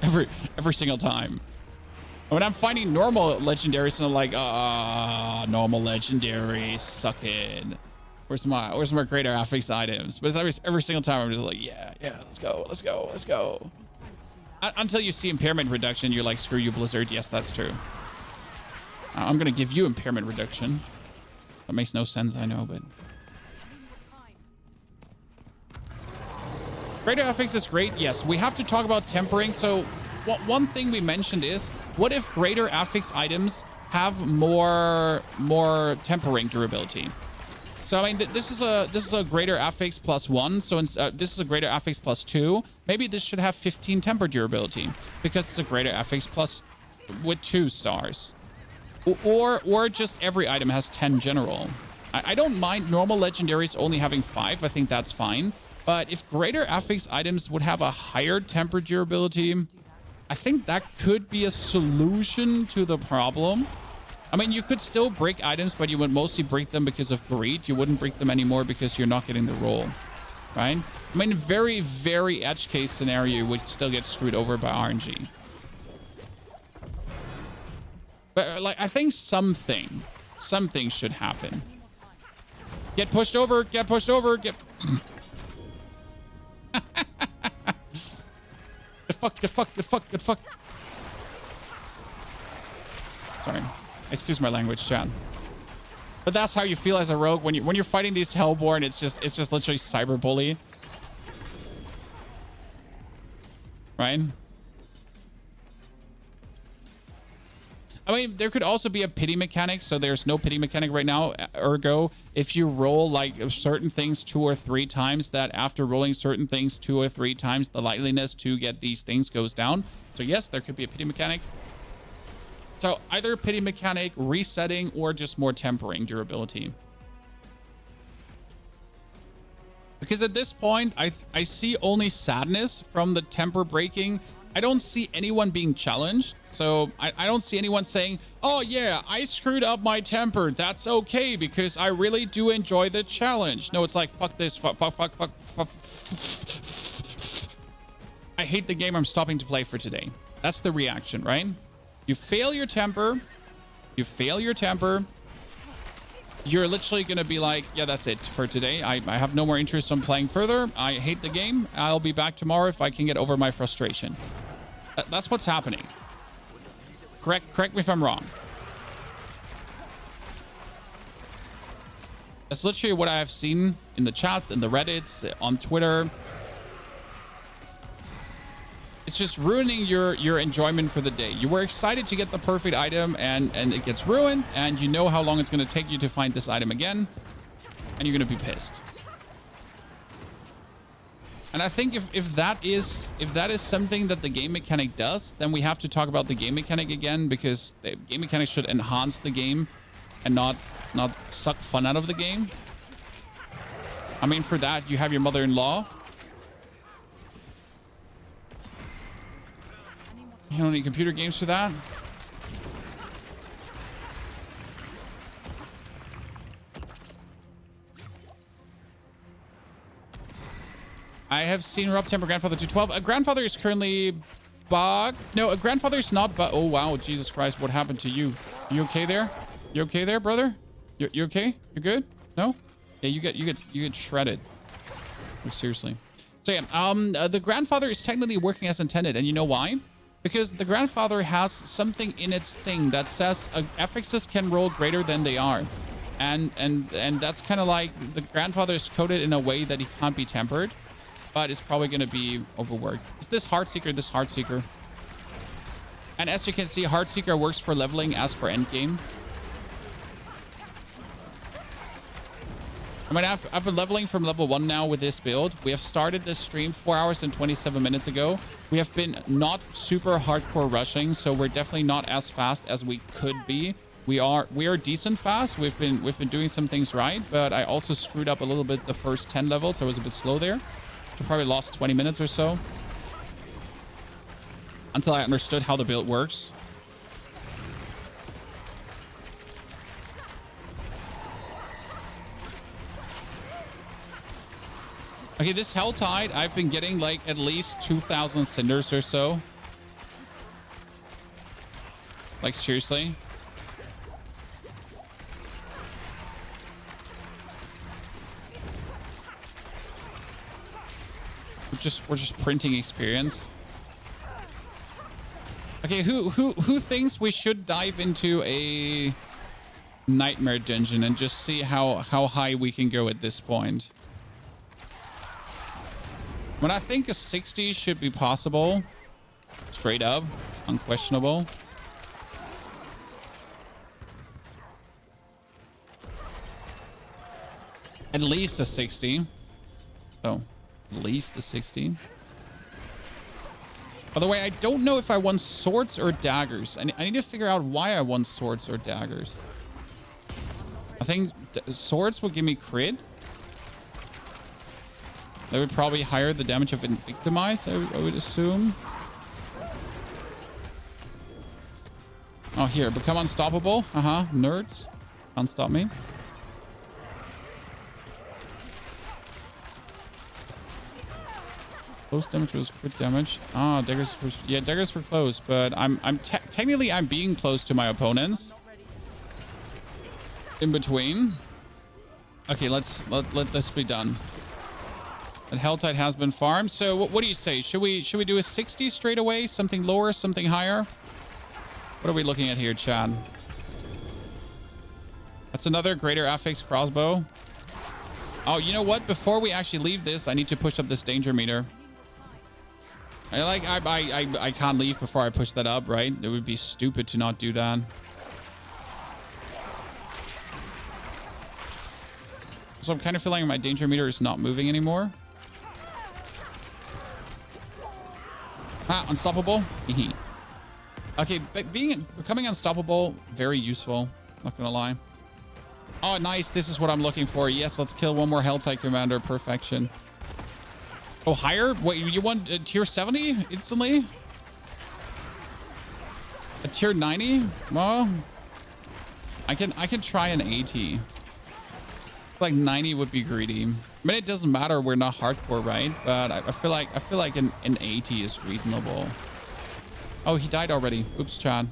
Every single time. When I'm finding normal legendaries and I'm like, normal legendaries, suck it. Where's my greater affix items? But it's every single time I'm just like, yeah, let's go. Until you see impairment reduction, you're like, screw you, Blizzard. Yes, that's true. I'm going to give you impairment reduction. That makes no sense, I know, but... Greater affix is great. Yes, we have to talk about tempering. So one thing we mentioned is, what if greater affix items have more tempering durability? So I mean, this is a greater affix +1. So this is a greater affix +2. Maybe this should have 15 temper durability because it's a greater affix plus with 2 stars. Or just every item has 10 general. I don't mind normal legendaries only having 5. I think that's fine. But if greater affix items would have a higher temper durability, I think that could be a solution to the problem. I mean, you could still break items, but you would mostly break them because of greed. You wouldn't break them anymore because you're not getting the roll, right? I mean, very, very edge case scenario, you would still get screwed over by RNG. But like, I think something should happen. Get pushed over, get... Get fucked. Sorry. Excuse my language, chat. But that's how you feel as a rogue when you're fighting these Hellborn. It's just literally cyberbully. Right? I mean, there could also be a pity mechanic. So there's no pity mechanic right now. Ergo, if you roll like certain things 2 or 3 times, that after rolling certain things 2 or 3 times, the likeliness to get these things goes down. So yes, there could be a pity mechanic. So either a pity mechanic, resetting, or just more tempering durability. Because at this point, I see only sadness from the temper breaking. I don't see anyone being challenged. So I don't see anyone saying, oh yeah, I screwed up my temper. That's okay because I really do enjoy the challenge. No, it's like, fuck this, fuck. I hate the game. I'm stopping to play for today. That's the reaction, right? You fail your temper. You're literally going to be like, yeah, that's it for today. I have no more interest in playing further. I hate the game. I'll be back tomorrow if I can get over my frustration. That's what's happening. Correct me if I'm wrong. That's literally what I have seen in the chats, in the Reddits, on Twitter. It's just ruining your enjoyment for the day. You were excited to get the perfect item and it gets ruined, and you know how long it's going to take you to find this item again, and you're going to be pissed. And I think if that is something that the game mechanic does, then we have to talk about the game mechanic again, because the game mechanic should enhance the game and not suck fun out of the game. I mean, for that, you have your mother-in-law. You don't need computer games for that. I have seen Rob temper grandfather to 12. A grandfather is currently bugged. No, a grandfather is not bugged. Oh, wow. Jesus Christ. What happened to you? You okay there? You okay there, brother? You okay? You good? No? Yeah, you get shredded. Oh, seriously. So yeah, the grandfather is technically working as intended. And you know why? Because the grandfather has something in its thing that says affixes can roll greater than they are. And that's kind of like the grandfather is coded in a way that he can't be tempered, but it's probably going to be overworked. Is this Heartseeker? This Heartseeker. And as you can see, Heartseeker works for leveling as for endgame. I mean, I've been leveling from level 1 now with this build. We have started this stream 4 hours and 27 minutes ago. We have been not super hardcore rushing, so we're definitely not as fast as we could be. We are decent fast. We've been doing some things right, but I also screwed up a little bit the first 10 levels. I was a bit slow there. I probably lost 20 minutes or so until I understood how the build works. Okay, this Helltide, I've been getting like at least 2,000 cinders or so. Like, seriously. We're just printing experience. Okay, who thinks we should dive into a nightmare dungeon and just see how high we can go at this point? When I think a 60 should be possible. Straight up. Unquestionable. At least a 60. Oh, at least a 60. By the way, I don't know if I want swords or daggers. I need to figure out why I want swords or daggers. I think swords will give me crit. That would probably higher the damage of victimize, I would assume. Oh, here. Become unstoppable. Nerds. Can't stop me. Close damage was crit damage. Ah, daggers for... Yeah, daggers for close. But technically, I'm being close to my opponents. In between. Okay, let this be done. That Helltide has been farmed. So what do you say? Should we do a 60 straight away? Something lower, something higher? What are we looking at here, Chad? That's another greater affix crossbow. Oh, you know what? Before we actually leave this, I need to push up this danger meter. I can't leave before I push that up, right? It would be stupid to not do that. So I'm kind of feeling my danger meter is not moving anymore. Ah, unstoppable. Okay, but becoming unstoppable, very useful. Not gonna lie. Oh, nice. This is what I'm looking for. Yes, let's kill one more Helltide Commander. Perfection. Oh, higher? Wait, you want a tier 70 instantly? A tier 90? Well, I can try an 80. Like 90 would be greedy. I mean, it doesn't matter. We're not hardcore, right? But I feel like an 80 is reasonable. Oh, he died already. Oops, Chad.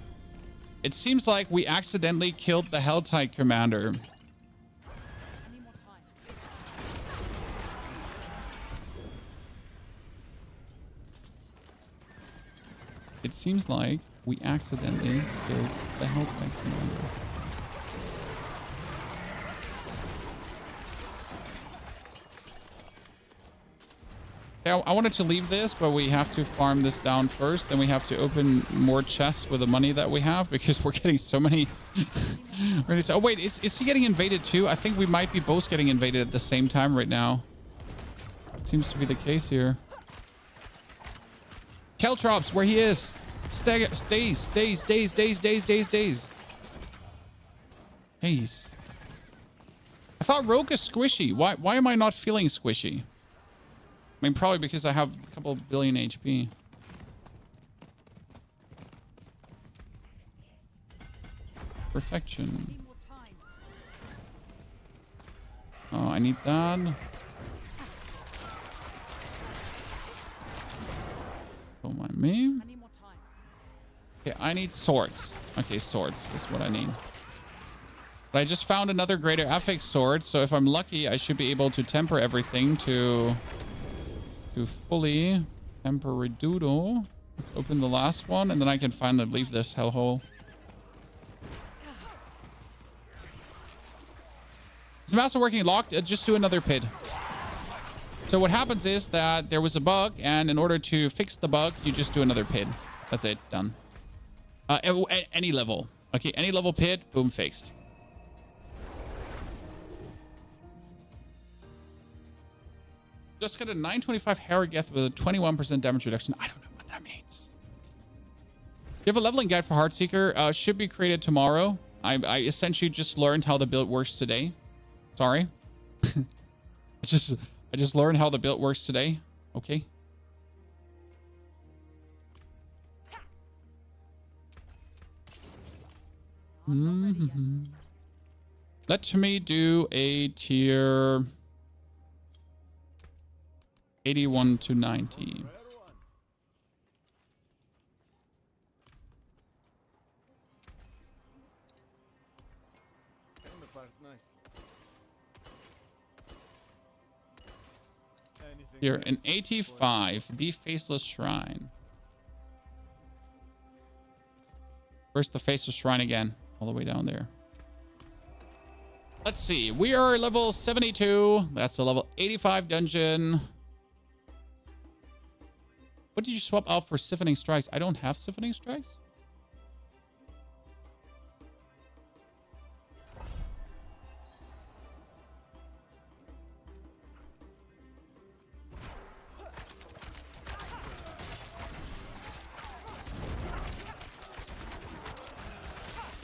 It seems like we accidentally killed the Helltide Commander. It seems like we accidentally killed the Helltide Commander. Yeah, I wanted to leave this, but we have to farm this down first. Then we have to open more chests with the money that we have because we're getting so many. Oh, wait, is he getting invaded too? I think we might be both getting invaded at the same time right now. Seems to be the case here. Caltrops, where he is. Days. I thought Rogue is squishy. Why am I not feeling squishy? I mean, probably because I have a couple billion HP. Perfection. Oh, I need that. Don't mind me. Okay, I need swords. Okay, swords is what I need. But I just found another greater affix sword, so if I'm lucky, I should be able to temper everything to fully temper Redudo. Let's open the last one, and then I can finally leave this hellhole. Is the master working locked? Just do another pit. So what happens is that there was a bug, and in order to fix the bug, you just do another pit. That's it. Done. At any level. Okay, any level pit, boom, fixed. Just got a 925 Harrogeth with a 21% damage reduction. I don't know what that means. You have a leveling guide for Heartseeker. Should be created tomorrow. I essentially just learned how the build works today. Sorry. I just learned how the build works today. Okay. Let me do a tier 81 to 90. Here, an 85, the Faceless Shrine. Where's the Faceless Shrine again? All the way down there. Let's see. We are level 72. That's a level 85 dungeon. What did you swap out for Siphoning Strikes? I don't have Siphoning Strikes.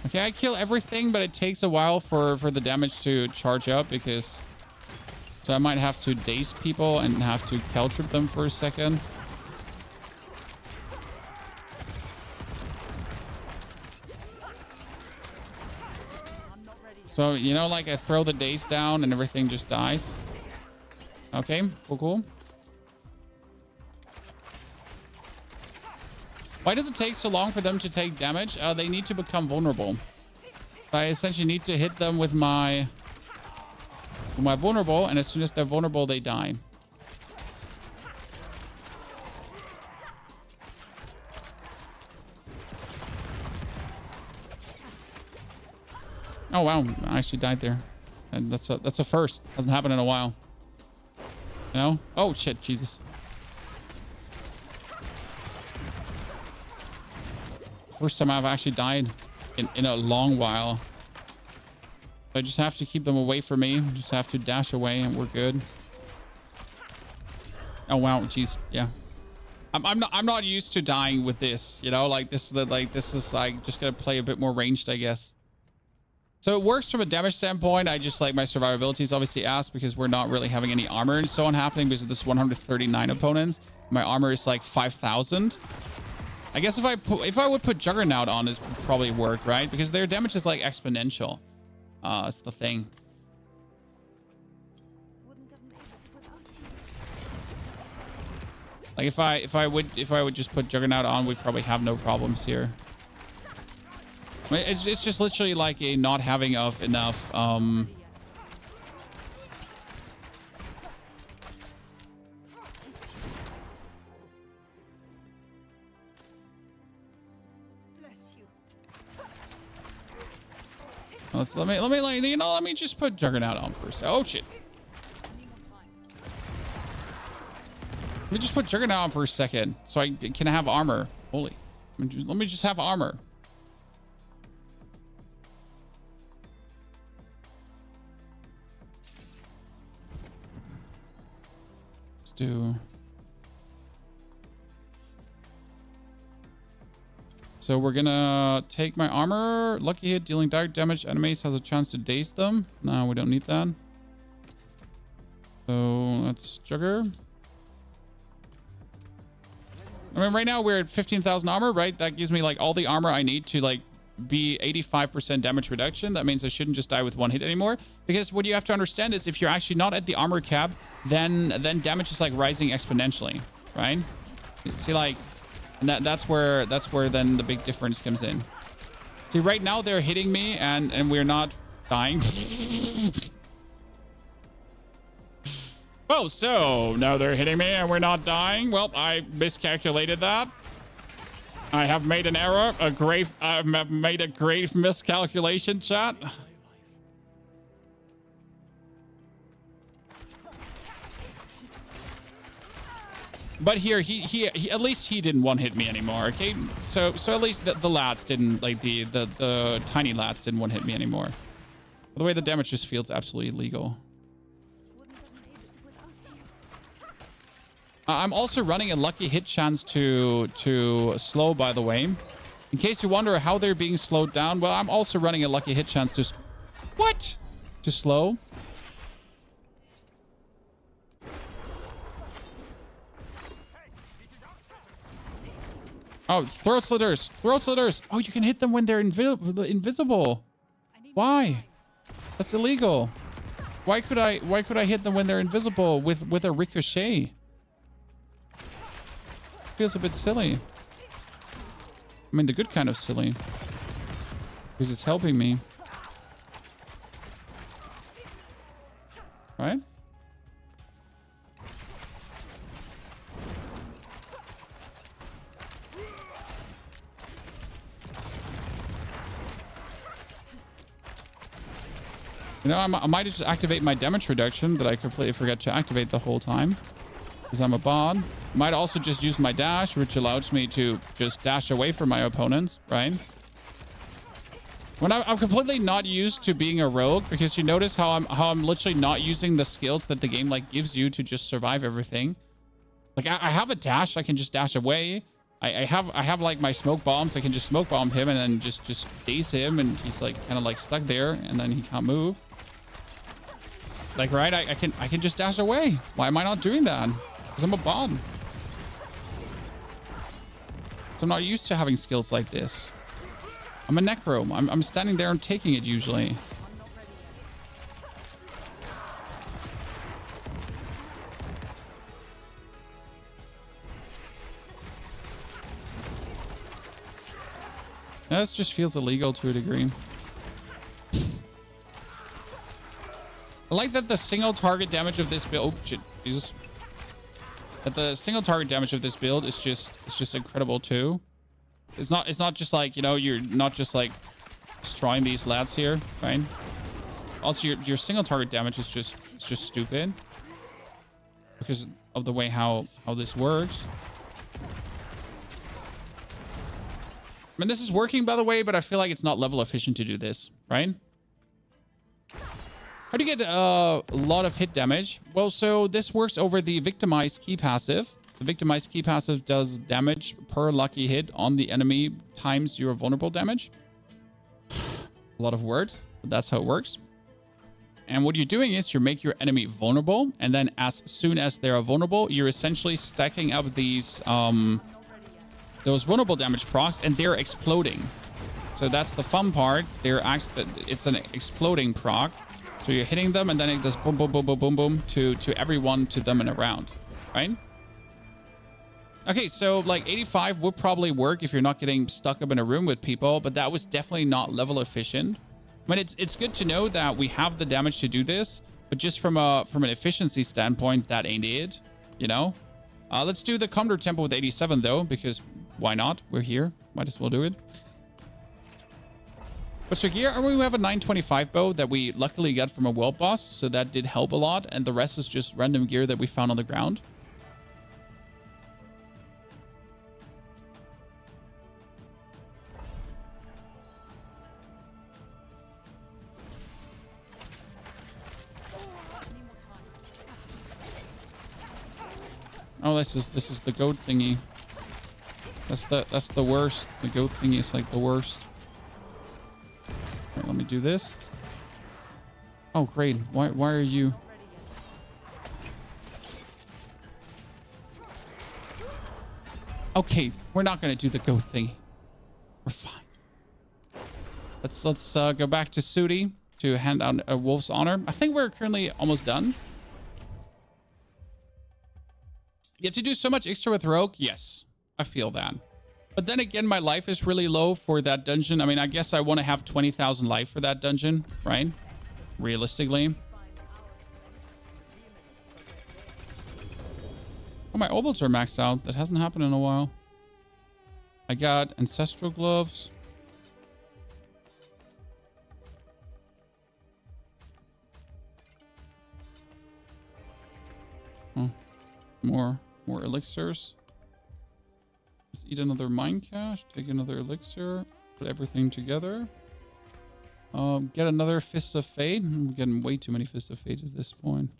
Okay, I kill everything, but it takes a while for the damage to charge up because... So I might have to daze people and have to caltrip them for a second. So, you know, like I throw the daze down and everything just dies. Okay, cool. Why does it take so long for them to take damage? They need to become vulnerable. I essentially need to hit them with my vulnerable, and as soon as they're vulnerable, they die. Oh wow, I actually died there. And that's a first. Hasn't happened in a while. You know? Oh shit, Jesus. First time I've actually died in a long while. I just have to keep them away from me. Just have to dash away and we're good. Oh wow, jeez, yeah. I'm not used to dying with this, you know, like this is like just gonna play a bit more ranged, I guess. So it works from a damage standpoint. I just like my survivability is obviously ass because we're not really having any armor and so on happening because of this 139 opponents. My armor is like 5,000. I guess if I would put Juggernaut on, it would probably work, right? Because their damage is like exponential. That's the thing. Like if I would just put Juggernaut on, we'd probably have no problems here. I mean, it's just literally like a not having of enough let me just put Juggernaut on first. Oh shit. Let me just put Juggernaut on for a second so I can have armor. Holy. Let me just have armor. Let's do... So we're gonna take my armor. Lucky hit, dealing direct damage. Enemies has a chance to daze them. No, we don't need that. So that's Jugger. I mean, right now we're at 15,000 armor, right? That gives me like all the armor I need to like be 85% damage reduction. That means I shouldn't just die with one hit anymore. Because what you have to understand is if you're actually not at the armor cap, then damage is like rising exponentially, right? See, like, and that's where then the big difference comes in. See, right now they're hitting me and we're not dying. Oh, so now they're hitting me and we're not dying. Well, I miscalculated that. I have made an error, I've made a grave miscalculation, chat. But here, he at least he didn't one hit me anymore. Okay, so at least the lats didn't, like the tiny lats didn't one hit me anymore. By the way, the damage just feels absolutely illegal. I'm also running a lucky hit chance to slow, by the way. In case you wonder how they're being slowed down, well, I'm also running a lucky hit chance to... What? To slow? Oh, throat slitters. Throat slitters. Oh, you can hit them when they're invisible. Why? That's illegal. Why could I hit them when they're invisible with a ricochet? Feels a bit silly. I mean, the good kind of silly. Because it's helping me. Right? You know, I might just activate my damage reduction that I completely forgot to activate the whole time. Because I'm a bot. Might also just use my dash, which allows me to just dash away from my opponents, right? When I'm completely not used to being a rogue, because you notice how I'm literally not using the skills that the game like gives you to just survive everything. Like I have a dash, I can just dash away. I have like my smoke bombs, I can just smoke bomb him and then just daze him, and he's like kind of like stuck there, and then he can't move. Like, right, I can just dash away. Why am I not doing that? Because I'm a bot. So I'm not used to having skills like this. I'm a necro. I'm standing there and taking it usually. This just feels illegal to a degree. I like that the single target damage of this build. Oh shit, Jesus. That the single target damage of this build is just incredible too. It's not just like, you know, you're not just like destroying these lads here, right? Also, your single target damage is just stupid because of the way how this works. mean, this is working, by the way, but I feel like it's not level efficient to do this, right? How do you get a lot of hit damage? Well, so this works over the victimize key passive. The victimize key passive does damage per lucky hit on the enemy times your vulnerable damage. A lot of words, but that's how it works. And what you're doing is you make your enemy vulnerable, and then as soon as they're vulnerable, you're essentially stacking up these those vulnerable damage procs, and they're exploding. So that's the fun part. They're actually, it's an exploding proc. So you're hitting them, and then it does boom, boom, boom, boom, boom, boom to everyone, to them and around, right? Okay, so like 85 would probably work if you're not getting stuck up in a room with people, but that was definitely not level efficient. I mean, it's good to know that we have the damage to do this, but just from an efficiency standpoint, that ain't it, you know? Let's do the Commander Temple with 87 though, because why not? We're here. Might as well do it. But so here we have a 925 bow that we luckily got from a world boss, so that did help a lot, and the rest is just random gear that we found on the ground. Oh, this is the goat thingy. That's the worst. The goat thingy is like the worst. Right, let me do this. Oh, great. Why are you? Okay, we're not gonna do the goat thingy. We're fine. Let's go back to Sudi to hand out a wolf's honor. I think we're currently almost done. You have to do so much extra with Rogue. Yes, I feel that. But then again, my life is really low for that dungeon. I mean, I guess I want to have 20,000 life for that dungeon, right? Realistically. Oh, my obols are maxed out. That hasn't happened in a while. I got ancestral gloves. Oh, more elixirs. Let's eat another mine cache, take another elixir, put everything together. Get another Fist of Fate. I'm getting way too many Fist of Fate at this point.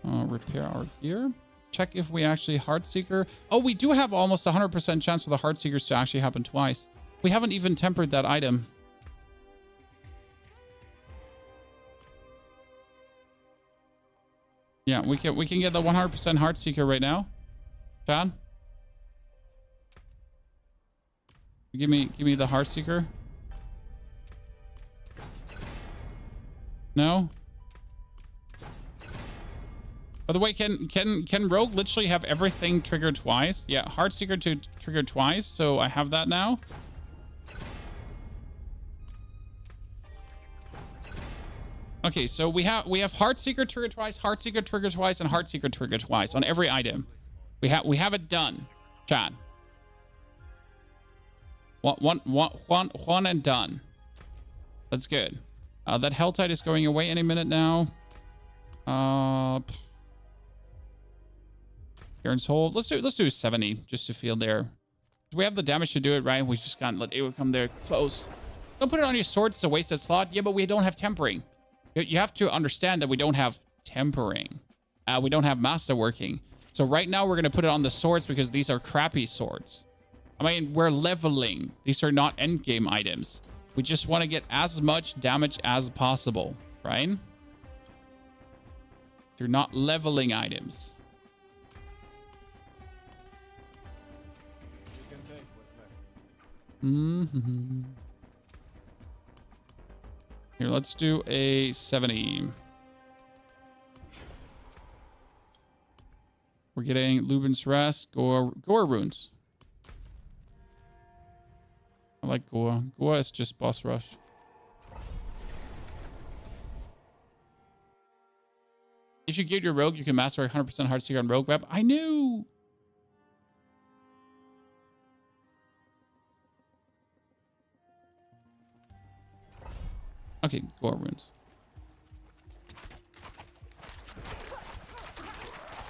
Repair our gear. Check if we actually Heartseeker. Oh, we do have almost 100% chance for the Heartseekers to actually happen twice. We haven't even tempered that item. Yeah, we can get the 100% Heartseeker right now. Chad? Give me the Heartseeker. No? By the way, can Rogue literally have everything triggered twice? Yeah, Heartseeker to trigger twice, so I have that now. Okay, so we have Heartseeker trigger twice, Heartseeker trigger twice, and Heartseeker trigger twice on every item. We have it done, chat. One and done. That's good. That Helltide is going away any minute now. Karen's hold. Let's do 70 just to feel there. We have the damage to do it, right? We just can't let it come there close. Don't put it on your sword. It's a wasted slot. Yeah, but we don't have tempering. You have to understand that we don't have tempering. We don't have masterworking. So right now we're going to put it on the swords because these are crappy swords. I mean, we're leveling. These are not endgame items. We just want to get as much damage as possible, right? They're not leveling items. You can take what's left. Mm-hmm. Here, let's do a 70. We're getting Lubin's Rest, Goa runes. I like Goa. Goa is just boss rush. If you geared your rogue, you can master 100% Heartseeker on rogue web. I knew. Okay, Goa runes.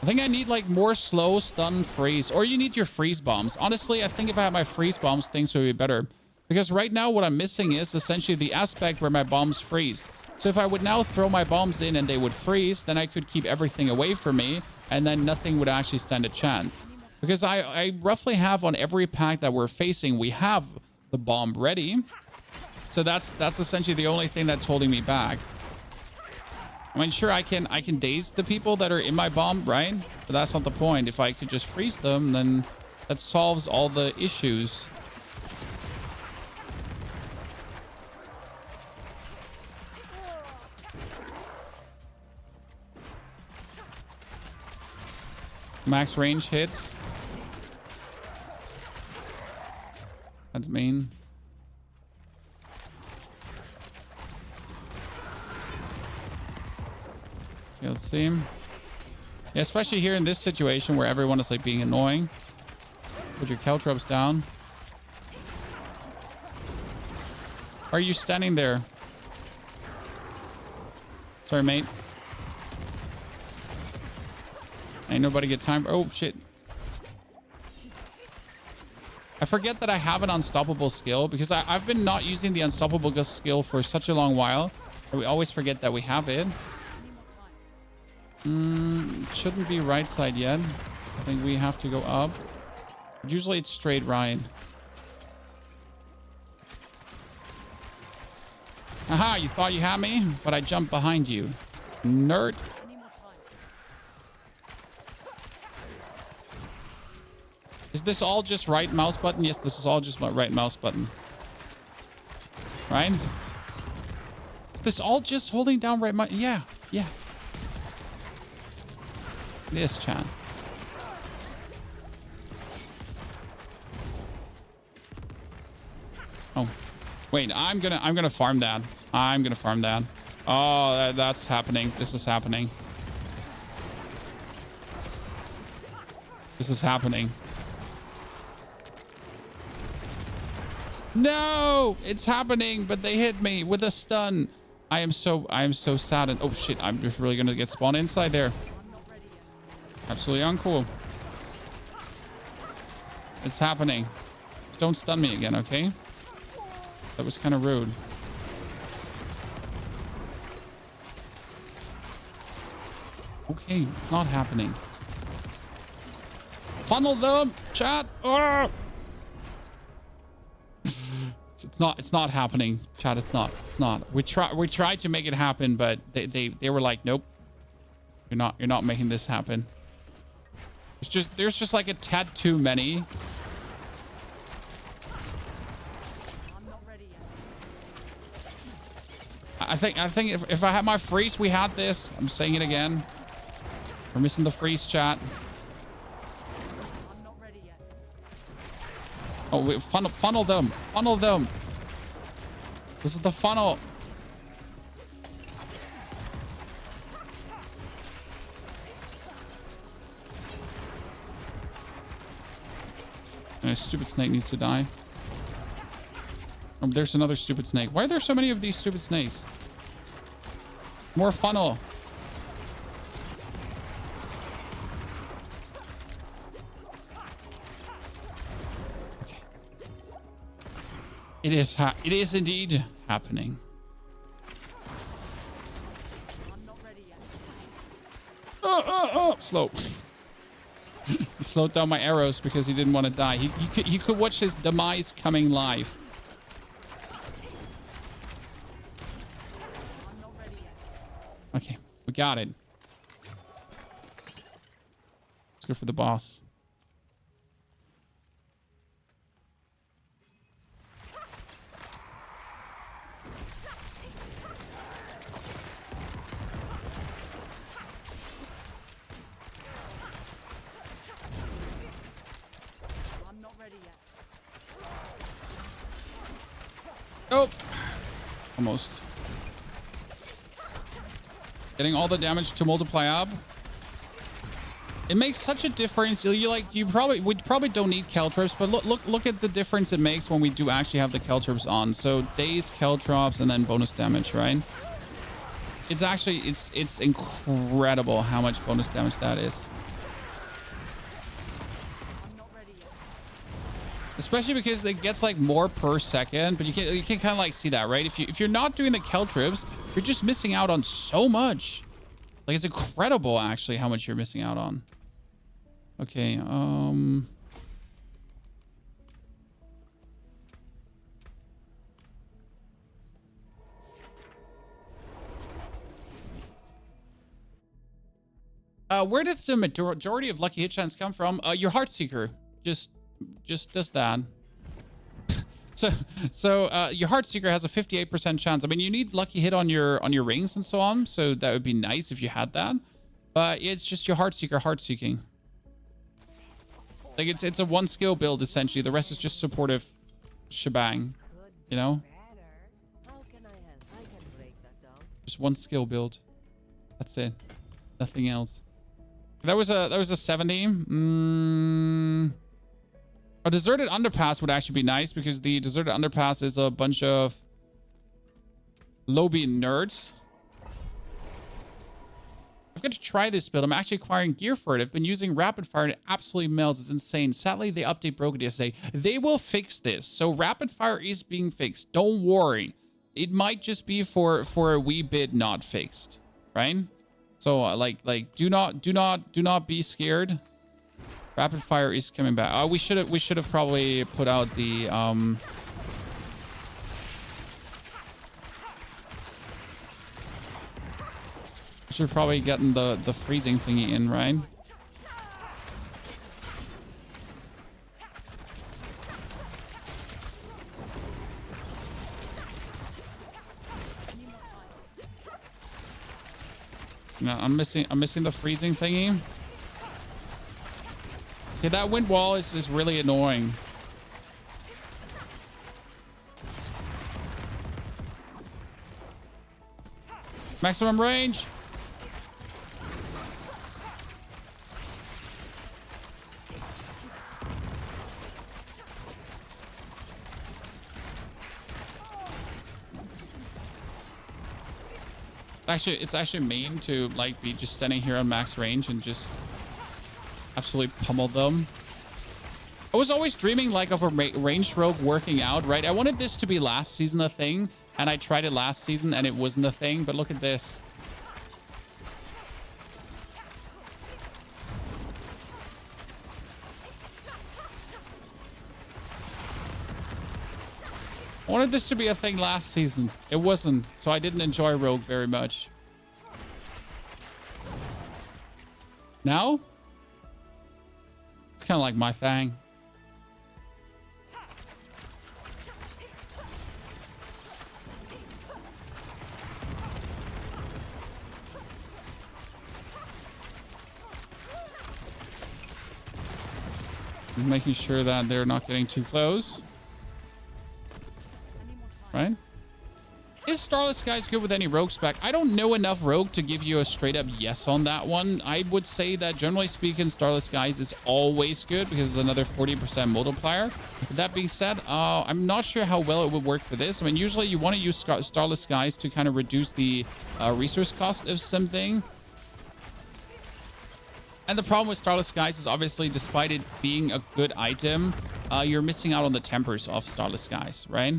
I think I need like more slow stun freeze, or you need your freeze bombs. Honestly, I think if I had my freeze bombs, things would be better. Because right now what I'm missing is essentially the aspect where my bombs freeze. So if I would now throw my bombs in and they would freeze, then I could keep everything away from me, and then nothing would actually stand a chance. Because I roughly have on every pack that we're facing, we have the bomb ready. So that's essentially the only thing that's holding me back. I mean, sure, I can daze the people that are in my bomb, right? But that's not the point. If I could just freeze them, then that solves all the issues. Max range hits. That's mean. Okay, let's see. Yeah, especially here in this situation where everyone is like being annoying. Put your caltrops down. Why are you standing there? Sorry, mate. Ain't nobody get time. Oh, shit. I forget that I have an unstoppable skill because I've been not using the unstoppable skill for such a long while. And we always forget that we have it. Shouldn't be right side yet. I think we have to go up. But usually it's straight right. Aha, you thought you had me, but I jumped behind you. Nerd. Is this all just right mouse button? Yes, this is all just my right mouse button. Right? Is this all just holding down right mouse? Yeah, yeah. It is, chat. Oh, wait, I'm gonna farm that. I'm gonna farm that. Oh, that's happening. This is happening. This is happening. No, it's happening, but they hit me with a stun. I am so sad. And oh shit, I'm just really gonna get spawned inside there. Absolutely uncool. It's happening. Don't stun me again, okay? That was kind of rude. Okay, it's not happening. Funnel them, chat. Oh! It's not happening, chat. It's not. We tried to make it happen, but they were like, nope. You're not making this happen. There's just like a tad too many. I think if I had my freeze, we had this. I'm saying it again. We're missing the freeze, chat. Oh, wait, funnel them. Funnel them. This is the funnel. Stupid snake needs to die. Oh, there's another stupid snake. Why are there so many of these stupid snakes? More funnel. Okay. It is indeed happening. Slow. He slowed down my arrows because he didn't want to die. He could watch his demise coming live. Okay, we got it. Let's go for the boss. Oh, almost. Getting all the damage to multiply up. It makes such a difference. We probably don't need caltrops, but look at the difference it makes when we do actually have the caltrops on. So daze, caltrops, and then bonus damage, right? It's actually it's incredible how much bonus damage that is. Especially because it gets like more per second, but you can kind of like see that, right? If you're not doing the caltrips, you're just missing out on so much. Like, it's incredible actually how much you're missing out on. Okay, where did the majority of lucky hit chance come from? Your Heartseeker just does that. So your Heartseeker has a 58% chance. I mean, you need lucky hit on your rings and so on, so that would be nice if you had that. But it's just your Heartseeker heart-seeking. Like, it's a one skill build essentially. The rest is just supportive shebang, you know? How can I help? I can break that down. Just one skill build. That's it. Nothing else. That was a 70. A deserted underpass would actually be nice because the deserted underpass is a bunch of low-beat nerds. I've got to try this build. I'm actually acquiring gear for it. I've been using rapid fire and it absolutely melts. It's insane. Sadly, the update broke it yesterday. They will fix this. So rapid fire is being fixed. Don't worry. It might just be for a wee bit not fixed, right? So like do not be scared. Rapid fire is coming back. We should have probably put out the should have probably gotten the freezing thingy in, right? No, I'm missing the freezing thingy. Okay, that wind wall is really annoying. Maximum range. Actually, it's actually mean to like be just standing here on max range and just absolutely pummel them. I was always dreaming like of a ranged rogue working out, right? I wanted this to be last season a thing, and I tried it last season and it wasn't a thing, but look at this. I wanted this to be a thing last season. It wasn't, so I didn't enjoy Rogue very much. Now? It's kind of like my thing. Making sure that they're not getting too close. Right? Is Starless Skies good with any rogue spec? I don't know enough rogue to give you a straight up yes on that one. I would say that generally speaking, Starless Skies is always good because it's another 40% multiplier. That being said, I'm not sure how well it would work for this. I mean, usually you want to use Starless Skies to kind of reduce the resource cost of something. And the problem with Starless Skies is obviously, despite it being a good item, you're missing out on the tempers of Starless Skies, right?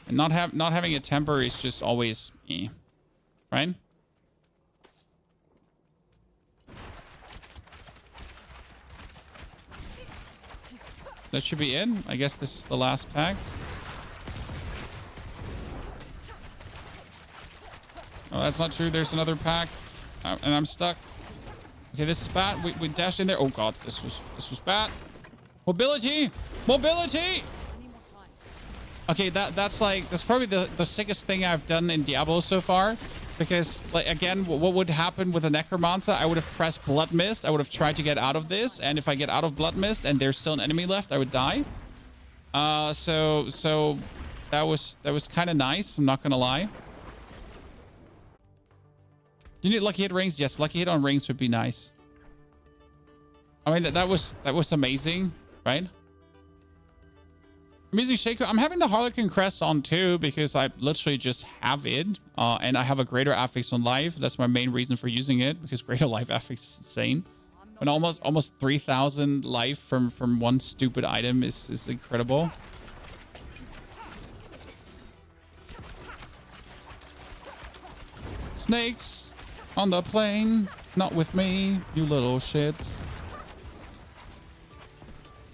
And not having a temper is just always right? That should be it. I guess this is the last pack. Oh, that's not true. There's another pack, and I'm stuck. Okay, this is bad. We dashed in there. Oh god, this was bad. Mobility. Okay, that's probably the sickest thing I've done in Diablo so far, because like again, what would happen with a Necromancer? I would have pressed Blood Mist. I would have tried to get out of this, and if I get out of Blood Mist and there's still an enemy left, I would die. So that was kind of nice. I'm not gonna lie. You need lucky hit rings? Yes, lucky hit on rings would be nice. I mean that was amazing, right? I'm using Shaco. I'm having the Harlequin Crest on too because I literally just have it. And I have a greater affix on life. That's my main reason for using it because greater life affix is insane. And almost 3,000 life from one stupid item is incredible. Snakes on the plane, not with me, you little shits.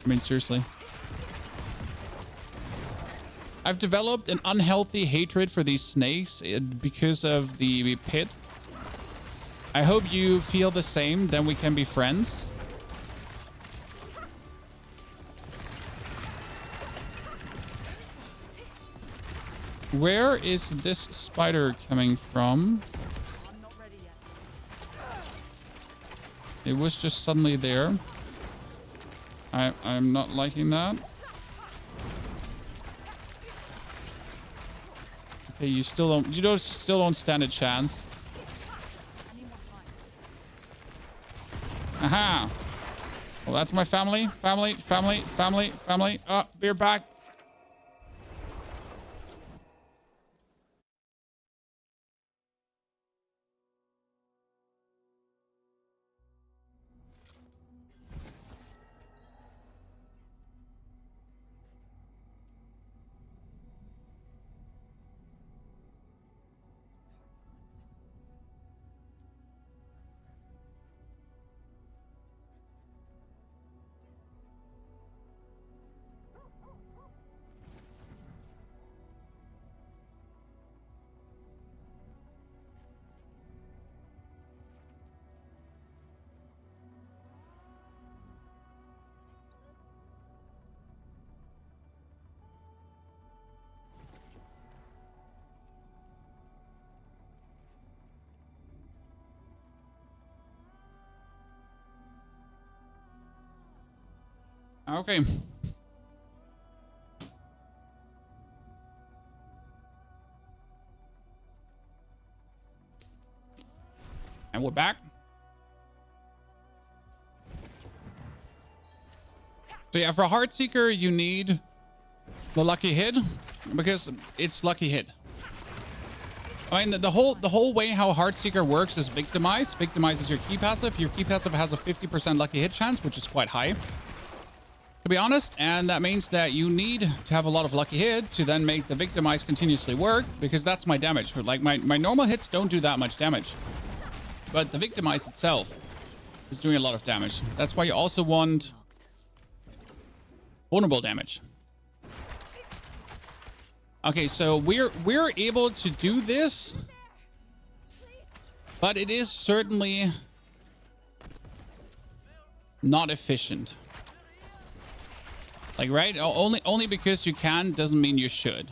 I mean, seriously. I've developed an unhealthy hatred for these snakes because of the pit. I hope you feel the same, then we can be friends. Where is this spider coming from? It was just suddenly there. I'm not liking that. Okay, you still don't stand a chance. Aha! Well, that's my family. Family. Oh, we're back. Okay. And we're back. So yeah, for Heartseeker, you need the lucky hit because it's lucky hit. I mean, the whole way how Heartseeker works is victimize. Victimize is your key passive. Your key passive has a 50% lucky hit chance, which is quite high, to be honest. And that means that you need to have a lot of lucky hit to then make the victimize continuously work, because that's my damage. Like my normal hits don't do that much damage, but the victimize itself is doing a lot of damage. That's why you also want vulnerable damage. Okay, so we're able to do this, but it is certainly not efficient. Like, right? Only because you can doesn't mean you should.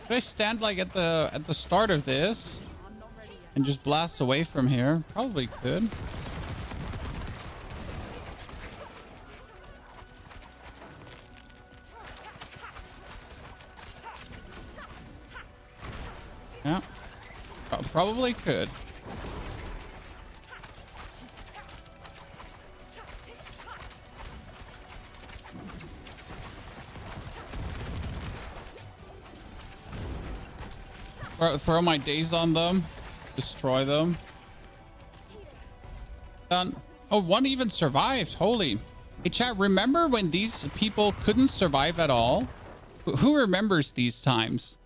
Could I stand like at the start of this and just blast away from here? Probably could. Yeah, probably could. Throw my days on them. Destroy them. Done. Oh, one even survived. Holy. Hey, chat, remember when these people couldn't survive at all? Who remembers these times?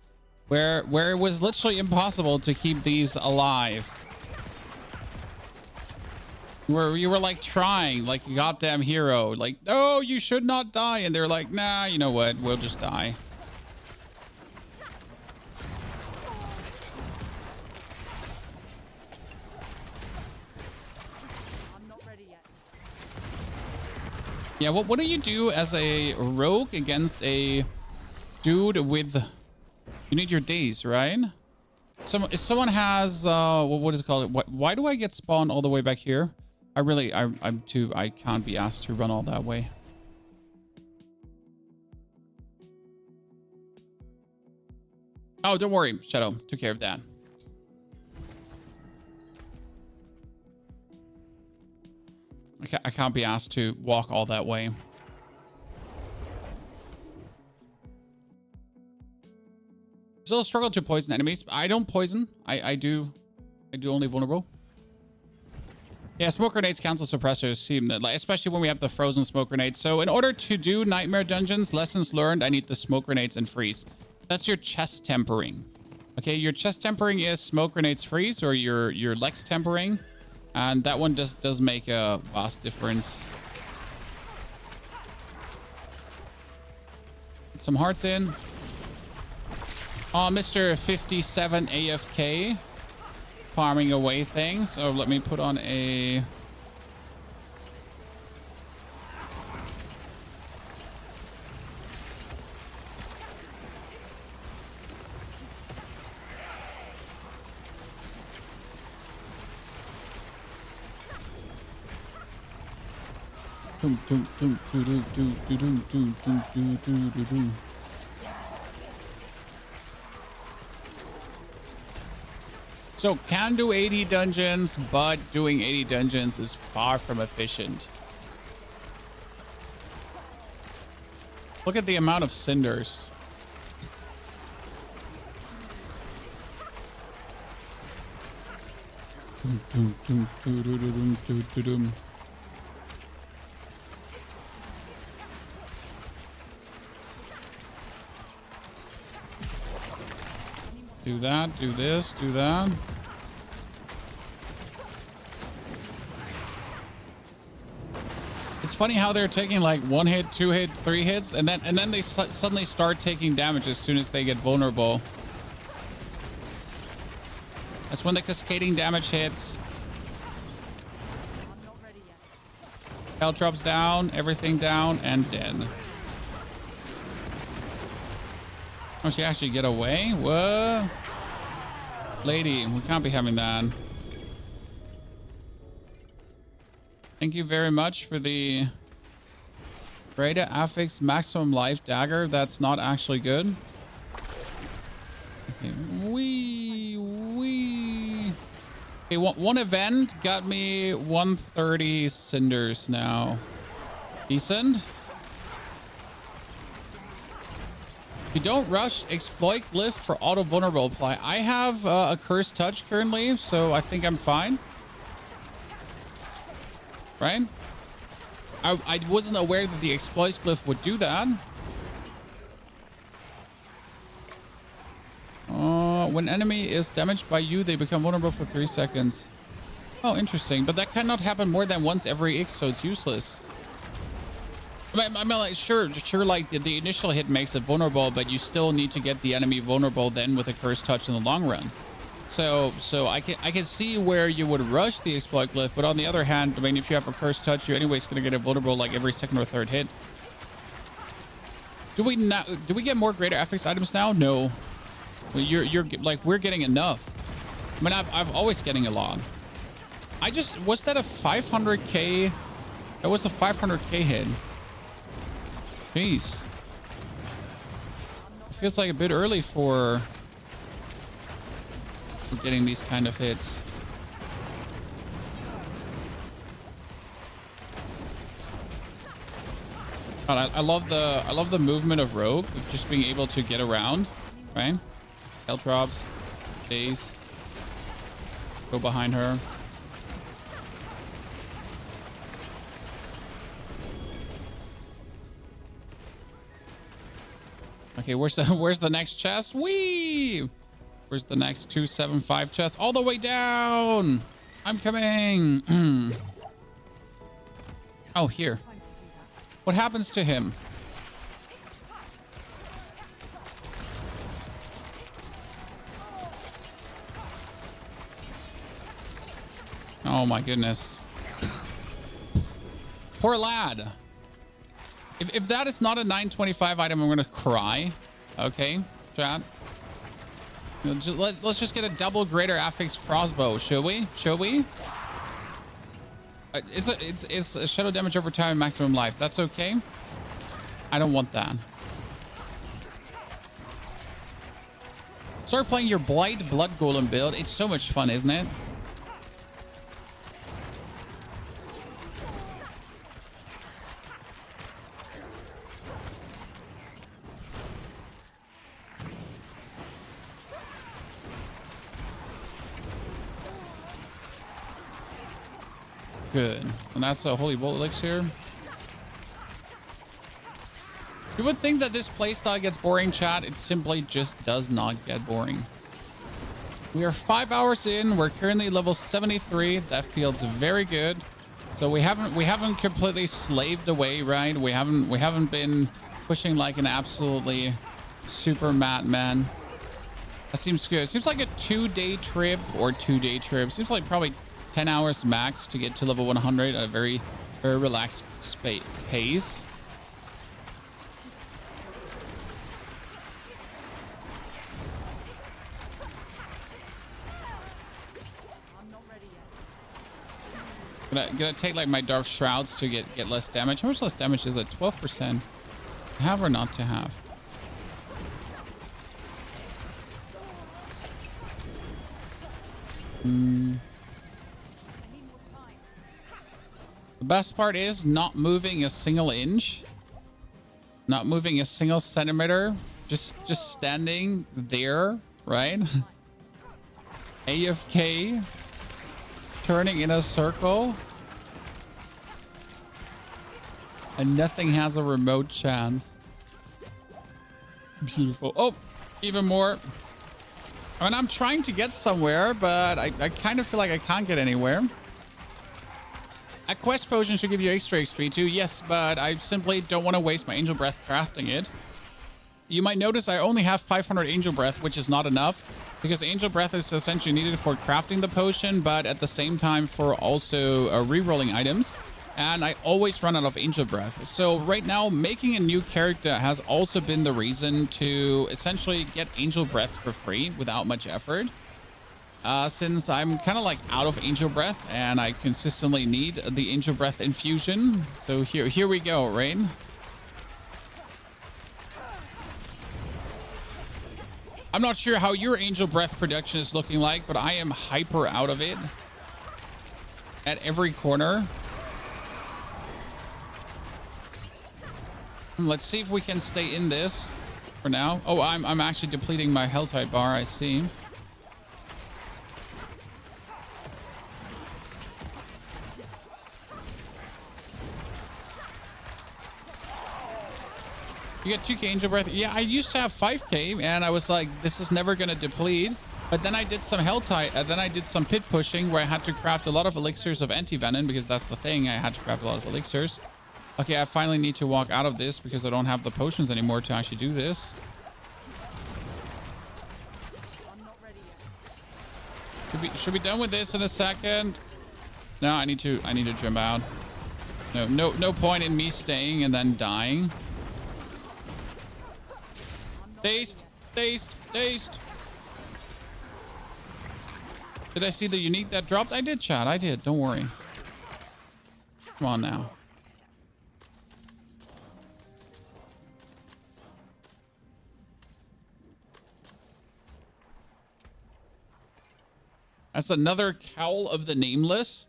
Where it was literally impossible to keep these alive? Where you were like trying, like a goddamn hero. Like, no, you should not die. And they're like, nah, you know what? We'll just die. Yeah, what do you do as a rogue against a dude with... You need your days, right? If someone has... what is it called? Why do I get spawned all the way back here? I can't be asked to run all that way. Oh, don't worry, Shadow. Took care of that. I can't be asked to walk all that way. Still struggle to poison enemies. I don't poison. I do only vulnerable. Yeah, smoke grenades cancel suppressors. Seem that, like, especially when we have the frozen smoke grenades. So in order to do nightmare dungeons, lessons learned, I need the smoke grenades and freeze. That's your chest tempering. Okay, your chest tempering is smoke grenades freeze, or your legs tempering. And that one just does make a vast difference. Get some hearts in. Oh, Mr. 57 AFK. Farming away things. So let me put on a... So can do 80 dungeons, but doing 80 dungeons is far from efficient. Look at the amount of cinders. Do that, do this, do that. It's funny how they're taking like 1 hit, 2 hit, 3 hits, and then they suddenly start taking damage as soon as they get vulnerable. That's when the cascading damage hits. Health drops down, everything down, and dead. Oh, she actually get away? What? Lady, we can't be having that. Thank you very much for the Greater Affix Maximum Life Dagger. That's not actually good. Okay, Okay, one event got me 130 cinders now. Decent. You don't rush exploit glyph for auto vulnerable apply. I have a cursed touch currently, so I think I'm fine. Right? I wasn't aware that the exploit glyph would do that. When enemy is damaged by you, they become vulnerable for 3 seconds. Oh, interesting. But that cannot happen more than once every X, so it's useless. I mean, like, sure, like the initial hit makes it vulnerable, but you still need to get the enemy vulnerable then with a cursed touch in the long run. So I can see where you would rush the exploit glyph, but on the other hand, I mean, if you have a cursed touch, you're anyways going to get it vulnerable like every second or third hit. Do we get more greater affix items now? No. You're like, we're getting enough. I mean, I've always getting a lot. Was that a 500k? That was a 500k hit. Jeez. It feels like a bit early for getting these kind of hits. God, I love the movement of Rogue, of just being able to get around, right? Health drops, days. Go behind her. Okay, where's the next chest? Whee! Where's the next 275 chest? All the way down! I'm coming! Oh, here. What happens to him? Oh my goodness. Poor lad. If that is not a 925 item, I'm gonna cry. Okay, chat. You know, let's just get a double greater affix crossbow, shall we? Shall we? It's a shadow damage over time, maximum life. That's okay. I don't want that. Start playing your Blight Blood Golem build. It's so much fun, isn't it? Good. And that's a Holy Bolt Elixir. You would think that this playstyle gets boring, chat. It simply just does not get boring. We are 5 hours in. We're currently level 73. That feels very good. So we haven't completely slaved away, right? We haven't been pushing like an absolutely super madman. That seems good. Seems like a 2-day trip or 2-day trip. Seems like probably 10 hours max to get to level 100 at a very, very relaxed pace. Gonna take like my Dark Shrouds to get less damage. How much less damage is it? 12%. To have or not to have? The best part is not moving a single inch, not moving a single centimeter, just standing there, right? AFK, turning in a circle, and nothing has a remote chance. Beautiful. Oh, even more. I mean, I'm trying to get somewhere, but I kind of feel like I can't get anywhere. A quest potion should give you extra XP too. Yes, but I simply don't want to waste my Angel Breath crafting it. You might notice I only have 500 Angel Breath, which is not enough because Angel Breath is essentially needed for crafting the potion, but at the same time for also rerolling items. And I always run out of Angel Breath. So right now, making a new character has also been the reason to essentially get Angel Breath for free without much effort. Since I'm kind of like out of Angel Breath and I consistently need the Angel Breath infusion. So here we go, right? I'm not sure how your Angel Breath production is looking like, but I am hyper out of it at every corner. Let's see if we can stay in this for now. Oh, I'm actually depleting my health tide bar, I see. You get 2k Angel Breath. Yeah, I used to have 5k, and I was like, this is never going to deplete. But then I did some then I did some pit pushing where I had to craft a lot of elixirs of anti-venom because that's the thing. I had to craft a lot of elixirs. Okay, I finally need to walk out of this because I don't have the potions anymore to actually do this. Should be done with this in a second. No, I need to jump out. No point in me staying and then dying. Dazed. Did I see the unique that dropped? I did, chat. I did. Don't worry. Come on now. That's another Cowl of the Nameless.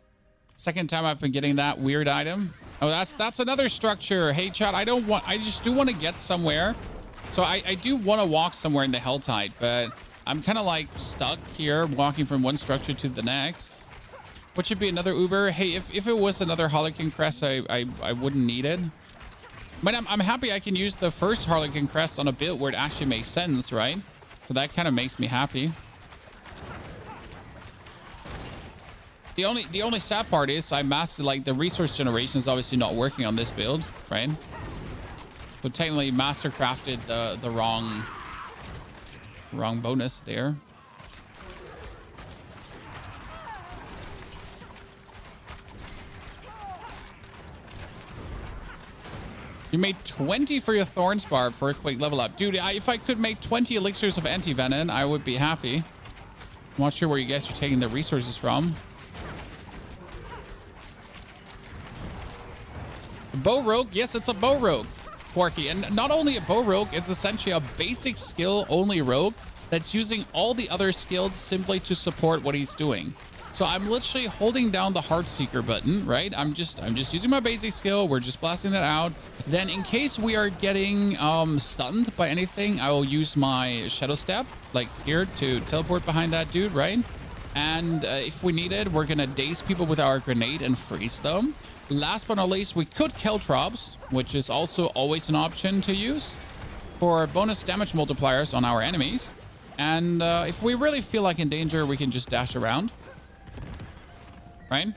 Second time I've been getting that weird item. Oh, that's another structure. Hey, chat. I just do want to get somewhere. So I do want to walk somewhere in the Helltide, but I'm kind of like stuck here walking from one structure to the next. What should be another Uber? Hey, if it was another Harlequin Crest, I wouldn't need it. But I'm happy I can use the first Harlequin Crest on a build where it actually makes sense, right? So that kind of makes me happy. The only sad part is I mastered, like, the resource generation is obviously not working on this build, right? So technically master crafted the wrong bonus there. You made 20 for your Thorns Barb for a quick level up. Dude, if I could make 20 elixirs of anti-venom, I would be happy. I'm not sure where you guys are taking the resources from. Bow Rogue? Yes, it's a Bow Rogue, Quarky. And not only a Bow Rogue, it's essentially a basic skill only rogue that's using all the other skills simply to support what he's doing. So I'm literally holding down the Heartseeker button, right? I'm just using my basic skill. We're just blasting that out. Then in case we are getting stunned by anything, I will use my Shadow Step, like here, to teleport behind that dude, right? And if we need it, we're going to daze people with our grenade and freeze them. Last but not least, we could Caltrops, which is also always an option to use for bonus damage multipliers on our enemies. And if we really feel like in danger, we can just dash around. Right?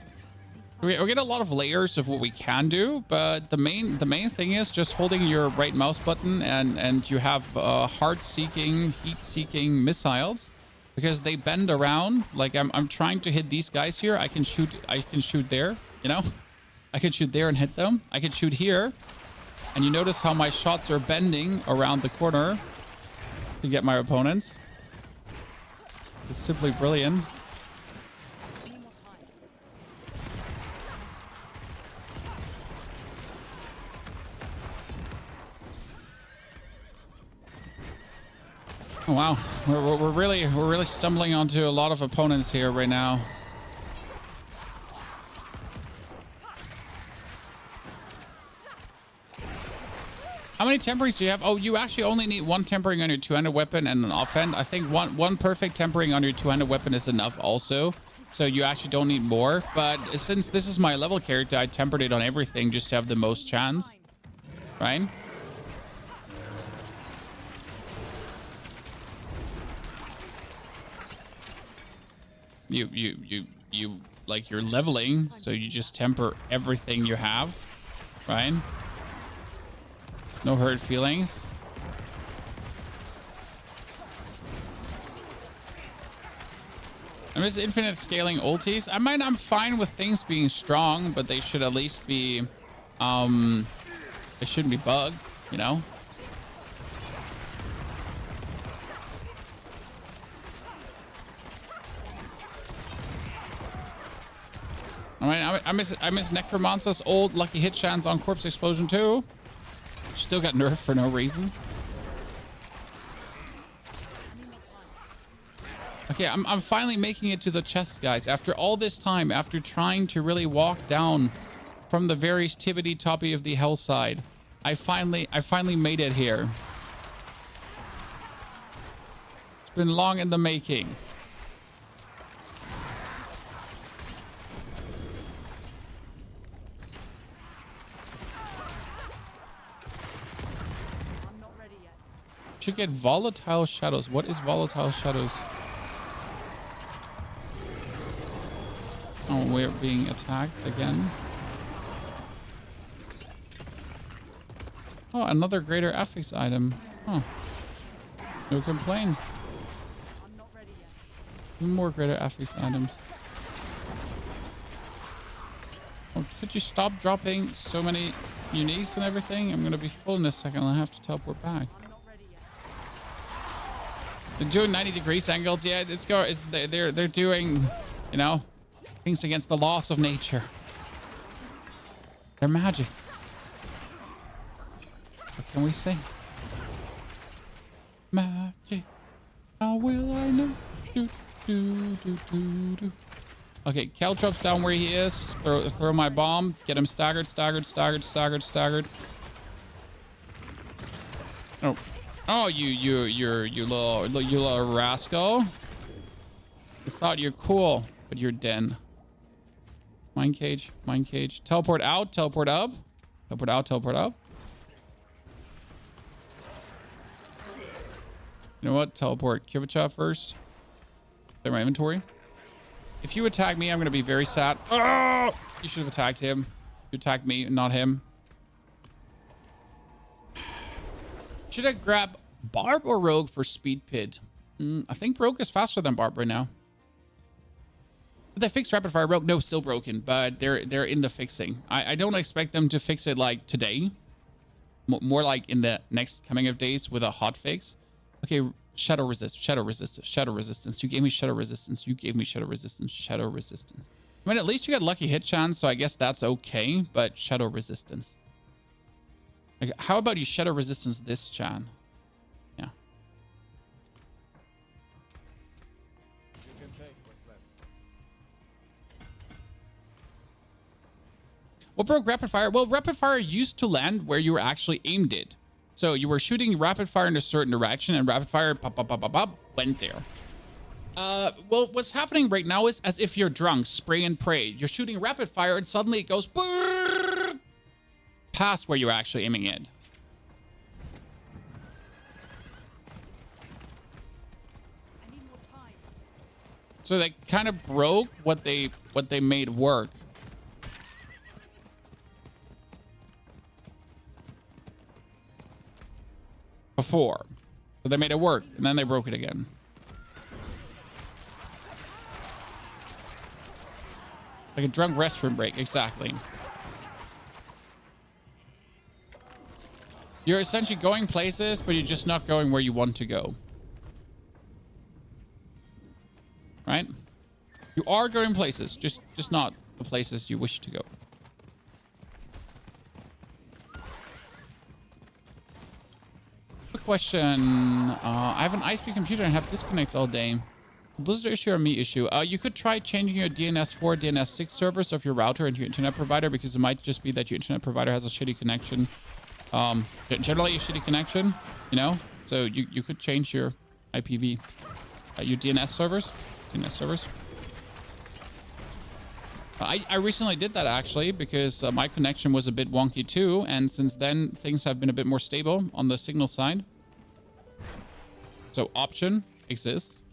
We get a lot of layers of what we can do, but the main thing is just holding your right mouse button and you have heart-seeking, heat-seeking missiles because they bend around. Like I'm trying to hit these guys here. I can shoot there, you know? I can shoot there and hit them. I can shoot here. And you notice how my shots are bending around the corner to get my opponents. It's simply brilliant. Oh, wow, we're really stumbling onto a lot of opponents here right now. How many temperings do you have? Oh, you actually only need one tempering on your two-handed weapon and an offhand. I think one perfect tempering on your two-handed weapon is enough also. So you actually don't need more. But since this is my level character, I tempered it on everything just to have the most chance. Right? You like you're leveling, so you just temper everything you have, right? No hurt feelings. I'm just infinite scaling ultis. I'm fine with things being strong, but they should at least be they shouldn't be bugged, you know? I miss Necromancer's old lucky hit chance on Corpse Explosion too. Still got nerfed for no reason. Okay, I'm finally making it to the chest, guys. After all this time, after trying to really walk down from the very tippity toppy of the hellside, I finally made it here. It's been long in the making. Should get volatile shadows. What is volatile shadows? Oh, we're being attacked again. Oh, another greater affix item. Huh. No complaints. More greater affix items. Oh, could you stop dropping so many uniques and everything? I'm gonna be full in a second. I'll have to teleport back. They're doing 90 degrees angles. Yeah, they're doing, you know, things against the laws of nature. They're magic. What can we say? Magic. How will I know? Do, do, do, do, do. Okay, Caltrops down where he is. Throw my bomb. Get him staggered. Oh. Oh, you little rascal. You thought you're cool, but you're dead. Mine cage. Teleport out, teleport up. Teleport out, teleport up. You know what? Teleport Kivicha first. Clear my inventory. If you attack me, I'm going to be very sad. Oh! You should have attacked him. You attacked me, not him. Should I grab Barb or Rogue for Speed Pit? I think Rogue is faster than Barb right now. Did they fix Rapid Fire Rogue? No, still broken, but they're in the fixing. I don't expect them to fix it like today. more like in the next coming of days with a hotfix. Okay, shadow resistance. You gave me shadow resistance. You gave me shadow resistance. Shadow resistance. I mean, at least you got lucky hit chance, so I guess that's okay. But shadow resistance. Like, how about you shadow resistance this, Chan? Yeah. You can take what's left. What broke rapid fire? Well, rapid fire used to land where you were actually aimed it. So you were shooting rapid fire in a certain direction, and rapid fire pop, pop, pop, pop, pop, went there. Well, what's happening right now is as if you're drunk, spray and pray. You're shooting rapid fire, and suddenly it goes past where you're actually aiming it. I need more time. So they kind of broke what they made work. Before. So they made it work, and then they broke it again. Like a drunk restroom break, exactly. You're essentially going places, but you're just not going where you want to go. Right? You are going places, just not the places you wish to go. Quick question. I have an ISP computer and have disconnects all day. Blizzard issue or me issue? You could try changing your DNS4, DNS6 servers of your router into your internet provider, because it might just be that your internet provider has a shitty connection. Generally a shitty connection, you know? So you could change your IPv, your DNS servers. I recently did that actually, because my connection was a bit wonky too, and since then things have been a bit more stable on the signal side. So option exists.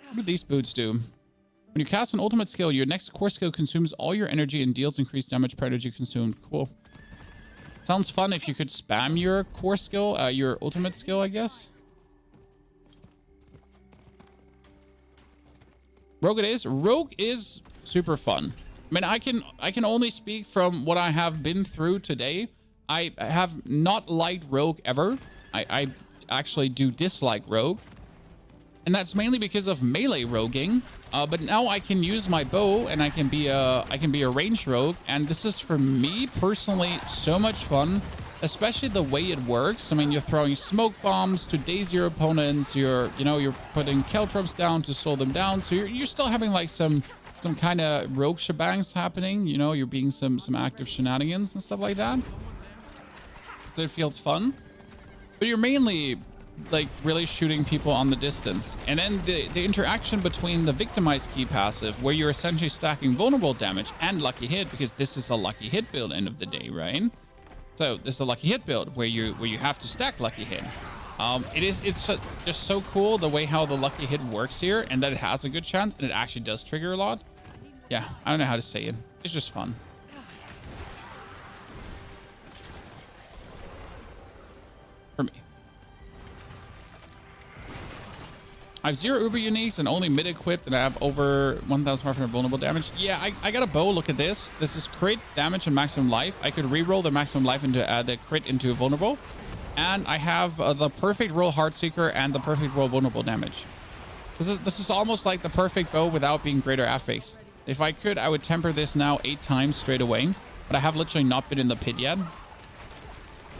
What do these boots do? When you cast an ultimate skill, your next core skill consumes all your energy and deals increased damage per energy consumed. Cool. Sounds fun if you could spam your core skill, your ultimate skill, I guess. Rogue it is. Rogue is super fun. I mean, I can only speak from what I have been through today. I have not liked Rogue ever. I actually do dislike Rogue. And that's mainly because of melee roguing. But now I can use my bow and I can be a ranged rogue. And this is, for me personally, so much fun, especially the way it works. I mean, you're throwing smoke bombs to daze your opponents. You're putting caltrops down to slow them down. So you're still having like some kind of rogue shebangs happening. You know, you're being some active shenanigans and stuff like that. So it feels fun. But you're mainly like really shooting people on the distance. And then the interaction between the victimize key passive, where you're essentially stacking vulnerable damage and lucky hit, because this is a lucky hit build end of the day, right? So this is a lucky hit build where you have to stack lucky hit. It's just so cool the way how the lucky hit works here, and that it has a good chance and it actually does trigger a lot. Yeah, I don't know how to say it. It's just fun. For me. I have 0 Uber uniques and only mid equipped, and I have over 1,500 vulnerable damage. Yeah, I got a bow. Look at this. This is crit damage and maximum life. I could re-roll the maximum life into the crit into a vulnerable. And I have the perfect roll Heartseeker and the perfect roll vulnerable damage. This is almost like the perfect bow without being greater affix. If I could, I would temper this now 8 times straight away. But I have literally not been in the pit yet.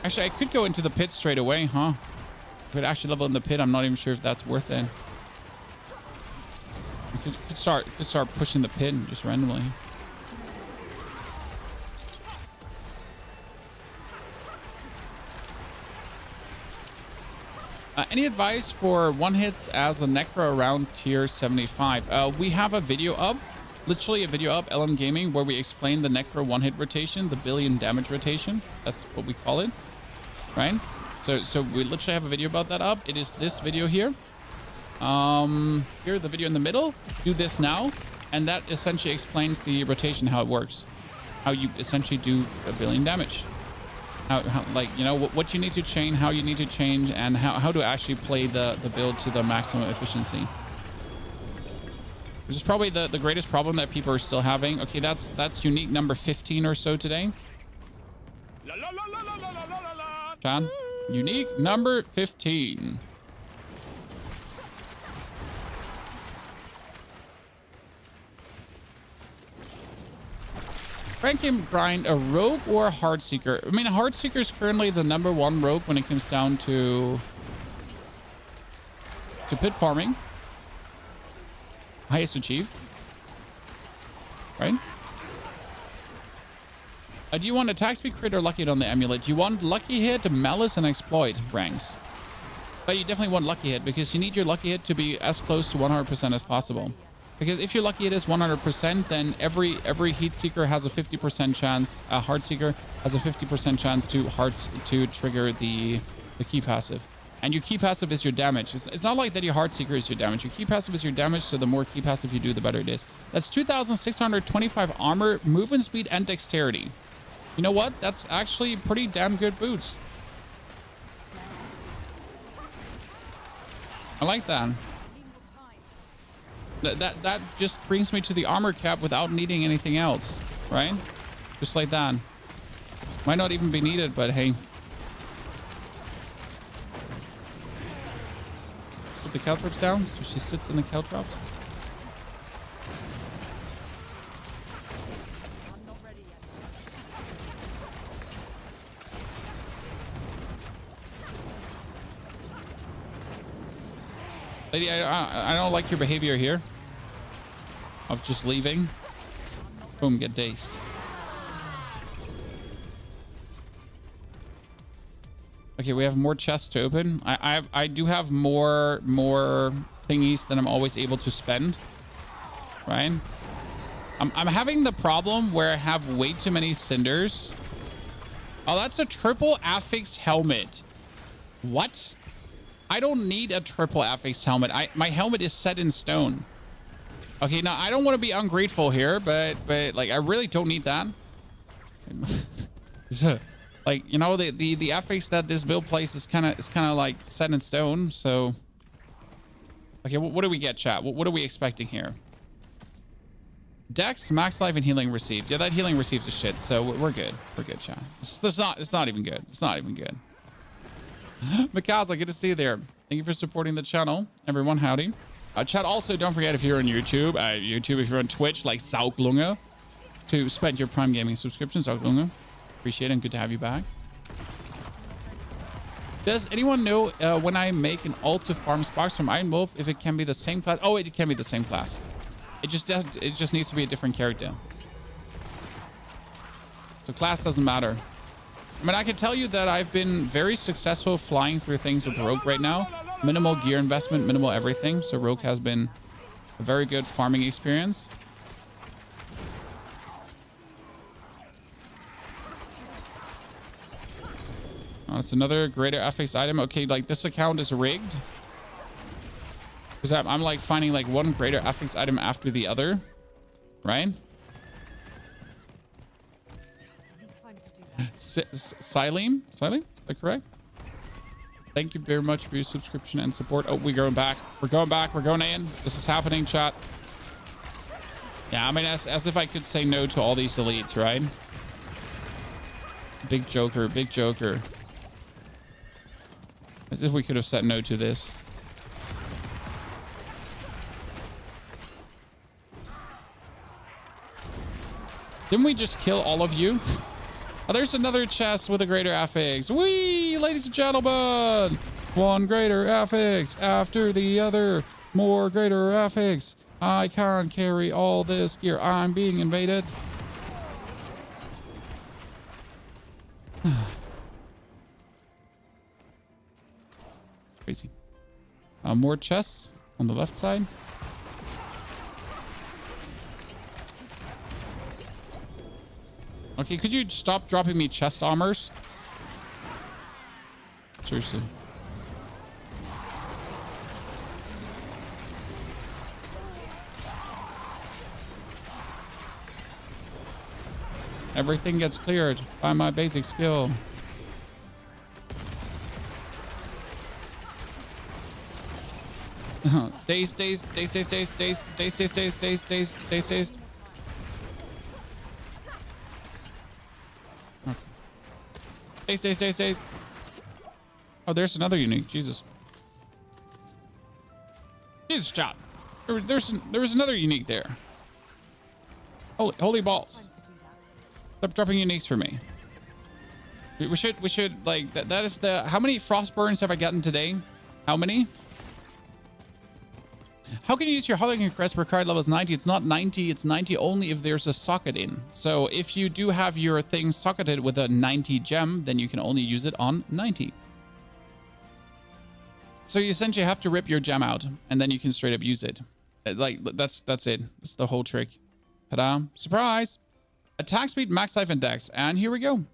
Actually, I could go into the pit straight away, huh? If it actually level in the pit, I'm not even sure if that's worth it. I could start pushing the pit just randomly. Any advice for one hits as a Necro around tier 75? We have a video up, literally a video up, LM Gaming, where we explain the Necro one hit rotation, the billion damage rotation. That's what we call it, right? So we literally have a video about that up. It is this video here. Here, the video in the middle. Do this now, and that essentially explains the rotation, how it works, how you essentially do a billion damage. How like, you know, what you need to change, how you need to change, and how to actually play the build to the maximum efficiency. Which is probably the greatest problem that people are still having. Okay, that's unique number 15 or so today. La la la la la la la la la. John, unique number 15. Rank him grind a rogue or a Heartseeker. I mean, a Heartseeker is currently the #1 rogue when it comes down to pit farming. Highest achieved. Right? Do you want attack speed, crit, or lucky hit on the amulet? You want lucky hit, malice, and exploit ranks. But you definitely want lucky hit because you need your lucky hit to be as close to 100% as possible. Because if your lucky hit is 100%, then every Heatseeker has a 50% chance. A Heartseeker has a 50% chance to trigger the key passive. And your key passive is your damage. It's not like that your Heartseeker is your damage. Your key passive is your damage, so the more key passive you do, the better it is. That's 2,625 armor, movement speed, and dexterity. You know what? That's actually pretty damn good boots. I like that. That just brings me to the armor cap without needing anything else, right? Just like that. Might not even be needed, but hey. Put the caltrops down so she sits in the caltrops. Lady, I don't like your behavior here of just leaving. Boom, get dazed. Okay, we have more chests to open. I do have more thingies that I'm always able to spend. Right? I'm having the problem where I have way too many cinders. Oh, that's a triple affix helmet. What? I don't need a triple affix helmet. My helmet is set in stone. Okay, now I don't want to be ungrateful here, but like I really don't need that. Like, you know, the affix that this build plays is kind of like set in stone. So, okay, what do we get, chat? What are we expecting here? Dex, max life, and healing received. Yeah, that healing received is shit. So we're good. We're good, chat. It's not even good. It's not even good. Mikasa, good to see you there. Thank you for supporting the channel. Everyone, howdy. Chat, also, don't forget if you're on YouTube, if you're on Twitch, like Sauglunge, to spend your Prime Gaming subscription, Sauglunge. Appreciate it and good to have you back. Does anyone know when I make an ult to farm sparks from Iron Wolf, if it can be the same class? Oh, it can be the same class. It just needs to be a different character. So class doesn't matter. I mean, I can tell you that I've been very successful flying through things with Rogue right now. Minimal gear investment, minimal everything. So Rogue has been a very good farming experience. Oh, it's another greater affix item. Okay, like this account is rigged. Because I'm like finding like one greater affix item after the other. Right? Silene? Is that correct? Thank you very much for your subscription and support. Oh, we're going back. We're going back. We're going in. This is happening, chat. Yeah, I mean, as if I could say no to all these elites, right? Big Joker. Big Joker. As if we could have said no to this. Didn't we just kill all of you? Oh, there's another chest with a greater affix. Whee, ladies and gentlemen. One greater affix after the other. More greater affix. I can't carry all this gear. I'm being invaded. Crazy. More chests on the left side. Okay, could you stop dropping me chest armors? Seriously. Everything gets cleared by my basic skill. Days. Days. Oh, there's another unique. Jesus, chat. There was another unique there. Holy balls. Time to do that. Stop dropping uniques for me. We should like that is the how many frost burns have I gotten today? How many? How can you use your Harlequin crest where card level is 90? It's not 90, it's 90 only if there's a socket in. So if you do have your thing socketed with a 90 gem, then you can only use it on 90. So you essentially have to rip your gem out and then you can straight up use it. Like that's it. That's the whole trick. Ta-da. Surprise. Attack speed, max life, and dex. And here we go.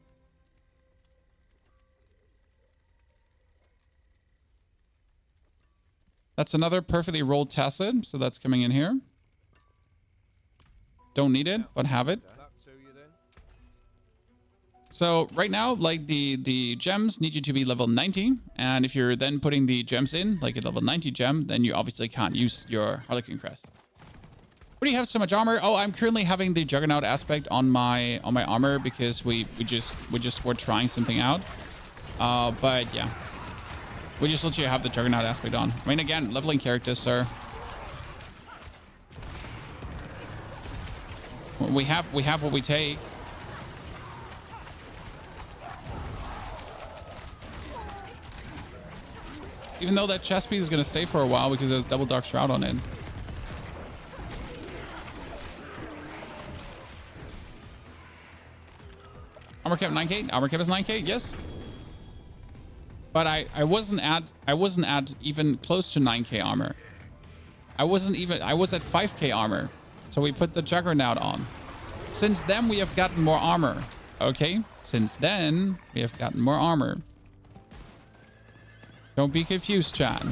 That's another perfectly rolled tacit, so that's coming in here. Don't need it, but have it. So right now, like the gems need you to be level 90, and if you're then putting the gems in, like a level 90 gem, then you obviously can't use your Harlequin crest. Why do you have so much armor? Oh, I'm currently having the Juggernaut aspect on my armor because we just were trying something out. But yeah. We just literally have the Juggernaut aspect on. I mean, again, leveling characters, sir. We have what we take. Even though that chest piece is going to stay for a while because there's double Dark Shroud on it. Armor cap 9k. Armor cap is 9k. Yes. But I wasn't at even close to 9k armor. I was at 5k armor. So we put the Juggernaut on. Since then we have gotten more armor. Okay? Since then we have gotten more armor. Don't be confused, chat.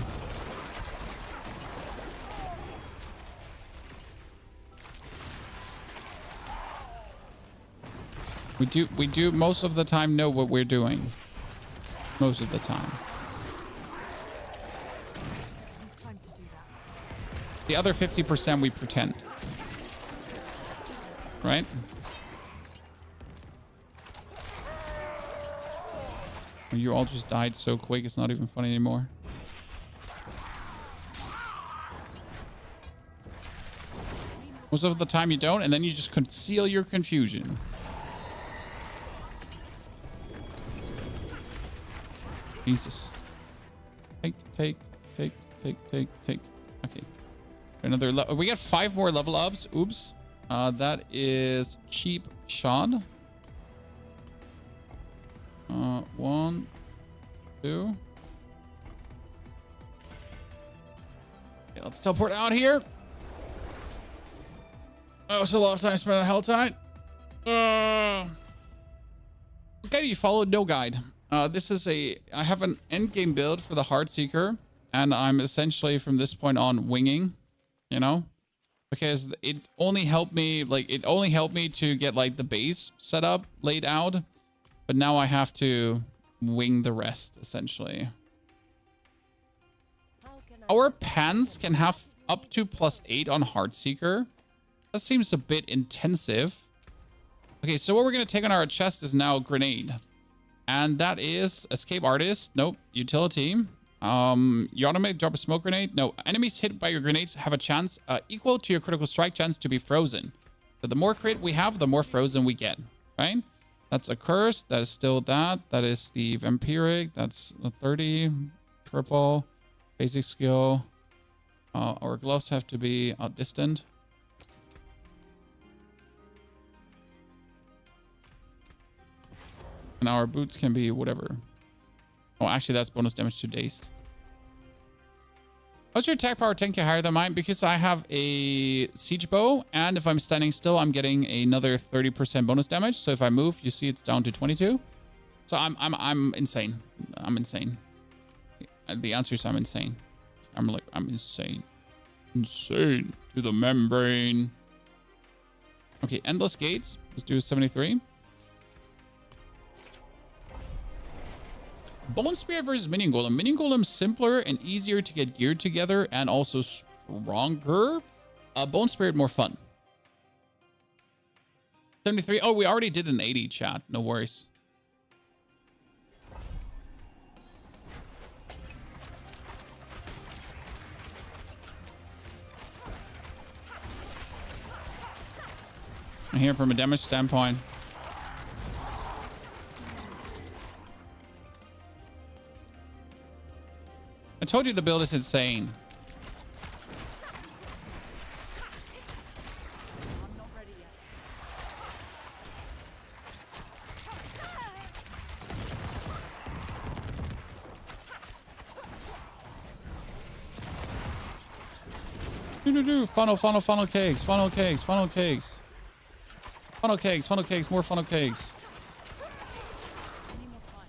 We do most of the time know what we're doing. Most of the time. Time to do that. The other 50% we pretend. Right? You all just died so quick, it's not even funny anymore. Most of the time you don't, and then you just conceal your confusion. Jesus. Take. Okay. Another we got 5 more level ups. Oops. That is cheap shot. 1, 2. Okay, let's teleport out here. Oh, it's a lot of time spent on Helltide. Okay, you followed no guide. This is I have an endgame build for the Heartseeker, and I'm essentially from this point on winging, you know, because it only helped me to get like the base set up, laid out, but now I have to wing the rest essentially. Our pants can have up to +8 on Heartseeker. That seems a bit intensive. Okay, so what we're gonna take on our chest is now grenade. And that is escape artist. Nope. Utility. You automate drop a smoke grenade. No. Enemies hit by your grenades have a chance equal to your critical strike chance to be frozen. So the more crit we have, the more frozen we get. Right? That's a curse. That is still that. That is the vampiric. That's a 30. Triple. Basic skill. Our gloves have to be distant. And our boots can be whatever. Oh, actually, that's bonus damage to dazed. How's your attack power 10k higher than mine? Because I have a siege bow, and if I'm standing still, I'm getting another 30% bonus damage. So if I move, you see it's down to 22. So I'm insane. I'm insane. The answer is I'm insane. I'm insane. Insane to the membrane. Okay, endless gates. Let's do 73. Bone Spirit versus Minion Golem. Minion Golem simpler and easier to get geared together and also stronger. Bone Spirit more fun. 73. Oh, we already did an 80, chat. No worries. here from a damage standpoint. I told you the build is insane. I'm not ready yet. Funnel, funnel, funnel cakes, funnel cakes, funnel cakes. Funnel cakes, funnel cakes, more funnel cakes. I need more time.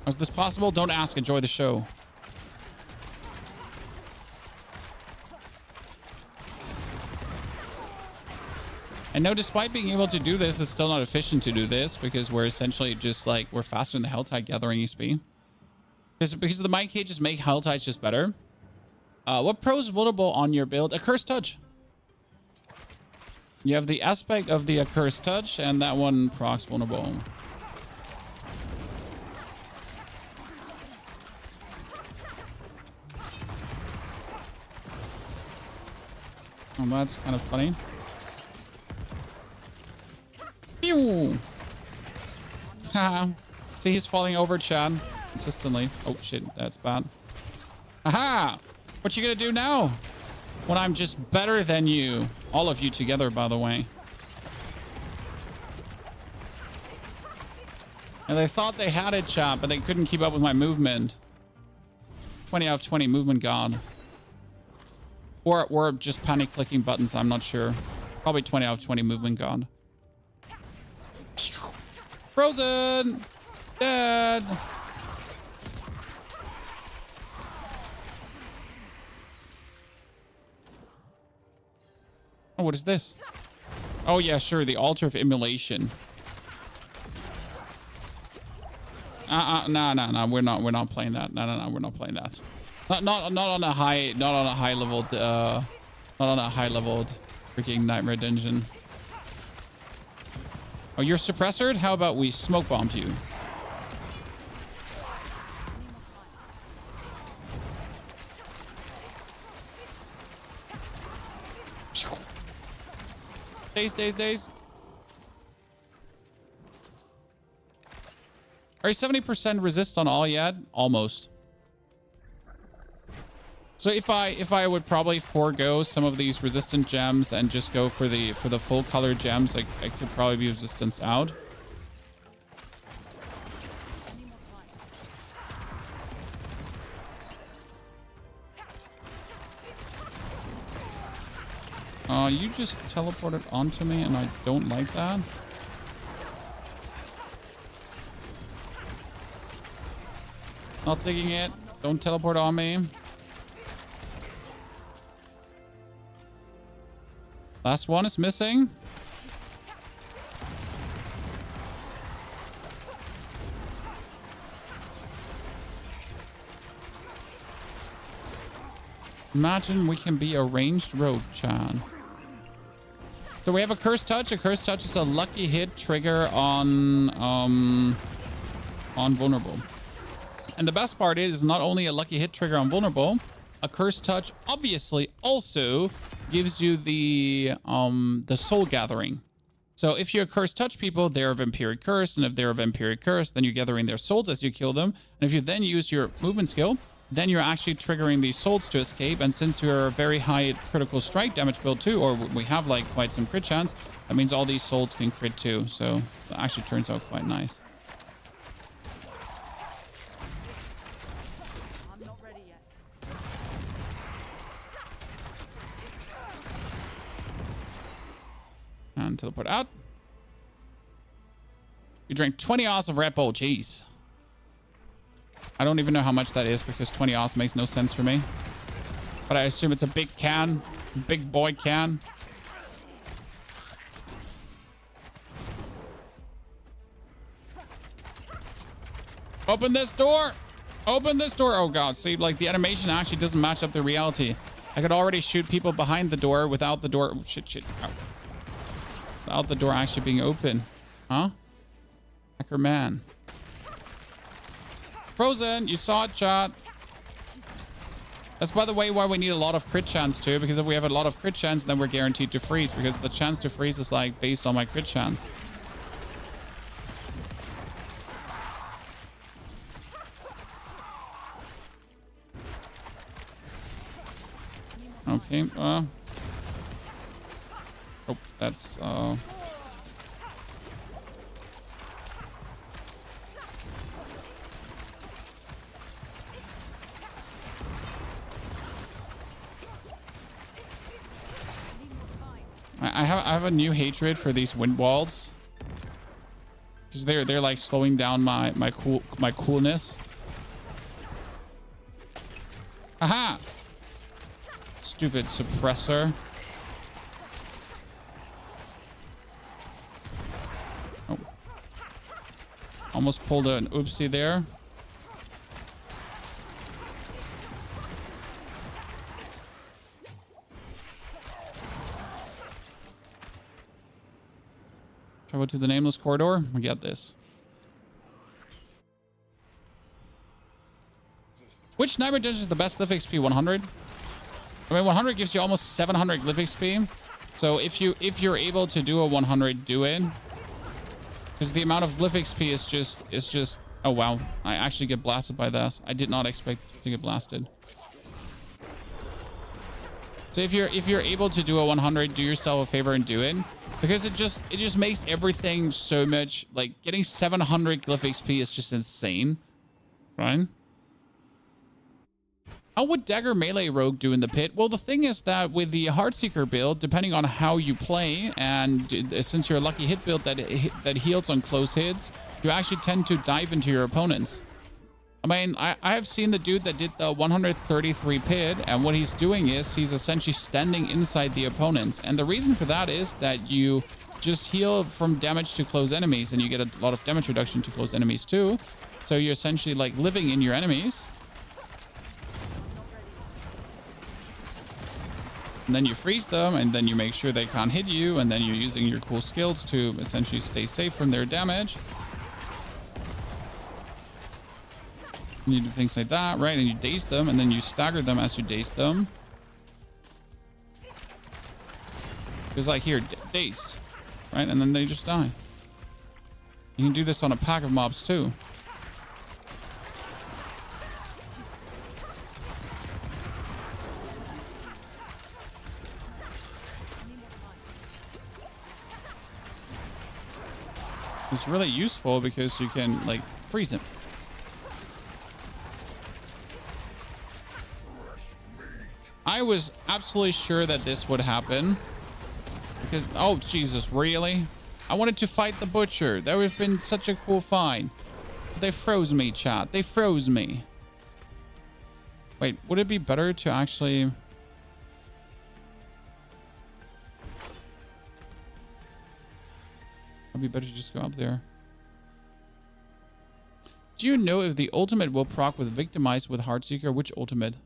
Is this possible? Don't ask. Enjoy the show. And no, despite being able to do this, it's still not efficient to do this because we're essentially just like, we're faster than the Hell Tide gathering XP. Because the Mind Cages make Hell Tides just better. What pro is vulnerable on your build? Accursed Touch. You have the aspect of the Accursed Touch, and that one procs vulnerable. Oh, that's kind of funny. Pew! Haha. See, he's falling over, Chad. Consistently. Oh, shit. That's bad. Aha! What you gonna do now? When I'm just better than you. All of you together, by the way. And they thought they had it, chat, but they couldn't keep up with my movement. 20 out of 20 movement god. Or just panic clicking buttons, I'm not sure. Probably 20 out of 20 movement god. Frozen! Dead! Oh, what is this? Oh, yeah, sure. The altar of immolation. No. We're not playing that. No. We're not playing that. Not on a high leveled freaking nightmare dungeon. Oh, you're suppressored? How about we smoke bombed you? Days. Are you 70% resist on all yet? Almost. So if I would probably forego some of these resistant gems and just go for the full color gems, I could probably be resistance out. You just teleported onto me and I don't like that. Not taking it. Don't teleport on me. Last one is missing. Imagine we can be a ranged rogue, Chan. So we have a Cursed Touch. A Cursed Touch is a lucky hit trigger on vulnerable. And the best part is not only a lucky hit trigger on vulnerable, a Cursed Touch obviously also gives you the soul gathering. So if you're Cursed Touch people, they're Vampiric Curse, and if they're Vampiric Curse, then you're gathering their souls as you kill them. And if you then use your movement skill, then you're actually triggering these souls to escape. And since you're a very high critical strike damage build too, or we have like quite some crit chance, that means all these souls can crit too. So it actually turns out quite nice. I'm not ready yet. And teleport out. You drank 20 oz of Red Bull. Jeez. I don't even know how much that is because 20 oz makes no sense for me. But I assume it's a big can. Big boy can. Open this door. Open this door. Oh, God. See, like the animation actually doesn't match up the reality. I could already shoot people behind the door without the door. Oh, shit. Ow. Without the door actually being open. Huh? Hacker man. Frozen. You saw it, chat. That's, by the way, why we need a lot of crit chance too, because if we have a lot of crit chance, then we're guaranteed to freeze, because the chance to freeze is like based on my crit chance. Okay, oh, that's I have a new hatred for these wind walls, because they're like slowing down my coolness. Aha! Stupid suppressor. Oh. Almost pulled an oopsie there. Travel to the nameless corridor. We got this. Which nightmare dungeon is the best glyph XP? 100? I mean, 100 gives you almost 700 glyph XP. So if you're able to do a 100, do it. Because the amount of glyph XP is just. Oh wow! I actually get blasted by this. I did not expect to get blasted. So if you're able to do a 100, do yourself a favor and do it, because it just makes everything so much, like, getting 700 glyph XP is just insane, right? How would Dagger Melee Rogue do in the pit? Well, the thing is that with the Heartseeker build, depending on how you play, and since you're a lucky hit build that heals on close hits, you actually tend to dive into your opponents. I mean, I have seen the dude that did the 133 pit, and what he's doing is he's essentially standing inside the opponents. And the reason for that is that you just heal from damage to close enemies, and you get a lot of damage reduction to close enemies too. So you're essentially like living in your enemies. And then you freeze them, and then you make sure they can't hit you, and then you're using your cool skills to essentially stay safe from their damage. And you do things like that, right? And you daze them, and then you stagger them as you daze them. It's like, here, daze, right? And then they just die. You can do this on a pack of mobs too. It's really useful because you can, like, freeze him. I was absolutely sure that this would happen. Because, oh, Jesus, really? I wanted to fight the butcher. That would have been such a cool fight. But they froze me, chat. They froze me. Wait, would it be better to actually... It'd be better to just go up there. Do you know if the ultimate will proc with victimize with Heartseeker? Which ultimate?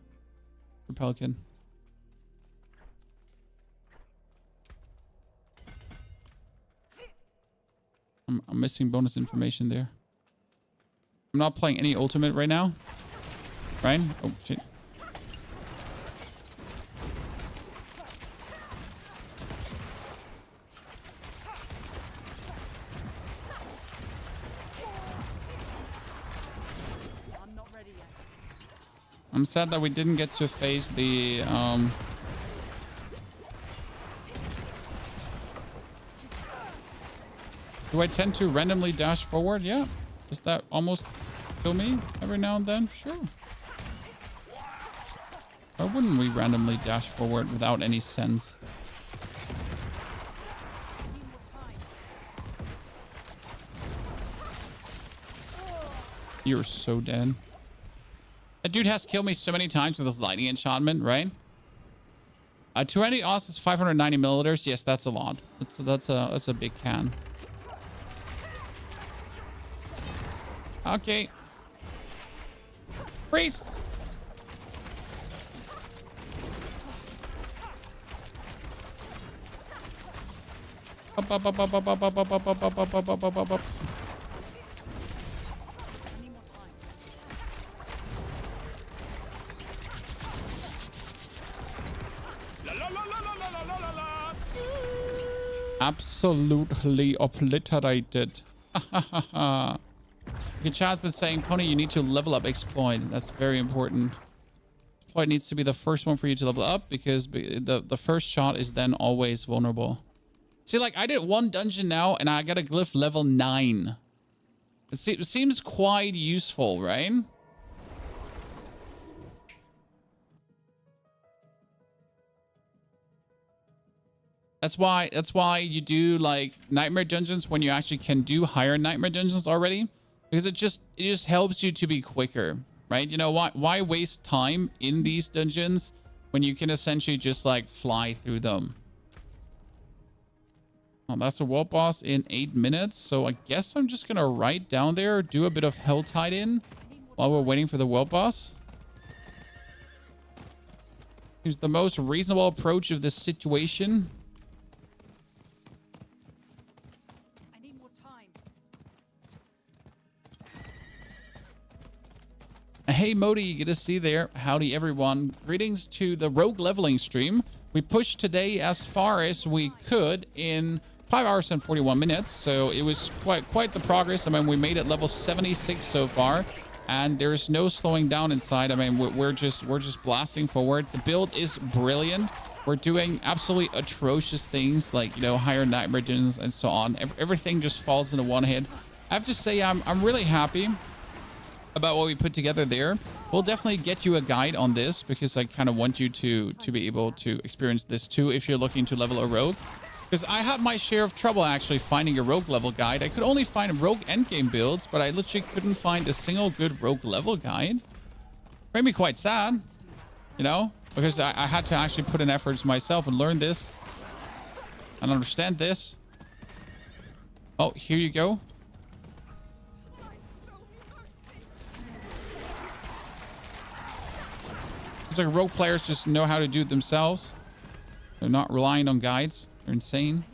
For Pelican. I'm missing bonus information there. I'm not playing any ultimate right now. Right? Oh, shit. I'm sad that we didn't get to face the Do I tend to randomly dash forward? Yeah. Does that almost kill me every now and then? Sure. Why wouldn't we randomly dash forward without any sense? You're so dead. That dude has killed me so many times with his lightning enchantment, right? 290 Oz is 590 milliliters. Yes, that's a lot. That's a big can. Okay. Freeze. Up, up, up, up, up, up, up, up, up, up, up, up, up, up, up, up. Absolutely obliterated. Okay, chat's been saying, Pony, you need to level up exploit. That's very important. Exploit needs to be the first one for you to level up because the first shot is then always vulnerable. See, like, I did one dungeon now and I got a glyph level 9. It seems quite useful, right? That's why you do like nightmare dungeons when you actually can do higher nightmare dungeons already, because it just helps you to be quicker, right? You know, why waste time in these dungeons when you can essentially just like fly through them? Oh, that's a world boss in 8 minutes. So I guess I'm just gonna ride down there, do a bit of hell tide in while we're waiting for the world boss. Here's the most reasonable approach of this situation. Hey Modi, good to see you there. Howdy everyone. Greetings to the Rogue leveling stream. We pushed today as far as we could in 5 hours and 41 minutes. So it was quite the progress. I mean, we made it level 76 so far, and there's no slowing down inside. I mean, we're just blasting forward. The build is brilliant. We're doing absolutely atrocious things like, you know, higher nightmare dungeons and so on. Everything just falls into one hit. I have to say I'm really happy about what we put together there. We'll definitely get you a guide on this because I kind of want you to be able to experience this too if you're looking to level a rogue. Because I had my share of trouble actually finding a rogue level guide. I could only find rogue endgame builds, but I literally couldn't find a single good rogue level guide. Made me quite sad, you know, because I had to actually put in efforts myself and learn this and understand this. Oh, here you go. It's like rogue players just know how to do it themselves. They're not relying on guides. They're insane.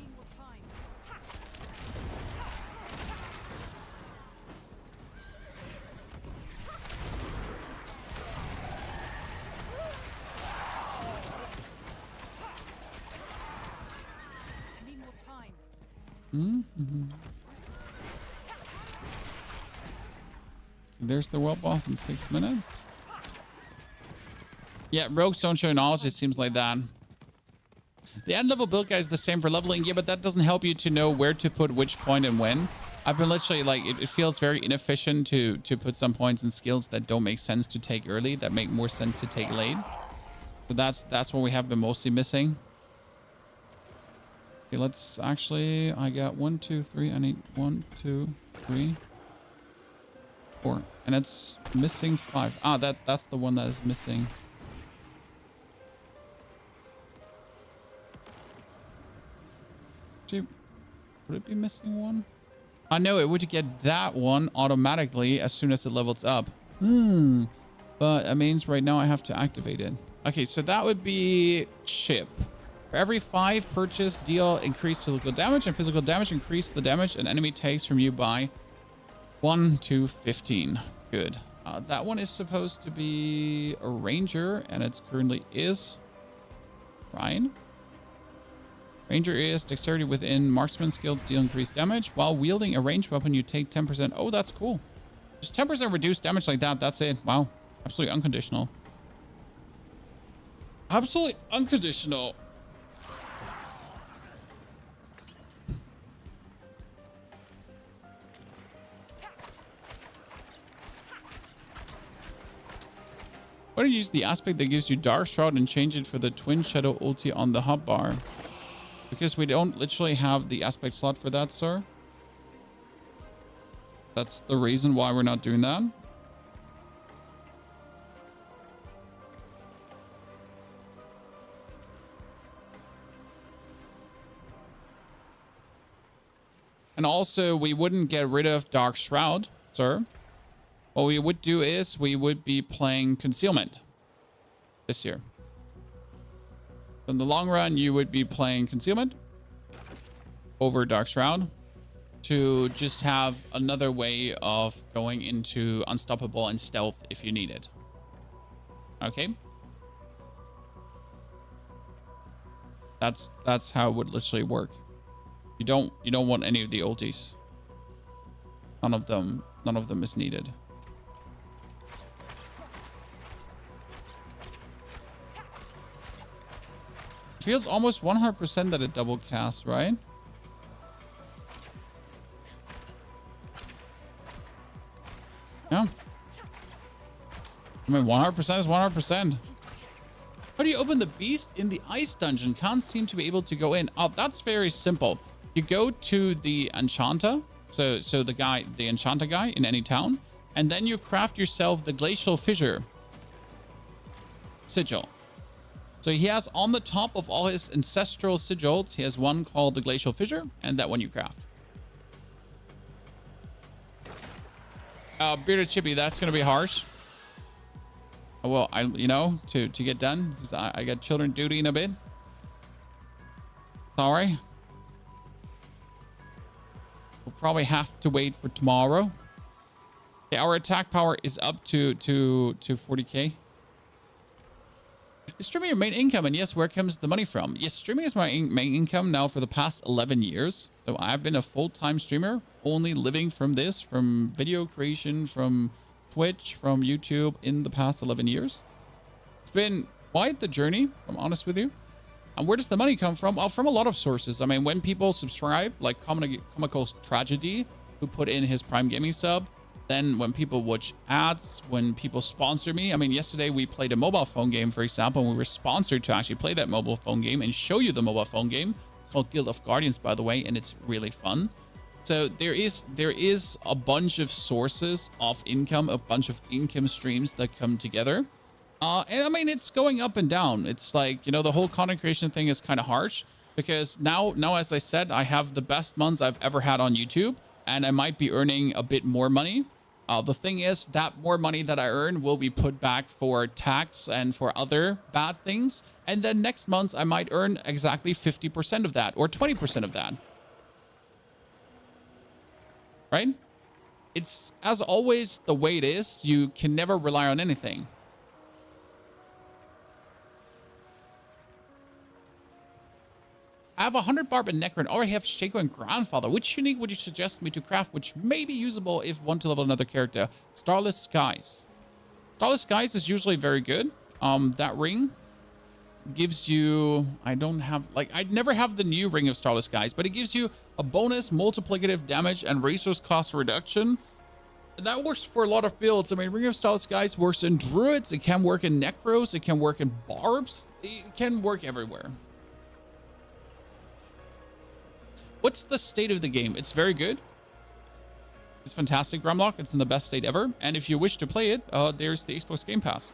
There's the world boss in 6 minutes. Yeah, rogues don't show knowledge. It seems like that. The end level build guide is the same for leveling. Yeah, but that doesn't help you to know where to put which point and when. I've been literally like, it feels very inefficient to put some points and skills that don't make sense to take early, that make more sense to take late. So that's what we have been mostly missing. Okay, let's actually, I got 1, 2, 3. I need 1, 2, 3, 4. And it's missing 5. Ah, that's the one that is missing. Would it be missing one? I know it would get that one automatically as soon as it levels up. But that means right now I have to activate it. Okay, so that would be chip. For every 5 purchase, deal increased physical damage, and physical damage increase the damage an enemy takes from you by 1 to 15. Good. That one is supposed to be a ranger, and it currently is. Ryan? Ranger is dexterity within marksman skills, deal increased damage. While wielding a ranged weapon, you take 10%. Oh, that's cool. Just 10% reduced damage like that. That's it. Wow. Absolutely unconditional. Absolutely unconditional. Why don't you use the aspect that gives you Dark Shroud and change it for the Twin Shadow ulti on the hotbar? Because we don't literally have the aspect slot for that, sir. That's the reason why we're not doing that. And also, we wouldn't get rid of Dark Shroud, sir. What we would do is we would be playing Concealment this year. In the long run, you would be playing Concealment over Dark Shroud to just have another way of going into Unstoppable and Stealth if you need it. Okay? That's how it would literally work. You don't want any of the ultis. None of them is needed. Feels almost 100% that it double casts, right? Yeah. I mean, 100% is 100%. How do you open the beast in the ice dungeon? Can't seem to be able to go in. Oh, that's very simple. You go to the enchanter, so the enchanter guy in any town, and then you craft yourself the glacial fissure sigil. So he has on the top of all his ancestral sigils, he has one called the glacial fissure, and that one you craft. Bearded Chippy, that's gonna be harsh. Well, to get done, because I got children duty in a bit. Sorry. We'll probably have to wait for tomorrow. Okay, our attack power is up to 40k. Is streaming your main income? And yes, where comes the money from? Yes, streaming is my main income now for the past 11 years. So I've been a full-time streamer, only living from this, from video creation, from Twitch, from YouTube in the past 11 years. It's been quite the journey, if I'm honest with you. And where does the money come from? Well, from a lot of sources. I mean, when people subscribe, like Comical Tragedy, who put in his Prime Gaming sub, then when people watch ads, when people sponsor me. I mean, yesterday we played a mobile phone game, for example, and we were sponsored to actually play that mobile phone game and show you the mobile phone game. It's called Guild of Guardians, by the way, and it's really fun. So there is a bunch of sources of income, a bunch of income streams that come together. And I mean, it's going up and down. It's like, the whole content creation thing is kind of harsh because now, as I said, I have the best months I've ever had on YouTube, and I might be earning a bit more money. The thing is that more money that I earn will be put back for tax and for other bad things. And then next month, I might earn exactly 50% of that or 20% of that. Right? It's, as always, the way it is. You can never rely on anything. I have 100 Barb and Necro and already have Shaco and Grandfather. Which unique would you suggest me to craft, which may be usable if want to level another character? Starless Skies. Starless Skies is usually very good. That ring gives you... I never have the new Ring of Starless Skies, but it gives you a bonus multiplicative damage and resource cost reduction. That works for a lot of builds. I mean, Ring of Starless Skies works in Druids. It can work in Necros. It can work in Barbs. It can work everywhere. What's the state of the game? It's very good. It's fantastic, Grumlock. It's in the best state ever. And if you wish to play it, there's the Xbox Game Pass.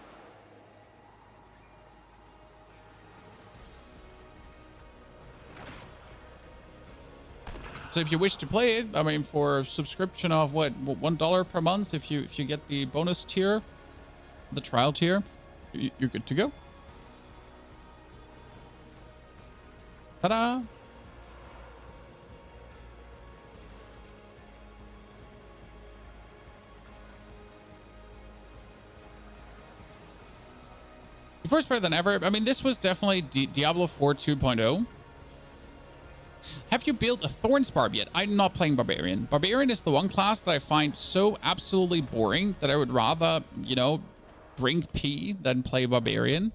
So if you wish to play it, I mean, for a subscription of what, $1 per month, if you get the bonus tier, the trial tier, you're good to go. Ta-da! First better than ever. I mean, this was definitely Diablo 4 2.0. Have you built a Thorns Barb yet? I'm not playing Barbarian. Barbarian is the one class that I find so absolutely boring that I would rather, drink pee than play Barbarian.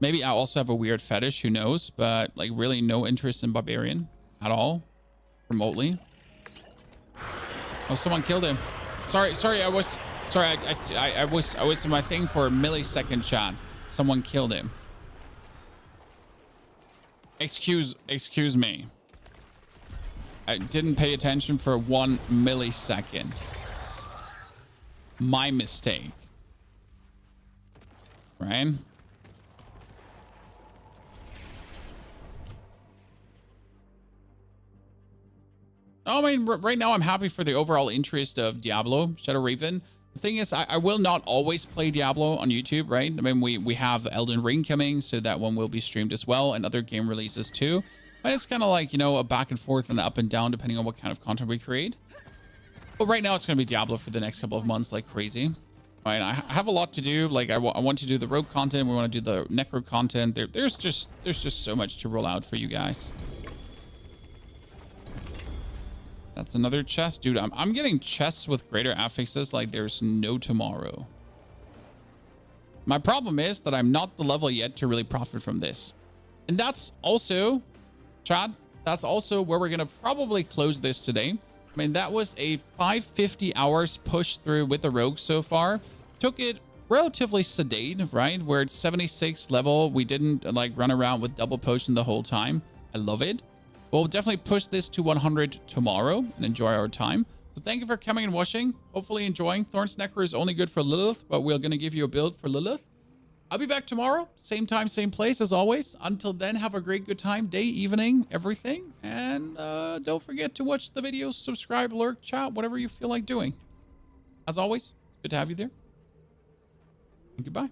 Maybe I also have a weird fetish, who knows? But, like, really no interest in Barbarian at all. Remotely. Oh, someone killed him. Sorry, I was in my thing for a millisecond chat. Someone killed him. Excuse me. I didn't pay attention for 1 millisecond. My mistake. Right? I mean, right now I'm happy for the overall interest of Diablo, Shadow Raven. The thing is, I will not always play Diablo on YouTube, right? I mean, we have Elden Ring coming, so that one will be streamed as well, and other game releases too. But it's kind of like, a back and forth and up and down, depending on what kind of content we create. But right now, it's going to be Diablo for the next couple of months, like crazy. Right? I have a lot to do. Like, I want to do the Rogue content. We want to do the Necro content. There's just so much to roll out for you guys. That's another chest. Dude, I'm getting chests with greater affixes like there's no tomorrow. My problem is that I'm not the level yet to really profit from this. And that's also, Chad, that's also where we're going to probably close this today. I mean, that was a 550 hours push through with the Rogue so far. Took it relatively sedate, right? We're at 76 level. We didn't like run around with double potion the whole time. I love it. We'll definitely push this to 100 tomorrow and enjoy our time. So thank you for coming and watching. Hopefully enjoying. Thorn's Necro is only good for Lilith, but we're going to give you a build for Lilith. I'll be back tomorrow. Same time, same place as always. Until then, have a great good time. Day, evening, everything. And don't forget to watch the videos, subscribe, lurk, chat, whatever you feel like doing. As always, good to have you there. And goodbye.